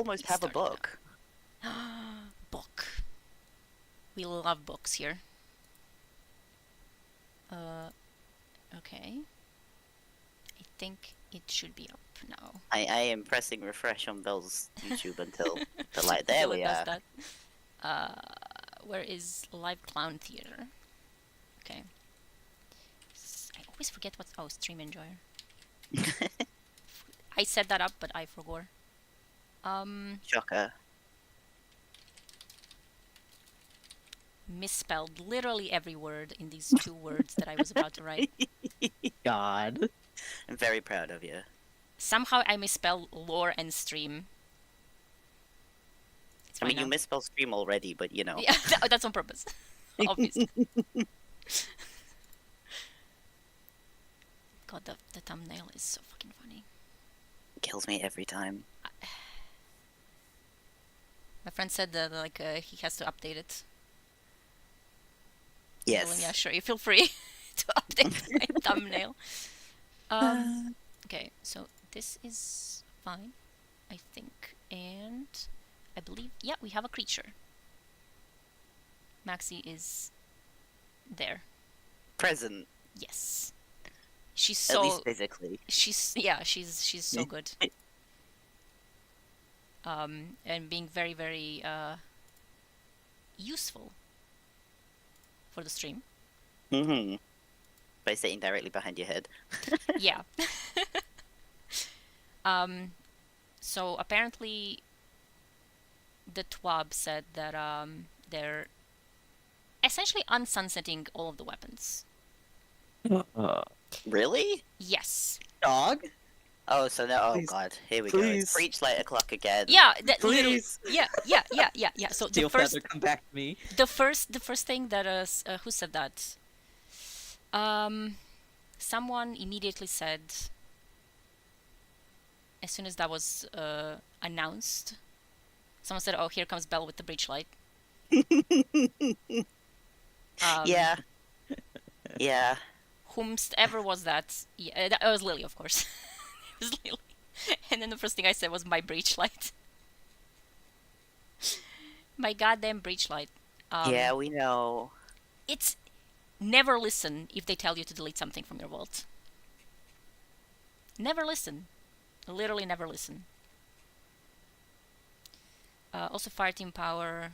almost have a book. Book. We love books here. Okay. I think it should be up now. I am pressing refresh on Bell's YouTube until the light. There Until it we does are. that. Where is Live Clown Theater? Okay. I always forget what's... Oh, Stream Enjoyer. I set that up, but I forgot. Shocker. Misspelled literally every word in these 2 words that I was about to write. God. I'm very proud of you. Somehow I misspelled lore and stream. I mean, you misspelled stream already, but you know. Yeah, that's on purpose. Obviously. God, the thumbnail is so fucking funny. It kills me every time. My friend said that he has to update it. Yes. Well, yeah, sure. You feel free to update my thumbnail. Okay, so this is fine, I think, and I believe, yeah, we have a creature. Maxi is there. Present. Yes. She's so... At least physically. She's so good. And being very, very useful for the stream. Mm-hmm. By sitting directly behind your head. Yeah. So apparently the TWAB said that they're essentially unsunsetting all of the weapons. Really? Yes. Dog? Oh, so now, Please. Oh god, here we Please. go. Breach light o'clock again. Yeah, literally. Please. Yeah. So Steel Feather, come back to me. the first thing that who said that? Someone immediately said, as soon as that was announced, someone said, "Oh, here comes Bell with the breach light." Yeah. Yeah. Whomsoever was that? Yeah, that was Lily, of course. It was Lily. And then the first thing I said was my breach light. My goddamn breach light. Yeah, we know. It's never listen if they tell you to delete something from your vault. Never listen. Literally never listen. Also fireteam power.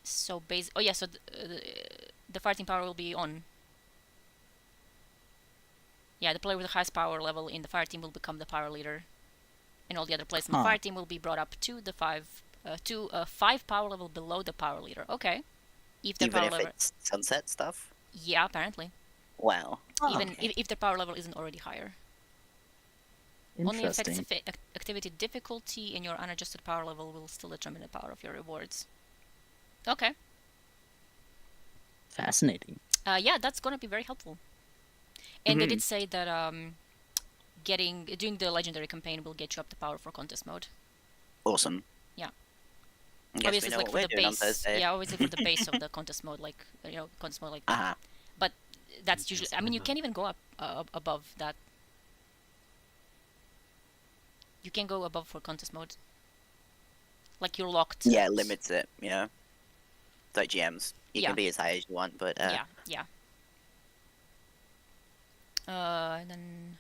So oh yeah, so the fireteam power will be on. Yeah, the player with the highest power level in the fireteam will become the power leader, and all the other players in the fireteam will be brought up to the 5 power level below the power leader. Okay. If the Even power if level... it's sunset stuff? Yeah, apparently. Wow. Even if the power level isn't already higher. Only affects activity difficulty, and your unadjusted power level will still determine the power of your rewards. Okay. Fascinating. Yeah, that's gonna be very helpful. And they did say that doing the legendary campaign will get you up the power for contest mode. Awesome. Yeah. Obviously, it's like for the base. Yeah, obviously for the base of the contest mode, like contest mode like. But that's usually. I mean, you can't even go up above that. You can go above for contest mode. Like you're locked. Yeah, it limits it. Yeah. It's like GMs. You can be as high as you want, but. Yeah. And then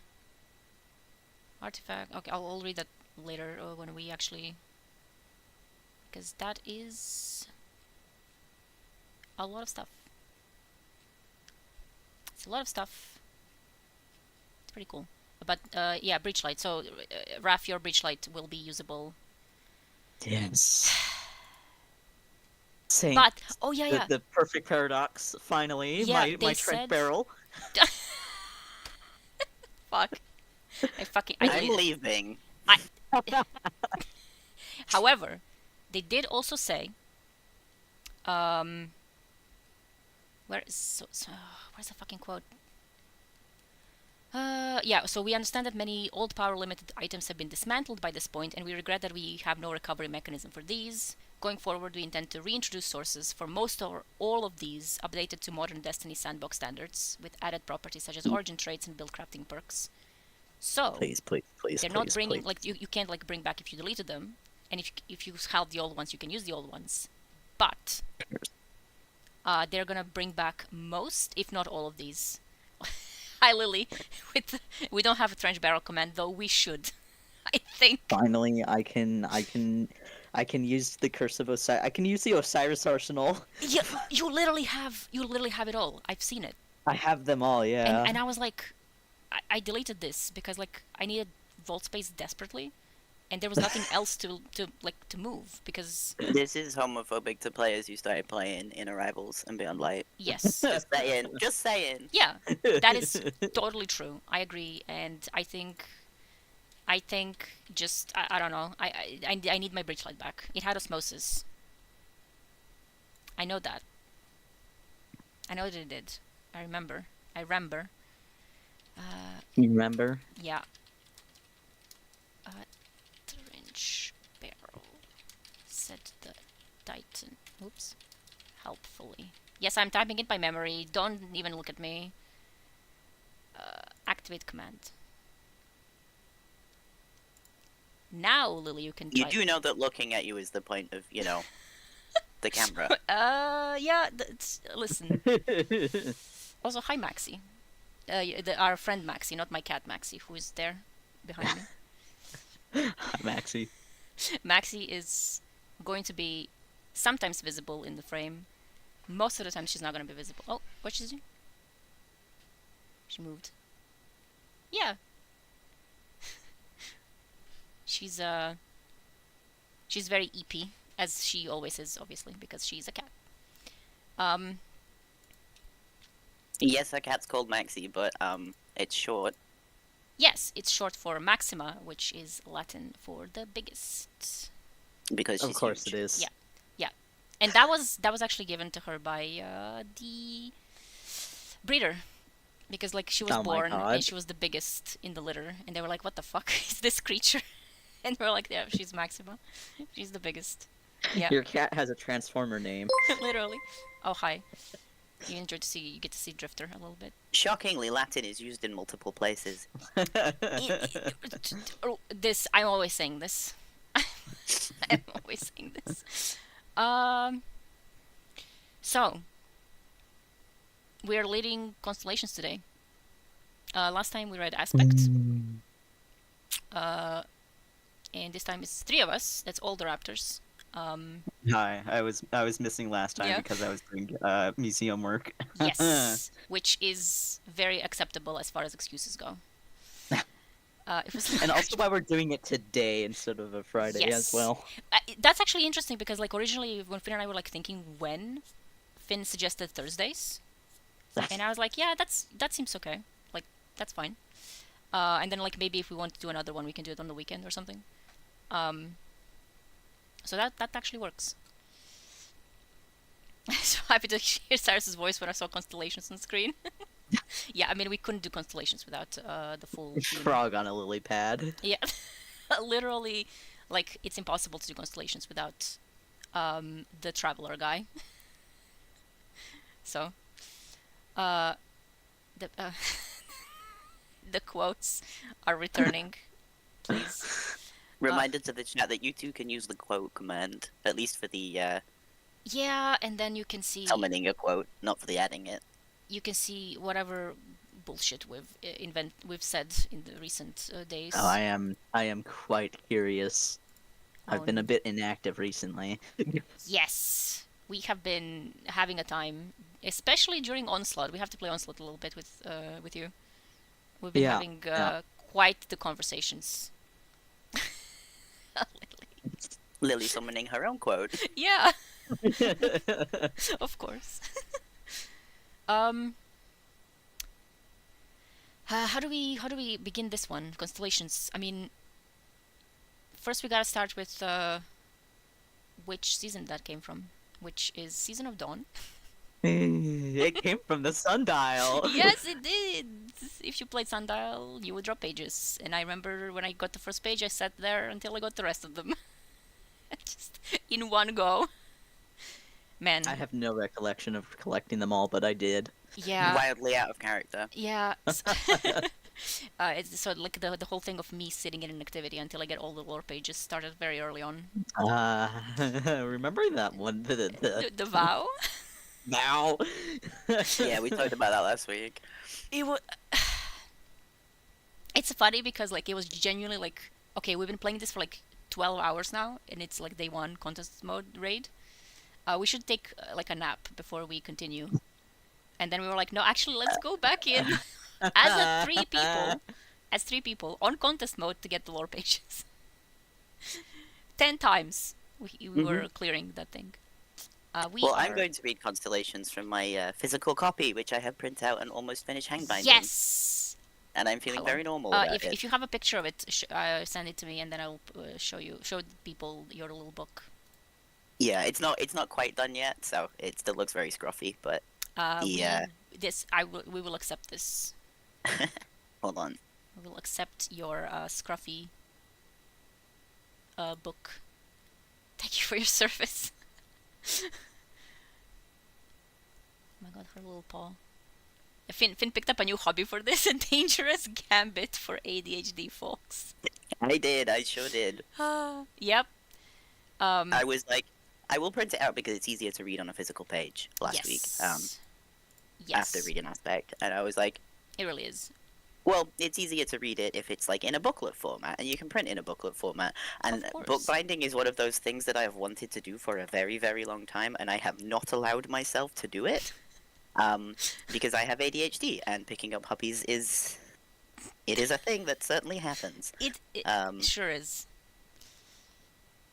artifact. Okay, I'll read that later when we actually, because that is a lot of stuff. It's a lot of stuff. It's pretty cool. But yeah, breach light. So Raph, your breach light will be usable. Yes. Same. But yeah. The perfect paradox. Finally, yeah, my Trent barrel. Fuck. I'm leaving. However, they did also say, where's the fucking quote? Yeah, so we understand that many old power limited items have been dismantled by this point, and we regret that we have no recovery mechanism for these. Going forward, we intend to reintroduce sources for most or all of these, updated to modern Destiny sandbox standards, with added properties such as origin traits and build crafting perks. So Please, please, please, they're please, not bringing please. like you can't like bring back if you deleted them, and if you held the old ones, you can use the old ones. But they're gonna bring back most, if not all, of these. Hi, Lily. We don't have a trench barrel command though. We should. I think. Finally, I can use the Curse of Osiris. I can use the Osiris Arsenal. Yeah, you literally have it all. I've seen it. I have them all, yeah. And I was like, I deleted this because like I needed vault space desperately, and there was nothing else to move because This is homophobic to players who started playing in Arrivals and Beyond Light. yes, Just saying. Just saying. yeah, that is totally true. I agree, and I think just I don't know. I need my bridge light back. It had osmosis. I know that. I know that it did. I remember. You remember? Yeah. Trench barrel. Set the Titan. Oops. Helpfully. Yes, I'm typing it by memory. Don't even look at me. Activate command. Now, Lily, you can You try. do know that looking at you is the point of, the camera. Yeah, listen. Also, hi, Maxi. Our friend Maxi, not my cat Maxi, who is there behind me. Maxi. Maxi is going to be sometimes visible in the frame. Most of the time, she's not going to be visible. Oh, what she's doing? She moved. Yeah. She's very EP, as she always is, obviously, because she's a cat. Yes, her cat's called Maxie, but it's short. Yes, it's short for Maxima, which is Latin for the biggest. Because she's Of course huge. it is. Yeah. And that was actually given to her by the breeder, because like she was Oh my born God. and she was the biggest in the litter, and they were like, "What the fuck is this creature?" And we're like, "Yeah, she's Maxima. She's the biggest." Yeah, Your cat has a transformer name. literally. Oh hi. You get to see Drifter a little bit. Shockingly, Latin is used in multiple places. This I'm always saying this. I'm always saying this. So we're leading Constellations today. Last time we read Aspect. And this time it's 3 of us. That's all the Raptors. Hi, I was missing last time Yeah. because I was doing museum work. Yes, which is very acceptable as far as excuses go. It was And also why we're doing it today instead of a Friday Yes. as well. That's actually interesting because like originally when Finn and I were like thinking when, Finn suggested Thursdays, and I was like, yeah, that seems okay. Like that's fine. And then like maybe if we want to do another one, we can do it on the weekend or something. So that actually works. So happy to hear Cyrus's voice when I saw Constellations on screen. Yeah, I mean we couldn't do Constellations without the full team. Frog on a lily pad. Yeah, literally, like it's impossible to do Constellations without the Traveler guy. So, the the quotes are returning. Please. Reminder to the chat that you two can use the quote command, at least for the Yeah, and then you can see summoning a quote, not for the adding it. you can see whatever bullshit we've said in the recent days. Oh, I am quite curious. I've been a bit inactive recently. Yes, we have been having a time, especially during Onslaught. We have to play Onslaught a little bit with you. We've been Yeah, having yeah. quite the conversations. Lily summoning her own quote. Yeah, of course. How do we begin this one? Constellations. I mean, first we gotta start with which season that came from, which is Season of Dawn. It came from the sundial. Yes, it did. If you played Sundial, you would drop pages. And I remember when I got the first page, I sat there until I got the rest of them. Just in one go. Man. I have no recollection of collecting them all, but I did. Yeah. Wildly out of character. Yeah. It's so like the whole thing of me sitting in an activity until I get all the lore pages started very early on. Remember that one? The vow. Now. Yeah, we talked about that last week. It was. It's funny because like it was genuinely like, okay, we've been playing this for like 12 hours now, and it's like day one contest mode raid. We should take like a nap before we continue. And then we were like, no, actually, let's go back in as three people on contest mode to get the lore pages. 10 times we were clearing that thing. I'm going to read Constellations from my physical copy, which I have printed out and almost finished handbinding. Yes! And I'm feeling very normal about it. If you have a picture of it, send it to me, and then I'll show people your little book. Yeah, it's not quite done yet, so it still looks very scruffy, but we will accept this. Hold on. We will accept your scruffy book. Thank you for your service. Oh my god, her little paw. Finn picked up a new hobby for this, a dangerous gambit for ADHD folks. I did, I sure did. Yep. I was like, I will print it out because it's easier to read on a physical page last week. After reading aspect, and I was like, it really is. Well, it's easier to read it if it's like in a booklet format, and you can print in a booklet format. And bookbinding is one of those things that I have wanted to do for a very, very long time, and I have not allowed myself to do it, because I have ADHD, and picking up hobbies is a thing that certainly happens. It sure is.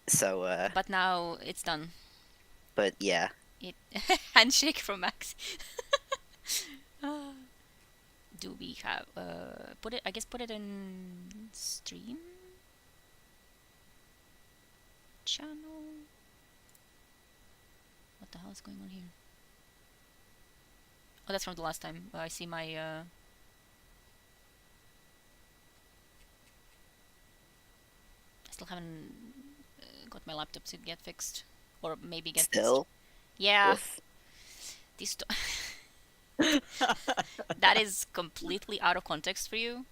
So. But now it's done. But yeah. Handshake from Max. Do we have put it in stream channel? What the hell is going on here? Oh, that's from the last time. I see my I still haven't got my laptop to get fixed, or maybe get still fixed. Yeah. These that is completely out of context for you.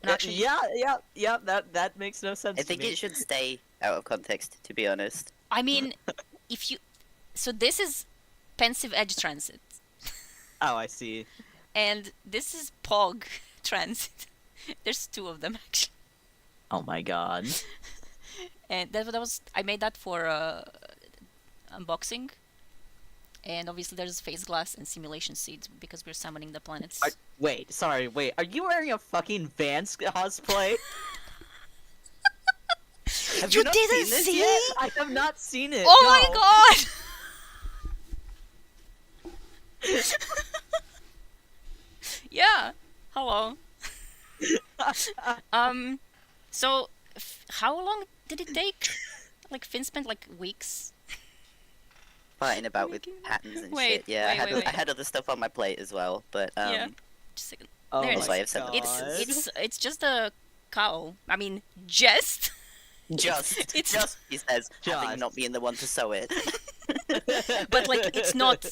Actually, yeah. That makes no sense. I think it should stay out of context, to be honest. I mean, so this is pensive edge transit. Oh, I see. And this is Pog transit. There's two of them actually. Oh my god. And I made that for unboxing. And obviously there's phase glass and simulation seeds because we're summoning the planets. Wait, are you wearing a fucking Vance cosplay? Have you not didn't seen this see? yet? I have not seen it. Oh my god! Yeah. Hello. So how long did it take? Like Finn spent like weeks fighting about with patterns and shit. Yeah, I had other stuff on my plate as well, but yeah. Just a second. Oh there my it is. god. It's just a cowl. I mean, just. Just, he says, having not being the one to sew it. But like, it's not.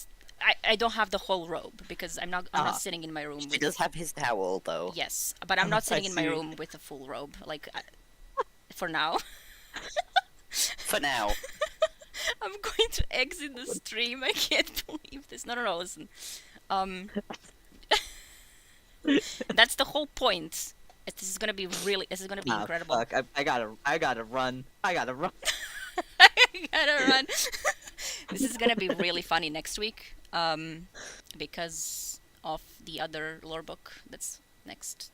I don't have the whole robe because I'm not sitting in my room. He does have his towel though. Yes, but I'm not sitting in my room with a full robe. Like, for now. For now. I'm going to exit the stream. I can't believe this. No, listen. That's the whole point. This is gonna be incredible. Fuck, I gotta run. I gotta run. This is gonna be really funny next week. Because of the other lore book that's next.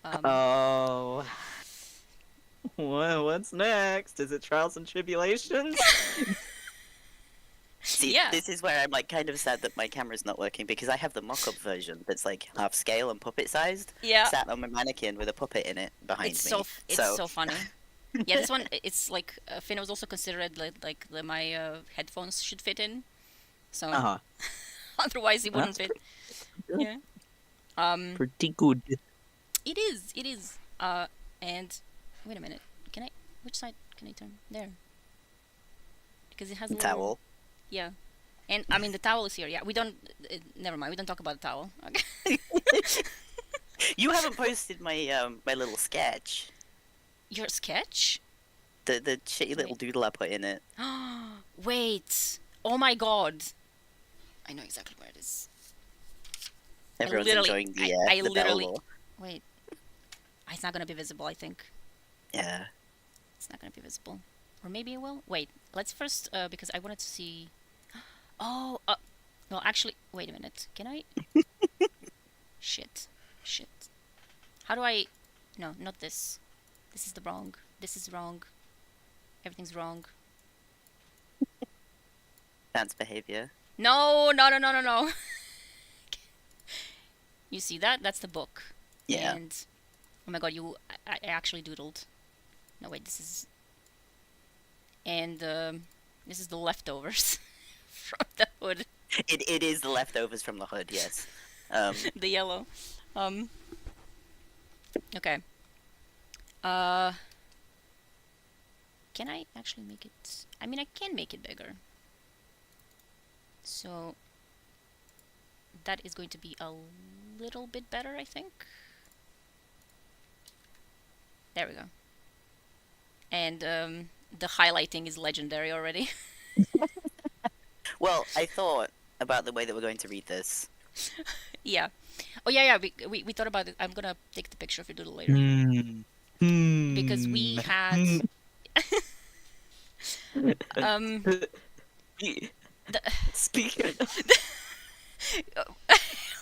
Oh. What's next? Is it Trials and Tribulations? See, this is where I'm like kind of sad that my camera's not working because I have the mock-up version that's like half scale and puppet sized. Yeah. Sat on my mannequin with a puppet in it behind me. It's so funny. Yeah, this one, it's like Finn was also considered like my headphones should fit in. So otherwise it wouldn't fit. Yeah. Pretty good. It is. And wait a minute. Which side can I turn? There. Because it has a towel. Yeah. And I mean the towel is here. Yeah, we don't never mind. We don't talk about the towel. Okay. You haven't posted my my little sketch. Your sketch? The shitty little Wait. doodle I put in it. Wait. Oh my god. I know exactly where it is. Everyone's literally- enjoying the I the literally- Bello. Wait. It's not gonna be visible, I think. Yeah. It's not gonna be visible. Or maybe it will? Wait, let's first, because I wanted to see... Oh, no, actually, wait a minute. Can I... Shit. How do I... No, not this. This is the wrong. This is wrong. Everything's wrong. Dance behavior. No. You see that? That's the book. Yeah. And... Oh my god, I actually doodled. No, wait, this is... And, this is the leftovers from the hood. It is the leftovers from the hood, yes. The yellow. Okay. Can I actually make it... I mean, I can make it bigger. So... That is going to be a little bit better, I think. There we go. And, the highlighting is legendary already. Well, I thought about the way that we're going to read this. Yeah. Oh, yeah, we thought about it. I'm gonna take the picture of your doodle later. Because we had... Speaking.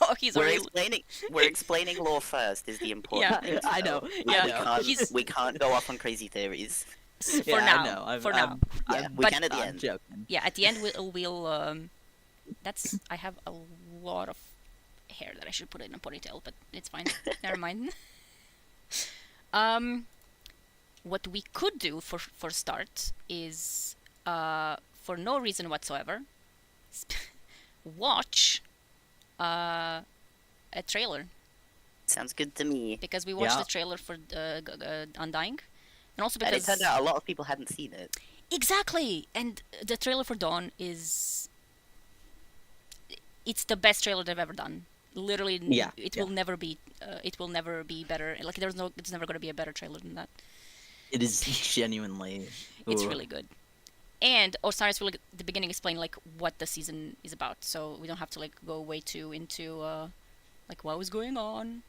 Oh, he's We're already... explaining lore first is the important Yeah, thing. to I know. know. Yeah, We can't go off on crazy theories. For now. Yeah, We can at the I'm end. joking. Yeah, at the end we'll that's... I have a lot of hair that I should put in a ponytail, but it's fine. Never mind. What we could do for start is for no reason whatsoever watch a trailer, Sounds good to me. because we watched Yeah. the trailer for Undying, and also And it because turned out a lot of people hadn't seen it. exactly, and the trailer for Dawn is... It's the best trailer they've ever done. Literally, Yeah, it yeah. will never be. It will never be better. Like it's never gonna be a better trailer than that. It is genuinely. It's Ooh. really good. And Osiris will at the beginning explain like what the season is about, so we don't have to like go way too into like what was going on,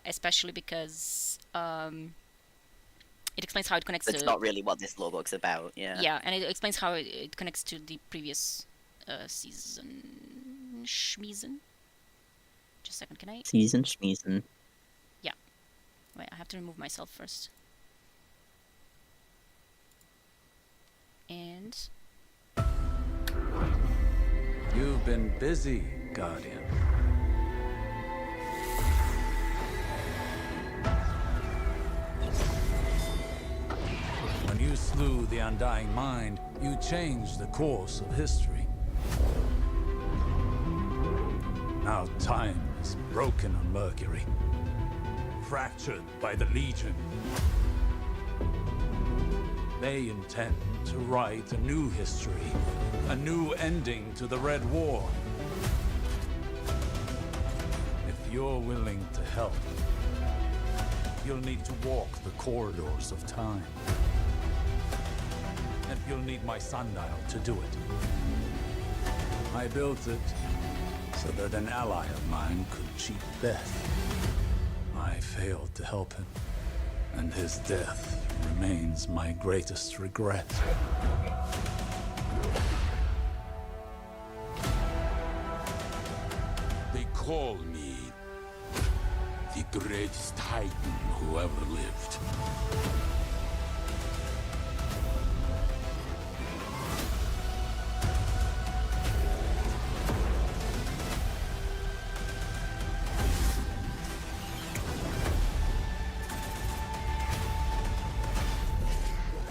especially because it explains how it connects It's to... not really what this lore book's about. Yeah. Yeah, and it explains how it connects to the previous season. Schmeason. Just a second, can I... Season schmeason. Wait, I have to remove myself first. And... You've been busy, Guardian. When you slew the Undying Mind, you changed the course of history. Now time is broken on Mercury, fractured by the Legion. They intend to write a new history, a new ending to the Red War. If you're willing to help, you'll need to walk the corridors of time. And you'll need my sundial to do it. I built it so that an ally of mine could cheat death. I failed to help him, and his death remains my greatest regret. They call me the greatest Titan who ever lived.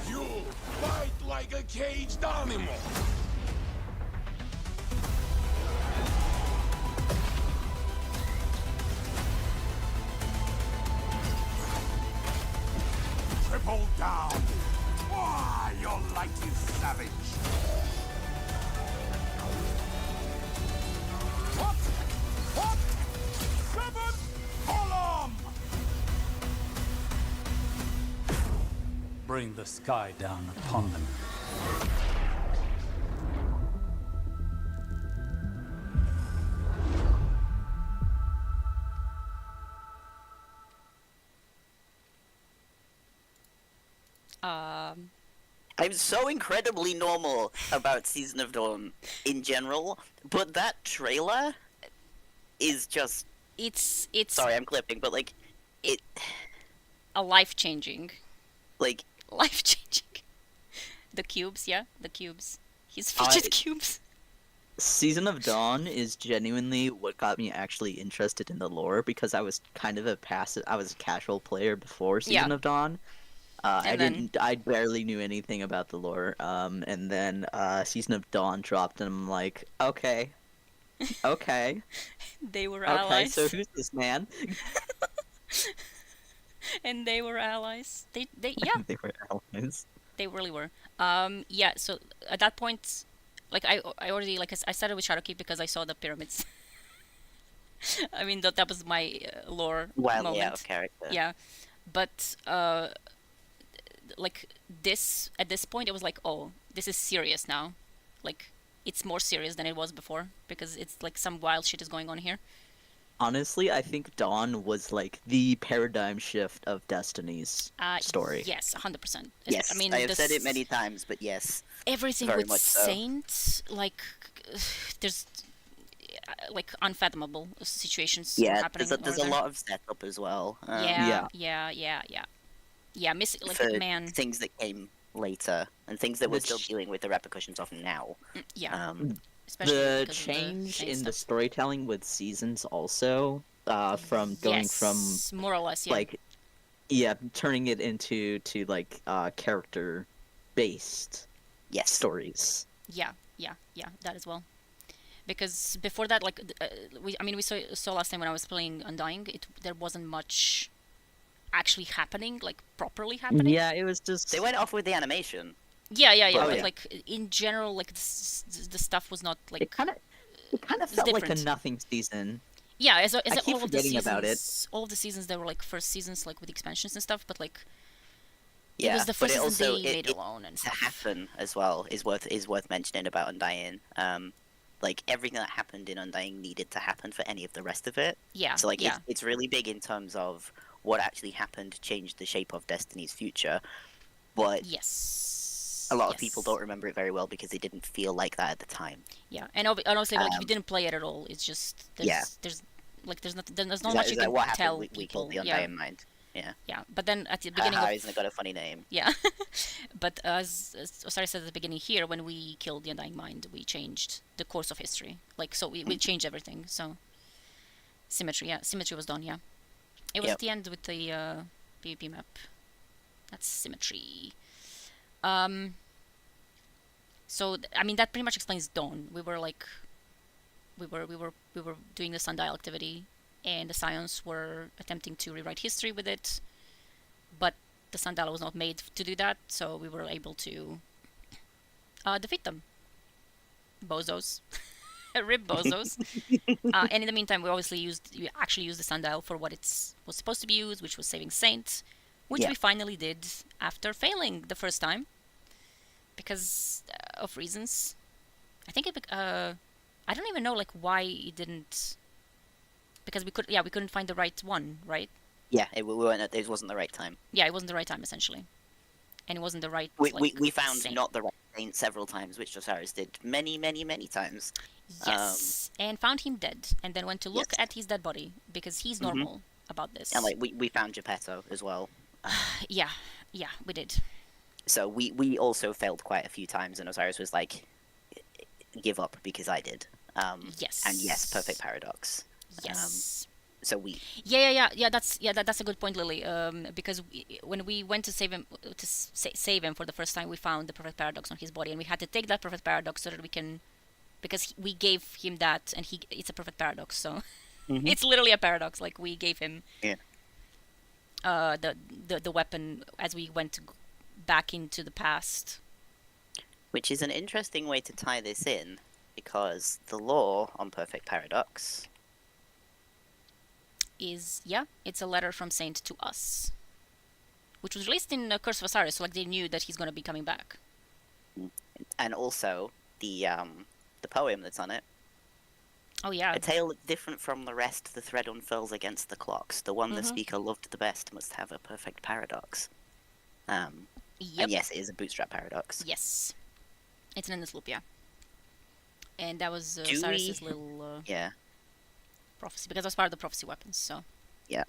You fight like a caged animal. Triple down. Why, your light is savage. What? What? 7 follow! bring the sky down upon them. I'm so incredibly normal about Season of Dawn in general, but that trailer is just... It's Sorry, I'm clipping, but like, it... a life-changing. Like... Life-changing. The cubes, yeah? The cubes. His fidget cubes. Season of Dawn is genuinely what got me actually interested in the lore, because I was kind of a casual player before Season of Dawn. I barely knew anything about the lore. And then Season of Dawn dropped, and I'm like, okay. They were Okay, allies. so who's this man? And they were allies. They yeah. They were allies. They really were. Yeah, so at that point, like I already, like I started with Shadowkeep because I saw the pyramids. I mean, that was my lore Wildly moment. out of character. Yeah, but like this, at this point, it was like, oh, this is serious now. Like, it's more serious than it was before because it's like some wild shit is going on here. Honestly, I think Dawn was like the paradigm shift of Destiny's story. Yes, 100%. Yes, I mean, I have said it many times, but yes. Everything very with much so. Saint, like, there's like unfathomable situations Yeah, happening. there's a lot of setup as well. Yeah. Like, For man. Things that came later, and things that we're still Which- dealing with the repercussions of now. Yeah. Um, Especially The because of change Saint in the stuff. storytelling with seasons also, from going from Yes, more or less, yeah. like, turning it into like character based yes. stories. Yeah, that as well. Because before that, like, we saw last time when I was playing Undying, there wasn't much actually happening, like properly happening. Yeah, it was just They went off with the animation. Yeah. Oh, But yeah. like in general, like the stuff was not like. It kind of felt like a different. nothing season. Yeah, as I keep all of the forgetting seasons, about it. all of the seasons that were like first seasons, like with expansions and stuff, but like Yeah, it was the but first it season also they made alone and to stuff. happen as well is worth mentioning about Undying. Like everything that happened in Undying needed to happen for any of the rest of it. Yeah. So like yeah. it's really big in terms of what actually happened changed the shape of Destiny's future, but Yes. a lot of people don't remember it very well because it didn't feel like that at the time. Yeah, and honestly, like if you didn't play it at all, it's just there's not much you can what tell happened? We people. killed the Undying Mind. Yeah. Yeah, but then at the beginning Haha, of isn't it got a funny name? yeah, but as Osiris said at the beginning here, when we killed the Undying Mind, we changed the course of history. Like so, we changed everything. So symmetry was done. Yeah, it was Yep. at the end with the PvP map. That's symmetry. So I mean that pretty much explains Dawn. We were like, we were doing the sundial activity, and the Scions were attempting to rewrite history with it, but the sundial was not made to do that, so we were able to defeat them. Bozos. Rip bozos. And in the meantime, we actually used the sundial for what it was supposed to be used, which was saving Saint, which Yeah. we finally did after failing the first time because of reasons. I think I don't even know like why it didn't, because we couldn't find the right one, right? Yeah, it wasn't the right time. Yeah, it wasn't the right time essentially, and it wasn't the right. We found Saint. not the right saint several times, which Osiris did many times. Yes, and found him dead, and then went to look Yes. at his dead body because he's normal about this. And like we found Geppetto as well. Yeah, we did. So we also failed quite a few times, and Osiris was like, "Give up," because I did. Yes. And yes, perfect paradox. Yes. So we Yeah. That's a good point, Lily. Because when we went to save him save him for the first time, we found the perfect paradox on his body, and we had to take that perfect paradox so that we can, because we gave him that, and it's a perfect paradox. So it's literally a paradox. Like we gave him the weapon as we went back into the past. which is an interesting way to tie this in, because the lore on perfect paradox It's a letter from Saint to us. which was released in Curse of Osiris, so like they knew that he's going to be coming back. And also the poem that's on it. Oh yeah. A tale different from the rest, the thread unfurls against the clocks. The one the speaker loved the best must have a perfect paradox. Yep. And yes, it is a bootstrap paradox. Yes. It's an endless loop, yeah. And that was Osiris's little prophecy, because it was part of the prophecy weapons, so. Yeah.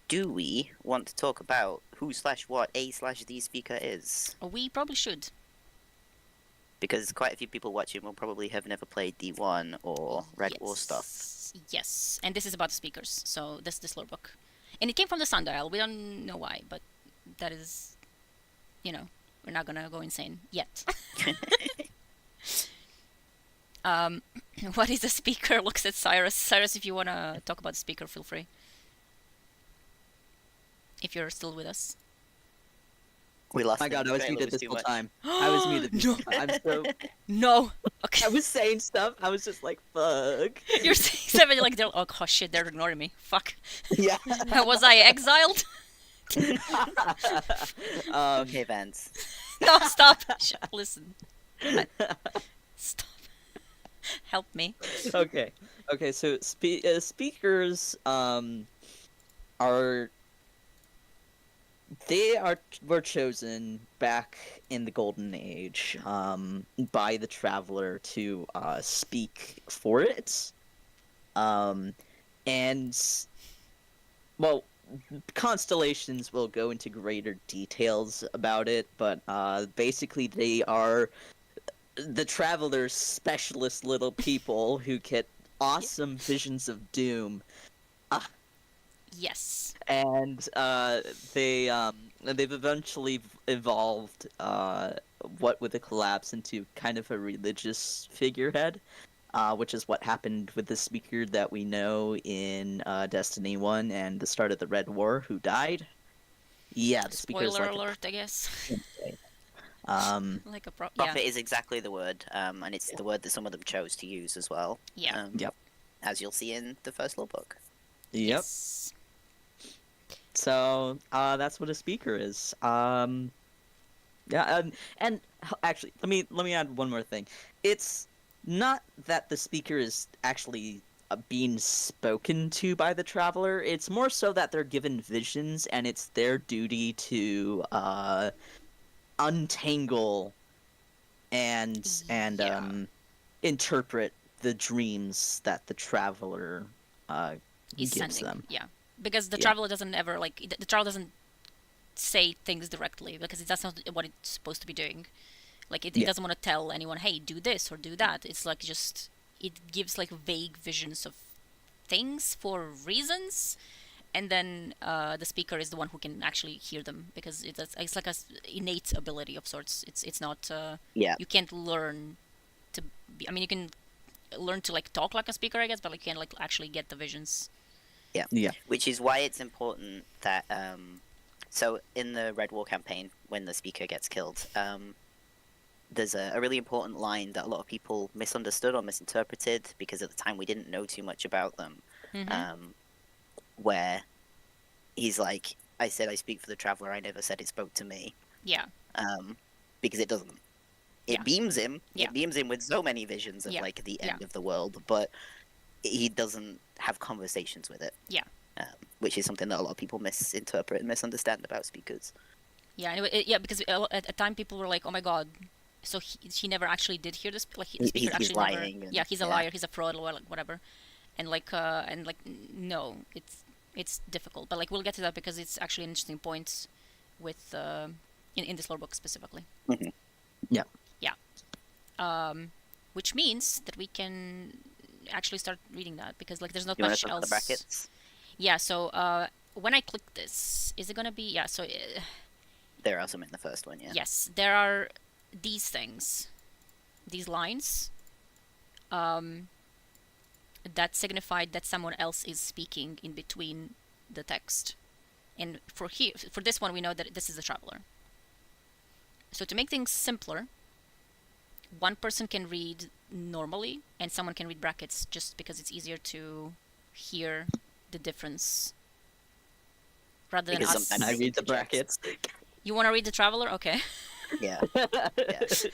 Do we want to talk about who/what a/the speaker is? We probably should. Because quite a few people watching will probably have never played D1 or Red War stuff. Yes, and this is about the speakers, so this lore book. And it came from the Sundial, we don't know why, but that is, you know, we're not gonna go insane yet. What is the speaker? Looks at Cyrus. Cyrus, if you wanna talk about the speaker, feel free. If you're still with us. We lost. Oh my god, I was muted this whole much. time. I was muted. No. I'm so. No. Okay. I was saying stuff. I was just like, fuck. You're saying something like they're oh shit, they're ignoring me. Fuck. Yeah. Was I exiled? Okay, Vance. No, stop. Listen. Stop. Help me. Okay. Okay. So speakers are. Were chosen back in the Golden Age by the Traveler to speak for it. And well, Constellations will go into greater details about it, but basically they are the Traveler's specialist little people who get awesome visions of doom. Yes. And they've eventually evolved what with the collapse into kind of a religious figurehead, which is what happened with the speaker that we know in Destiny 1 and the start of the Red War, who died. Yeah, the speaker is Spoiler like alert, I guess. Like a Prophet is exactly the word, and it's the word that some of them chose to use as well. Yeah. Yep. As you'll see in the first lore book. Yep. Yes. So that's what a speaker is. Yeah, and actually, let me add one more thing. It's not that the speaker is actually being spoken to by the Traveler. It's more so that they're given visions, and it's their duty to untangle and interpret the dreams that the Traveler He's gives sending. them. Yeah. Because the Traveler doesn't ever, like, the Traveler doesn't say things directly, because that's not what it's supposed to be doing. Like, it doesn't want to tell anyone, hey, do this or do that. It's like just, it gives, like, vague visions of things for reasons, and then the speaker is the one who can actually hear them, because it's like a innate ability of sorts. It's not, you can't learn to be, I mean, you can learn to, like, talk like a speaker, I guess, but, like, you can't, like, actually get the visions. Yeah. Which is why it's important that so in the Red War campaign, when the speaker gets killed, there's a really important line that a lot of people misunderstood or misinterpreted, because at the time we didn't know too much about them. Where he's like, I said I speak for the Traveler, I never said it spoke to me. Yeah. Because it doesn't. It beams him. Yeah. It beams him with so many visions of like the end of the world, but he doesn't have conversations with it. Yeah. Which is something that a lot of people misinterpret and misunderstand about speakers. Yeah, anyway, because at the time people were like, "Oh my god, so he never actually did hear this. Like he's lying. Never, he's a liar. He's a fraud or like whatever." And no, it's difficult. But like we'll get to that because it's actually an interesting point with in this lore book specifically. Mm-hmm. Yeah. Yeah. Which means that we can actually start reading that, because like there's not you much else. The brackets? Yeah. So when I click this, is it gonna be So. There are some in the first one, yeah. Yes, there are these things, these lines, that signified that someone else is speaking in between the text. And for this one, we know that this is the Traveler. So to make things simpler, one person can read normally, and someone can read brackets, just because it's easier to hear the difference rather than Because us. sometimes I it read the interjects. brackets. You want to read the Traveler? Okay. Yeah.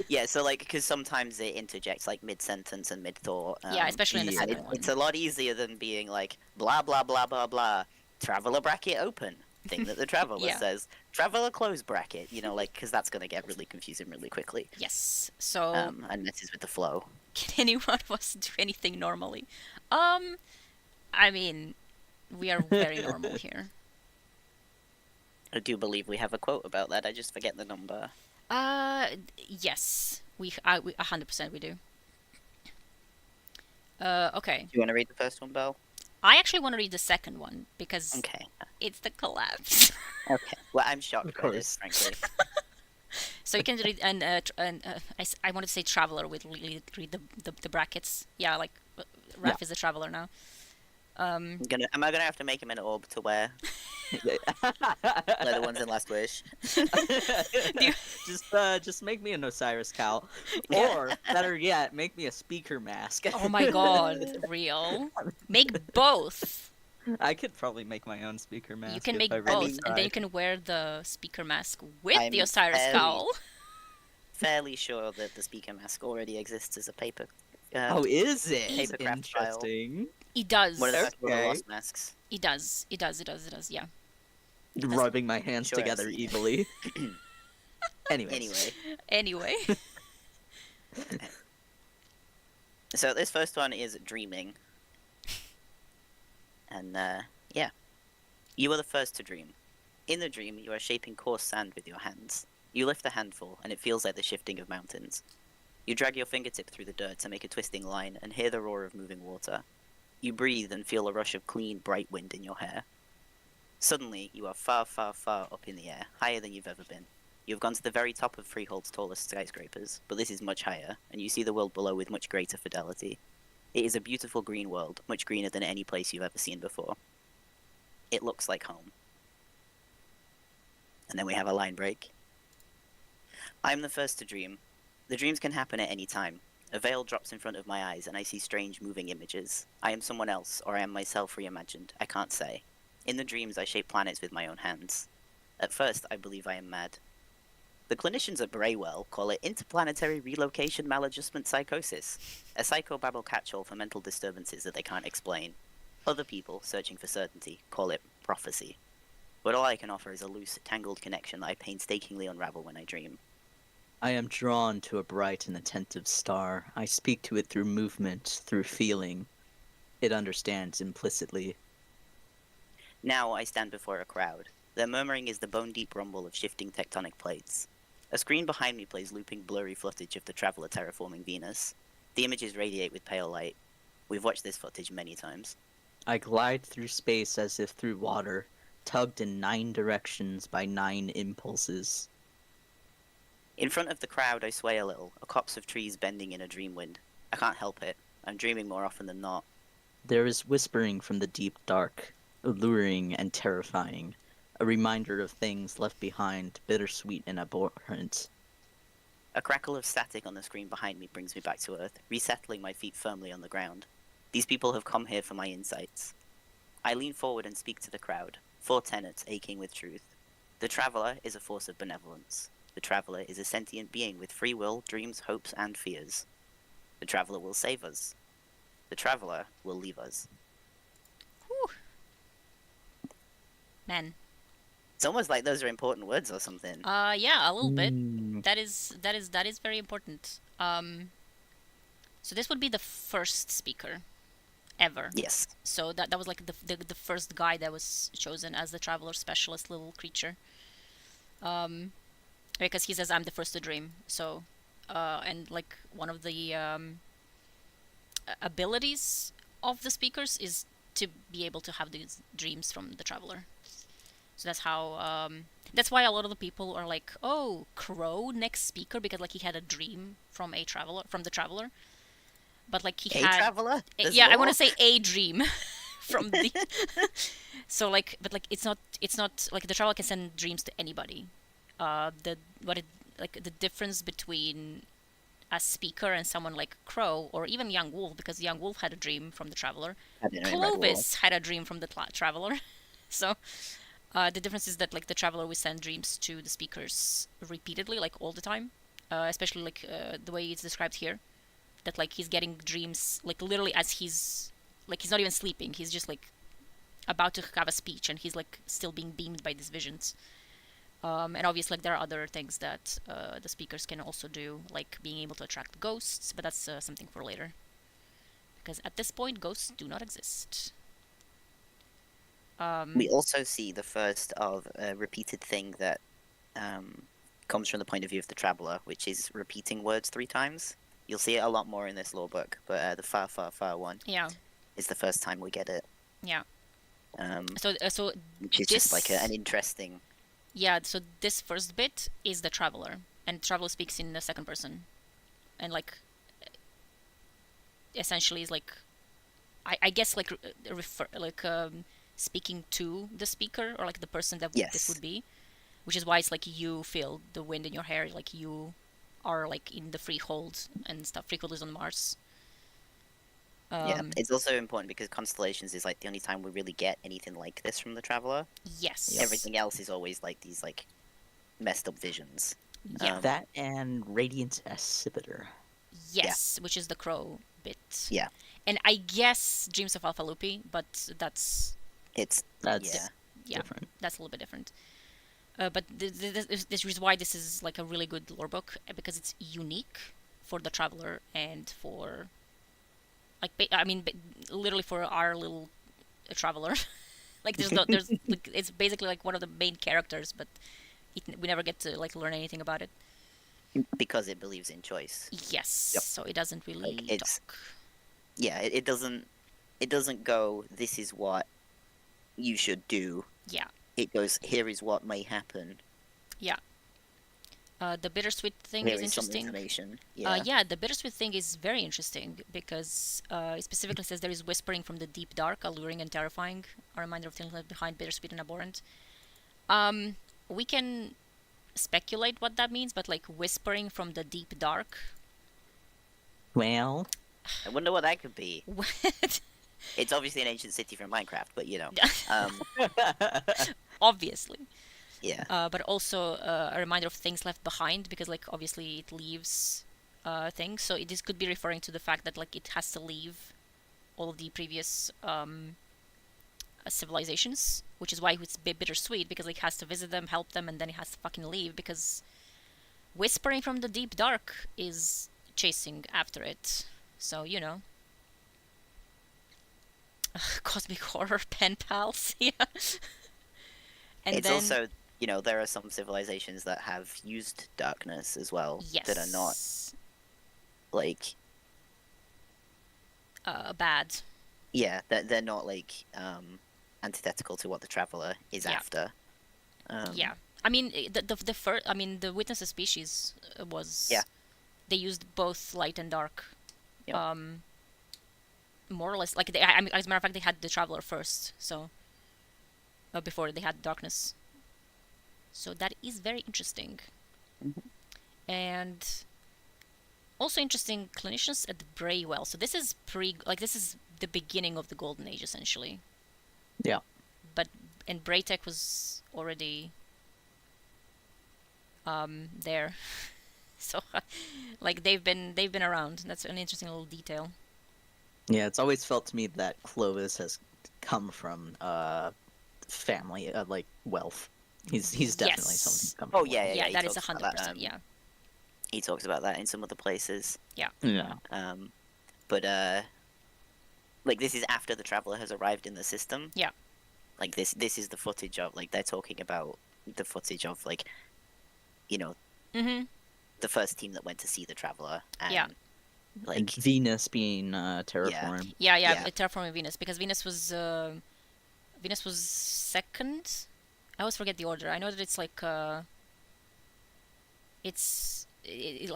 Yeah, so like, because sometimes it interjects like mid-sentence and mid-thought. Yeah, especially in the yeah. And second one. it's a lot easier than being like, blah, blah, blah, blah, blah, traveler bracket open, thing that the traveler Yeah. says, traveler close bracket, you know, like, because that's going to get really confusing really quickly. Yes. So And messes with the flow. can any one of us do anything normally? I mean, we are very normal here. I do believe we have a quote about that, I just forget the number. Yes. We 100% we do. Okay. Do you want to read the first one, Belle? I actually want to read the second one because Okay. it's the collapse. Okay. Well, I'm shocked Of by this, course. frankly. So you can read I wanted to say traveler with read the brackets. Yeah, like Raph is a traveler now. Am I gonna have to make him an orb to wear? Like the ones in Last Wish. Just make me an Osiris cowl, or better yet, make me a speaker mask. Oh my god, real. Make both. I could probably make my own speaker mask. You can if make I both, really and then you tried. can wear the speaker mask with I'm the Osiris cowl. Fairly sure that the speaker mask already exists as a paper. Oh, is it? Papercraft file. Interesting. It does. One of the Okay. lost masks. It does. It does. It does. It does. Yeah. Rubbing my hands Sure, I've together seen it. evilly. Anyways. Anyway, Anyway. so this first one is dreaming. And, yeah. You are the first to dream. In the dream, you are shaping coarse sand with your hands. You lift a handful, and it feels like the shifting of mountains. You drag your fingertip through the dirt to make a twisting line and hear the roar of moving water. You breathe and feel a rush of clean, bright wind in your hair. Suddenly, you are far, far, far up in the air, higher than you've ever been. You have gone to the very top of Freehold's tallest skyscrapers, but this is much higher, and you see the world below with much greater fidelity. It is a beautiful green world, much greener than any place you've ever seen before. It looks like home. And then we have a line break. I am the first to dream. The dreams can happen at any time. A veil drops in front of my eyes, and I see strange moving images. I am someone else, or I am myself reimagined. I can't say. In the dreams, I shape planets with my own hands. At first, I believe I am mad. The clinicians at Braywell call it interplanetary relocation maladjustment psychosis, a psychobabble catch-all for mental disturbances that they can't explain. Other people, searching for certainty, call it prophecy. But all I can offer is a loose, tangled connection that I painstakingly unravel when I dream. I am drawn to a bright and attentive star. I speak to it through movement, through feeling. It understands implicitly. Now I stand before a crowd. Their murmuring is the bone-deep rumble of shifting tectonic plates. A screen behind me plays looping blurry footage of the Traveler terraforming Venus. The images radiate with pale light. We've watched this footage many times. I glide through space as if through water, tugged in 9 directions by 9 impulses. In front of the crowd I sway a little, a copse of trees bending in a dream wind. I can't help it. I'm dreaming more often than not. There is whispering from the deep dark, alluring and terrifying, a reminder of things left behind, bittersweet and abhorrent. A crackle of static on the screen behind me brings me back to Earth, resettling my feet firmly on the ground. These people have come here for my insights. I lean forward and speak to the crowd, 4 tenets aching with truth. The Traveler is a force of benevolence. The Traveler is a sentient being with free will, dreams, hopes, and fears. The Traveler will save us. The Traveler will leave us. Whew. Man. It's almost like those are important words or something. Yeah, a little bit. Mm. That is very important. So this would be the first speaker ever. Yes. So that was like the first guy that was chosen as the Traveler specialist little creature. Because he says I'm the first to dream. So, and like one of the abilities of the speakers is to be able to have these dreams from the Traveler. So that's how. That's why a lot of the people are like, "Oh, Crow next speaker," because like he had a dream from the Traveler. But like he had Traveler? yeah, I want to say a dream from the. So like, but like it's not like the Traveler can send dreams to anybody. The difference between a speaker and someone like Crow or even Young Wolf, because Young Wolf had a dream from the Traveler. Clovis had a dream from the Traveler. So The difference is that like the Traveler will send dreams to the speakers repeatedly, like all the time. Especially like the way it's described here, that like he's getting dreams like literally as he's not even sleeping. He's just like about to have a speech, and he's like still being beamed by these visions. And obviously, like, there are other things that the speakers can also do, like being able to attract ghosts, but that's something for later. Because at this point, ghosts do not exist. We also see the first of a repeated thing that comes from the point of view of the Traveler, which is repeating words 3 times. You'll see it a lot more in this lore book, but the far, far, far one is the first time we get it. Yeah. So which is just like an interesting... Yeah, so this first bit is the Traveler, and Traveler speaks in the second person. And like, essentially is like, I guess like, speaking to the speaker, or like the person that this would be. Which is why it's like you feel the wind in your hair, like you are like in the Freehold and stuff. Freehold is on Mars. Yeah, it's also important because Constellations is like the only time we really get anything like this from the Traveler. Yes. Everything else is always like these like messed up visions. Yeah. That and Radiant Accipiter. Yes, which is the crow bit. Yeah. And I guess Dreams of Alpha Lupi, but that's different. That's a little bit different. But this is why this is like a really good lore book, because it's unique for the Traveler and for like literally for our little Traveler. Like there's like, it's basically like one of the main characters, but we never get to like learn anything about it because it believes in choice. Yes. Yep. So it doesn't really talk. Yeah, it doesn't go, this is what you should do. Yeah. It goes, here is what may happen. Yeah. The bittersweet thing is interesting. Yeah. The bittersweet thing is very interesting because it specifically says there is whispering from the deep dark, alluring and terrifying, a reminder of things left behind, bittersweet and abhorrent. We can speculate what that means, but like whispering from the deep dark. Well, I wonder what that could be. What? It's obviously an ancient city from Minecraft, but you know. Obviously. Yeah. But also a reminder of things left behind, because like obviously it leaves things. So this could be referring to the fact that like it has to leave all of the previous civilizations, which is why it's a bit bittersweet, because like it has to visit them, help them, and then it has to fucking leave, because whispering from the deep dark is chasing after it. So, you know. Cosmic horror pen pals, yeah. And it's then, also, you know, there are some civilizations that have used darkness as well. Yes. That are not, like... bad. Yeah, they're not, like, antithetical to what the Traveler is after. Yeah. I mean, the first... I mean, the Witness of Species was... Yeah. They used both light and dark. Yep. More or less, like, I mean, as a matter of fact, they had the Traveler first, so... before they had darkness. So that is very interesting. Mm-hmm. And... also interesting, clinicians at Braywell. So this is this is the beginning of the Golden Age, essentially. Yeah. And Braytech was already... there. So, like, they've been around. That's an interesting little detail. Yeah, it's always felt to me that Clovis has come from family, like wealth. He's definitely something come from. Oh yeah, yeah. That is 100%. Yeah. He talks about that in some other places. Yeah. Yeah. But like this is after the Traveler has arrived in the system. Yeah. Like this is the footage of, like, they're talking about the footage of, like, you know, the first team that went to see the Traveler. And, like, and Venus being terraformed. Yeah, terraforming Venus, because Venus was second. I always forget the order. I know that it's like like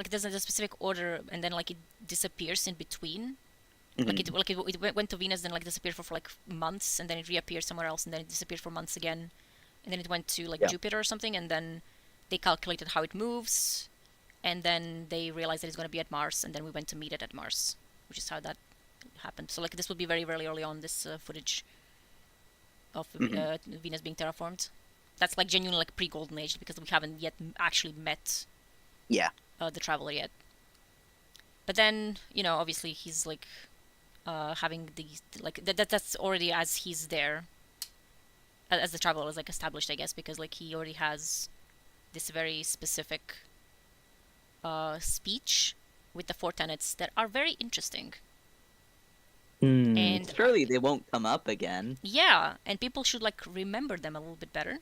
there's a specific order, and then like it disappears in between. Mm-hmm. Like it went to Venus, then like disappeared for like months, and then it reappeared somewhere else, and then it disappeared for months again, and then it went to like Jupiter or something, and then they calculated how it moves, and then they realized that it's going to be at Mars, and then we went to meet it at Mars, which is how that happened. So like this would be very, very early on, this footage of Venus being terraformed. That's like genuinely like pre-Golden Age because we haven't yet actually met the Traveler yet. But then, obviously he's like having these like that's already as he's there, as the Traveler is like established, I guess, because like he already has this very specific speech with the 4 tenets that are very interesting. And surely they won't come up again. Yeah, and people should like remember them a little bit better.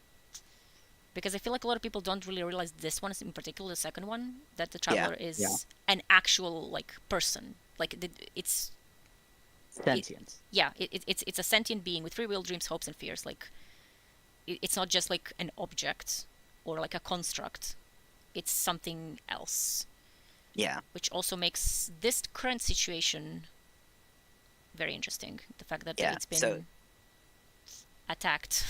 Because I feel like a lot of people don't really realize this one in particular, the second one, that the Traveler is an actual like person. Like it's sentience. It's a sentient being with free will, dreams, hopes, and fears. Like it's not just like an object or like a construct. It's something else. Yeah. Which also makes this current situation very interesting. The fact that it's been attacked.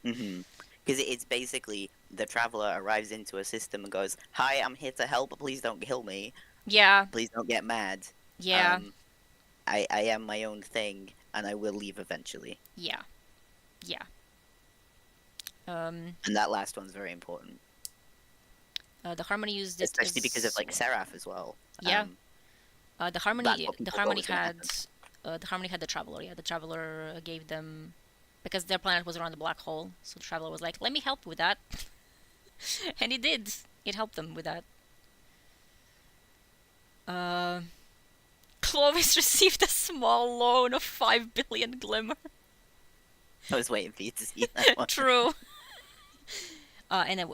Mm-hmm. Because it's basically the Traveler arrives into a system and goes, "Hi, I'm here to help, but please don't kill me. Yeah. Please don't get mad. Yeah. I am my own thing, and I will leave eventually." Yeah. Yeah. And that last one's very important. The Harmony used it especially because of like Seraph as well. Yeah. The Harmony had the Traveler. Yeah, the Traveler gave them, because their planet was around the black hole, so the Traveler was like, "Let me help with that," and it did. It helped them with that. Clovis received a small loan of 5 billion glimmer. I was waiting for you to see that one. True. And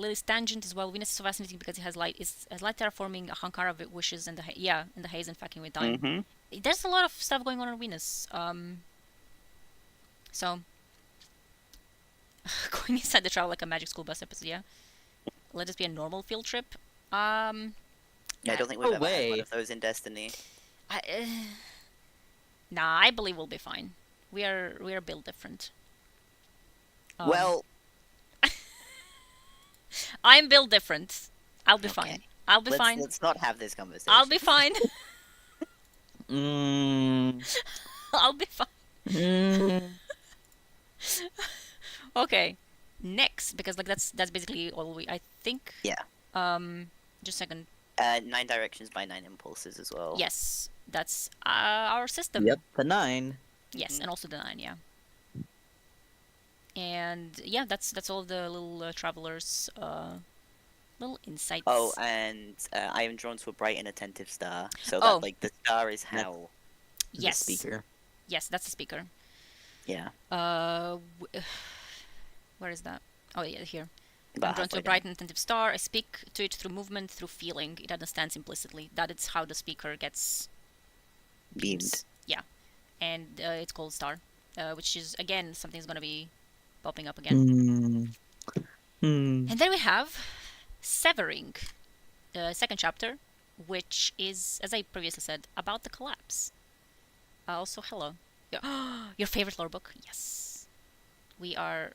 Lily's tangent as well. Venus is so fascinating because it has light. It's light terraforming, Ahankara wishes, and the haze and fucking with time. Mm-hmm. There's a lot of stuff going on Venus. So going inside the Travel like a Magic School Bus episode. Yeah. Let this be a normal field trip. I don't think we've ever had one of those in Destiny. Nah, I believe we'll be fine. We are built different. Well, I'm built different. I'll be fine. I'll be fine. Let's not have this conversation. I'll be fine. I'll be fine. Okay. Next, because like that's basically all I think. Yeah. Just a second. 9 directions by 9 impulses as well. Yes, that's our system. Yep, the 9. Yes, and also the 9, yeah. And yeah, that's all the little travelers, little insights. Oh, and I am drawn to a bright and attentive star. So that like the star is how. Yes. The speaker. Yes, that's the speaker. Yeah. Where is that? Oh yeah, here. About I'm drawn to a bright and attentive star. I speak to it through movement, through feeling. It understands implicitly. That is how the speaker gets beamed. Yeah, and it's called Star, which is again something that's gonna be popping up again. And then we have Severing, the second chapter, which is, as I previously said, about the collapse. Also, hello. Your favorite lore book? Yes. We are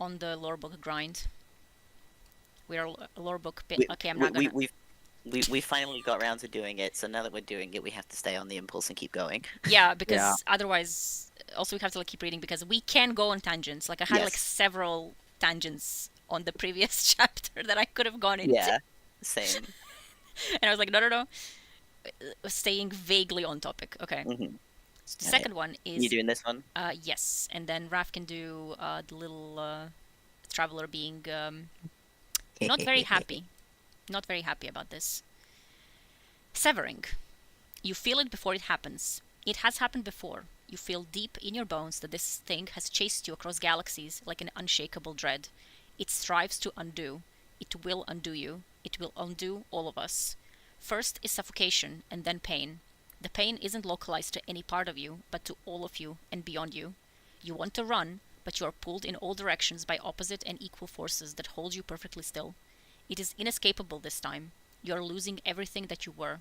on the lore book grind. We are a lore book bit. Okay, I'm not gonna. We finally got around to doing it, so now that we're doing it, we have to stay on the impulse and keep going. Yeah, because otherwise, also we have to like keep reading because we can go on tangents. Like I had like several tangents on the previous chapter that I could have gone into. Yeah, same. And I was like, no, staying vaguely on topic. Okay. Mm-hmm. So the second one is. You doing this one? Yes, and then Raph can do the little traveler being not very happy. Not very happy about this. Severing. You feel it before it happens. It has happened before. You feel deep in your bones that this thing has chased you across galaxies like an unshakable dread. It strives to undo. It will undo you. It will undo all of us. First is suffocation, and then pain. The pain isn't localized to any part of you, but to all of you and beyond you. You want to run, but you are pulled in all directions by opposite and equal forces that hold you perfectly still. It is inescapable this time. You are losing everything that you were.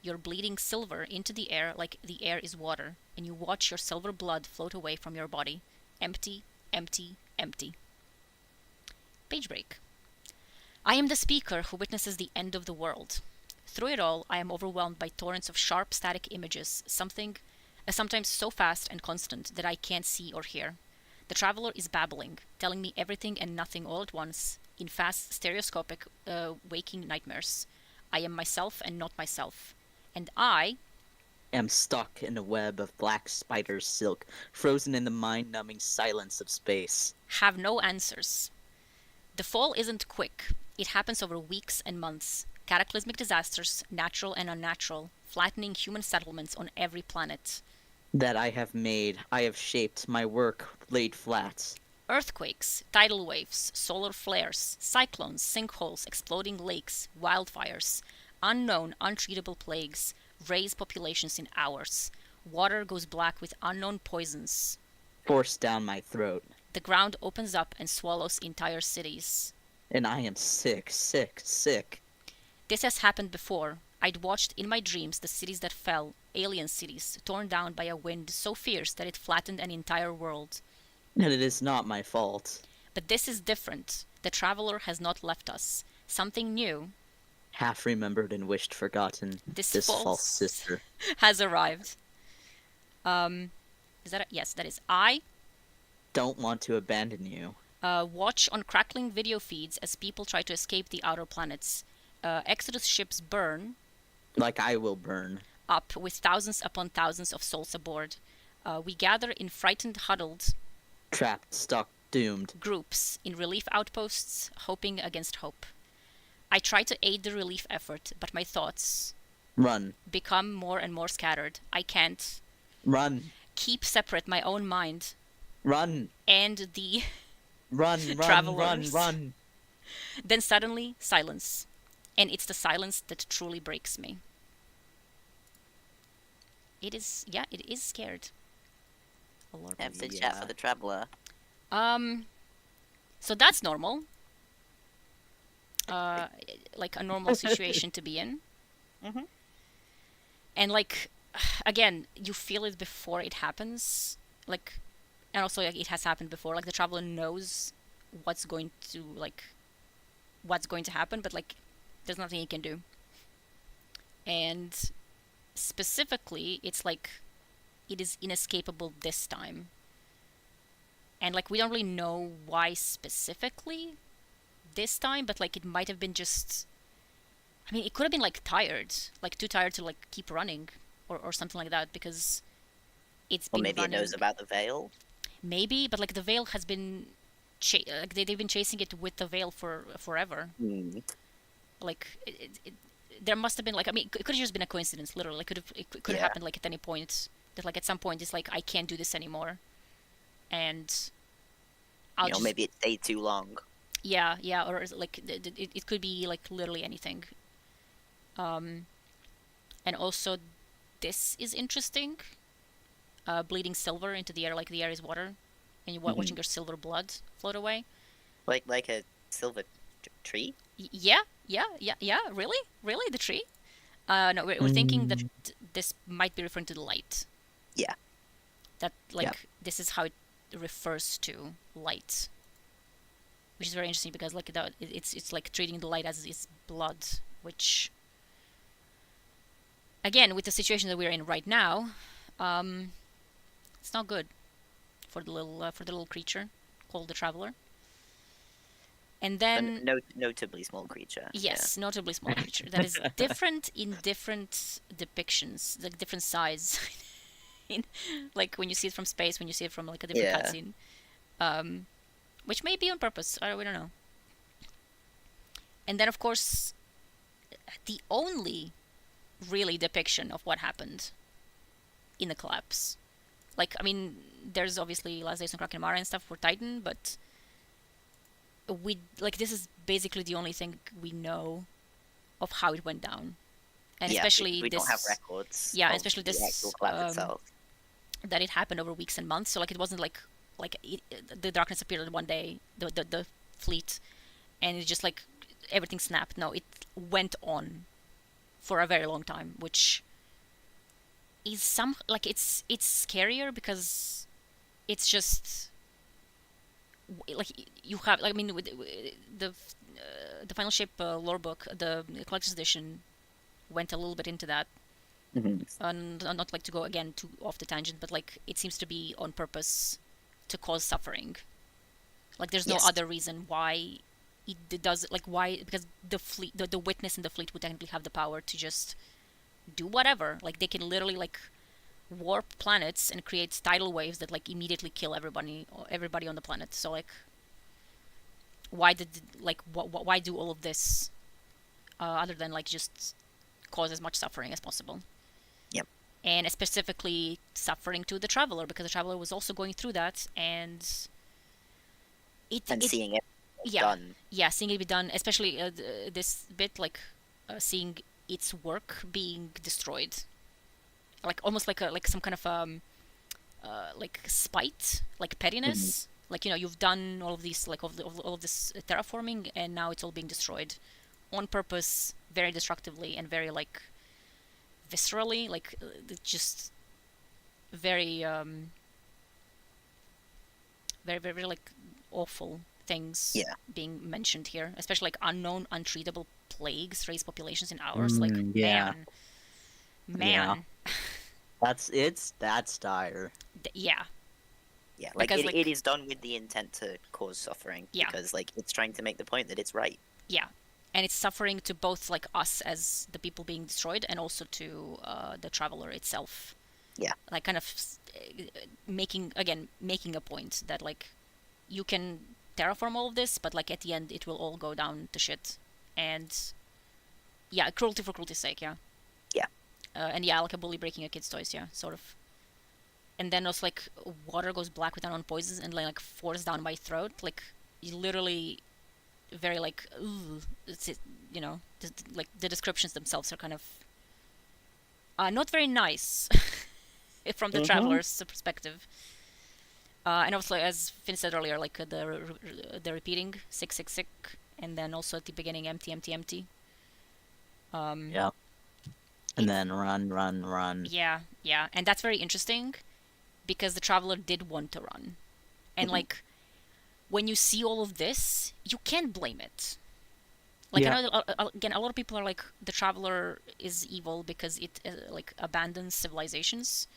You're bleeding silver into the air like the air is water, and you watch your silver blood float away from your body. Empty, empty, empty. Page break. I am the speaker who witnesses the end of the world. Through it all, I am overwhelmed by torrents of sharp static images, sometimes so fast and constant that I can't see or hear. The traveler is babbling, telling me everything and nothing all at once, in fast, stereoscopic, waking nightmares. I am myself and not myself. And I am stuck in a web of black spider silk, frozen in the mind-numbing silence of space. Have no answers. The fall isn't quick. It happens over weeks and months. Cataclysmic disasters, natural and unnatural, flattening human settlements on every planet. That I have made, I have shaped, my work laid flat. Earthquakes, tidal waves, solar flares, cyclones, sinkholes, exploding lakes, wildfires, unknown, untreatable plagues, raise populations in hours. Water goes black with unknown poisons. Forced down my throat. The ground opens up and swallows entire cities. And I am sick, sick, sick. This has happened before. I'd watched in my dreams the cities that fell, alien cities, torn down by a wind so fierce that it flattened an entire world. And it is not my fault. But this is different. The traveler has not left us. Something new, half remembered and wished forgotten, this false sister, has arrived. Is that yes, that is. I don't want to abandon you. Watch on crackling video feeds as people try to escape the outer planets. Exodus ships burn. Like I will burn. Up with thousands upon thousands of souls aboard. We gather in frightened, huddled, trapped, stuck, doomed groups in relief outposts, hoping against hope. I try to aid the relief effort, but my thoughts run, become more and more scattered. I can't run, keep separate my own mind, run, and the run, travelers. Run. Then suddenly, silence. And it's the silence that truly breaks me. It is scared. A lot of Have to chat for the traveler. So that's normal. Like a normal situation to be in. Mm-hmm. And like, again, you feel it before it happens. Like, and also like, it has happened before. Like the traveler knows what's going to happen, but like, there's nothing he can do. And specifically, it's like, it is inescapable this time. And like, we don't really know why specifically this time, but like, it might have been just, I mean, it could have been like tired, like too tired to like keep running or something like that, because it's been maybe running. It knows about the veil. Maybe, but like the veil has been like they've been chasing it with the veil for forever. Like there must have been like, I mean, it could have just been a coincidence, literally. It could have happened like at any point, that like at some point it's like, I can't do this anymore, and I'll maybe it stayed too long. Yeah, or like it could be like literally anything. And also, this is interesting. Bleeding silver into the air, like the air is water, and you're watching your silver blood float away. Like a silver tree? Yeah. Really, the tree? No, we're thinking that this might be referring to the light. Yeah. That this is how it refers to light, which is very interesting because like it's like treating the light as its blood, which again, with the situation that we're in right now, it's not good for the little creature called the Traveler. And then notably small creature. Yes, notably small creature that is different in different depictions, like different size. Like when you see it from space, when you see it from like a different cutscene, which may be on purpose. We don't know. And then, of course, the only really depiction of what happened in the collapse. Like, I mean, there's obviously Last Days on Kraken Mara and stuff for Titan, but this is basically the only thing we know of how it went down. And especially we don't have records. Yeah, especially this actual collapse itself. That it happened over weeks and months. So like it wasn't like the darkness appeared one day, the fleet, and it just like everything snapped. No, it went on for a very long time, which is it's scarier because it's just like you have like, I mean, with the Final Shape lore book, the collector's edition went a little bit into that. And not like to go again too off the tangent, but like it seems to be on purpose to cause suffering. Like there's no Yes. other reason why it does, like why, because the fleet, the witness in the fleet would technically have the power to just do whatever. Like they can literally like warp planets and create tidal waves that like immediately kill everybody on the planet. So like why did like why do all of this other than like just cause as much suffering as possible? Yep. And specifically suffering to the traveler, because the traveler was also going through that, and seeing it yeah, done. Yeah, seeing it be done, especially this bit, like seeing its work being destroyed, like almost like some kind of like spite, like pettiness. Like, you know, you've done all of these, like all of this terraforming, and now it's all being destroyed on purpose, very destructively and very like viscerally, like just very very like awful things being mentioned here, especially like unknown, untreatable plagues raise populations in hours. Like man. Yeah. That's dire. Yeah, like because, it is done with the intent to cause suffering. Yeah. Because like it's trying to make the point that it's right. Yeah, and it's suffering to both like us as the people being destroyed, and also to the traveler itself. Yeah. Like kind of making a point that like you can terraform all of this, but like at the end it will all go down to shit. And yeah, cruelty for cruelty's sake. Yeah. Yeah. And yeah, like a bully breaking a kid's toys. Yeah, sort of. And then also like water goes black with unknown poisons and like forced down my throat. Like you literally very like, ooh, it's, you know, like the descriptions themselves are kind of not very nice from the traveler's perspective. And also, as Finn said earlier, like the repeating 666, and then also at the beginning empty, empty, empty. Yeah. And then run. Yeah, and that's very interesting because the traveler did want to run, and like when you see all of this, you can't blame it. Like I know again, a lot of people are like the traveler is evil because it like abandons civilizations,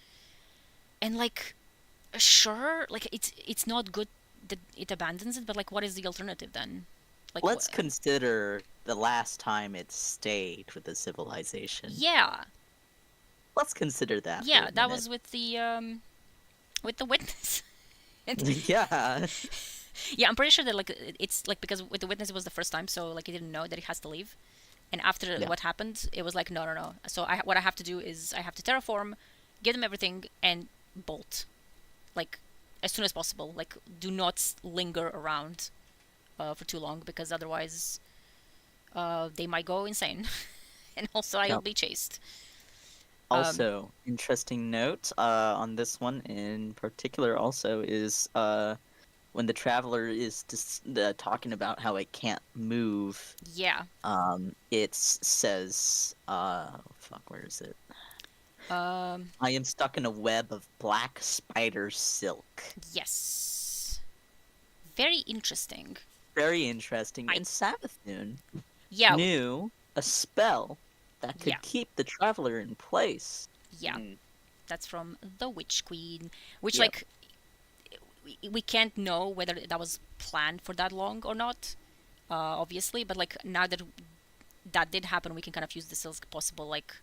and like sure, like it's not good that it abandons it, but like what is the alternative then? Like let's consider the last time it stayed with the civilization. Yeah. Let's consider that. Yeah, that was with the witness. Yeah. Yeah, I'm pretty sure that like it's like because with the witness it was the first time, so like he didn't know that he has to leave. And after what happened, it was like no. So what I have to do is I have to terraform, give them everything, and bolt, like as soon as possible. Like do not linger around for too long, because otherwise they might go insane, and also I'll be chased. Also, interesting note on this one in particular also is when the traveler is talking about how it can't move. Yeah. It says, where is it? I am stuck in a web of black spider silk. Yes. Very interesting. Very interesting. And Savathun knew a spell that could keep the traveler in place. Yeah. That's from the Witch Queen, which like we can't know whether that was planned for that long or not, obviously, but like now that that did happen, we can kind of use this as possible, like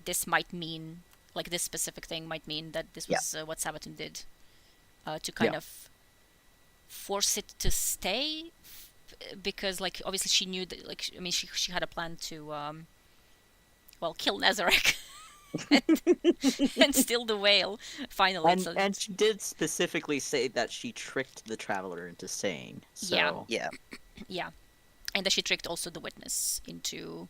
this might mean, like this specific thing might mean that this was what Savathun did to kind of force it to stay, because like obviously she knew that, like I mean she had a plan to kill Nazarek. and steal the whale finally. And she did specifically say that she tricked the traveler into staying. So yeah, and that she tricked also the witness into.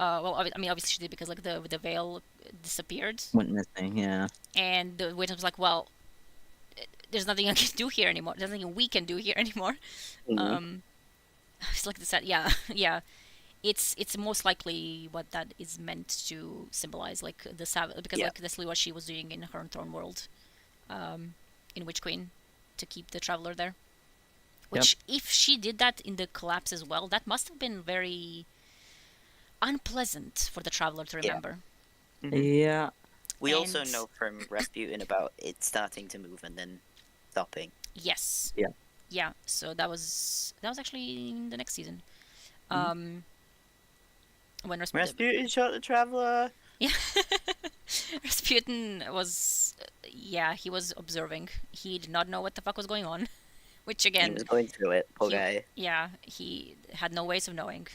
I mean, obviously she did, because like the veil disappeared. Went missing, yeah. And the witness was like, "Well, there's nothing I can do here anymore. There's nothing we can do here anymore." It's like this. Yeah. It's most likely what that is meant to symbolize, like the because like that's what she was doing in her own throne world, in Witch Queen, to keep the traveler there. Which, if she did that in the collapse as well, that must have been very unpleasant for the traveler to remember. Yeah. We also know from Rasputin about it starting to move and then stopping. Yes. Yeah. Yeah. So that was actually in the next season. When Rasputin shot the traveler. Yeah. Rasputin was, yeah, he was observing. He did not know what the fuck was going on, which He again, was going through it. Poor guy. yeah, he had no ways of knowing.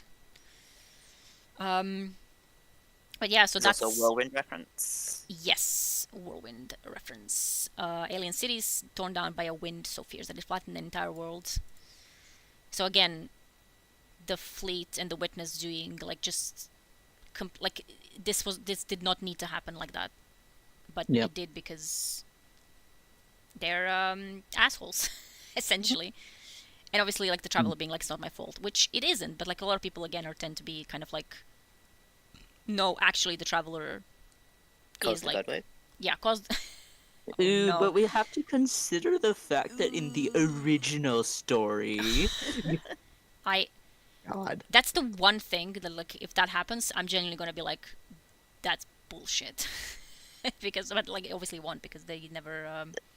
But yeah, so There's that's also a whirlwind reference. yes, whirlwind reference. Alien cities torn down by a wind so fierce that it flattened the entire world. So again, the fleet and the witness doing like just like this did not need to happen like that, but Yep. it did because they're assholes essentially. And obviously like the traveler being like it's not my fault, which it isn't, but like a lot of people again tend to be kind of like, no, actually the traveler Caused is the like, bad way. yeah, caused Ooh, no. but we have to consider the fact that in the original story, I God, that's the one thing that like if that happens, I'm genuinely gonna be like, that's bullshit. Because but like obviously won't because they never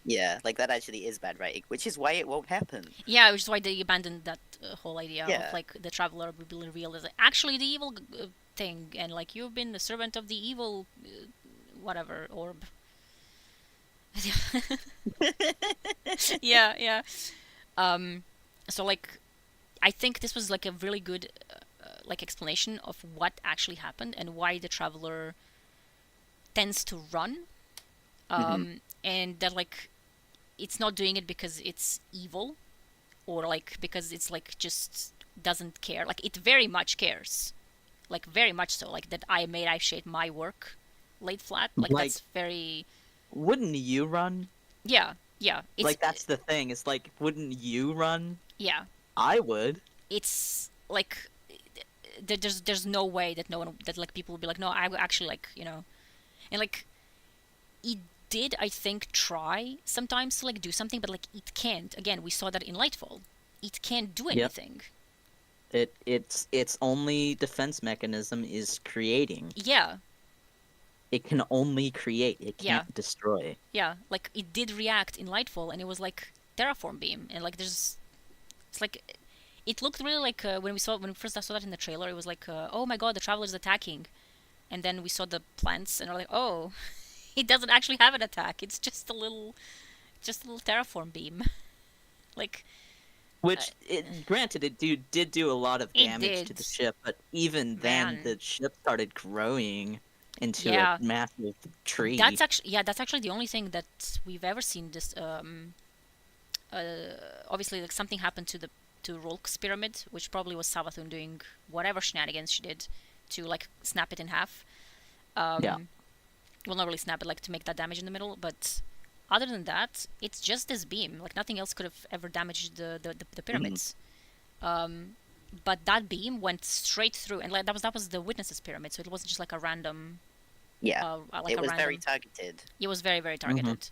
Yeah, like that actually is bad writing, which is why it won't happen. yeah, which is why they abandoned that whole idea Yeah. of like the traveler will be revealed as actually the evil thing, and like you've been the servant of the evil whatever orb. Yeah, yeah. So like I think this was like a really good like explanation of what actually happened and why the traveler tends to run, and that like it's not doing it because it's evil or like because it's like just doesn't care. Like it very much cares, like very much so. Like that I shade my work laid flat. Like that's very. Wouldn't you run? Yeah, yeah. It's, Like that's the thing. It's like, wouldn't you run? yeah. I would. It's like there's no way that no one that like people will be like no I actually like and like it did I think try sometimes to like do something but like it can't. Again, we saw that in Lightfall. It can't do anything. Its only defense mechanism is creating. Yeah. It can only create. It can't destroy. Yeah, like it did react in Lightfall and it was like terraform beam and like it's like it looked really like when we first saw that in the trailer, it was like oh my god, the traveler's attacking, and then we saw the plants and we're like, oh, it doesn't actually have an attack. It's just a little terraform beam. Like, which granted it did do a lot of damage to the ship, but even then the ship started growing into a massive tree. That's actually the only thing that we've ever seen this obviously like something happened to Rolk's pyramid, which probably was Savathun doing whatever shenanigans she did to like snap it in half. Well, not really snap it, like to make that damage in the middle, but other than that, it's just this beam. Like nothing else could have ever damaged the pyramids. But that beam went straight through, and like that was the witness's pyramid, so it wasn't just like a random. Yeah, like it was very targeted. It was very, very targeted.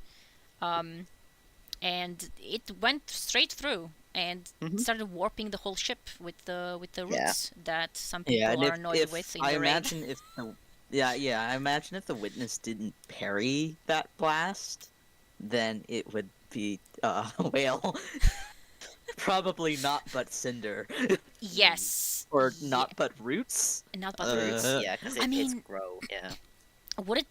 And it went straight through and started warping the whole ship with the roots that some people are annoyed with in the raid. I imagine if the witness didn't parry that blast, then it would be well, probably not but cinder. Yes. Or not but roots. Not but roots. Yeah, because it's grow. Yeah. Would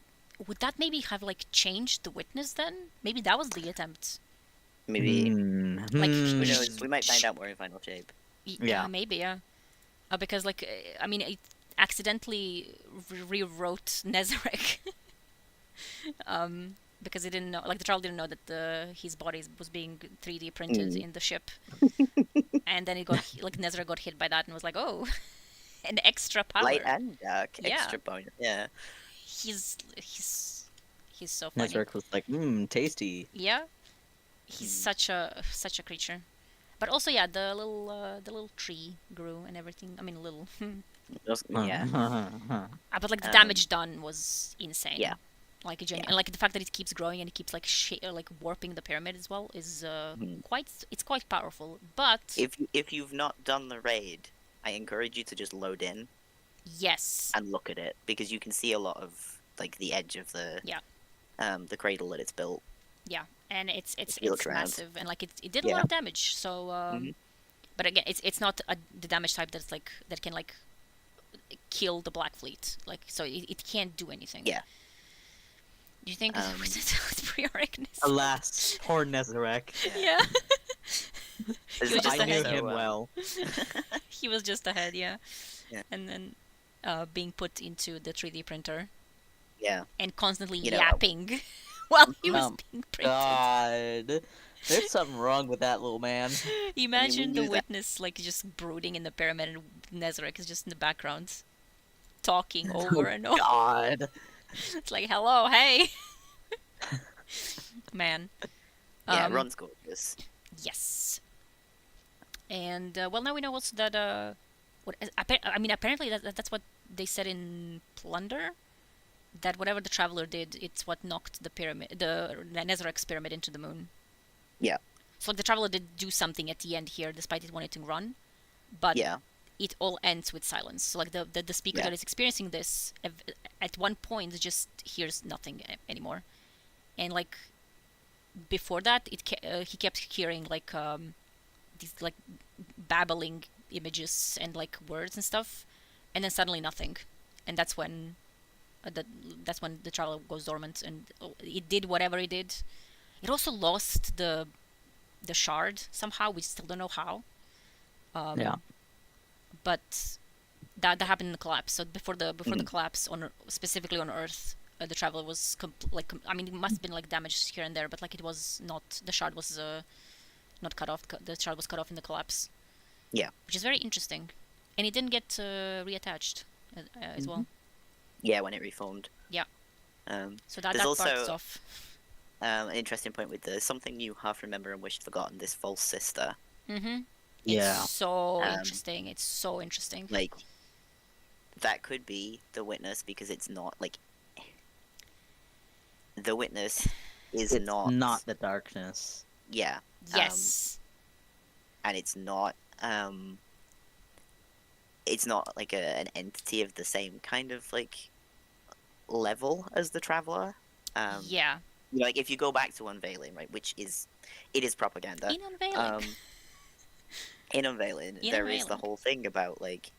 that maybe have like changed the witness then? Maybe that was the attempt. Maybe. Like who knows? We might find out more in Final Shape. Yeah, maybe, yeah. Because like I mean, it accidentally rewrote Nezarek. Because he didn't know, like the child didn't know that his body was being 3D printed in the ship, and then it got like Nezarek got hit by that and was like, oh, an extra power. Light and dark, extra bonus. Yeah. He's so funny. Nezarek was like, tasty. Yeah, he's such a creature. But also, yeah, the little tree grew and everything. I mean, little. Yeah. But like the damage done was insane. Yeah. Like and like the fact that it keeps growing and it keeps like warping the pyramid as well is quite powerful. But if you've not done the raid, I encourage you to just load in. Yes. And look at it because you can see a lot of like the edge of the the cradle that it's built. Yeah, and it's look around. massive, and like it did a lot of damage. So, but again, it's not the damage type that's like that can like kill the Black Fleet. Like, so it can't do anything. Yeah. Do you think it's pre-Arachnis? Alas, poor Nezarek. Yeah. He was just I knew ahead. him well. He was just ahead, yeah. Yeah. And then being put into the 3D printer. Yeah. And constantly You know, yapping while he was being printed. God, there's something wrong with that little man. Imagine we the knew that. witness like just brooding in the pyramid, and Nezarek is just in the background, talking over and over. God. It's like, hello, hey, man. Yeah, Ron's gorgeous. Yes. And well, now we know also that apparently that's what they said in Plunder. That whatever the Traveler did, it's what knocked the Nezarek's pyramid into the moon. Yeah. So the Traveler did do something at the end here, despite it wanting to run, but it all ends with silence. So like the speaker that is experiencing this at one point just hears nothing anymore, and like before that, he kept hearing like these like babbling images and like words and stuff, and then suddenly nothing, and that's when the Traveler goes dormant, and it did whatever it did. It also lost the shard somehow. We still don't know how. But that happened in the collapse. So before the collapse, specifically on Earth, the Traveler was it must have been like damaged here and there, but like it was not. The shard was not cut off. The shard was cut off in the collapse. Yeah. Which is very interesting, and it didn't get reattached as well. Yeah, when it reformed. Yeah. So that there's also part's off. An interesting point with the something you half remember and wished forgotten. This false sister. Mm-hmm. Yeah. It's so interesting. It's so interesting. Like, that could be the Witness, because it's not like the Witness is it's not the darkness. Yeah. Yes. And it's not like an entity of the same kind of like level as the Traveler. Yeah. You know, like if you go back to Unveiling, right, which is propaganda. In Unveiling. In Unveiling, there is the whole thing about like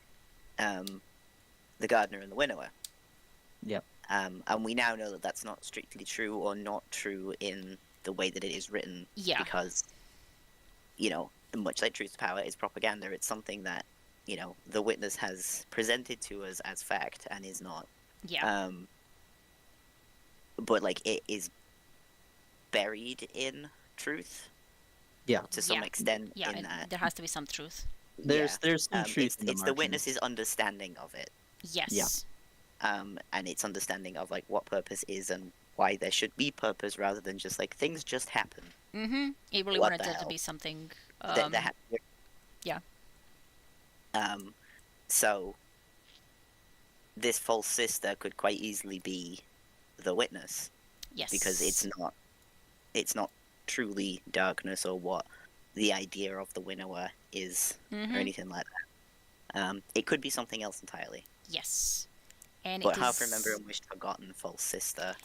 the Gardener and the Winnower. Yep. And we now know that that's not strictly true, or not true in the way that it is written. Yeah. Because, you know, much like Truth to Power is propaganda, it's something that, you know, the Witness has presented to us as fact and is not. Yeah. But like it is buried in truth. Yeah. To some extent. Yeah. In that there has to be some truth. There's some truth. It's the Witness's understanding of it. Yes. Yeah. And its understanding of like what purpose is and why there should be purpose, rather than just like things just happen. Mm-hmm. It really wanted there to be something. Yeah. So this false sister could quite easily be the Witness. Yes. Because it's not truly darkness or what the idea of the Winnower is, or anything like that. It could be something else entirely. Yes. And but half remember and wished forgotten false sister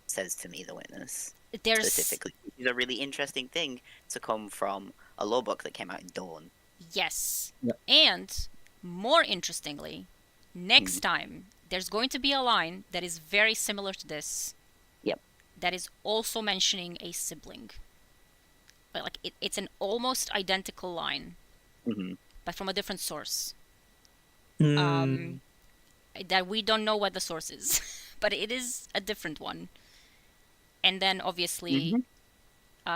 says to me the Witness. Specifically. It's a really interesting thing to come from a law book that came out in Dawn. Yes. Yep. And more interestingly, next time there's going to be a line that is very similar to this. Yep. That is also mentioning a sibling. But like it's an almost identical line, but from a different source. That we don't know what the source is, but it is a different one. And then obviously,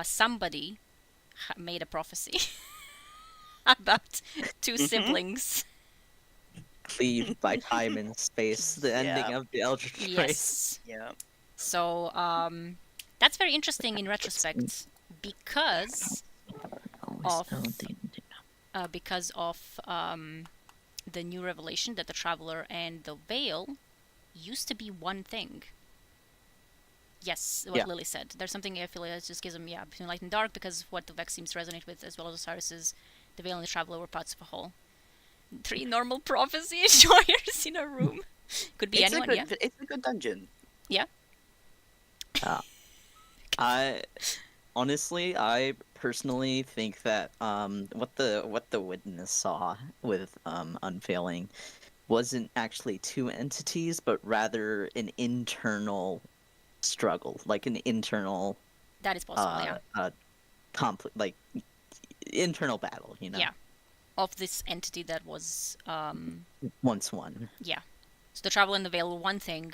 somebody made a prophecy about two siblings. Cleaved by time and space, the ending of the Eldritch Race. Yes. Yeah. So that's very interesting in retrospect because of the new revelation that the Traveler and the Veil used to be one thing. Yes, what Lily said. There's something I feel like just gives them, between light and dark, because of what the Vex seems to resonate with, as well as Osiris's, the Veil and the Traveler were parts of a whole. 3 normal prophecy enjoyers in a room. Could be anyone, It's a good dungeon. Yeah. honestly, I personally think that what the witness saw with Unfailing wasn't actually two entities, but rather an internal struggle, like an internal That is possible, yeah. conflict, like internal battle, Yeah. Of this entity that was once one. Yeah. So the Traveler and the Veil were one thing,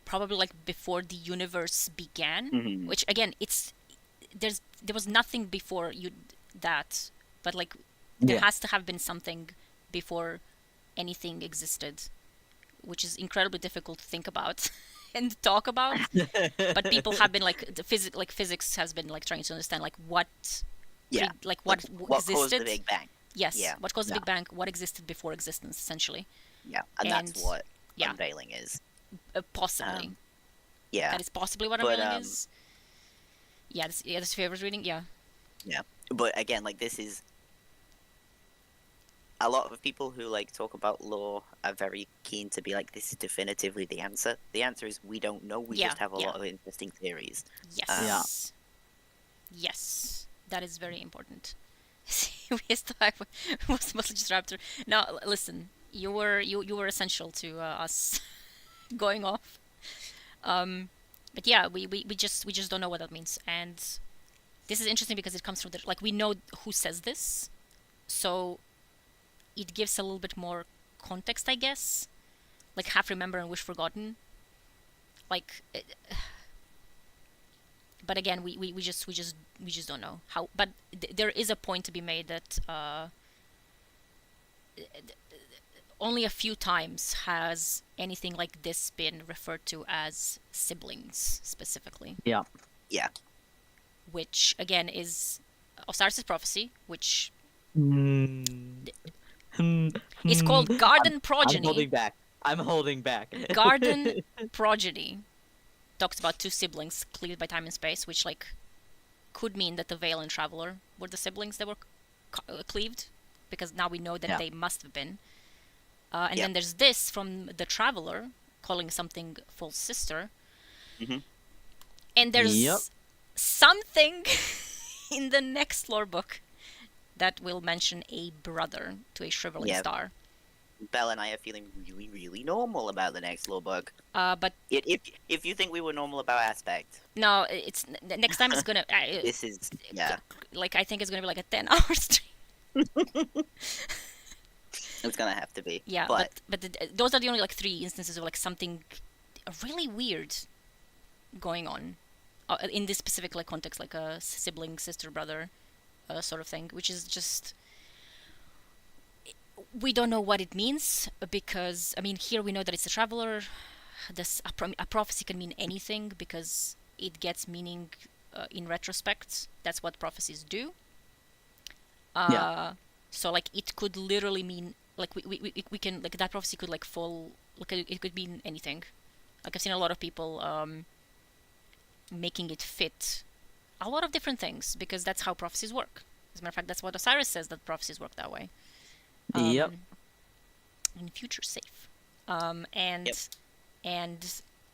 probably like before the universe began, which again, there was nothing before that, but like there has to have been something before anything existed, which is incredibly difficult to think about and talk about. But people have been like physics has been like trying to understand like what what existed. caused the Big Bang. Yes, Yeah. what caused the Big Bang, what existed before existence, essentially. Yeah, and that's what yeah. Unveiling is. Possibly. Yeah. That is possibly what Unveiling is. Yeah, this is favorite reading, yeah. Yeah, but again, like, this is... A lot of people who, like, talk about lore are very keen to be like, this is definitively the answer. The answer is we don't know, we just have a lot of interesting theories. Yes. Yes. That is very important. We was mostly just Raptor. Now, listen, you were essential to us going off. But yeah, we just don't know what that means, and this is interesting because it comes from like we know who says this, so it gives a little bit more context, I guess. Like half remember and wish forgotten. Like, but again, we just don't know how. But there is a point to be made that only a few times has anything like this been referred to as siblings specifically. Yeah. Yeah. Which again is Osiris' prophecy, which is called Garden Progeny. I'm holding back. Garden Progeny talks about two siblings cleaved by time and space, which like could mean that the Veil and Traveler were the siblings that were cleaved, because now we know that they must have been. And then there's this from the Traveler calling something false sister. And there's something in the next lore book that will mention a brother to a shriveling star. Belle and I are feeling really, really normal about the next lore book. But if you think we were normal about Aspect, no, it's next time it's gonna. This is like I think it's gonna be like a 10-hour stream. It's gonna have to be. Yeah, but those are the only like 3 instances of like something really weird going on in this specific like context, like a sibling, sister, brother, sort of thing, which is just we don't know what it means, because I mean here we know that it's a Traveler. A prophecy can mean anything because it gets meaning in retrospect. That's what prophecies do. So like it could literally mean like we can like that prophecy could like fall like it could mean anything. Like I've seen a lot of people making it fit a lot of different things because that's how prophecies work. As a matter of fact, that's what Osiris says, that prophecies work that way. In future safe. Next in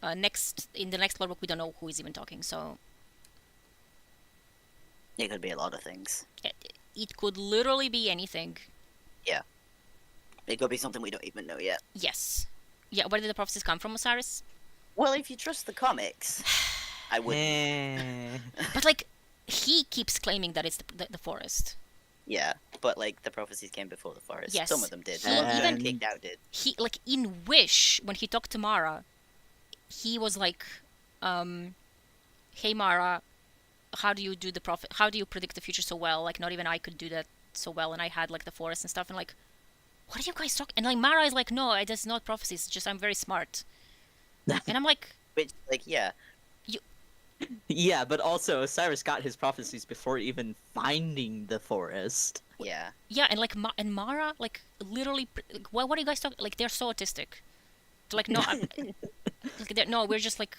the next lore book we don't know who is even talking, so it could be a lot of things. It could literally be anything. Yeah. It could be something we don't even know yet. Yes. Yeah, where did the prophecies come from, Osiris? Well, if you trust the comics, I wouldn't. But, like, he keeps claiming that it's the forest. Yeah, but, like, the prophecies came before the forest. Yes. Some of them did. Some even kicked out did. He, like, in Wish, when he talked to Mara, he was like, hey, Mara, how do you do how do you predict the future so well? Like, not even I could do that so well, and I had, like, the forest and stuff, and, like, what are you guys talking? And, like, Mara is like, no, that's not prophecies, it's just I'm very smart. And I'm like... Which, like, yeah. Yeah, but also Osiris got his prophecies before even finding the forest. Yeah. Yeah, and, like, and Mara, like, literally... Like, what are you guys talking... Like, they're so autistic. They're like, no, no, we're just, like,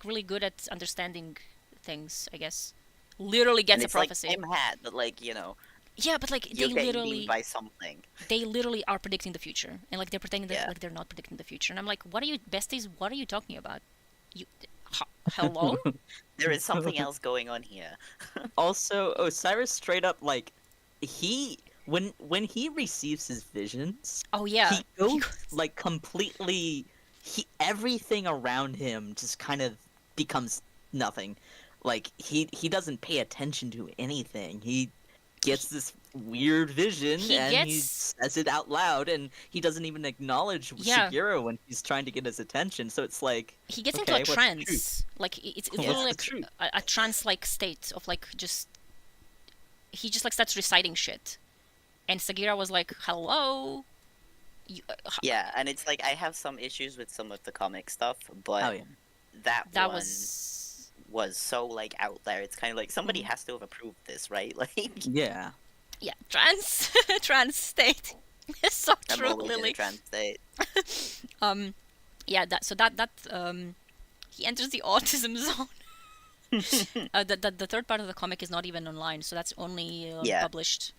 really good at understanding things, I guess. Literally gets a prophecy. Like, same hat, but, like, you know... Yeah, but like they literally by something. They literally are predicting the future, and like they're pretending that like they're not predicting the future. And I'm like, what are you besties? What are you talking about? Hello? There is something else going on here. Also, Osiris straight up like when he receives his visions, Oh yeah. he goes like completely everything around him just kind of becomes nothing. Like he doesn't pay attention to anything. He gets this weird vision he says it out loud, and he doesn't even acknowledge Shigeru when he's trying to get his attention. So it's like he gets okay, into a trance. Like it's literally like a trance-like state of like just he just like starts reciting shit, and Sagira was like, "Hello." Yeah, and it's like I have some issues with some of the comic stuff, but that one was so like out there. It's kind of like somebody has to have approved this, right? Like yeah, trans state. It's so true, Lily. Trans state. Yeah, he enters the autism zone. The third part of the comic is not even online, so that's only published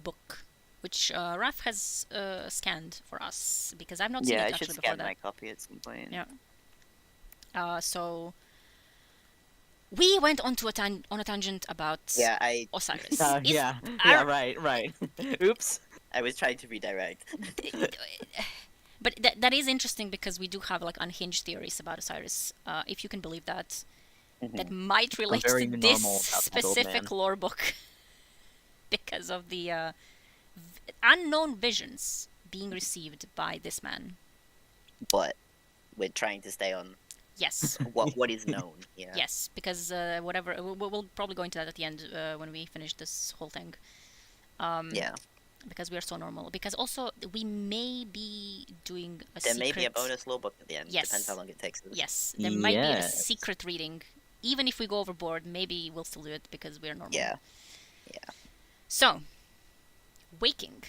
book, which Raf has scanned for us because I've not seen it actually before that. Yeah, I should scan my copy at some point. Yeah. So we went on a tangent about Osiris. Right. Oops. I was trying to redirect. But that is interesting because we do have like unhinged theories about Osiris, if you can believe that. That might relate to this specific lore book because of the unknown visions being received by this man. But we're trying to stay on what is known. Yeah. Yes, because whatever we'll probably go into that at the end when we finish this whole thing. Because we are so normal. Because also we may be doing a There may be a bonus lore book at the end. Yes. Depends how long it takes us. Yes, there might be a secret reading. Even if we go overboard, maybe we'll still do it because we're normal. Yeah. So, waking.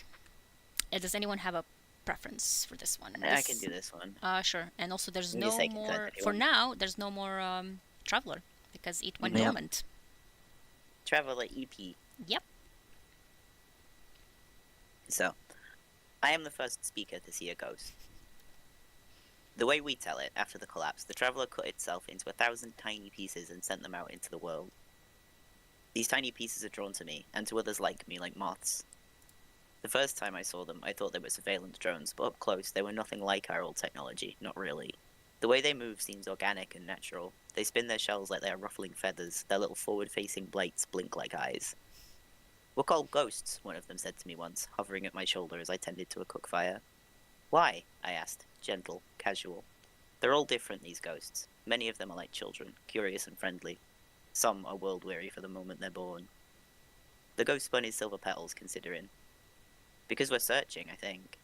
Does anyone have a preference for this one? I can do this one. Sure. And also, there's no more. For now, there's no more Traveler because it went dormant. Traveler EP. Yep. So, I am the first speaker to see a ghost. The way we tell it, after the collapse, the Traveler cut itself into 1,000 tiny pieces and sent them out into the world. These tiny pieces are drawn to me, and to others like me, like moths. The first time I saw them, I thought they were surveillance drones, but up close, they were nothing like our old technology, not really. The way they move seems organic and natural. They spin their shells like they are ruffling feathers, their little forward-facing blades blink like eyes. "We're called ghosts," one of them said to me once, hovering at my shoulder as I tended to a cook fire. "Why?" I asked, gentle, casual. "They're all different, these ghosts. Many of them are like children, curious and friendly. Some are world-weary for the moment they're born." The ghost spun his silver petals, considering. "Because we're searching, I think.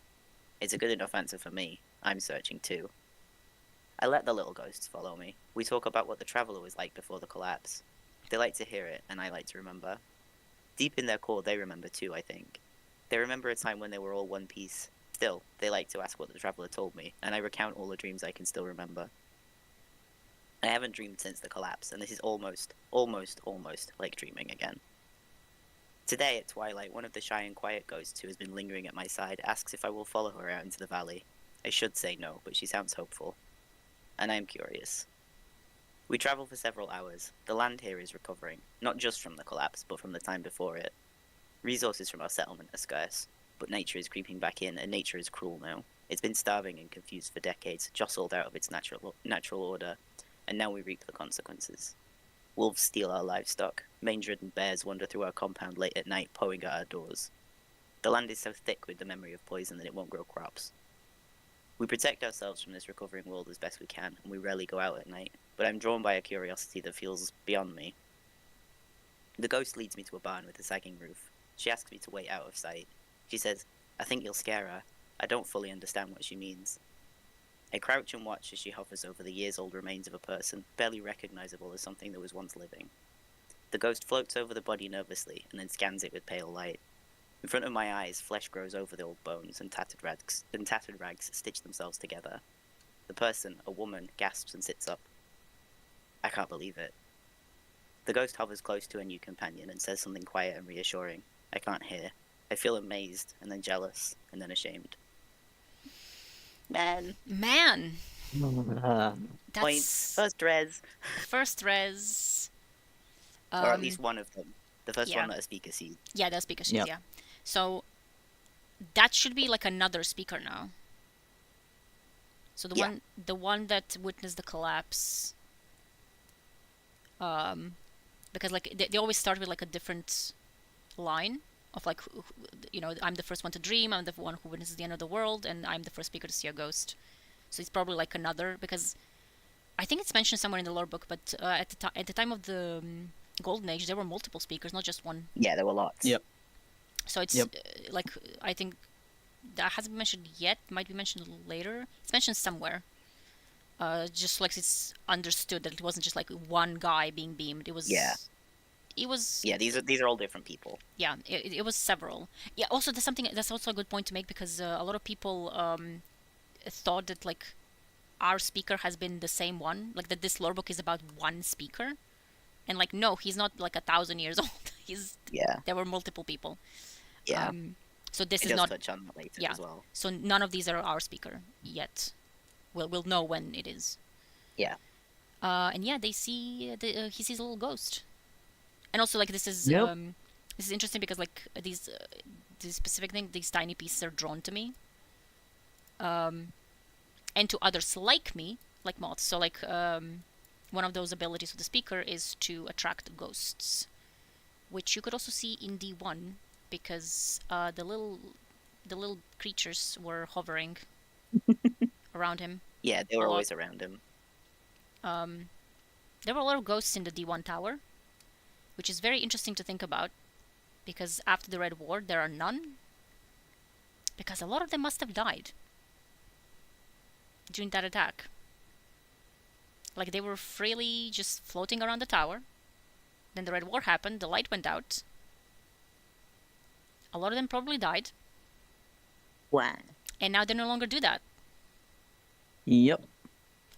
It's a good enough answer for me. I'm searching too." I let the little ghosts follow me. We talk about what the Traveler was like before the collapse. They like to hear it, and I like to remember. Deep in their core, they remember too, I think. They remember a time when they were all one piece. Still, they like to ask what the Traveler told me, and I recount all the dreams I can still remember. I haven't dreamed since the collapse, and this is almost like dreaming again. Today, at twilight, one of the shy and quiet ghosts who has been lingering at my side asks if I will follow her out into the valley. I should say no, but she sounds hopeful. And I am curious. We travel for several hours. The land here is recovering, not just from the collapse, but from the time before it. Resources from our settlement are scarce, but nature is creeping back in, and nature is cruel now. It's been starving and confused for decades, jostled out of its natural order, and now we reap the consequences. Wolves steal our livestock. Mange-ridden bears wander through our compound late at night, pawing at our doors. The land is so thick with the memory of poison that it won't grow crops. We protect ourselves from this recovering world as best we can, and we rarely go out at night, but I'm drawn by a curiosity that feels beyond me. The ghost leads me to a barn with a sagging roof. She asks me to wait out of sight. She says, "I think you'll scare her." I don't fully understand what she means. I crouch and watch as she hovers over the years-old remains of a person, barely recognizable as something that was once living. The ghost floats over the body nervously, and then scans it with pale light. In front of my eyes, flesh grows over the old bones, and tattered rags stitch themselves together. The person, a woman, gasps and sits up. I can't believe it. The ghost hovers close to a new companion and says something quiet and reassuring. I can't hear. I feel amazed, and then jealous, and then ashamed. Man. Points. That's First res. Or at least one of them. The first one that a speaker sees. Yeah, the speaker sees, yeah. So that should be like another speaker now. So the one that witnessed the collapse, because like they always start with like a different line of like, I'm the first one to dream, I'm the one who witnesses the end of the world, and I'm the first speaker to see a ghost. So it's probably like another, because I think it's mentioned somewhere in the lore book, but at the time of the Golden Age, there were multiple speakers, not just one. Yeah, there were lots. Yep. So it's like, I think that hasn't been mentioned yet, might be mentioned later. It's mentioned somewhere. Just like it's understood that it wasn't just like one guy being beamed. It was. Yeah. It was. Yeah, these are all different people. Yeah, it was several. Yeah. Also, that's also a good point to make, because a lot of people thought that like our speaker has been the same one, like that this lore book is about one speaker, and like no, he's not like 1,000 years old. There were multiple people. Yeah. So this it is does not touch on that later as well. So none of these are our speaker yet. We'll know when it is. Yeah. And yeah, they see he sees a little ghost. And also like this is interesting because like these specific thing, these tiny pieces are drawn to me. And to others like me, like moths. So like one of those abilities of the speaker is to attract ghosts, which you could also see in D1, because the little creatures were hovering around him. Yeah, they were always around him. There were a lot of ghosts in the D1 tower, which is very interesting to think about, because after the Red War there are none, because a lot of them must have died during that attack. Like they were freely just floating around the tower. Then the Red War happened, the light went out. A lot of them probably died. Wow. And now they no longer do that. Yep.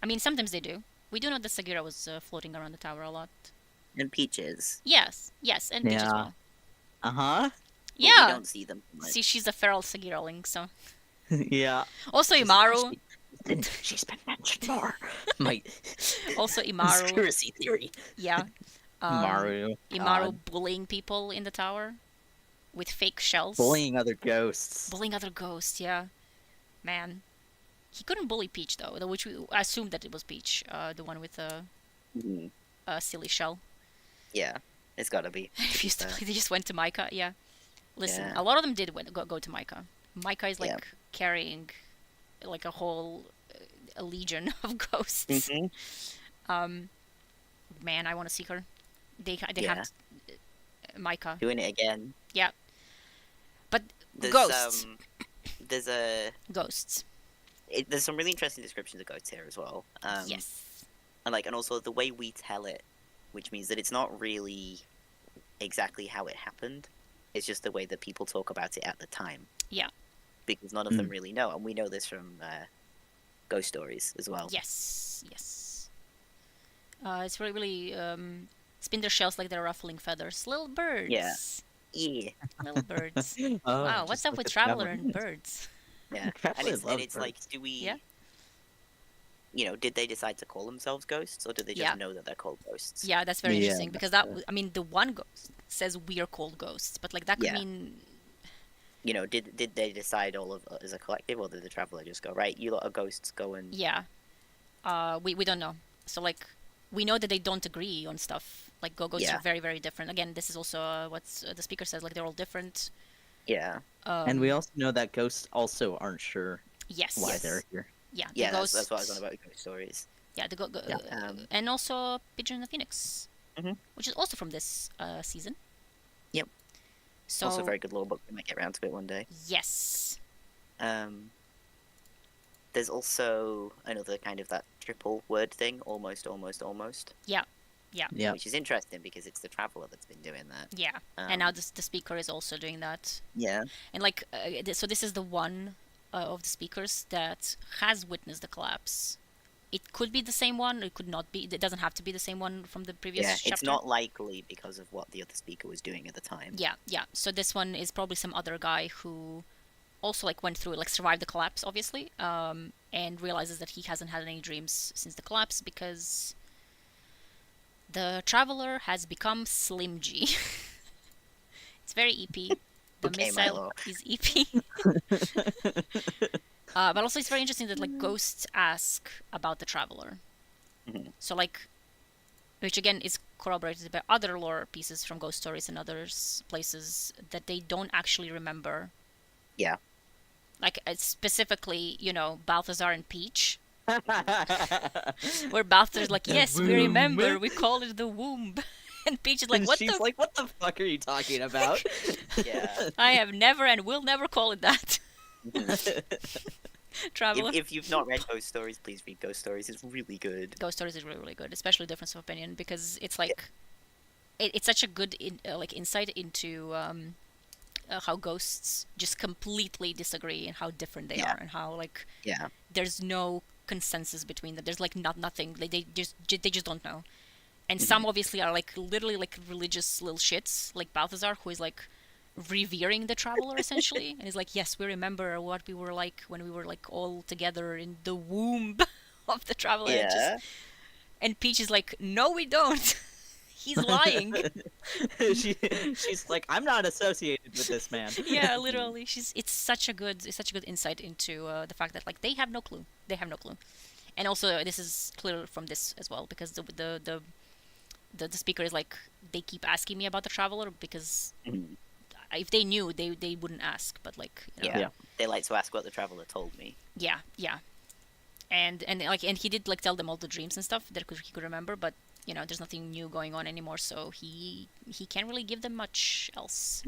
I mean, sometimes they do. We do know that Sagira was floating around the tower a lot. And Peaches. Yes, and Peach as well. Uh-huh. Yeah. But we don't see them much. See, she's a feral Sagiraling, so. Yeah. Also Imaru. She's been mentioned more. Also Imaru. Conspiracy theory. Yeah. Imaru bullying people in the tower with fake shells. Bullying other ghosts. Yeah. Man. He couldn't bully Peach though, which we assumed that it was Peach, the one with a silly shell. Yeah, it's gotta be. They just went to Micah, yeah. Listen, a lot of them did go to Micah. Micah is like carrying like a whole a legion of ghosts. Mm-hmm. Man, I want to see her. They have Micah doing it again. Yeah, but ghosts. There's a ghosts. There's some really interesting descriptions of ghosts here as well. Yes. And also the way we tell it, which means that it's not really exactly how it happened. It's just the way that people talk about it at the time. Yeah. Because none of them really know, and we know this from ghost stories as well. Yes. It's really spin their shells like they're ruffling feathers. Little birds. Yeah. Little birds. Wow, what's up with Traveler and birds? Yeah, and it's like, do we? Yeah. Did they decide to call themselves ghosts, or did they just know that they're called ghosts? Yeah, that's very interesting, because the one ghost says we are called ghosts, but like that could mean. Did they decide all of as a collective, or did the Traveler just go, right, you lot are ghosts, go and... Yeah. We don't know. So like, we know that they don't agree on stuff. Like ghosts are very, very different. Again, this is also what the speaker says. Like they're all different. Yeah. And we also know that ghosts also aren't sure why they're here. Yeah. Yeah, that's what I was on about ghost stories. Yeah, and also Pigeon and the Phoenix, which is also from this season. Yep. So also a very good lore book. We might get around to it one day. Yes. There's also another kind of that triple word thing, almost. Yeah. Which is interesting because it's the Traveler that's been doing that. Yeah. And now the speaker is also doing that. Yeah. And like, so this is the one of the speakers that has witnessed the collapse. It could be the same one. It could not be. It doesn't have to be the same one from the previous chapter. It's not likely because of what the other speaker was doing at the time. Yeah. So this one is probably some other guy who also like went through, like survived the collapse, obviously, and realizes that he hasn't had any dreams since the collapse because the Traveler has become Slim G. It's very EP. The Okay, missile Milo. is EP. But also it's very interesting that like ghosts ask about the Traveler. Mhm. So like, which again is corroborated by other lore pieces from ghost stories and other places, that they don't actually remember. Yeah. Like specifically, Balthazar and Peach, where Balthazar's like, yes, we remember, we call it the womb. And Peach is like, And what she's like, what the fuck are you talking about? Yeah. I have never and will never call it that. Traveler. If you've not read Ghost Stories, please read Ghost Stories. It's really good. Ghost Stories is really, really good, especially Difference of Opinion, because it's like, it's such a good insight into how ghosts just completely disagree and how different they are, and how like there's no consensus between them. There's like nothing. They just don't know. And some obviously are like literally like religious little shits, like Balthazar, who is like revering the Traveler essentially, and he's like, yes, we remember what we were like when we were like all together in the womb of the Traveler. Yeah. And Peach is like, no, we don't. He's lying. She's like, I'm not associated with this man. Yeah, literally. It's such a good insight into the fact that like they have no clue. And also this is clear from this as well, because the speaker is like, they keep asking me about the Traveler because if they knew, they wouldn't ask. But like, They like to ask what the Traveler told me. Yeah. And he did like tell them all the dreams and stuff that he could remember, but there's nothing new going on anymore, so he can't really give them much else.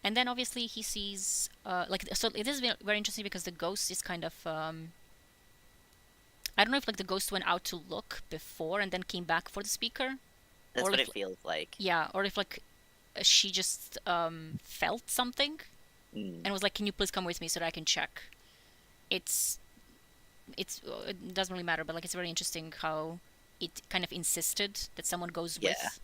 And then obviously he sees so it is very interesting because the ghost is kind of I don't know if like the ghost went out to look before and then came back for the speaker. That's what it feels like. Yeah, or if like she just felt something and was like, can you please come with me so that I can check. It doesn't really matter, but like it's very interesting how it kind of insisted that someone goes with.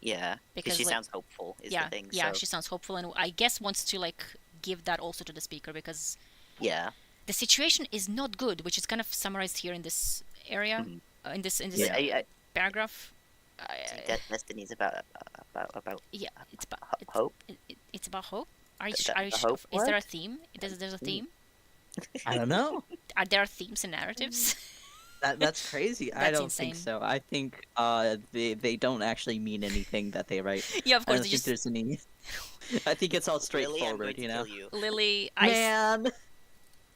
Yeah, because she sounds hopeful is the thing. Yeah, she sounds hopeful, and I guess wants to like give that also to the speaker, because the situation is not good, which is kind of summarized here in this area, in this paragraph. Destiny's about it's about hope. It's about hope. Are you hope is there a theme? There's a theme? I don't know. Are there themes and narratives? That's crazy. That's I don't insane. think so. I think they don't actually mean anything that they write. Yeah, of course. I don't think there's any. I think it's all straightforward, Lily, Lily, Man.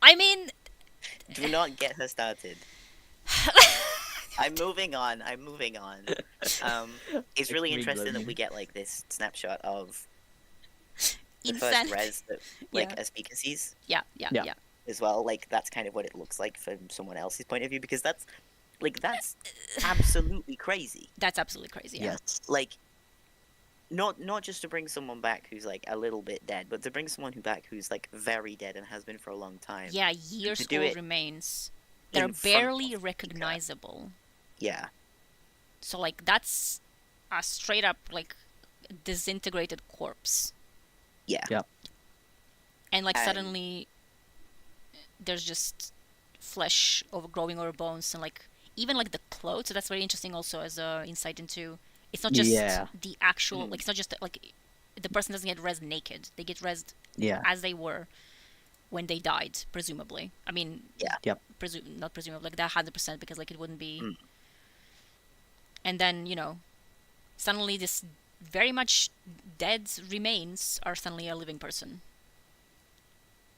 I mean, do not get her started. I'm moving on. It's really interesting that we get like this snapshot of the first res that a speaker sees. Yeah. As well, like that's kind of what it looks like from someone else's point of view, because that's absolutely crazy. That's absolutely crazy. Yeah. Yes. Like, not just to bring someone back who's like a little bit dead, but to bring someone who's like very dead and has been for a long time. Yeah, years old remains. They're barely recognizable. Yeah. So like that's a straight up like disintegrated corpse. Yeah. Yep. And like suddenly there's just flesh growing over bones, and like even like the clothes. So that's very interesting also as a insight into, it's not just the actual like, it's not just like the person doesn't get rezzed naked. They get rezzed as they were when they died, presumably. I mean, not presumably, like that 100%, because like it wouldn't be. And then suddenly this very much dead remains are suddenly a living person.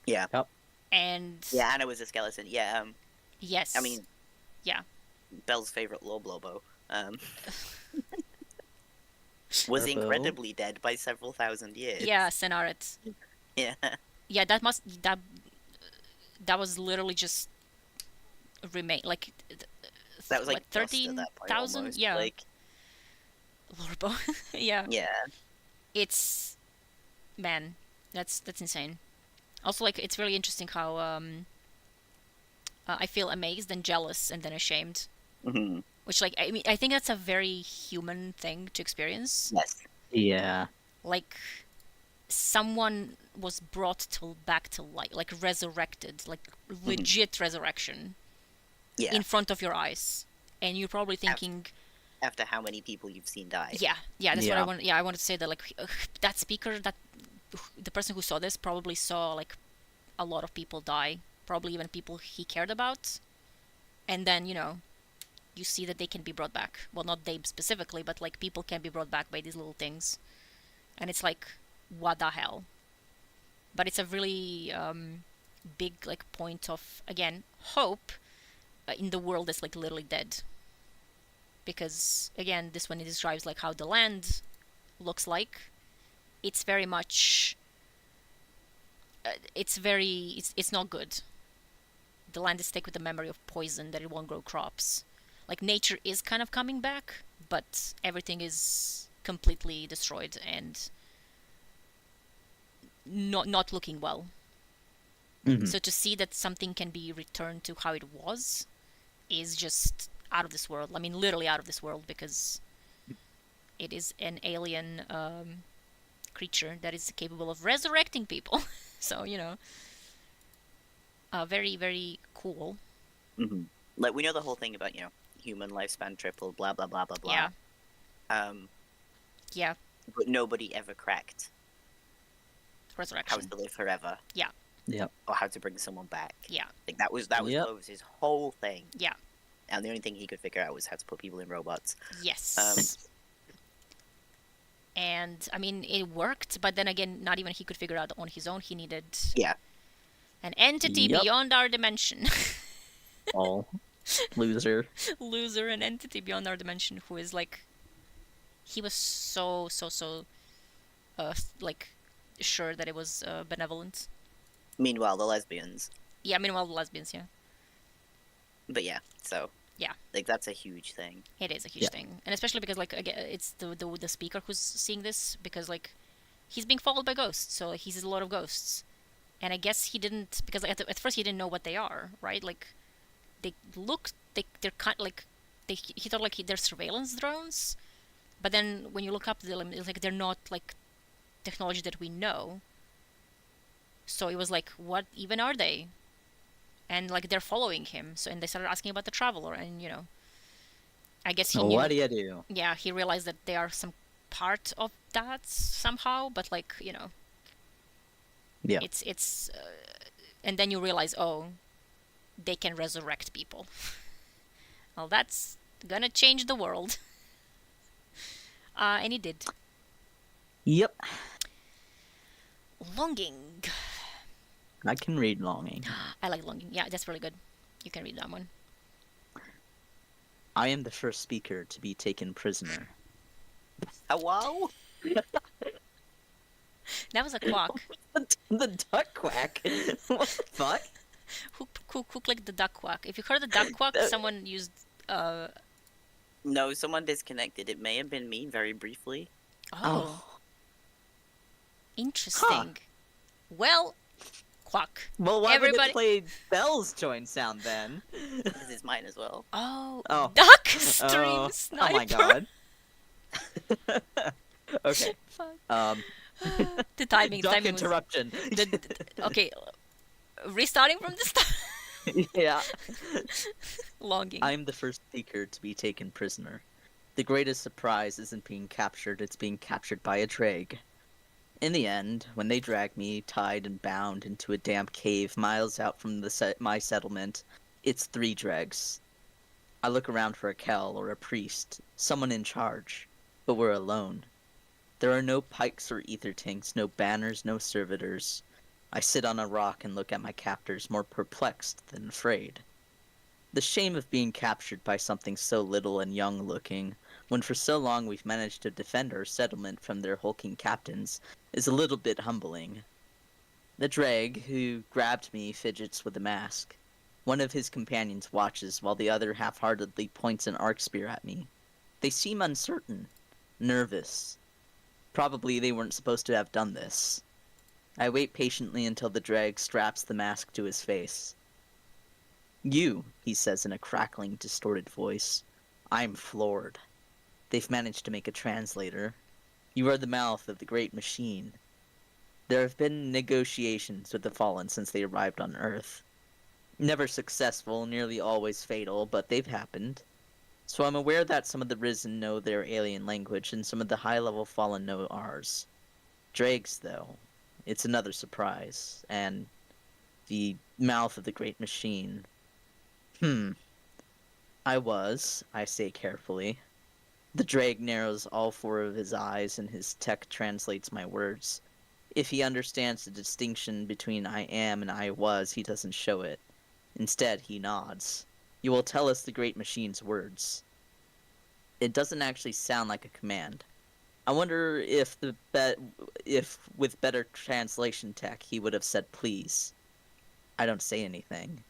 Yeah. Yep. And and it was a skeleton. Yeah. Yes. I mean. Yeah. Bell's favorite Lobo. Was incredibly dead by several thousand years. Yeah, Senaret. Yeah. Yeah, that was literally just remain like. That was like 13,000. Yeah. Like. Lorbo. Yeah. Yeah. It's, man, that's insane. Also, like, it's really interesting how I feel amazed and jealous and then ashamed. Mm-hmm. Which, like, I mean, I think that's a very human thing to experience. Yes. Yeah. Like, someone was brought back to life, like resurrected, like legit resurrection in front of your eyes. And you're probably thinking, after how many people you've seen die. Yeah, that's what I want. Yeah, I wanted to say that, like, that speaker, that the person who saw this probably saw like a lot of people die, probably even people he cared about, and then you see that they can be brought back. Well, not they specifically, but like people can be brought back by these little things, and it's like, what the hell? But it's a really big like point of, again, hope in the world that's like literally dead. Because again, this one describes like how the land looks like. It's very much it's not good. The land is thick with the memory of poison, that it won't grow crops. Like, nature is kind of coming back, but everything is completely destroyed and not looking well. So to see that something can be returned to how it was is just out of this world. I mean, literally out of this world, because it is an alien creature that is capable of resurrecting people. So, very, very cool. Like, we know the whole thing about, human lifespan tripled, blah, blah, blah, blah, blah. Yeah. But nobody ever cracked Resurrection. how to live forever. Yeah. Or how to bring someone back. Yeah. Like, that was Cloves' whole thing. Yeah. And the only thing he could figure out was how to put people in robots. Yes. And, I mean, it worked, but then again, not even he could figure out on his own. He needed an entity beyond our dimension. Oh, loser. Loser, an entity beyond our dimension who is like... He was so, like, sure that it was benevolent. Meanwhile, the lesbians. Yeah, meanwhile, the lesbians, yeah. But yeah, so... Yeah. Like, that's a huge thing. It is a huge thing. And especially because, like, again, it's the speaker who's seeing this, because, like, he's being followed by ghosts, so he sees a lot of ghosts. And I guess he didn't... Because like, at first he didn't know what they are, right? Like, they look... They're kind of, like... He thought, like, they're surveillance drones. But then when you look up them, it's like they're not, like, technology that we know. So it was like, what even are they? And, like, they're following him. So, and they started asking about the Traveler, and, I guess he knew... What do you do? Yeah, he realized that they are some part of that somehow, but, like, Yeah. It's and then you realize, oh, they can resurrect people. Well, that's gonna change the world. And he did. Yep. Longing. I can read Longing. I like Longing. Yeah, that's really good. You can read that one. I am the first speaker to be taken prisoner. Hello? That was a quack. The duck quack? What the fuck? Who clicked the duck quack? If you heard the duck quack, someone used... No, someone disconnected. It may have been me, very briefly. Oh. Interesting. Well, quack. Well, why would Everybody... it play Bell's join sound then? This is mine as well. Oh. Duck Stream Sniper. Oh my god. Okay. Fuck. The timing. Duck timing interruption. Okay. Restarting from the start. Yeah. Longing. I'm the first speaker to be taken prisoner. The greatest surprise isn't being captured, it's being captured by a dreg. In the end, when they drag me, tied and bound, into a damp cave miles out from my settlement, it's 3 dregs. I look around for a Kel or a priest, someone in charge, but we're alone. There are no pikes or ether tanks, no banners, no servitors. I sit on a rock and look at my captors, more perplexed than afraid. The shame of being captured by something so little and young-looking, when for so long we've managed to defend our settlement from their hulking captains, is a little bit humbling. The dreg, who grabbed me, fidgets with the mask. One of his companions watches, while the other half-heartedly points an arc spear at me. They seem uncertain, nervous. Probably they weren't supposed to have done this. I wait patiently until the dreg straps the mask to his face. You, he says in a crackling, distorted voice. I'm floored. They've managed to make a translator. You are the mouth of the great machine. There have been negotiations with the Fallen since they arrived on Earth. Never successful, nearly always fatal, but they've happened. So I'm aware that some of the Risen know their alien language, and some of the high-level Fallen know ours. Dregs, though, it's another surprise, and the mouth of the Great Machine. I say carefully. The Dreg narrows all four of his eyes, and his tech translates my words. If he understands the distinction between I am and I was, he doesn't show it. Instead, he nods. You will tell us the Great Machine's words. It doesn't actually sound like a command. I wonder if with better translation tech he would have said please. I don't say anything.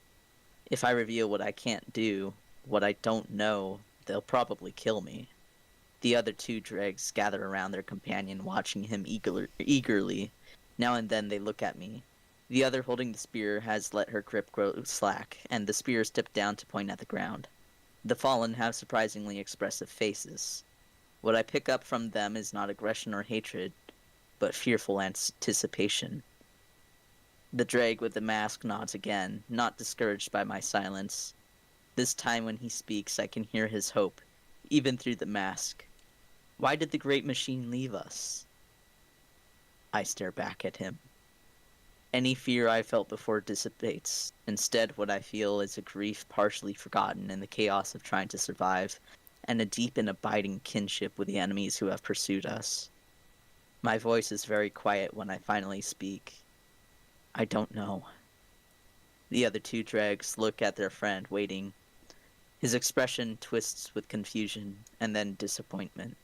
If I reveal what I can't do, what I don't know, they'll probably kill me. The other two dregs gather around their companion, watching him eagerly. Now and then they look at me. The other holding the spear has let her grip grow slack, and the spear is tipped down to point at the ground. The Fallen have surprisingly expressive faces. What I pick up from them is not aggression or hatred, but fearful anticipation. The dreg with the mask nods again, not discouraged by my silence. This time when he speaks, I can hear his hope, even through the mask. Why did the Great Machine leave us? I stare back at him. Any fear I felt before dissipates. Instead, what I feel is a grief partially forgotten in the chaos of trying to survive, and a deep and abiding kinship with the enemies who have pursued us. My voice is very quiet when I finally speak. I don't know. The other two dregs look at their friend, waiting. His expression twists with confusion, and then disappointment.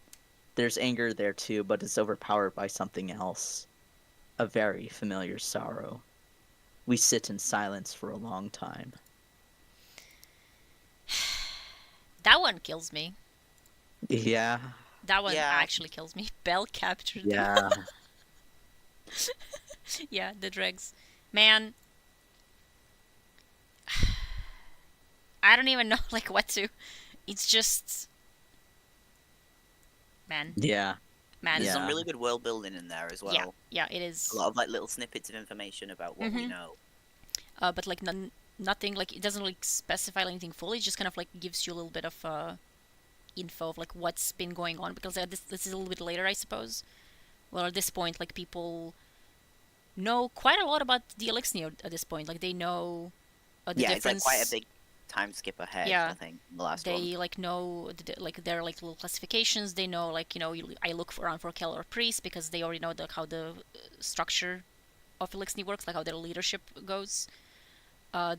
There's anger there too, but it's overpowered by something else. A very familiar sorrow. We sit in silence for a long time. That one kills me. Yeah. That one actually kills me. Bell captured them. Yeah, the dregs. Man. I don't even know what to. It's just man. Yeah. Man. There's some really good world building in there as well. Yeah, it is. A lot of little snippets of information about what we know. But nothing it doesn't specify anything fully. It just kind of gives you a little bit of info of what's been going on, because this is a little bit later, I suppose. Well, at this point, people know quite a lot about the Elixir at this point. They know the difference. It's quite a big time skip ahead. I think the last one. They know their little classifications. They know I look around for Keller Priest because they already know how the structure of Elixir works, how their leadership goes.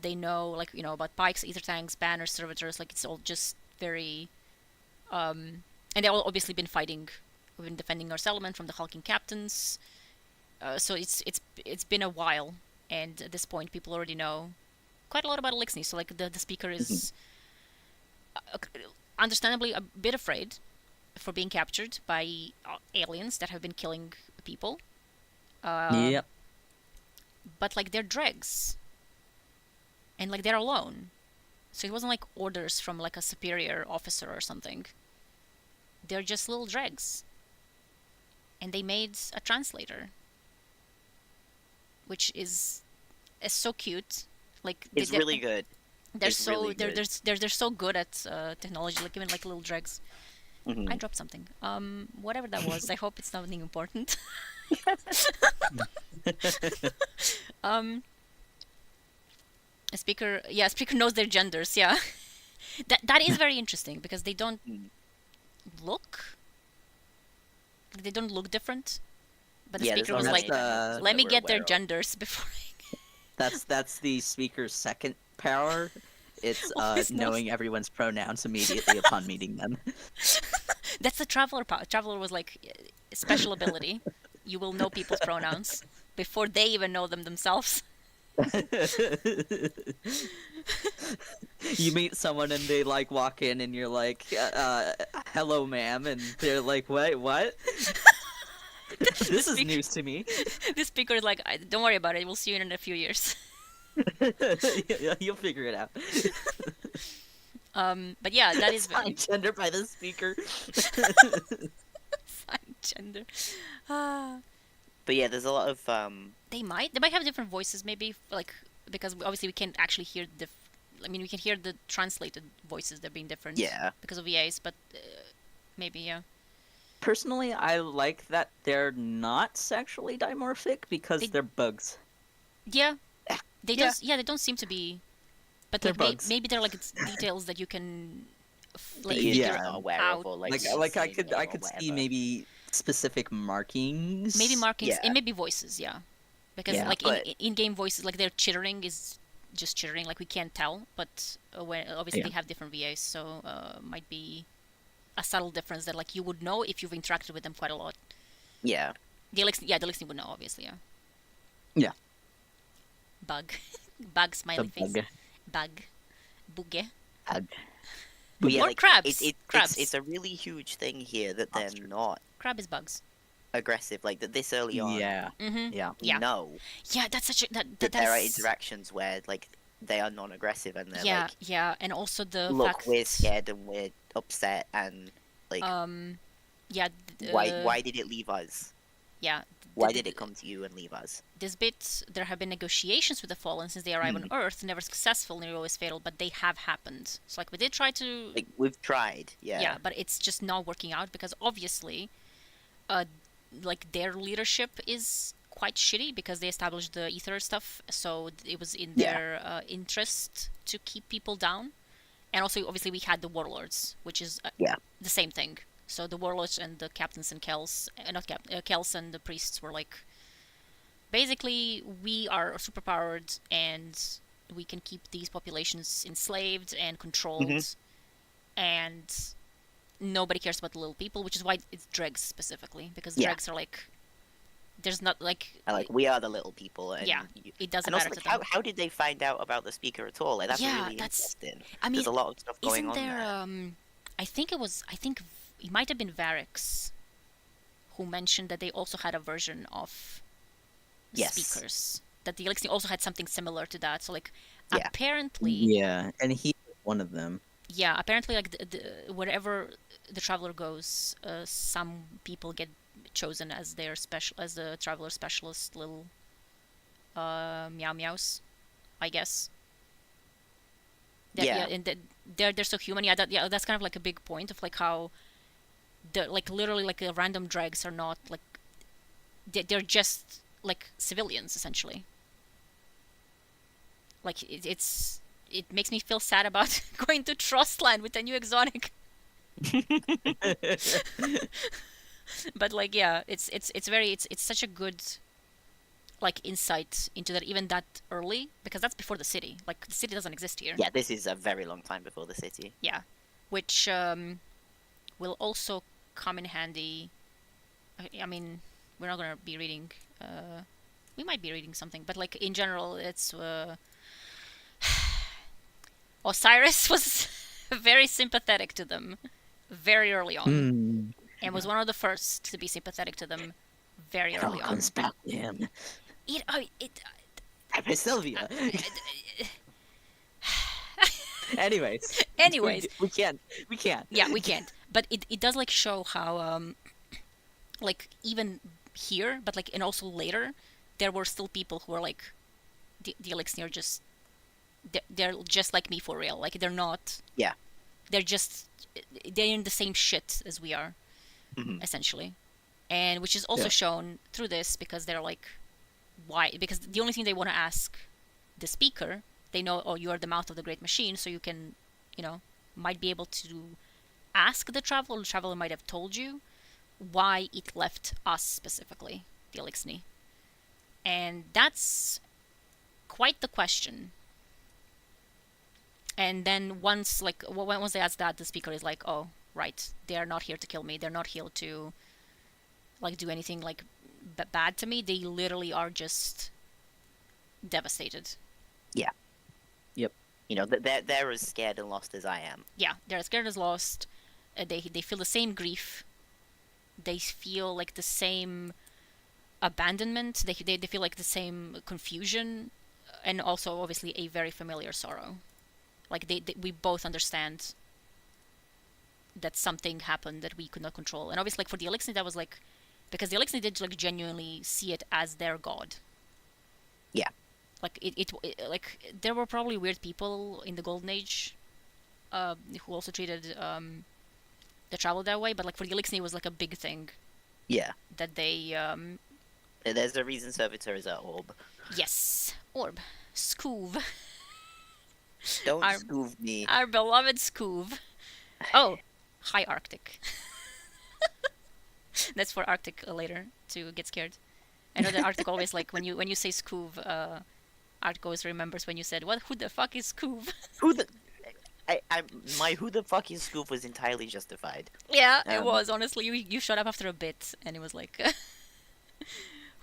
They know about pikes, ether tanks, banners, servitors. It's all just very and they've all obviously been fighting. We've been defending our settlement from the hulking captains. So it's been a while, and at this point people already know quite a lot about Elixir. So the speaker is understandably a bit afraid for being captured by aliens that have been killing people. Yep. But they're dregs, and they're alone. So it wasn't orders from a superior officer or something. They're just little dregs. And they made a translator, which is so cute. It's really good. They're so good at technology, even little dregs. I dropped something. Whatever that was. I hope it's nothing important. Speaker knows their genders. Yeah, that is very interesting because they don't look. They don't look different. But the speaker was "Let me get their genders before." That's the speaker's second power. It's knowing everyone's pronouns immediately upon meeting them. That's the traveler power. Traveler was special ability. You will know people's pronouns before they even know them themselves. You meet someone and they walk in and you're like, hello ma'am, and they're like, wait, what? This is news to me. This speaker is don't worry about it, we'll see you in a few years. You'll figure it out. But yeah, that is assigned gender by the speaker. Assigned gender. But yeah, there's a lot of They might have different voices, maybe, like, because obviously we can't actually hear the. I mean, we can hear the translated voices. They're being different. Yeah. Because of VAs, but maybe yeah. Personally, I like that they're not sexually dimorphic because they're bugs. Yeah. They Yeah. they don't seem to be. But They're like bugs. maybe they're like details that you can like you're figure not aware out. of, or Like I could see whatever. maybe specific markings. Maybe markings Yeah. and maybe voices, yeah. Because Yeah, like but- in-game voices, like their chittering is just chittering, like we can't tell. But when obviously Yeah. they have different VAs, so might be a subtle difference that like you would know if you've interacted with them quite a lot. Yeah. The Elixir would know, obviously, yeah. Yeah. Bug, bug smiley face. Bug. Bug, boogie. But yeah, Or like crabs. Crabs. it's a really huge thing here that they're Monster. not Crab is bugs. aggressive, like that this early on. Yeah. Mm-hmm. Yeah. We Yeah. know Yeah, that's such a that that's there are interactions where like they are non-aggressive and they're yeah, like, yeah, and also the look, fact we're scared and we're upset and like yeah, why did it leave us? yeah, Why did it come to you and leave us? this bit there have been negotiations with the Fallen since they arrived on Earth, never successful, nearly always fatal, but they have happened. So like we did try to Like we've tried, yeah. yeah, but it's just not working out because obviously like their leadership is quite shitty because they established the ether stuff, so it was in their interest to keep people down. And also obviously we had the warlords, which is the same thing. So the warlords and the captains and Kels, Kels and the priests were like, basically we are superpowered and we can keep these populations enslaved and controlled, and nobody cares about the little people, which is why it's dregs specifically, because dregs are like, there's not like we are the little people, and it doesn't and also, matter like, to them. how did they find out about the speaker at all? Like that's really that's interesting. I mean, there's a lot of stuff going isn't on there there. I think it might have been Varix who mentioned that they also had a version of speakers, that the Elixir also had something similar to that. So like apparently Yeah, and he was one of them. yeah, apparently like wherever the traveler goes, some people get chosen as their the traveler specialist little meow meows, I guess. And they're so human. That's kind of like a big point of like how the like literally like the random dregs are not like they're just like civilians essentially. Like it makes me feel sad about going to Trostland with a new exotic. But like yeah, it's such a good like insight into that even that early, because that's before the city. Like the city doesn't exist here. Yeah, this is a very long time before the city. Yeah, which will also come in handy. I mean, we're not gonna be reading. We might be reading something, but like in general, it's Osiris was very sympathetic to them very early on, and was one of the first to be sympathetic to them very early on. Comes back to him. Sylvia. Anyways, we can't. Yeah, we can't. But it does like show how like even here, but like and also later, there were still people who are like the Elixir just they're just like me for real. Like they're not. Yeah. They're in the same shit as we are, essentially, and which is also shown through this because they're like, why? Because the only thing they want to ask the speaker, they know, oh, you are the mouth of the great machine, so you can, might be able to ask the traveler. The traveler might have told you why it left us specifically, the Elixni. And that's quite the question. And then once they ask that, the speaker is like, oh, right, they are not here to kill me. They're not here to like do anything like bad to me. They literally are just devastated. Yeah. Yep. They're as scared and lost as I am. Yeah, they're as scared as lost. They feel the same grief. They feel like the same abandonment. They feel like the same confusion, and also obviously a very familiar sorrow. Like we both understand that something happened that we could not control. And obviously, like for the Elixir, that was like Because the Elixir did like genuinely see it as their god. Yeah. Like it like there were probably weird people in the Golden Age who also treated the travel that way, but like for the Elixir it was like a big thing. Yeah. That they There's a reason servitor is at orb. Yes, orb. Scoov. Don't scoov me. Our beloved Scoov. Oh, hi Arctic. That's for Arctic later to get scared. I know that Arctic always like when you say Scoov, Arctic always remembers when you said, "What? Who the fuck is Scoov?" Who the? My who the fuck is Scoop was entirely justified. Yeah, it was honestly. You shut up after a bit, and it was like,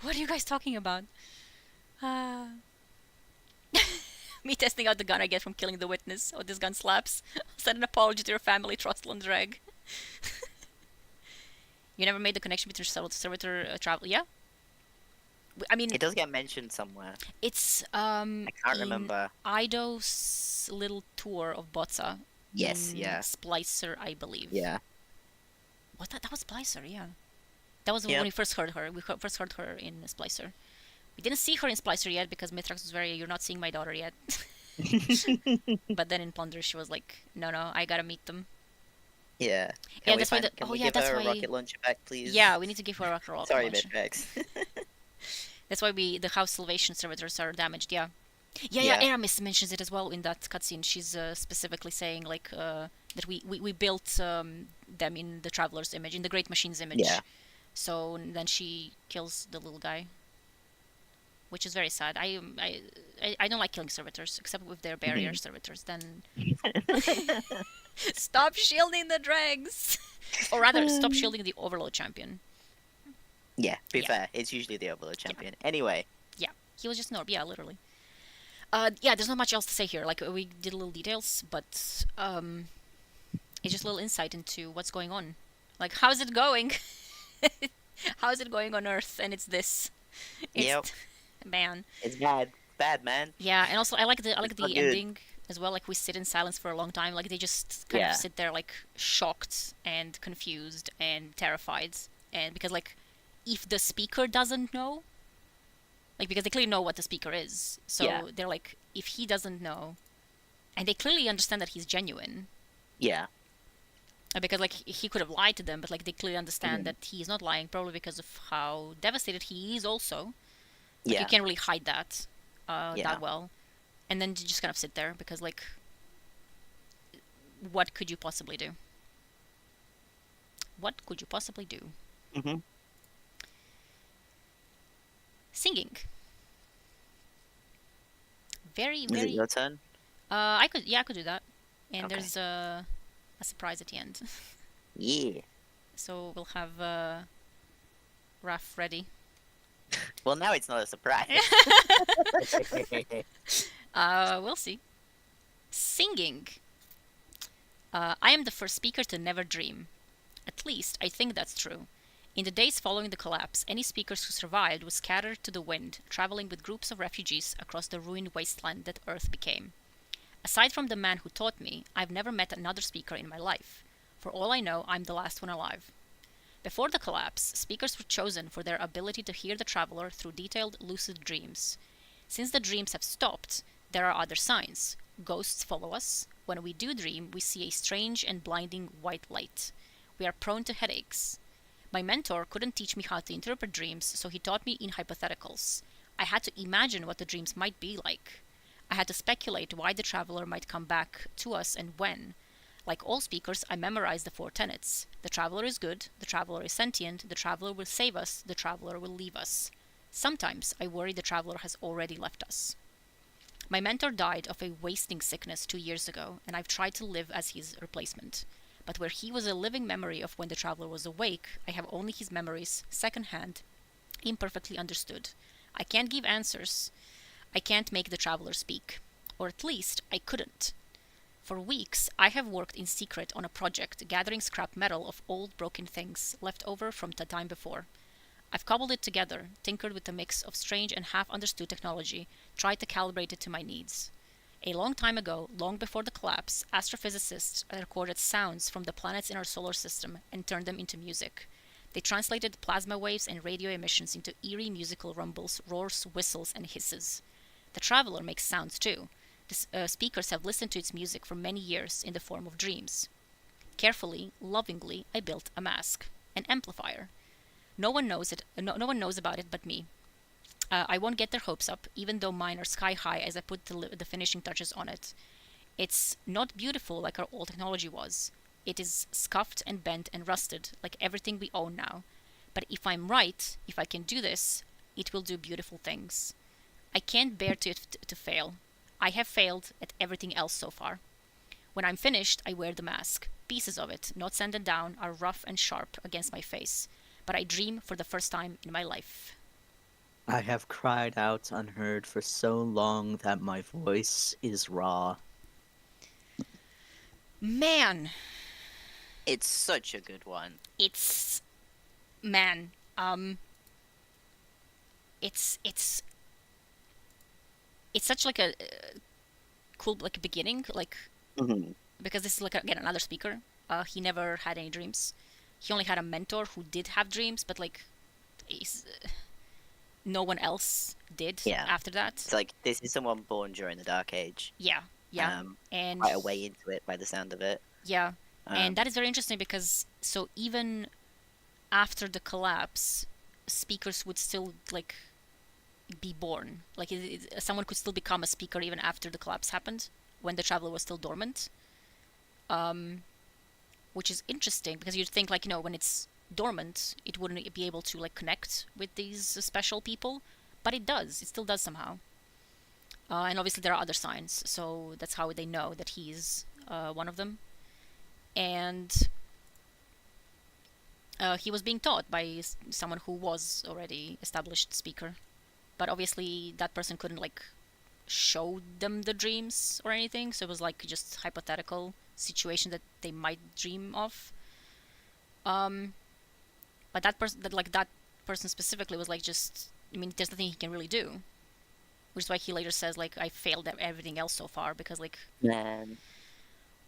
"What are you guys talking about?" Me testing out the gun I get from killing the witness. Oh, this gun slaps. Send an apology to your family, Trustl and Drag. You never made the connection between servitor travel. Yeah. I mean, it does get mentioned somewhere. It's I can't remember. Ido's little tour of Botsa. Yes, yeah. Splicer, I believe. Yeah. What that was Splicer, yeah. That was when we first heard her. We first heard her in Splicer. We didn't see her in Splicer yet because Mithrax was very, "You're not seeing my daughter yet." But then in Plunder she was like, "No, I gotta meet them." Yeah. Can that's why. Can we give her a rocket launcher back, please? Yeah, we need to give her a rocket launcher. Sorry, Mithrax. That's why the House Salvation servitors are damaged. Yeah. Aramis mentions it as well in that cutscene. She's specifically saying like that we built them in the Traveler's image, in the Great Machine's image. Yeah. So then she kills the little guy, which is very sad. I don't like killing servitors, except with their barrier servitors. Then stop shielding the dregs, or rather, stop shielding the Overlord champion. Yeah, be fair, it's usually the Overlord champion. Yeah. Anyway. Yeah, he was just an orb. Yeah, literally. There's not much else to say here. Like we did little details, but it's just a little insight into what's going on. Like, how's it going? How's it going on Earth? And it's this. Yep. Man. It's bad, man. Yeah, and also I like the ending as well. Like we sit in silence for a long time. Like they just kind of sit there like shocked and confused and terrified, and because like if the speaker doesn't know, like because they clearly know what the speaker is, so they're like, if he doesn't know, and they clearly understand that he's genuine. Yeah. Because like he could have lied to them, but like they clearly understand that he's not lying, probably because of how devastated he is also. Like, you can't really hide that that well. And then you just kind of sit there because like what could you possibly do? What could you possibly do? Mm-hmm. Singing. Very Is it your turn? I could do that. And there's a surprise at the end. Yeah. So we'll have Raph ready. Well, now it's not a surprise. We'll see. Singing. I am the first speaker to never dream. At least, I think that's true. In the days following the collapse, any speakers who survived were scattered to the wind, traveling with groups of refugees across the ruined wasteland that Earth became. Aside from the man who taught me, I've never met another speaker in my life. For all I know, I'm the last one alive. Before the collapse, speakers were chosen for their ability to hear the traveler through detailed, lucid dreams. Since the dreams have stopped, there are other signs. Ghosts follow us. When we do dream, we see a strange and blinding white light. We are prone to headaches. My mentor couldn't teach me how to interpret dreams, so he taught me in hypotheticals. I had to imagine what the dreams might be like. I had to speculate why the traveler might come back to us and when. Like all speakers, I memorized the 4 tenets. The traveler is good, the traveler is sentient, the traveler will save us, the traveler will leave us. Sometimes I worry the traveler has already left us. My mentor died of a wasting sickness 2 years ago, and I've tried to live as his replacement. But where he was a living memory of when the traveler was awake, I have only his memories, second-hand, imperfectly understood. I can't give answers. I can't make the traveler speak. Or at least, I couldn't. For weeks, I have worked in secret on a project gathering scrap metal of old broken things left over from the time before. I've cobbled it together, tinkered with a mix of strange and half-understood technology, tried to calibrate it to my needs. A long time ago, long before the collapse, astrophysicists recorded sounds from the planets in our solar system and turned them into music. They translated plasma waves and radio emissions into eerie musical rumbles, roars, whistles, and hisses. The Traveler makes sounds too. The speakers have listened to its music for many years in the form of dreams. Carefully, lovingly, I built a mask, an amplifier. No one knows it. No one knows about it but me. I won't get their hopes up, even though mine are sky high as I put the finishing touches on it. It's not beautiful like our old technology was. It is scuffed and bent and rusted, like everything we own now. But if I'm right, if I can do this, it will do beautiful things. I can't bear to fail. I have failed at everything else so far. When I'm finished, I wear the mask. Pieces of it, not sanded down, are rough and sharp against my face. But I dream for the first time in my life. I have cried out unheard for so long that my voice is raw. Man! It's such a good one. It's... Man. It's such like a cool like beginning, like because this is like again another speaker. He never had any dreams. He only had a mentor who did have dreams, but like no one else did after that. It's like this is someone born during the Dark Age. Yeah. And quite a way into it by the sound of it. Yeah. And that is very interesting because so even after the collapse, speakers would still like be born. Like someone could still become a speaker even after the collapse happened, when the Traveler was still dormant. Which is interesting because you'd think like, you know, when it's dormant, it wouldn't be able to like connect with these special people, but it does. It still does somehow. And obviously there are other signs, so that's how they know that he's one of them. And he was being taught by someone who was already established speaker, but obviously that person couldn't like show them the dreams or anything, so it was like just hypothetical situation that they might dream of. But that person specifically was like just, I mean, there's nothing he can really do, which is why he later says like I failed at everything else so far, because like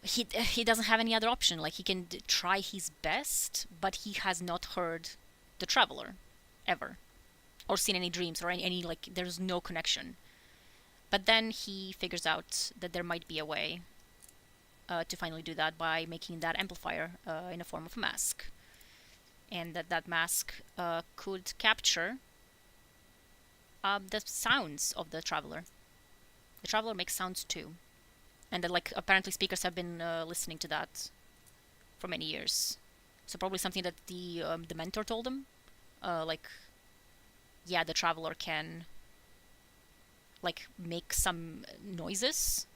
he doesn't have any other option. Like he can try his best, but he has not heard the Traveler ever, or seen any dreams or any like there's no connection. But then he figures out that there might be a way to finally do that by making that amplifier in the form of a mask, and that mask could capture the sounds of the Traveler. The Traveler makes sounds too, and that like apparently speakers have been listening to that for many years. So probably something that the mentor told him, like, yeah, the Traveler can like make some noises,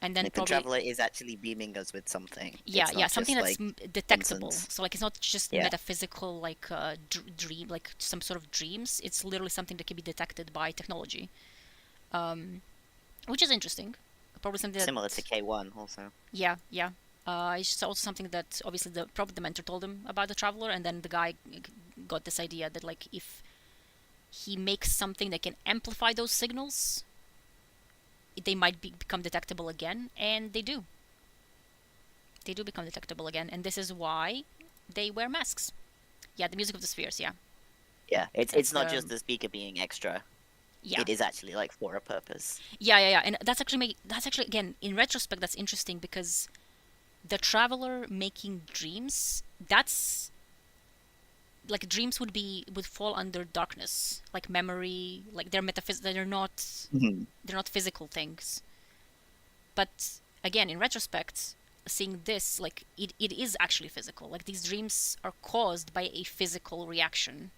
and then like probably the Traveler is actually beaming us with something. Yeah, something that's like detectable. nonsense. So like it's not just metaphysical like dream, like some sort of dreams. It's literally something that can be detected by technology, which is interesting. Probably something similar to K1 also. Yeah. It's also something that obviously probably the mentor told him about the Traveler, and then the guy got this idea that like if he makes something that can amplify those signals, they might become detectable again, and they do. They do become detectable again, and this is why they wear masks. Yeah, the music of the spheres, yeah. Yeah, it's not just the speaker being extra. Yeah. It is actually like for a purpose. Yeah, and that's actually again in retrospect that's interesting because the Traveler making dreams, that's like dreams would fall under darkness, like memory, like they're metaphysical. They're not physical things. But again, in retrospect, seeing this, like it is actually physical. Like these dreams are caused by a physical reaction.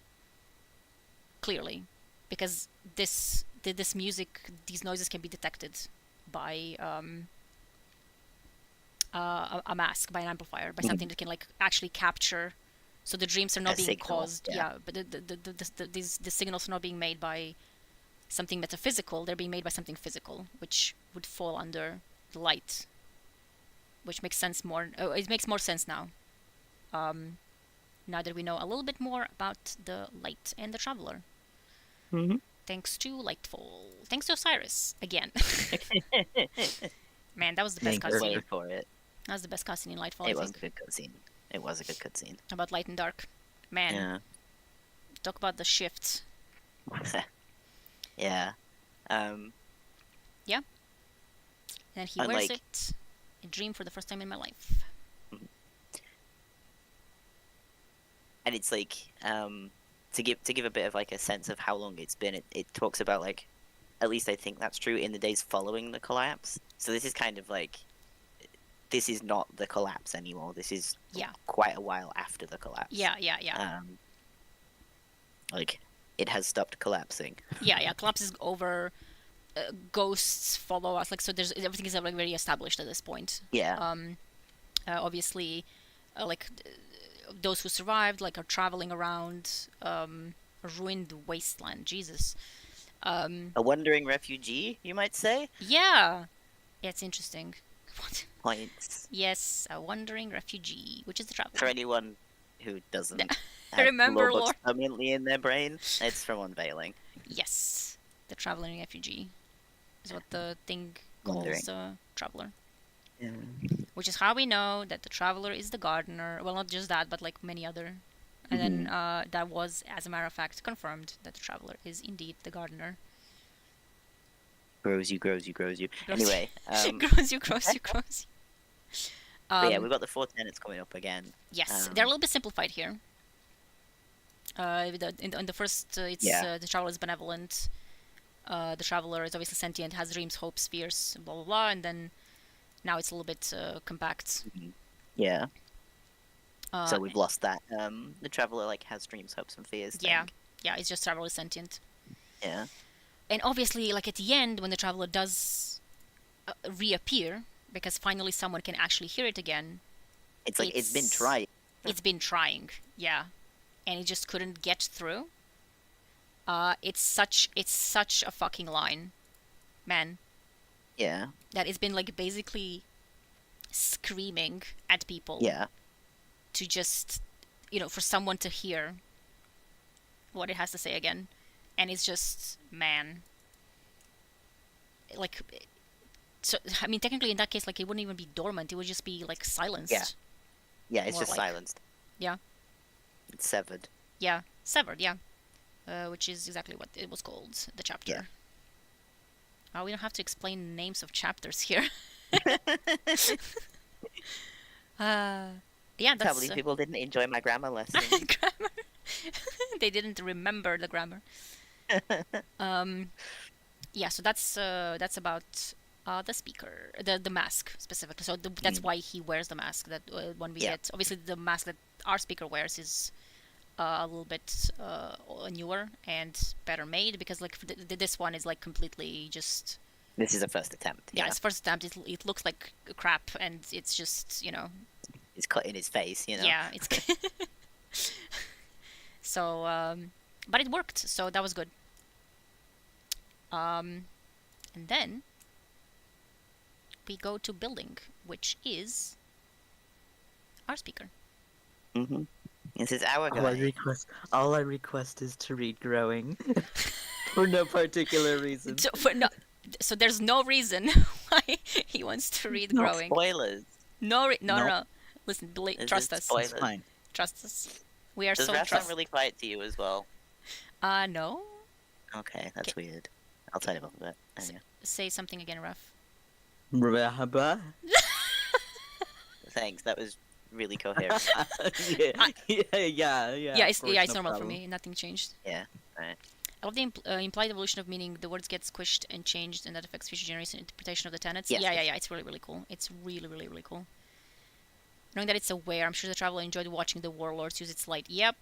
Clearly, because this music, these noises can be detected by a mask, by an amplifier, by something that can like actually capture. So the dreams are not being caused, but the signals are not being made by something metaphysical. They're being made by something physical, which would fall under the light, which makes sense more. It makes more sense now. Now that we know a little bit more about the light and the Traveler. Mm-hmm. Thanks to Lightfall. Thanks to Osiris again. Man, that was the best cutscene. For it. That was the best cutscene in Lightfall. It was a good cutscene. It was a good cutscene. About light and dark. Man, Yeah. talk about the shift. Yeah. And he And, wears like- it. A dream for the first time in my life. And it's like to give a bit of like a sense of how long it's been. It talks about like, at least I think that's true, in the days following the collapse. So this is kind of like, this is not the collapse anymore. This is Yeah. quite a while after the collapse. Yeah. Like, it has stopped collapsing. Yeah. Collapse is over. Ghosts follow us. Like, so there's everything is like very established at this point. Yeah. Obviously, those who survived like are traveling around a ruined wasteland. Jesus. A wandering refugee, you might say. Yeah, it's interesting. What? Points. Yes, a wandering refugee, which is the traveler. For anyone who doesn't Remember lore lore. books permanently in their brain, it's from Unveiling. Yes, the traveling refugee is what the thing Wandering. calls traveler. Yeah. Which is how we know that the traveler is the gardener. Well, not just that, but like many other. And then that was, as a matter of fact, confirmed that the traveler is indeed the gardener. Grows you. Grows Anyway, grows you. but yeah, we've got the 4 tenets coming up again. Yes, they're a little bit simplified here. In the first, it's the traveler is benevolent. The traveler is obviously sentient, has dreams, hopes, fears, blah blah blah, and then now it's a little bit compact. Yeah. So we've lost that. The traveler like has dreams, hopes, and fears. Yeah, thing. yeah, it's just traveler is sentient. Yeah. And obviously, like at the end, when the traveler does reappear, because finally someone can actually hear it again. It's like it's been tried. It's been trying, yeah, and it just couldn't get through. It's such a fucking line, man. Yeah. That it's been like basically screaming at people. Yeah. To just, for someone to hear what it has to say again, and it's just, man. Like, so I mean, technically in that case, like it wouldn't even be dormant; it would just be like silenced. Yeah. Yeah, it's More just like. silenced. Yeah. It's severed. Yeah, severed. Yeah, which is exactly what it was called, the chapter. Yeah. We don't have to explain names of chapters here. Yeah, Can't believe people didn't enjoy my grammar lesson. grammar. They didn't remember the grammar. Yeah, so that's about the speaker, the mask specifically. So that's why he wears the mask. That when we get, obviously the mask that our speaker wears is a little bit newer and better made, because like this one is like completely just. This is a first attempt. Yeah, it's first attempt. It looks like crap, and it's just It's cut in his face, Yeah, it's. So, but it worked, so that was good. And then we go to building, which is our speaker. This is our guy. All I request is to read growing. For no particular reason. So there's no reason why he wants to read growing. Spoilers. No. Listen, trust us. Spoilers. It's fine. Trust us. We are Does so Raph sound trust. really quiet to you as well? No. Okay, that's weird. I'll tell you about that. Anyway. Say something again, Raf. Rahaba? Thanks, that was really coherent. Yeah, Yeah, it's no normal for problem. me. Nothing changed. Yeah, alright. I love the implied evolution of meaning. The words get squished and changed, and that affects future generation interpretation of the tenets. Yes. Yeah. It's really, really cool. It's really, really, really cool. Knowing that it's aware, I'm sure the traveler enjoyed watching the warlords use its light. Yep.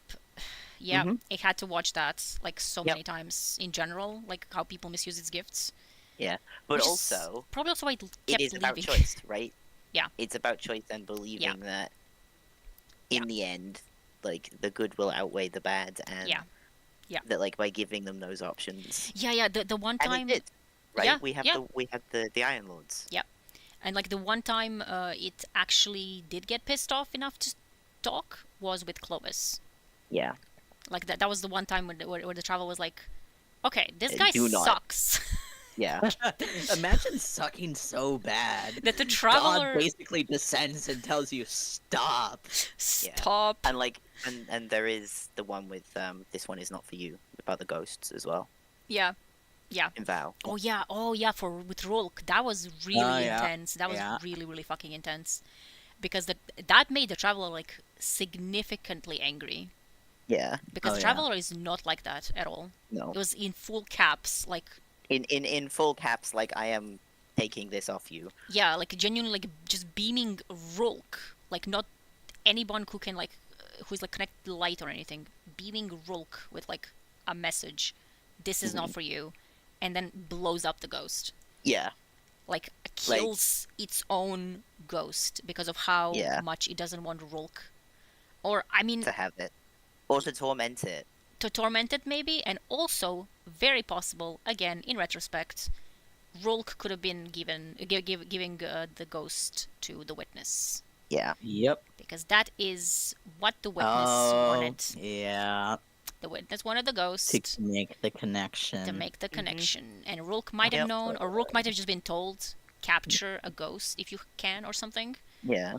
It had to watch that like so many times in general, like how people misuse its gifts. Yeah, but Which is also probably also why it kept it is about leaving. choice, right? Yeah. It's about choice and believing that in Yeah. the end, like the good will outweigh the bad, and Yeah. that like by giving them those options, Yeah. The one and time. it did, right? Yeah, We have the Iron Lords. And like the one time it actually did get pissed off enough to talk was with Clovis. Yeah, Like that was the one time where the travel was like, okay, this guy Do not. sucks. Yeah. Imagine sucking so bad That the God traveler basically descends and tells you stop. stop. And like, and there is the one with this one is not for you about the ghosts as well Yeah, yeah. in Vow. Oh yeah. For with Rolk, that was Oh, really yeah. intense. That was Yeah. really fucking intense, because that made the traveler like significantly angry. Yeah. Because Oh, the yeah. traveler is not like that at all. No. It was in full caps, like In full caps, like I am taking this off you. yeah, like genuinely like just beaming Rolk, like not anyone who can like who's like connected to light or anything, beaming Rolk with like a message, this is not for you, and then blows up the ghost. Yeah. Like kills its own ghost because of how Yeah. much it doesn't want Rolk. Or I mean To have it. Or to torment it. to torment it maybe, and also very possible again in retrospect, Rolk could have been giving the ghost to the witness, Yeah. Yep. because that is what the witness Oh, wanted. yeah. The witness wanted the ghost To make the connection. to make the connection, and Rolk might have Yep. known, or Rolk might have just been told, capture a ghost if you can or something. Yeah.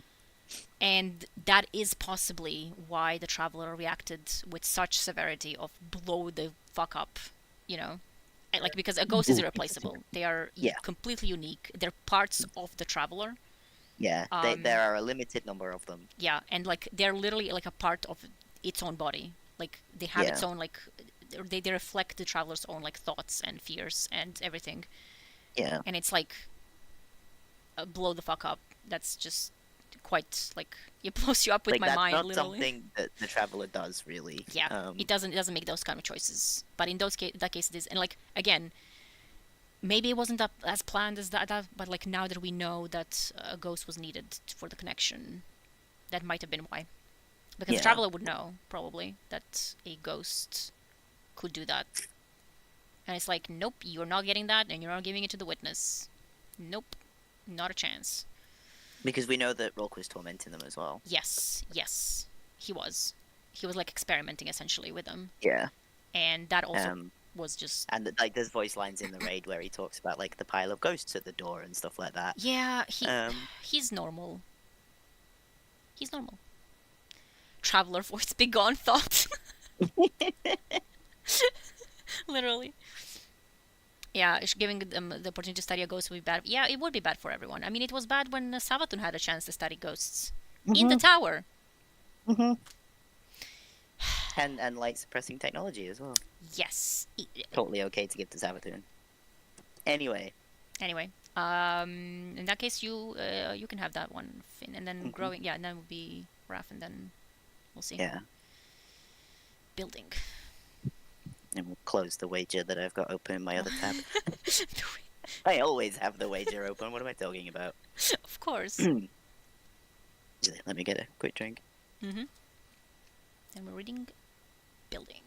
And that is possibly why the traveler reacted with such severity of blow the fuck up, you know? And, like, because a ghost is irreplaceable. They are Yeah. completely unique. They're parts of the traveler. Yeah. There are a limited number of them. Yeah, and like they're literally like a part of its own body. Like they have its Yeah. own like they reflect the traveler's own like thoughts and fears and everything. Yeah. And it's like blow the fuck up. That's just quite like it blows you up with Like my that's mind not literally. something that the traveler does really. Yeah, it doesn't make those kind of choices. But in that case it is. And like again, maybe it wasn't as planned as that, but like now that we know that a ghost was needed for the connection, that might have been why. Because Yeah. the traveler would know probably that a ghost could do that. And it's like, nope, you're not getting that, and you're not giving it to the witness. Nope, not a chance. Because we know that Rolk was tormenting them as well. Yes, he was. He was like experimenting essentially with them, Yeah. and that also was just And like there's voice lines in the raid where he talks about like the pile of ghosts at the door and stuff like that. yeah. He's normal. He's normal. Traveler voice, be gone, thought. Literally. Yeah, giving them the opportunity to study a ghost would be bad. Yeah, it would be bad for everyone. I mean, it was bad when Savatun had a chance to study ghosts in the tower. And light suppressing technology as well. Yes. Totally okay to give to Savathun. Anyway, in that case, you can have that one, Finn, and then growing. Yeah, and then would be Raph, and then we'll see. yeah. Building. And we'll close the wager that I've got open in my other tab. I always have the wager open. What am I talking about? Of course. Let me get a quick drink. And we're reading building.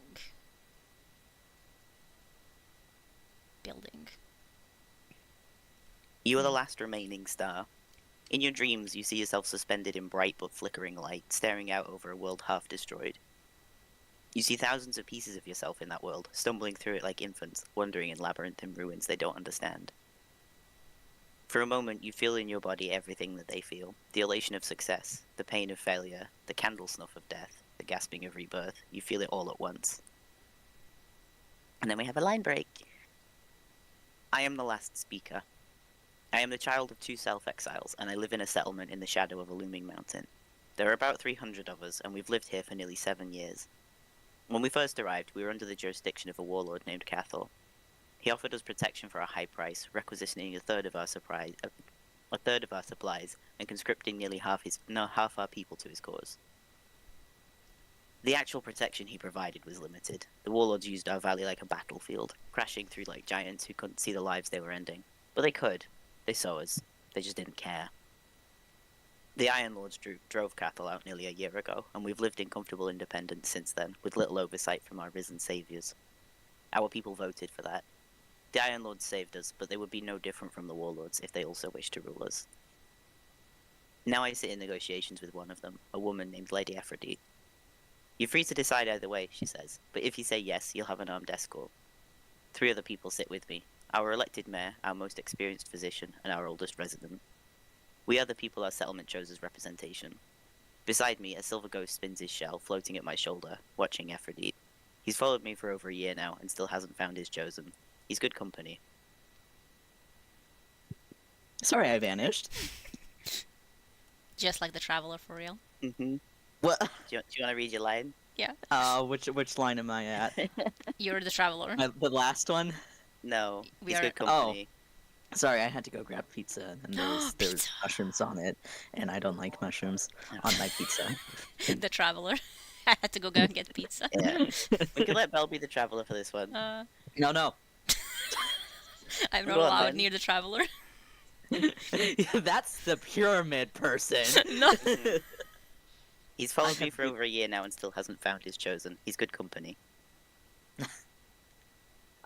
You are the last remaining star. In your dreams, you see yourself suspended in bright but flickering light, staring out over a world half destroyed. You see thousands of pieces of yourself in that world, stumbling through it like infants, wandering in labyrinthine ruins they don't understand. For a moment, you feel in your body everything that they feel. The elation of success, the pain of failure, the candle snuff of death, the gasping of rebirth. You feel it all at once. And then we have a line break. I am the last speaker. I am the child of 2 self-exiles, and I live in a settlement in the shadow of a looming mountain. There are about 300 of us, and we've lived here for nearly 7 years. When we first arrived, we were under the jurisdiction of a warlord named Cathor. He offered us protection for a high price, requisitioning a third of our supplies, and conscripting nearly half our people to his cause. The actual protection he provided was limited. The warlords used our valley like a battlefield, crashing through like giants who couldn't see the lives they were ending. But they could. They saw us. They just didn't care. The Iron Lords drove Cathal out nearly a year ago, and we've lived in comfortable independence since then, with little oversight from our risen saviors. Our people voted for that. The Iron Lords saved us, but they would be no different from the Warlords if they also wished to rule us. Now I sit in negotiations with one of them, a woman named Lady Aphrodite. You're free to decide either way, she says, but if you say yes, you'll have an armed escort. 3 other people sit with me. Our elected mayor, our most experienced physician, and our oldest resident. We are the people our settlement chose as representation. Beside me, a silver ghost spins his shell, floating at my shoulder, watching Aphrodite. He's followed me for over a year now, and still hasn't found his chosen. He's good company. Sorry I vanished. Just like the Traveler, for real. Mm-hmm. What? Do you want to read your line? Yeah. Which line am I at? You're the Traveler. The last one? No, We he's are- good company. Sorry, I had to go grab pizza, and there was Pizza. mushrooms on it, and I don't like mushrooms on my pizza. The Traveler. I had to go and get pizza. Yeah. We can let Belle be the traveler for this one. No. I'm not Go on, allowed then. near the Traveler. That's the pyramid person. No. He's followed me for over a year now and still hasn't found his chosen. He's good company.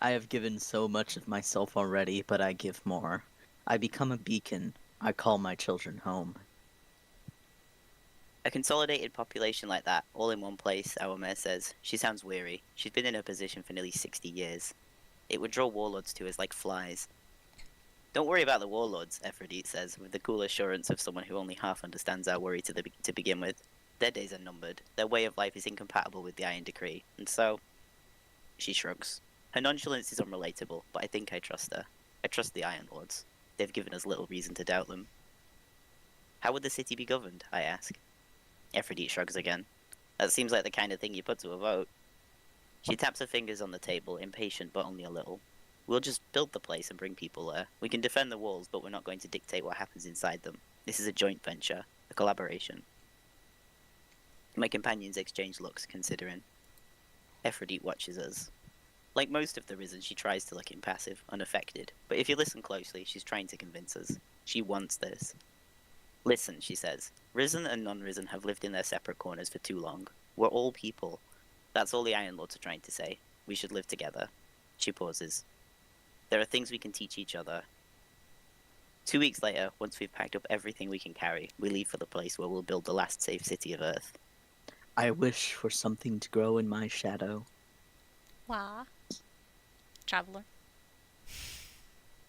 I have given so much of myself already, but I give more. I become a beacon. I call my children home. A consolidated population like that, all in one place, our mayor says. She sounds weary. She's been in her position for nearly 60 years. It would draw warlords to us like flies. Don't worry about the warlords, Aphrodite says, with the cool assurance of someone who only half understands our worry to begin with. Their days are numbered. Their way of life is incompatible with the Iron Decree, and so... She shrugs. Her nonchalance is unrelatable, but I think I trust her. I trust the Iron Lords. They've given us little reason to doubt them. How would the city be governed, I ask. Aphrodite shrugs again. That seems like the kind of thing you put to a vote. She taps her fingers on the table, impatient but only a little. We'll just build the place and bring people there. We can defend the walls, but we're not going to dictate what happens inside them. This is a joint venture, a collaboration. My companions exchange looks, considering. Aphrodite watches us. Like most of the Risen, she tries to look impassive, unaffected. But if you listen closely, she's trying to convince us. She wants this. Listen, she says. Risen and non-Risen have lived in their separate corners for too long. We're all people. That's all the Iron Lords are trying to say. We should live together. She pauses. There are things we can teach each other. 2 weeks later, once we've packed up everything we can carry, we leave for the place where we'll build the last safe city of Earth. I wish for something to grow in my shadow. Wow. Traveler.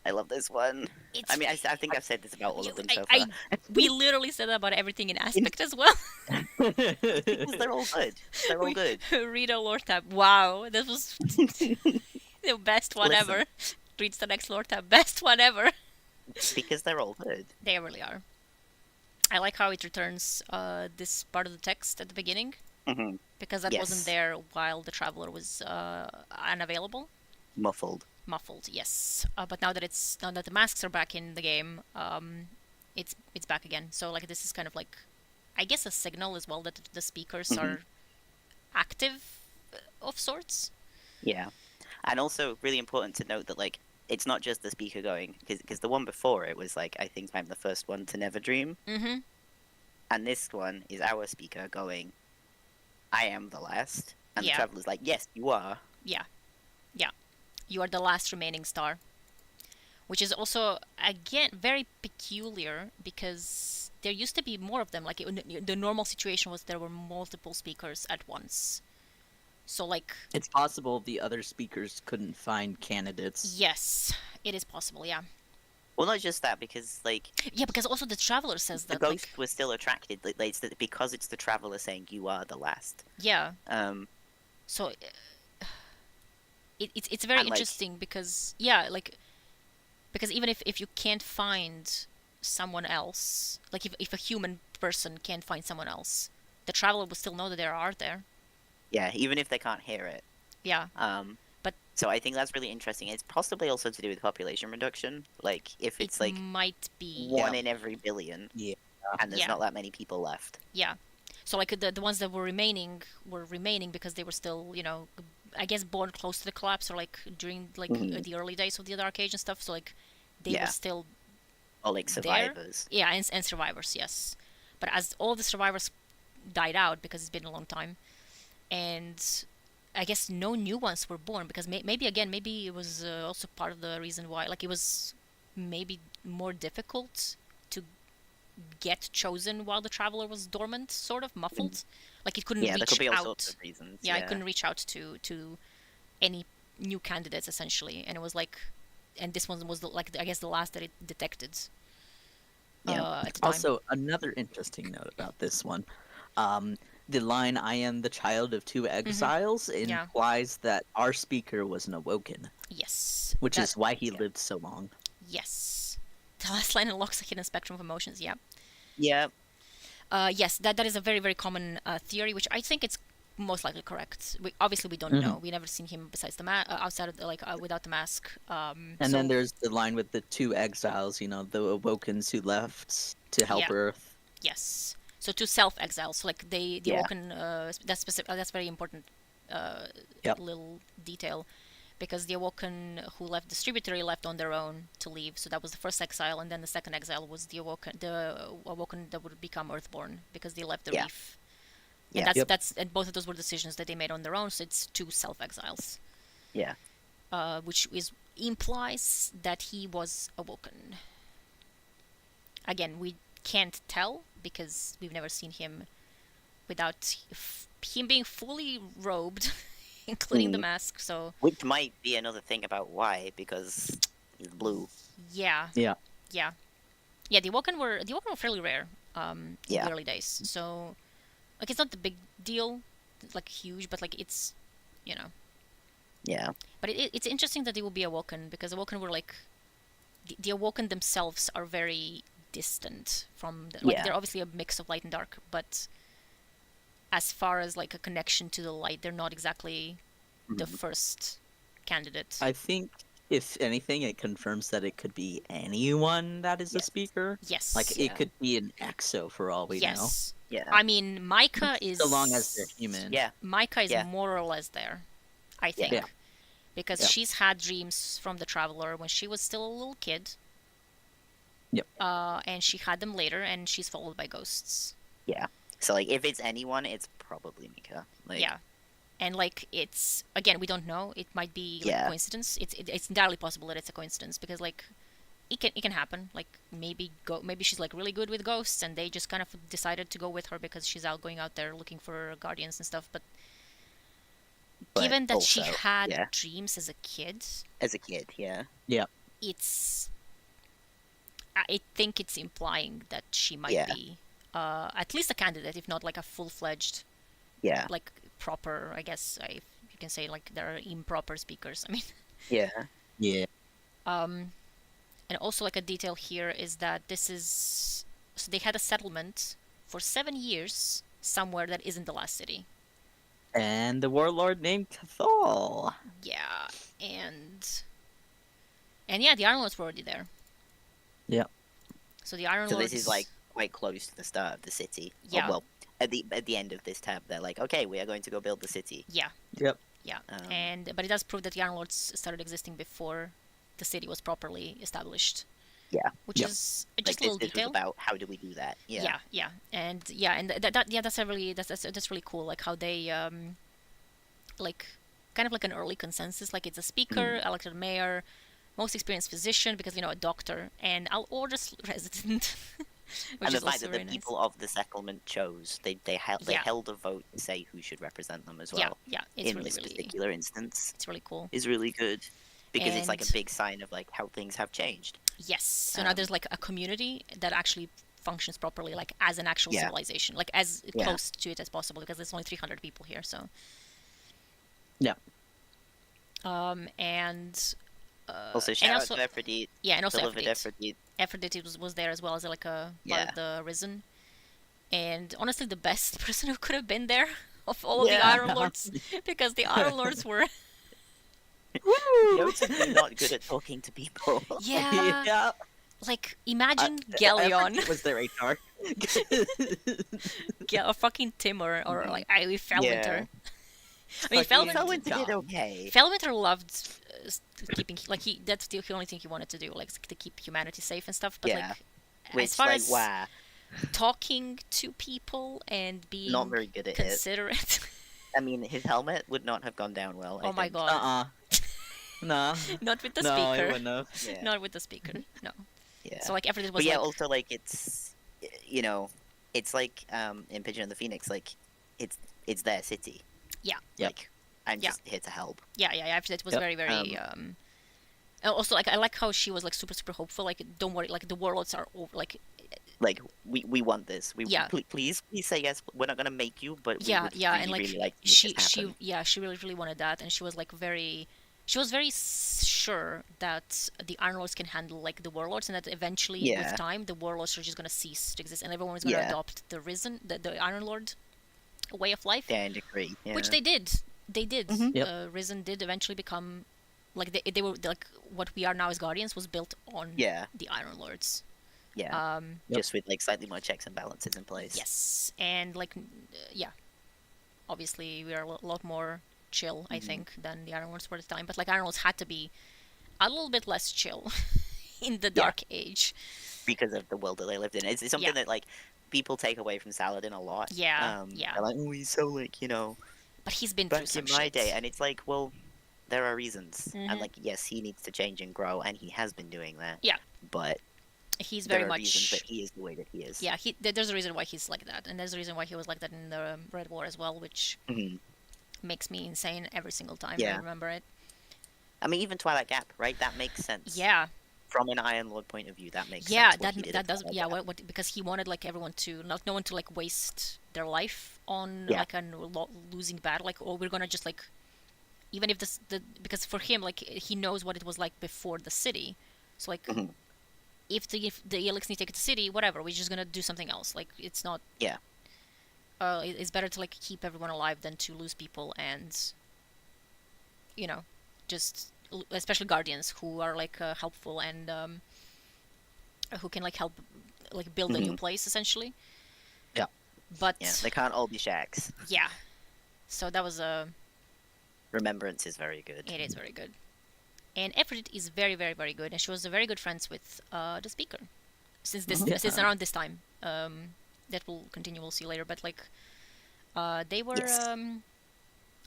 I love this one. It's, I mean, I think I've said this about all of them so I- far. we literally said that about everything in Aspect as well. Because they're all good. They're all good. Read a lore tab. Wow, this was the best one Listen. ever. Reads the next lore tab. Best one ever. Because they're all good. They really are. I like how it returns this part of the text at the beginning. Mm-hmm. Because that wasn't Yes. there while the Traveler was unavailable. Muffled. Muffled, yes. But now that the masks are back in the game, it's back again. So like this is kind of like, I guess, a signal as well that the speakers are active of sorts. Yeah. And also, really important to note that, like, it's not just the speaker going, because the one before it was, like, I think I'm the first one to never dream. Mm-hmm. And this one is our speaker going, I am the last. And Yeah. the Traveler's like, yes, you are. Yeah. Yeah. You are the last remaining star. Which is also, again, very peculiar because there used to be more of them. Like, the normal situation was there were multiple speakers at once. So, like... It's possible the other speakers couldn't find candidates. Yes, it is possible, yeah. Well, not just that, because, like, Yeah, because also the Traveler says the that, ghost like... was still attracted. Like, it's because it's the Traveler saying, you are the last. Yeah. So... It's very And, like- interesting because, yeah, like... Because even if you can't find someone else, like if a human person can't find someone else, the Traveler will still know that they are there. Yeah, even if they can't hear it. Yeah. But- So I think that's really interesting. It's possibly also to do with population reduction. Like, if it's, it like, might be... one in every billion. Yeah. And there's Yeah. not that many people left. Yeah. So, like, the ones that were remaining because they were still, you know, I guess born close to the collapse or, like, during, like, the early days of the Dark Age and stuff. So, like, they Yeah. were still Or, like, survivors. Yeah, and survivors, yes. But as all the survivors died out, because it's been a long time, and I guess no new ones were born, because maybe it was also part of the reason why, like, it was maybe more difficult to get chosen while the Traveler was dormant, sort of muffled. Like, it couldn't Yeah, there reach could be all out. sorts of reasons. Yeah, I couldn't reach out to any new candidates, essentially. And it was like, and this one was like I guess the last that it detected. Yeah. At the time. Also, another interesting note about this one. The line "I am the child of two exiles" Yeah. implies that our speaker was an awoken, Yes. which is why he lived so long. Yes. The last line unlocks a hidden spectrum of emotions. Yeah. Yeah. Yes, that is a very, very common theory, which I think it's most likely correct. Obviously we don't know. We never seen him besides the outside of without the mask. And then there's the line with the two exiles. You know, the Awokens who left to help Earth. Yes. So two self-exiles. So like the Awoken. That's specific. That's very important. Little detail. Because the Awoken who left the Distributary left on their own to leave, so that was the first exile, and then the second exile was the Awoken that would become Earthborn because they left the reef. And and both of those were decisions that they made on their own, so it's two self-exiles. Yeah. Which implies that he was Awoken. Again, we can't tell because we've never seen him without him being fully robed. Including the mask, so... Which might be another thing about why, because he's blue. Yeah. Yeah. Yeah. Yeah, the Awoken were fairly rare in the early days, so... Like, it's not the big deal, like, huge, but, like, it's, you know... Yeah. But it's interesting that they will be Awoken, because Awoken were, like... The Awoken themselves are very distant from... they're obviously a mix of light and dark, but... As far as like a connection to the light, they're not exactly the first candidate. I think, if anything, it confirms that it could be anyone that is a speaker. Yes. Like, it could be an exo for all we know. Yeah. I mean, Micah is... So long as they're human. Yeah. Micah is more or less there, I think. Yeah. Because she's had dreams from the Traveler when she was still a little kid. Yep. And she had them later, and she's followed by ghosts. Yeah. So, like, if it's anyone, it's probably Mika. Like, yeah. And, like, it's... Again, we don't know. It might be, like, a coincidence. It's entirely possible that it's a coincidence, because, like, it can happen. Like, maybe she's, like, really good with ghosts, and they just kind of decided to go with her because she's going out there looking for guardians and stuff, but given that also, she had dreams as a kid... yeah. Yeah. It's... I think it's implying that she might be... at least a candidate, if not like a full-fledged, like proper. I guess you can say like there are improper speakers. I mean, yeah. And also like a detail here is that this is so they had a settlement for 7 years somewhere that isn't the last city. And the warlord named Cathal. Yeah, and yeah, the Iron Lords were already there. Yeah. So the Iron So Lords... this is like quite close to the start of the city. Yeah. Well, at the end of this tab, they're like, okay, we are going to go build the city. Yeah. Yep. Yeah. But it does prove that the Iron Lords started existing before the city was properly established. Yeah. Which is just a little this detail. was about how do we do that? Yeah. Yeah. And that's really cool. Like how they like kind of like an early consensus. Like it's a speaker, elected mayor, most experienced physician because a doctor, and our oldest resident. And the fact that the people of the settlement chose, they held a vote to say who should represent them as well. Yeah, it's in really, this really, particular instance, it's really cool. Is really good because it's like a big sign of like how things have changed. Yes. So now there's like a community that actually functions properly, like as an actual civilization, like as close to it as possible, because there's only 300 people here. So. Yeah. And. Also, shout out to Aphrodite. Yeah, and also Aphrodite. Aphrodite was there as well as like a part of the Risen. And honestly, the best person who could have been there of all of the Iron Lords, because the Iron Lords were... Notably not good at talking to people. Yeah. Like, imagine Galleon. Was their HR. Or fucking Tim or like Felwinter. I mean, Felwinter did okay. Felwinter loved keeping, like, that's the only thing he wanted to do, like, to keep humanity safe and stuff. But like, as far as talking to people and being not very good at considerate. I mean, his helmet would not have gone down well. Oh my god. No. Not with the no, speaker. It wouldn't have. Yeah. Not with the speaker. No. Yeah. So like everything was. But yeah, like... also like it's, it's like in Pigeon of the Phoenix, like it's their city. Yeah. Like I'm just here to help. Yeah. It was very Also, like I like how she was like super hopeful. Like, don't worry, like the warlords are over. Like we want this. Yeah. Please say yes. We're not gonna make you, but we Yeah, would yeah, and really like really like to make this happen. she really wanted that, and she was like she was very sure that the Iron Lords can handle like the warlords, and that eventually with time the warlords are just gonna cease to exist, and everyone was gonna adopt the the Iron Lord way of life. Stand agree. Yeah. Which they did. They did. Yep. Risen did eventually become like they were like what we are now as Guardians was built on the Iron Lords. Yeah. Just with like slightly more checks and balances in place. Yes, and like obviously we are a lot more chill, I think, than the Iron Lords were at the time. But like Iron Lords had to be a little bit less chill in the Dark Age because of the world that they lived in. It's something that like people take away from Saladin a lot. Yeah. They're like, oh, he's so like, you know. But he's been back through some in my shit. day, and it's like, well, there are reasons, and like, yes, he needs to change and grow, and he has been doing that. Yeah. But he's very much reasons that he is the way that he is. Yeah, there's a reason why he's like that, and there's a reason why he was like that in the Red War as well, which makes me insane every single time I remember it. I mean, even Twilight Gap, right? That makes sense. Yeah. From an Iron Lord point of view, that makes sense. Yeah, that does. Yeah, because he wanted like everyone to no one to like waste their life on like a losing battle. Like, oh, we're gonna just like, even if because for him like he knows what it was like before the city, so like. If the Elix need to take it to the city, whatever, we're just gonna do something else. Like, it's not. Yeah. It's better to like keep everyone alive than to lose people, and you know, just especially Guardians who are like helpful and who can like help like build a new place essentially. Yeah. But they can't all be Shax. Yeah. So that was a. Remembrance is very good. It is very good. And Aphrodite is very, very, very good, and she was very good friends with the speaker since around this time. That will continue. We'll see later, but like they were.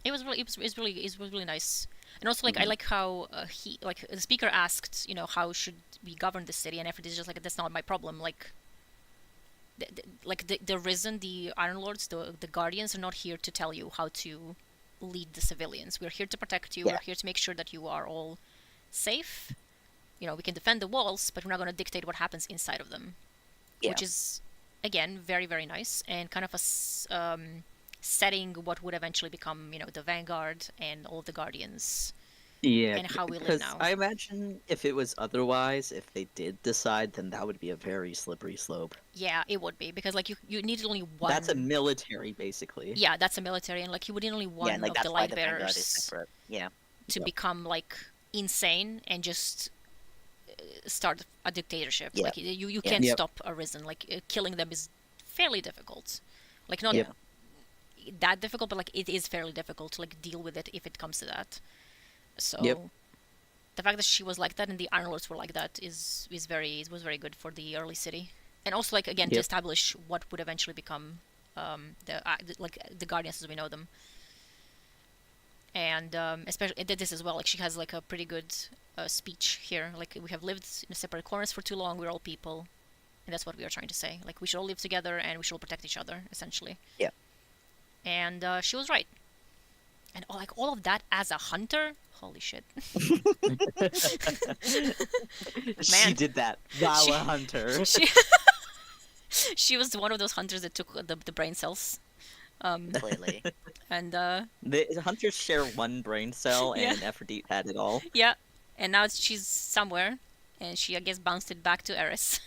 It was really nice, and also like I like how the speaker asked, you know, how should we govern the city, and Aphrodite is just like, that's not my problem. Like the Risen, the Iron Lords, the Guardians are not here to tell you how to lead the civilians. We're here to protect you. We're here to make sure that you are all safe. You know, we can defend the walls, but we're not going to dictate what happens inside of them. Which is, again, very, very nice, and kind of a setting what would eventually become, you know, the Vanguard and all the Guardians. Yeah, and how we live because now. I imagine if it was otherwise, if they did decide, then that would be a very slippery slope. Yeah, it would be, because like you needed only one. That's a military, basically. Yeah, that's a military, and like you would need only one like, of the light the bearers to become like insane and just start a dictatorship. Like you can't stop a Risen. Like killing them is fairly difficult. Like not that difficult, but like it is fairly difficult to like deal with it if it comes to that. So the fact that she was like that and the Iron Lords were like that was very good for the early city, and also like again to establish what would eventually become the Guardians as we know them. And especially this as well, like she has like a pretty good speech here. Like, we have lived in separate corners for too long. We're all people, and that's what we are trying to say. Like, we should all live together and we should all protect each other, essentially. Yeah. And she was right. And all of that as a hunter, holy shit. She did that while a hunter. She was one of those hunters that took the brain cells. Clearly. And the hunters share one brain cell, and Aphrodite had it all. Yeah, and now she's somewhere, and she, I guess, bounced it back to Eris.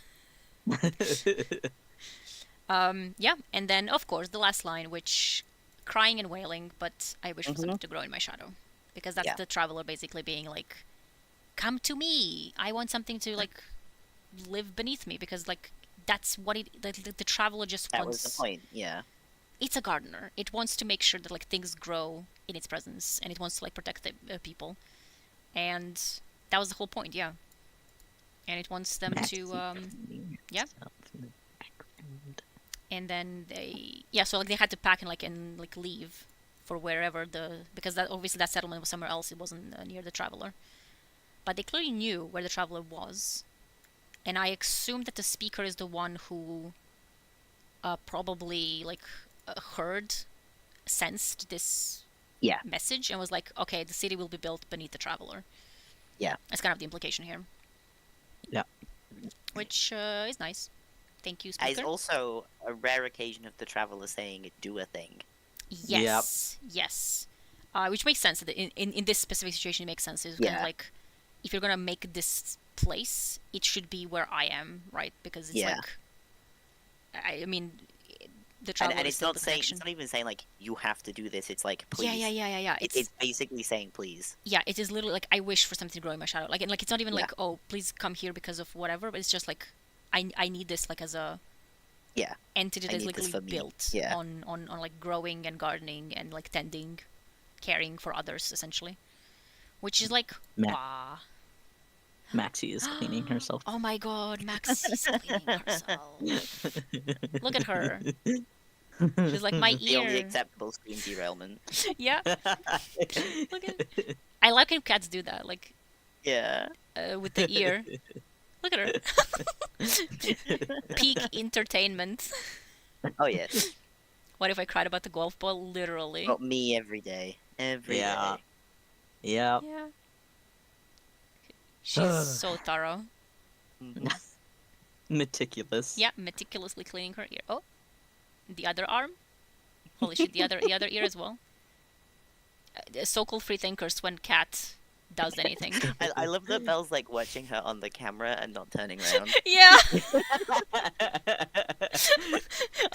Yeah, and then of course the last line, which crying and wailing, but I wish for something to grow in my shadow, because that's the traveler basically being like, come to me, I want something to like live beneath me, because like that's what the traveler just wants. That was the point. Yeah, it's a gardener. It wants to make sure that like things grow in its presence, and it wants to like protect the people, and that was the whole point. Yeah, and it wants them to and then so like they had to pack and leave for wherever because that obviously that settlement was somewhere else. It wasn't near the traveler, but they clearly knew where the traveler was, and I assumed that the speaker is the one who probably sensed this message and was like, okay, the city will be built beneath the traveler. Yeah. That's kind of the implication here. Yeah. Which is nice. Thank you, speaker. It's also a rare occasion of the traveler saying "do a thing." Yes. Yep. Yes. Which makes sense. In this specific situation, it makes sense. It's kind of like, if you're gonna make this place, it should be where I am, right? Because it's like, I mean, the traveler and is it's still not the saying, connection. it's not even saying like you have to do this. It's like please. Yeah. It's basically saying please. Yeah, it is literally like, I wish for something to grow in my shadow. Like, and like, it's not even like, oh, please come here because of whatever. But it's just like, I need this like as a entity that's literally built on like growing and gardening and like tending, caring for others essentially, which is like wow. Maxie is cleaning herself. Oh my god, Maxie's cleaning herself. Look at her. She's like my ear. The only acceptable screen derailment. Yeah. Look at. I like when cats do that, like. Yeah. With the ear. Look at her. Peak entertainment. Oh yes. What if I cried about the golf ball? Literally. Well, me every day. Every day. Yeah. Yeah. She's so thorough. Meticulous. Yeah, meticulously cleaning her ear. Oh, the other arm. Holy shit, the other ear as well. So-called free thinkers when cat does anything. I love that Belle's like watching her on the camera and not turning around. Yeah.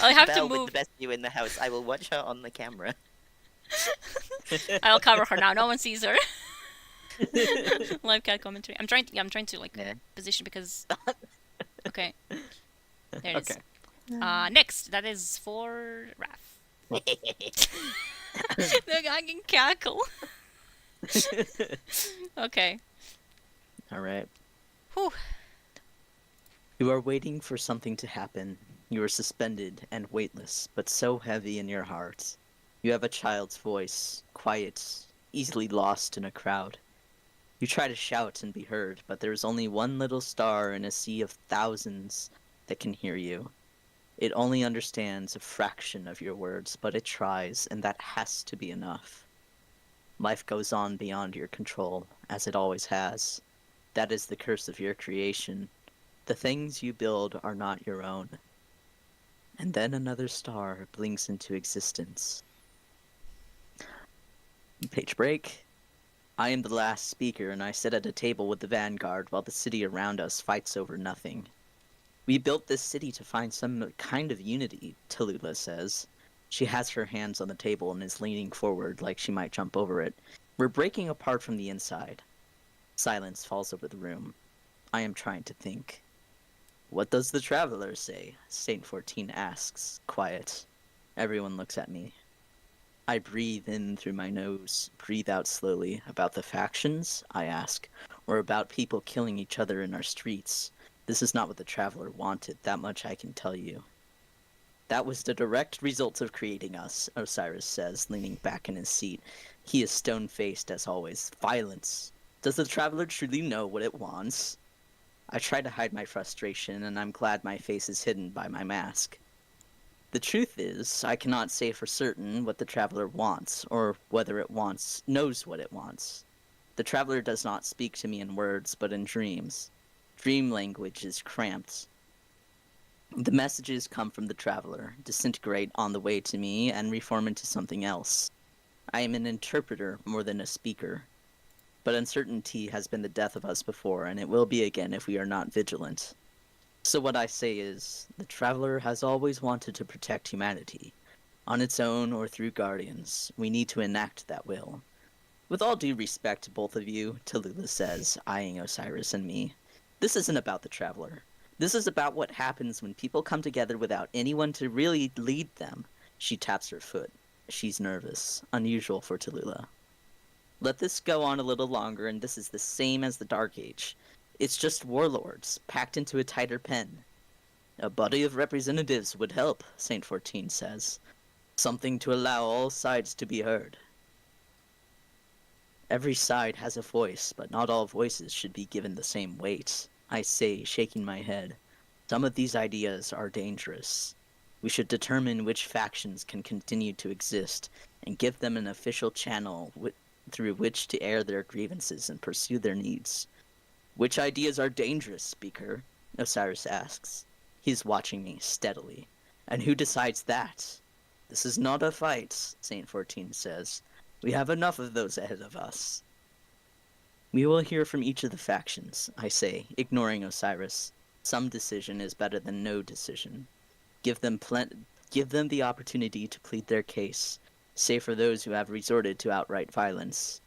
I have Belle, to move. with the best view in the house. I will watch her on the camera. I'll cover her now. No one sees her. Live cat commentary. I'm trying to like position because. Okay. There it is. Next, that is for Raph. The guy can cackle. Okay. All right. Whew. You are waiting for something to happen. You are suspended and weightless, but so heavy in your heart. You have a child's voice, quiet, easily lost in a crowd. You try to shout and be heard, but there is only one little star in a sea of thousands that can hear you. It only understands a fraction of your words, but it tries, and that has to be enough. Life goes on beyond your control, as it always has. That is the curse of your creation. The things you build are not your own. And then another star blinks into existence. Page break. I am the last speaker, and I sit at a table with the vanguard while the city around us fights over nothing. We built this city to find some kind of unity, Tallulah says. She has her hands on the table and is leaning forward like she might jump over it. We're breaking apart from the inside. Silence falls over the room. I am trying to think. What does the traveler say? Saint 14 asks, quiet. Everyone looks at me. I breathe in through my nose, breathe out slowly. About the factions, I ask, or about people killing each other in our streets. This is not what the traveler wanted, that much I can tell you. That was the direct result of creating us, Osiris says, leaning back in his seat. He is stone-faced as always. Violence. Does the traveler truly know what it wants? I try to hide my frustration, and I'm glad my face is hidden by my mask. The truth is, I cannot say for certain what the traveler wants, or whether it knows what it wants. The traveler does not speak to me in words, but in dreams. Dream language is cramped. The messages come from the traveler, disintegrate on the way to me, and reform into something else. I am an interpreter more than a speaker. But uncertainty has been the death of us before, and it will be again if we are not vigilant. So what I say is, the traveler has always wanted to protect humanity. On its own or through guardians, we need to enact that will. With all due respect to both of you, Tallulah says, eyeing Osiris and me, this isn't about the traveler. This is about what happens when people come together without anyone to really lead them. She taps her foot. She's nervous, unusual for Tallulah. Let this go on a little longer, and this is the same as the Dark Age. It's just warlords, packed into a tighter pen. A body of representatives would help, Saint 14 says. Something to allow all sides to be heard. Every side has a voice, but not all voices should be given the same weight. I say, shaking my head. Some of these ideas are dangerous. We should determine which factions can continue to exist, and give them an official channel through which to air their grievances and pursue their needs. Which ideas are dangerous, Speaker? Osiris asks. He's watching me steadily. And who decides that? This is not a fight, Saint 14 says. We have enough of those ahead of us. We will hear from each of the factions, I say, ignoring Osiris. Some decision is better than no decision. Give them the opportunity to plead their case, save for those who have resorted to outright violence.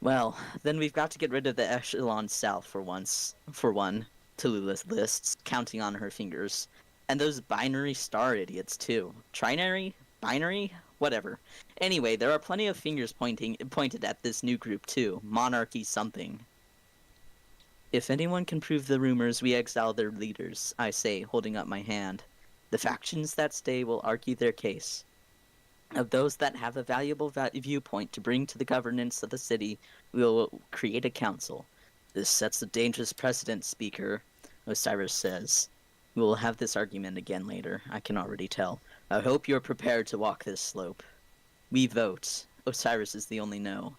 Well, then we've got to get rid of the Echelon South for once. For one, Tallulah lists, counting on her fingers. And those binary star idiots, too. Trinary? Binary? Whatever. Anyway, there are plenty of fingers pointed at this new group, too. Monarchy something. If anyone can prove the rumors, we exile their leaders, I say, holding up my hand. The factions that stay will argue their case. Of those that have a valuable viewpoint to bring to the governance of the city, we will create a council. This sets a dangerous precedent, Speaker, Osiris says. We will have this argument again later, I can already tell. I hope you're prepared to walk this slope. We vote. Osiris is the only no.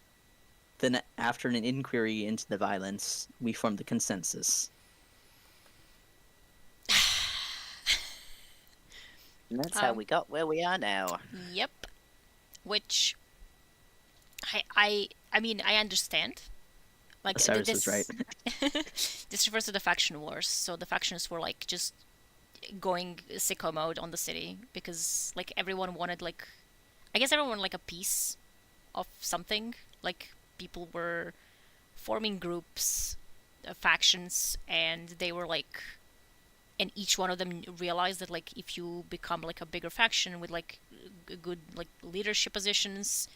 Then, after an inquiry into the violence, we form the consensus. And that's how we got where we are now. Yep. Which, I mean, I understand. Like, Osiris was right. This refers to the faction wars. So the factions were like just going sicko mode on the city because like everyone wanted like, I guess everyone wanted like a piece of something. Like people were forming groups, factions, and they were like, and each one of them realized that like if you become like a bigger faction with like good like leadership positions,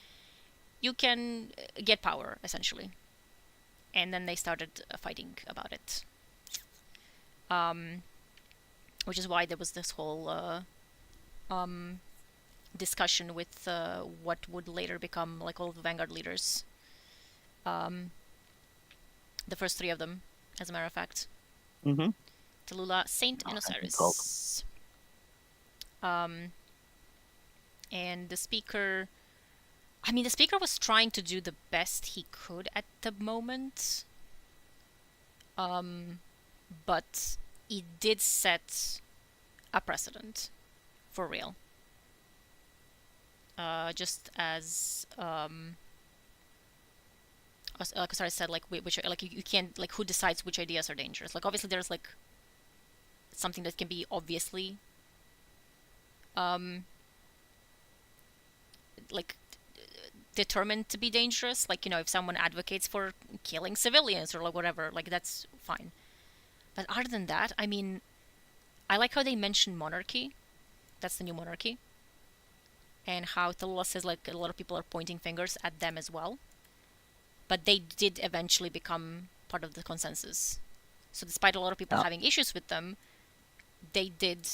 you can get power essentially. And then they started fighting about it. Which is why there was this whole discussion with what would later become like all of the Vanguard leaders. The first three of them, as a matter of fact. Mm-hmm. Tallulah, Saint, and Osiris. And the speaker... I mean, the speaker was trying to do the best he could at the moment. But it did set a precedent. For real. Just as... like I said, like which like you can't like who decides which ideas are dangerous. Like obviously there's like something that can be obviously like determined to be dangerous. Like, you know, if someone advocates for killing civilians or like whatever, like that's fine. But other than that, I mean, I like how they mention monarchy. That's the new monarchy. And how Tallulah says like a lot of people are pointing fingers at them as well. But they did eventually become part of the consensus. So despite a lot of people having issues with them, they did.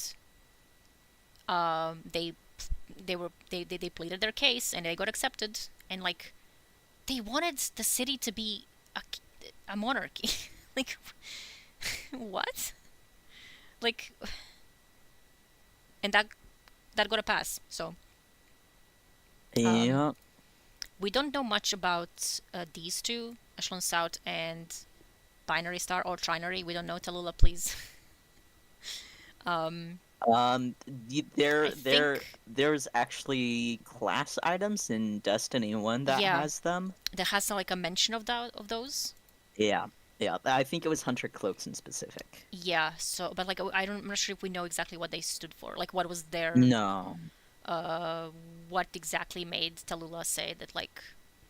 They pleaded their case and they got accepted. And like, they wanted the city to be a monarchy. Like, what? Like, and that got a pass. So. Yeah. We don't know much about these two, Echelon South and Binary Star or Trinary. We don't know. Tallulah, please. There's actually class items in Destiny 1 that has them. That has like a mention of those. Yeah. I think it was Hunter Cloaks in specific. Yeah. So, but like I'm not sure if we know exactly what they stood for. Like, what was their what exactly made Tallulah say that like,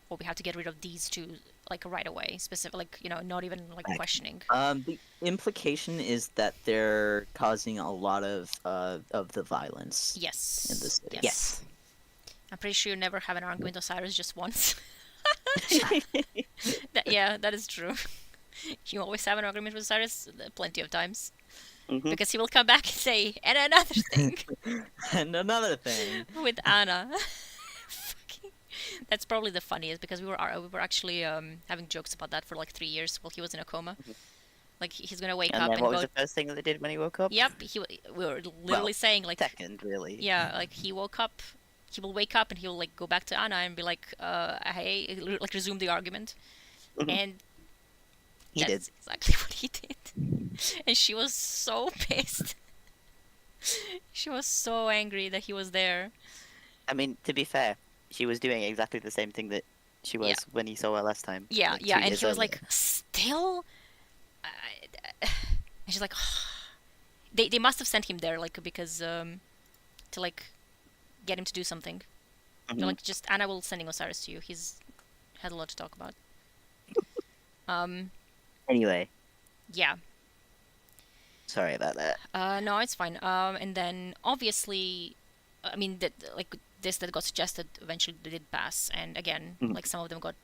well, we have to get rid of these two like right away, specific, like, you know, not even like questioning. The implication is that they're causing a lot of the violence. Yes. In the city. Yes. I'm pretty sure you never have an argument with Osiris just once. That is true. You always have an argument with Osiris plenty of times. Mm-hmm. Because he will come back and say, and another thing. And another thing. With Anna. That's probably the funniest because we were actually having jokes about that for like 3 years while he was in a coma. Mm-hmm. Like he's gonna wake up and what was the first thing that they did when he woke up? Yep, we were literally saying like second, really. Yeah, like he woke up he will wake up and he'll like go back to Anna and be like, hey, like resume the argument. And He did. that's exactly what he did. And she was so pissed. She was so angry that he was there. I mean, to be fair, she was doing exactly the same thing that she was when he saw her last time. Yeah, like, yeah, 2 and years he was earlier. like, still? And she's like, they must have sent him there, like, because, to, like, get him to do something. They're like, just, Anna will sending Osiris to you. He's had a lot to talk about. Anyway, Yeah. sorry about that. No, it's fine. And then, obviously, I mean, that like, this that got suggested eventually did pass. And again, like, some of them got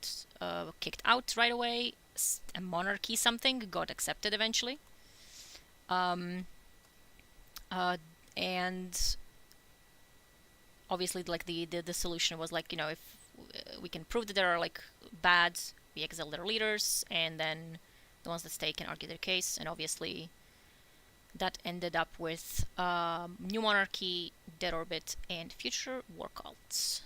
kicked out right away. A monarchy something got accepted eventually. And obviously, like, the solution was like, if we can prove that there are like bad, we exile their leaders, and then the ones that stay can argue their case. And obviously, that ended up with New Monarchy, Dead Orbit, and future war cults.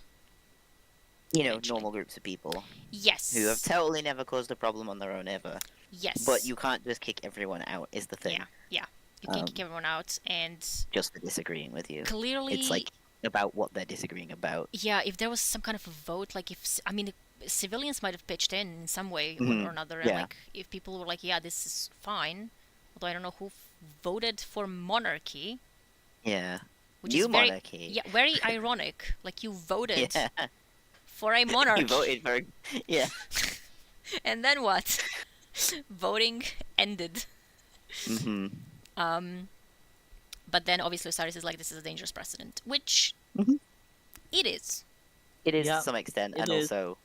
Eventually. Normal groups of people Yes. who have totally never caused a problem on their own ever. Yes. But you can't just kick everyone out, is the thing. Yeah. You can't kick everyone out, and Just for disagreeing with you. clearly, It's like about what they're disagreeing about. yeah, if there was some kind of a vote, like, I mean, civilians might have pitched in some way or another, and Yeah. like, if people were like, yeah, this is fine, although I don't know who voted for monarchy, Yeah. which New is very, monarchy. yeah, very ironic. Like, you voted Yeah. for a monarchy, You voted for. Yeah. and then what? Voting ended. hmm But then obviously Osiris is like, this is a dangerous precedent, which it is. It is Yeah, to some extent, it and is. also,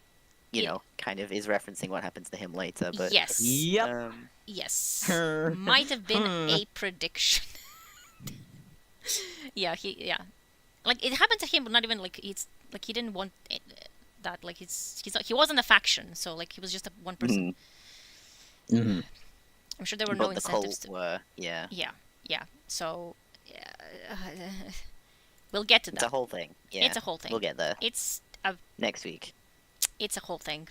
kind of is referencing what happens to him later. But Yes. Yep. Yes. Might have been a prediction. Yeah. Like, it happened to him, but not even like, it's like he didn't want that. Like, he wasn't a faction, so like, he was just one person. Mm-hmm. I'm sure there were but no the incentives. cult were, yeah. Yeah. So we'll get to It's that. a whole thing. Yeah. It's a whole thing. We'll get there It's next week. a whole thing.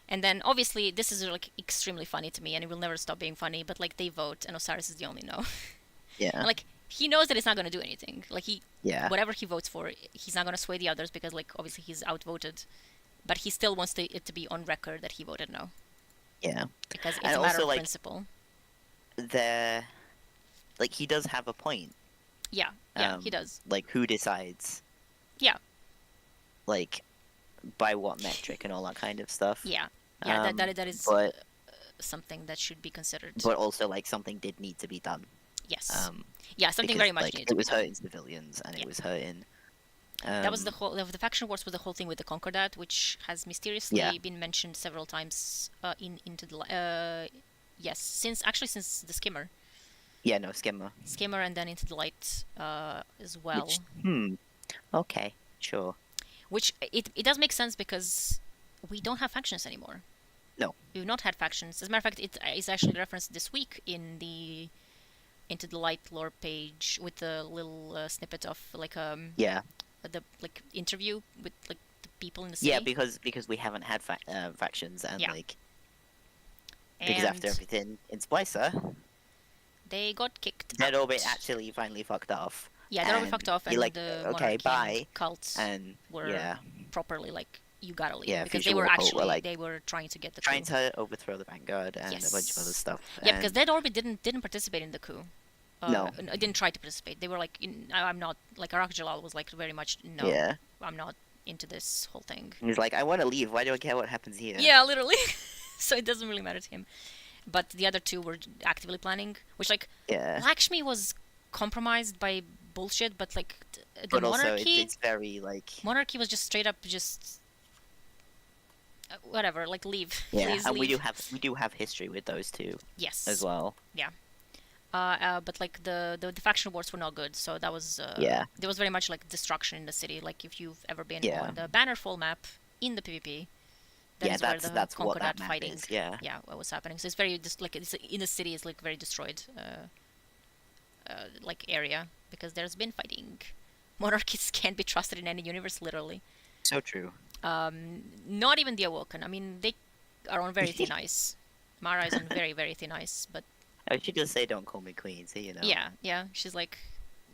And then obviously this is like extremely funny to me, and it will never stop being funny. But like, they vote, and Osiris is the only no. Yeah. And, like, he knows that it's not going to do anything. Like, Yeah. whatever he votes for, he's not going to sway the others, because like, obviously he's outvoted. But he still wants it to be on record that he voted no, Yeah. because it's And a matter also, of like, principle. He does have a point. Yeah, he does. Like, who decides? Yeah. Like, by what metric and all that kind of stuff. Yeah, that is But something that should be considered. but also, like, something did need to be done. Yes. Um, Yeah, something because, very much like, needed to it be was done. hurting civilians, and it was hurting. That was the whole. The faction wars was the whole thing with the Concordat, which has mysteriously been mentioned several times into the. Yes, since the Skimmer. Yeah, no, Skimmer. Skimmer, and then Into the Light as well. Okay, sure. Which it does make sense, because we don't have factions anymore. No. We've not had factions. As a matter of fact, it is actually referenced this week in the Into the Light lore page, with the little snippet of like Yeah. the like interview with like the people in the city. Yeah, because we haven't had factions, and Yeah. like because after And everything in Splicer, they got kicked. Dead out. Orbit actually finally fucked off. Yeah, Dead Orbit and fucked off, and you're like, the okay, monarchy bye, and cults and were properly like, you gotta leave, Yeah, because Future they were War cult actually were, like, they were trying to get the trying coup. to overthrow the Vanguard and a bunch of other Yes. stuff. Yeah, because Dead Orbit didn't participate in the coup. No. Didn't try to participate. They were like, I'm not, like, Arak Jalal was like very much, no, Yeah. I'm not into this whole thing. He's like, I want to leave. Why do I care what happens here? Yeah, literally. So it doesn't really matter to him. But the other two were actively planning, which, like, Yeah. Lakshmi was compromised by bullshit, but like the But also, monarchy, it's very like. monarchy was just straight up just whatever, like, leave. Yeah, Please and leave. we do have history with those two Yes. as well. But like the faction wars were not good, so that was Yeah. there was very much like destruction in the city. Like, if you've ever been Yeah. on the Bannerfall map in the PvP, that Yeah, is where that's what that Concordat map fighting. is. Yeah. Yeah, what was happening. So it's very just like it's in the city is like very destroyed, like area, because there's been fighting. Monarchies can't be trusted in any universe, literally. So true. Not even the Awoken. I mean, they are on very thin ice. Mara is on very, very thin ice, but... I should just say, don't call me queen, so you know. Yeah. She's like,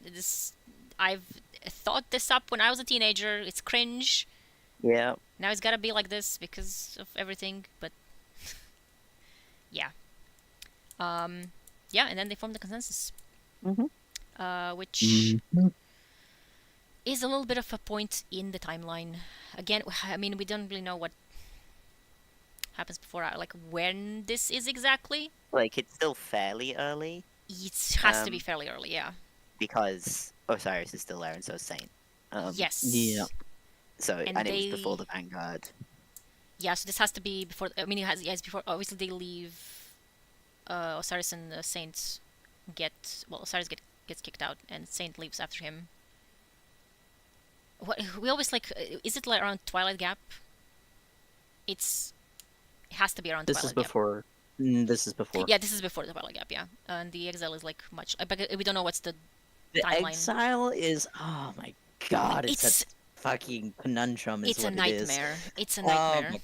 this... I've thought this up when I was a teenager. It's cringe. Yeah. Now it's gotta be like this because of everything, but... yeah. Yeah, and then they formed the consensus. Which is a little bit of a point in the timeline. Again, I mean, we don't really know what happens before, like when this is exactly. Like, it's still fairly early. It has to be fairly early, yeah. Because Osiris is still there, and so is Saint. Yes. Yeah. So, and it was before the Vanguard. Yeah, so this has to be before. I mean, it's before. Obviously, they leave. Osiris and Saint get. Well, Osiris gets kicked out, and Saint leaves after him. What we always like? Is it like around Twilight Gap? It has to be around Twilight Gap. This is before. Yeah, this is before the Twilight Gap. Yeah, and the exile is like much. But we don't know what's the timeline. Exile is. Oh my god! It's a fucking conundrum. It's a nightmare. It's a nightmare. nightmare. Oh my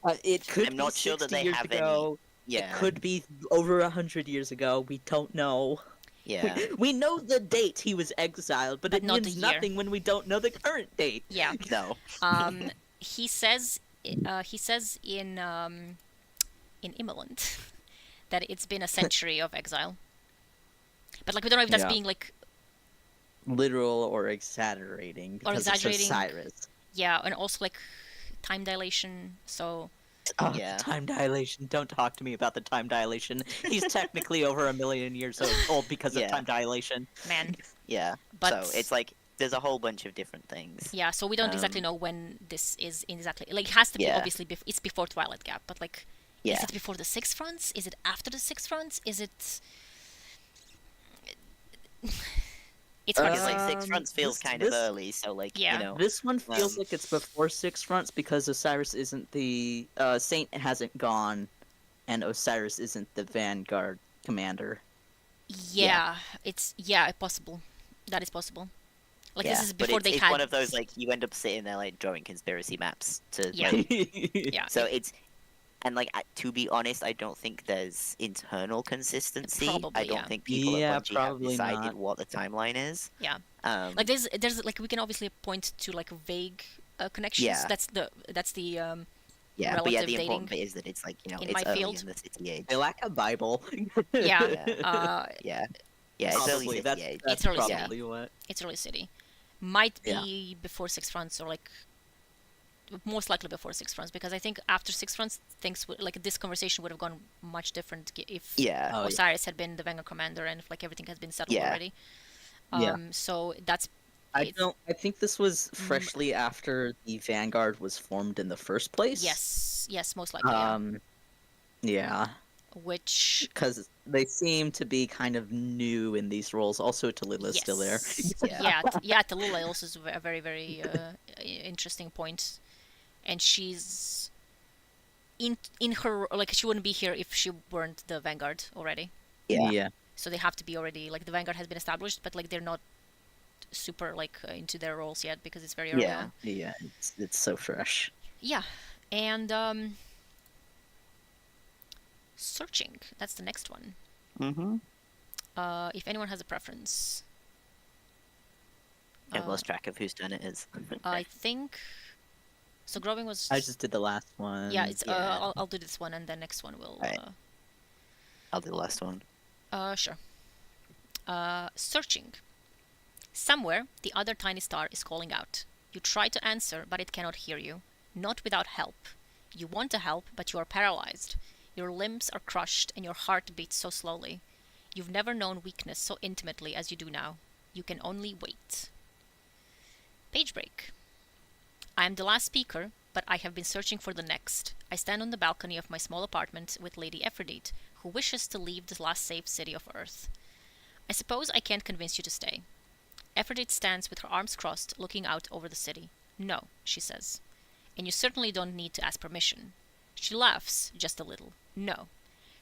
god! It could. I'm not be sure that they years have ago. any. Yeah. It could be over 100 years ago. We don't know. Yeah. We know the date he was exiled, but it not means the year. nothing when we don't know the current date. Yeah. No. He says in Immolant that it's been a century of exile. But like we don't know if that's being like literal or exaggerating because it's Osiris. Yeah, and also like time dilation. So yeah. Time dilation. Don't talk to me about the time dilation. He's technically over 1 million years old because of time dilation. Man. Yeah. But so it's like there's a whole bunch of different things. Yeah, so we don't exactly know when this is exactly. Like it has to be obviously it's before Twilight Gap, but like is it before the Six Fronts? Is it after the Six Fronts? Is it? It's hard to say. Like Six Fronts feels kind of early, so like you know. This one feels like it's before Six Fronts because Osiris isn't the Saint hasn't gone, and Osiris isn't the Vanguard commander. Yeah, it's possible. That is possible. Like this is before it's had. One of those like you end up sitting there like drawing conspiracy maps to. Yeah. Like, yeah. So it's. And like to be honest, I don't think there's internal consistency. Probably, I don't think people at Bungie have decided not. what the timeline is. Yeah. Like there's like we can obviously point to like vague connections. Yeah. That's the yeah, but relative the dating important bit is that it's like in it's my early field. in the city age. They lack a Bible. Yeah. Yeah, it's early city age. That's It's early probably what. It's early city. Might be before Six Fronts or like most likely before Six Fronts because I think after Six Fronts things like this conversation would have gone much different if Osiris had been the Vanguard commander and if like everything has been settled already. So that's. I think this was freshly after the Vanguard was formed in the first place. Yes, most likely. Yeah. Which because they seem to be kind of new in these roles. Also, Talila's still there. Talila also is a very very interesting point, and she's in her like she wouldn't be here if she weren't the Vanguard already. Yeah. So they have to be already like the Vanguard has been established, but like they're not super like into their roles yet because it's very early on. Yeah, it's so fresh. Yeah, and searching. That's the next one. Mm-hmm. If anyone has a preference. I've lost track of whose turn it is. I think. So Groving was. I just did the last one. Yeah, it's. I'll do this one, and the next one will. Right. I'll do the last one. Sure. Searching. Somewhere, the other tiny star is calling out. You try to answer, but it cannot hear you. Not without help. You want to help, but you are paralyzed. Your limbs are crushed, and your heart beats so slowly. You've never known weakness so intimately as you do now. You can only wait. Page break. I am the last speaker, but I have been searching for the next. I stand on the balcony of my small apartment with Lady Aphrodite, who wishes to leave the last safe city of Earth. I suppose I can't convince you to stay. Aphrodite stands with her arms crossed, looking out over the city. No, she says. And you certainly don't need to ask permission. She laughs, just a little. No.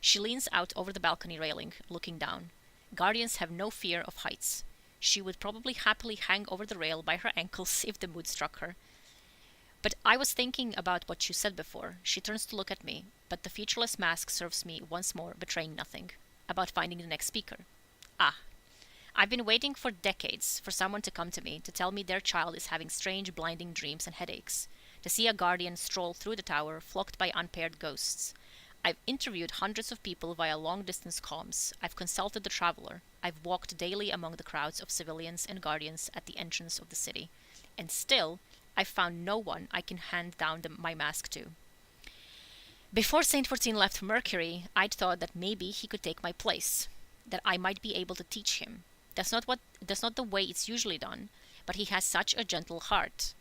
She leans out over the balcony railing, looking down. Guardians have no fear of heights. She would probably happily hang over the rail by her ankles if the mood struck her. But I was thinking about what you said before. She turns to look at me, but the featureless mask serves me once more, betraying nothing. About finding the next speaker. Ah. I've been waiting for decades for someone to come to me to tell me their child is having strange, blinding dreams and headaches. To see a guardian stroll through the tower, flocked by unpaired ghosts. I've interviewed hundreds of people via long-distance comms. I've consulted the traveler. I've walked daily among the crowds of civilians and guardians at the entrance of the city. And still, I've found no one I can hand down my mask to. Before Saint 14 left for Mercury, I'd thought that maybe he could take my place, that I might be able to teach him. That's not the way it's usually done, but he has such a gentle heart.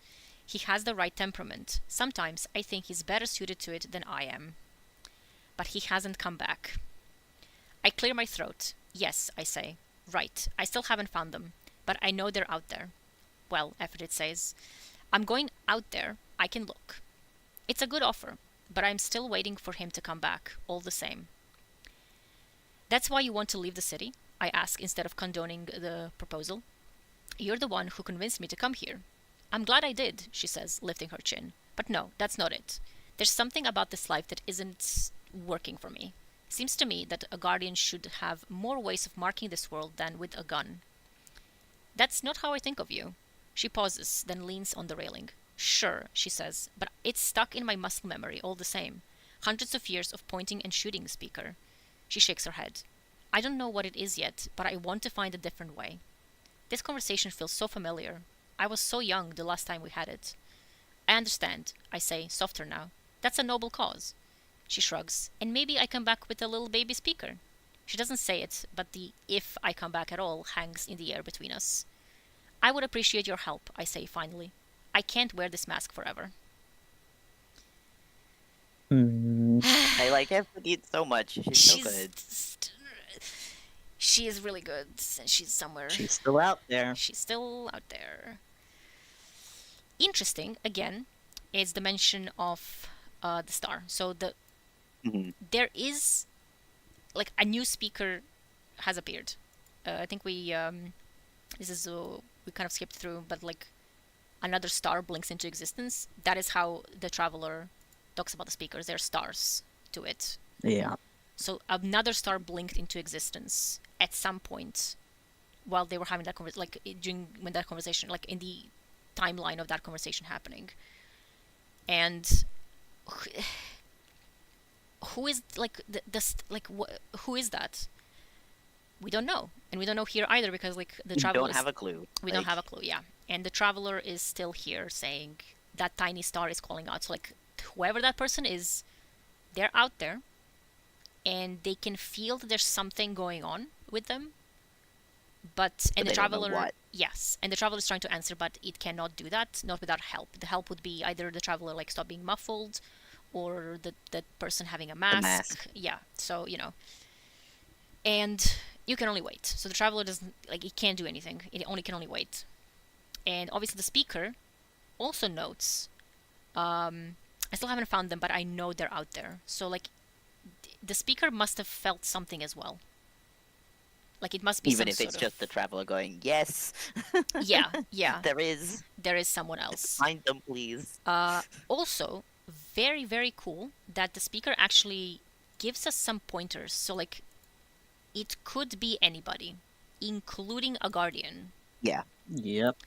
He has the right temperament. Sometimes I think he's better suited to it than I am. But he hasn't come back. I clear my throat. Yes, I say. Right, I still haven't found them, but I know they're out there. Well, Aphrodite says, I'm going out there. I can look. It's a good offer, but I'm still waiting for him to come back, all the same. That's why you want to leave the city? I ask instead of condoning the proposal. You're the one who convinced me to come here. I'm glad I did, she says, lifting her chin. But no, that's not it. There's something about this life that isn't working for me. Seems to me that a guardian should have more ways of marking this world than with a gun. That's not how I think of you. She pauses, then leans on the railing. Sure, she says, but it's stuck in my muscle memory all the same. Hundreds of years of pointing and shooting speaker. She shakes her head. I don't know what it is yet, but I want to find a different way. This conversation feels so familiar. I was so young the last time we had it. I understand, I say, softer now. That's a noble cause. She shrugs. And maybe I come back with a little baby speaker. She doesn't say it, but the if I come back at all hangs in the air between us. I would appreciate your help, I say finally. I can't wear this mask forever. I like Aphrodite so much. She's so good. She is really good, and she's somewhere. She's still out there. She's still out there. Interesting, again, is the mention of the star. So there is, like, a new speaker has appeared. I think we this is we kind of skipped through, but like another star blinks into existence. That is how the traveler talks about the speakers. They're stars to it. Yeah. So another star blinked into existence at some point while they were having that conversation, like during when that conversation, like in the timeline of that conversation happening. And who is like who is that? We don't know, and we don't know here either because like the traveler don't have a clue. We don't have a clue, yeah. And the traveler is still here saying that tiny star is calling out. So like whoever that person is, they're out there, and they can feel that there's something going on with them. But and the traveler, yes, and the traveler is trying to answer, but it cannot do that, not without help. The help would be either the traveler like stop being muffled, or the person having a mask. Yeah, so you know, and you can only wait. So the traveler doesn't like it can't do anything. It only can only wait. And obviously the speaker also notes. I still haven't found them, but I know they're out there. So like, the speaker must have felt something as well. Like it must be even if it's just the traveler going, yes. yeah. There is someone else. Find them, please. Also, very very cool that the speaker actually gives us some pointers. So like, it could be anybody, including a guardian. Yeah. Yep.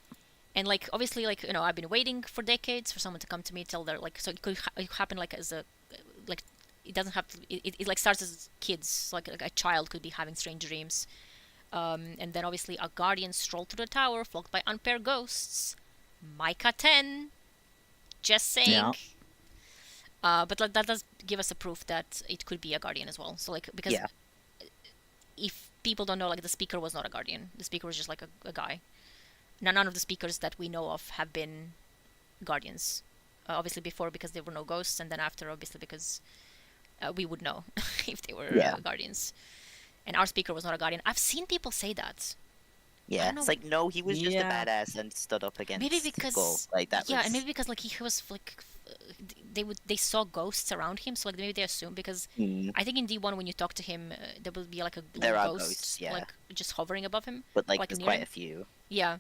And like obviously, like, you know, I've been waiting for decades for someone to come to me, tell their like, so it could happen like as a like, it doesn't have to, it like starts as kids, like a child could be having strange dreams, and then obviously a guardian strolled through the tower flocked by unpaired ghosts. Micah 10, just saying. Yeah. But like, that does give us a proof that it could be a guardian as well. So like, because if people don't know, like the speaker was not a guardian, the speaker was just like a guy. None of the speakers that we know of have been guardians. Obviously before because there were no ghosts, and then after obviously because we would know if they were guardians. And our speaker was not a guardian. I've seen people say that. Yeah, know. it's like, no, he was just a Yeah. badass and stood up against Maybe Skull. because Like, that yeah, was... and maybe because like he was like they saw ghosts around him, so like maybe they assume because I think in D1 when you talk to him, there will be like a There little are ghost ghosts, yeah. like just hovering above him, But, like, like there's near quite him. a few. Yeah,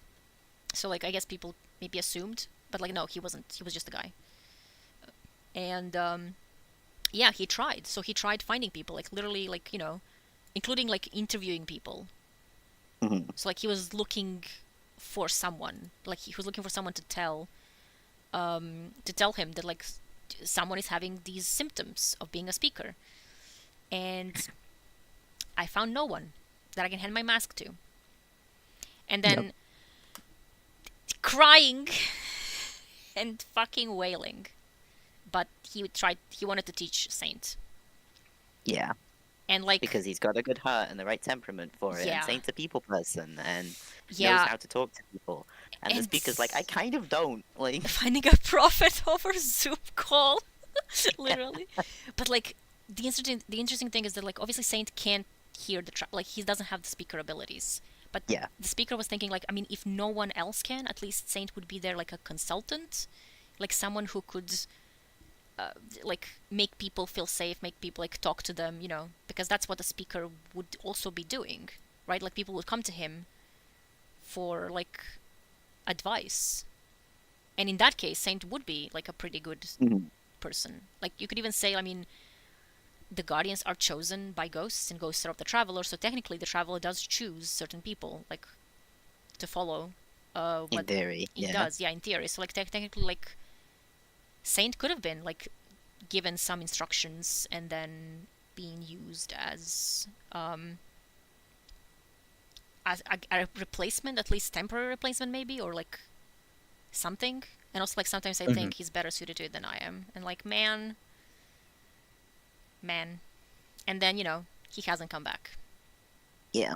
so like I guess people maybe assumed, but like no, he wasn't. He was just a guy. And yeah, he tried. So he tried finding people, like literally, like including like interviewing people. Mhm. So like he was looking for someone, like he was looking for someone to tell him that like someone is having these symptoms of being a speaker, and I found no one that I can hand my mask to. And then crying and fucking wailing, but he wanted to teach Saint. Yeah. And like Because he's got a good heart and the right temperament for it, Yeah. and Saint's a people person and knows Yeah. how to talk to people. And the And speaker's like, I kind of don't. Like, finding a prophet over Zoom call, literally. But like the interesting thing is that like obviously Saint can't hear like he doesn't have the speaker abilities. But Yeah. the speaker was thinking like, I mean, if no one else can, at least Saint would be there like a consultant, like someone who could like make people feel safe, make people like talk to them, because that's what the speaker would also be doing, right? Like people would come to him for like advice. And in that case, Saint would be like a pretty good Mhm. person. Like you could even say, I mean, the guardians are chosen by ghosts, and ghosts are of the traveler. So technically, the traveler does choose certain people, like to follow. In What theory, he yeah. does, yeah, in theory. So like technically, like Saint could have been like given some instructions and then being used as a replacement, at least temporary replacement, maybe, or like something. And also, like sometimes I think he's better suited to it than I am. And like, man. And then, he hasn't come back. Yeah.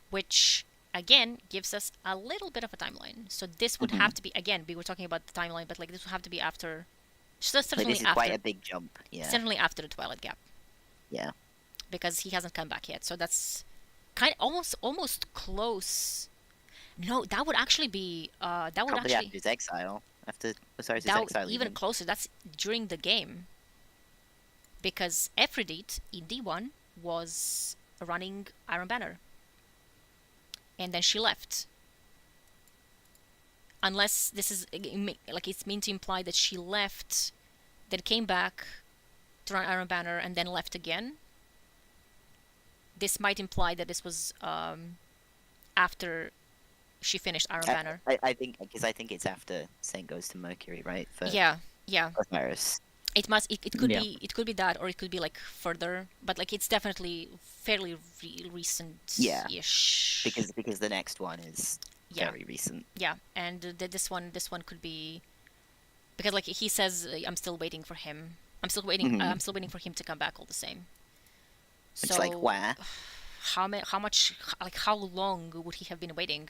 Which, again, gives us a little bit of a timeline. So this would have to be, again, we were talking about the timeline, but like this would have to be after. Certainly Like, this is after, quite a big jump. Yeah. certainly after the Twilight Gap. Yeah. Because he hasn't come back yet. So that's kind of almost close. No, that would actually be that would Probably actually after his exile. After Osiris' that exile. even closer. That's during the game. Because Aphrodite in D1 was running Iron Banner. And then she left. Unless this is like it's meant to imply that she left, then came back to run Iron Banner and then left again. This might imply that this was after she finished Iron Banner. I think it's after Saint goes to Mercury, right? For Yeah. Osiris. It could be that, or it could be like further, but like it's definitely fairly recent-ish. Because the next one is very recent. Yeah, and this one could be because like he says, I'm still waiting for him. I'm still waiting. I'm still waiting for him to come back. All the same. It's like where? How much? Like how long would he have been waiting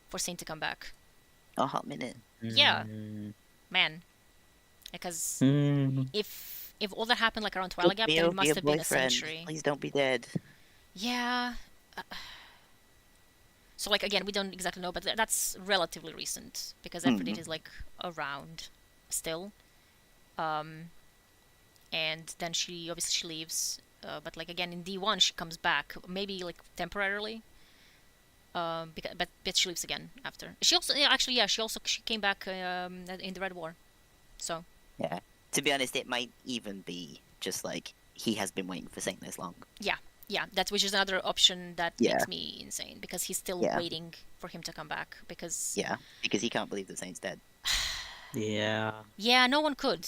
for Saint to come back? A hot minute. Yeah, man. Because if all that happened like around Twilight Gap, then it must have been a century. Please don't be dead. Yeah. So like again, we don't exactly know, but that's relatively recent because Aphrodite is like around still. And then she leaves. But like again in D1 she comes back, maybe like temporarily. But she leaves again after. She also she came back in the Red War. So. Yeah. To be honest, it might even be just like he has been waiting for Saint this long. Yeah, which is another option that makes me insane because he's still waiting for him to come back because he can't believe that Saint's dead. Yeah, no one could.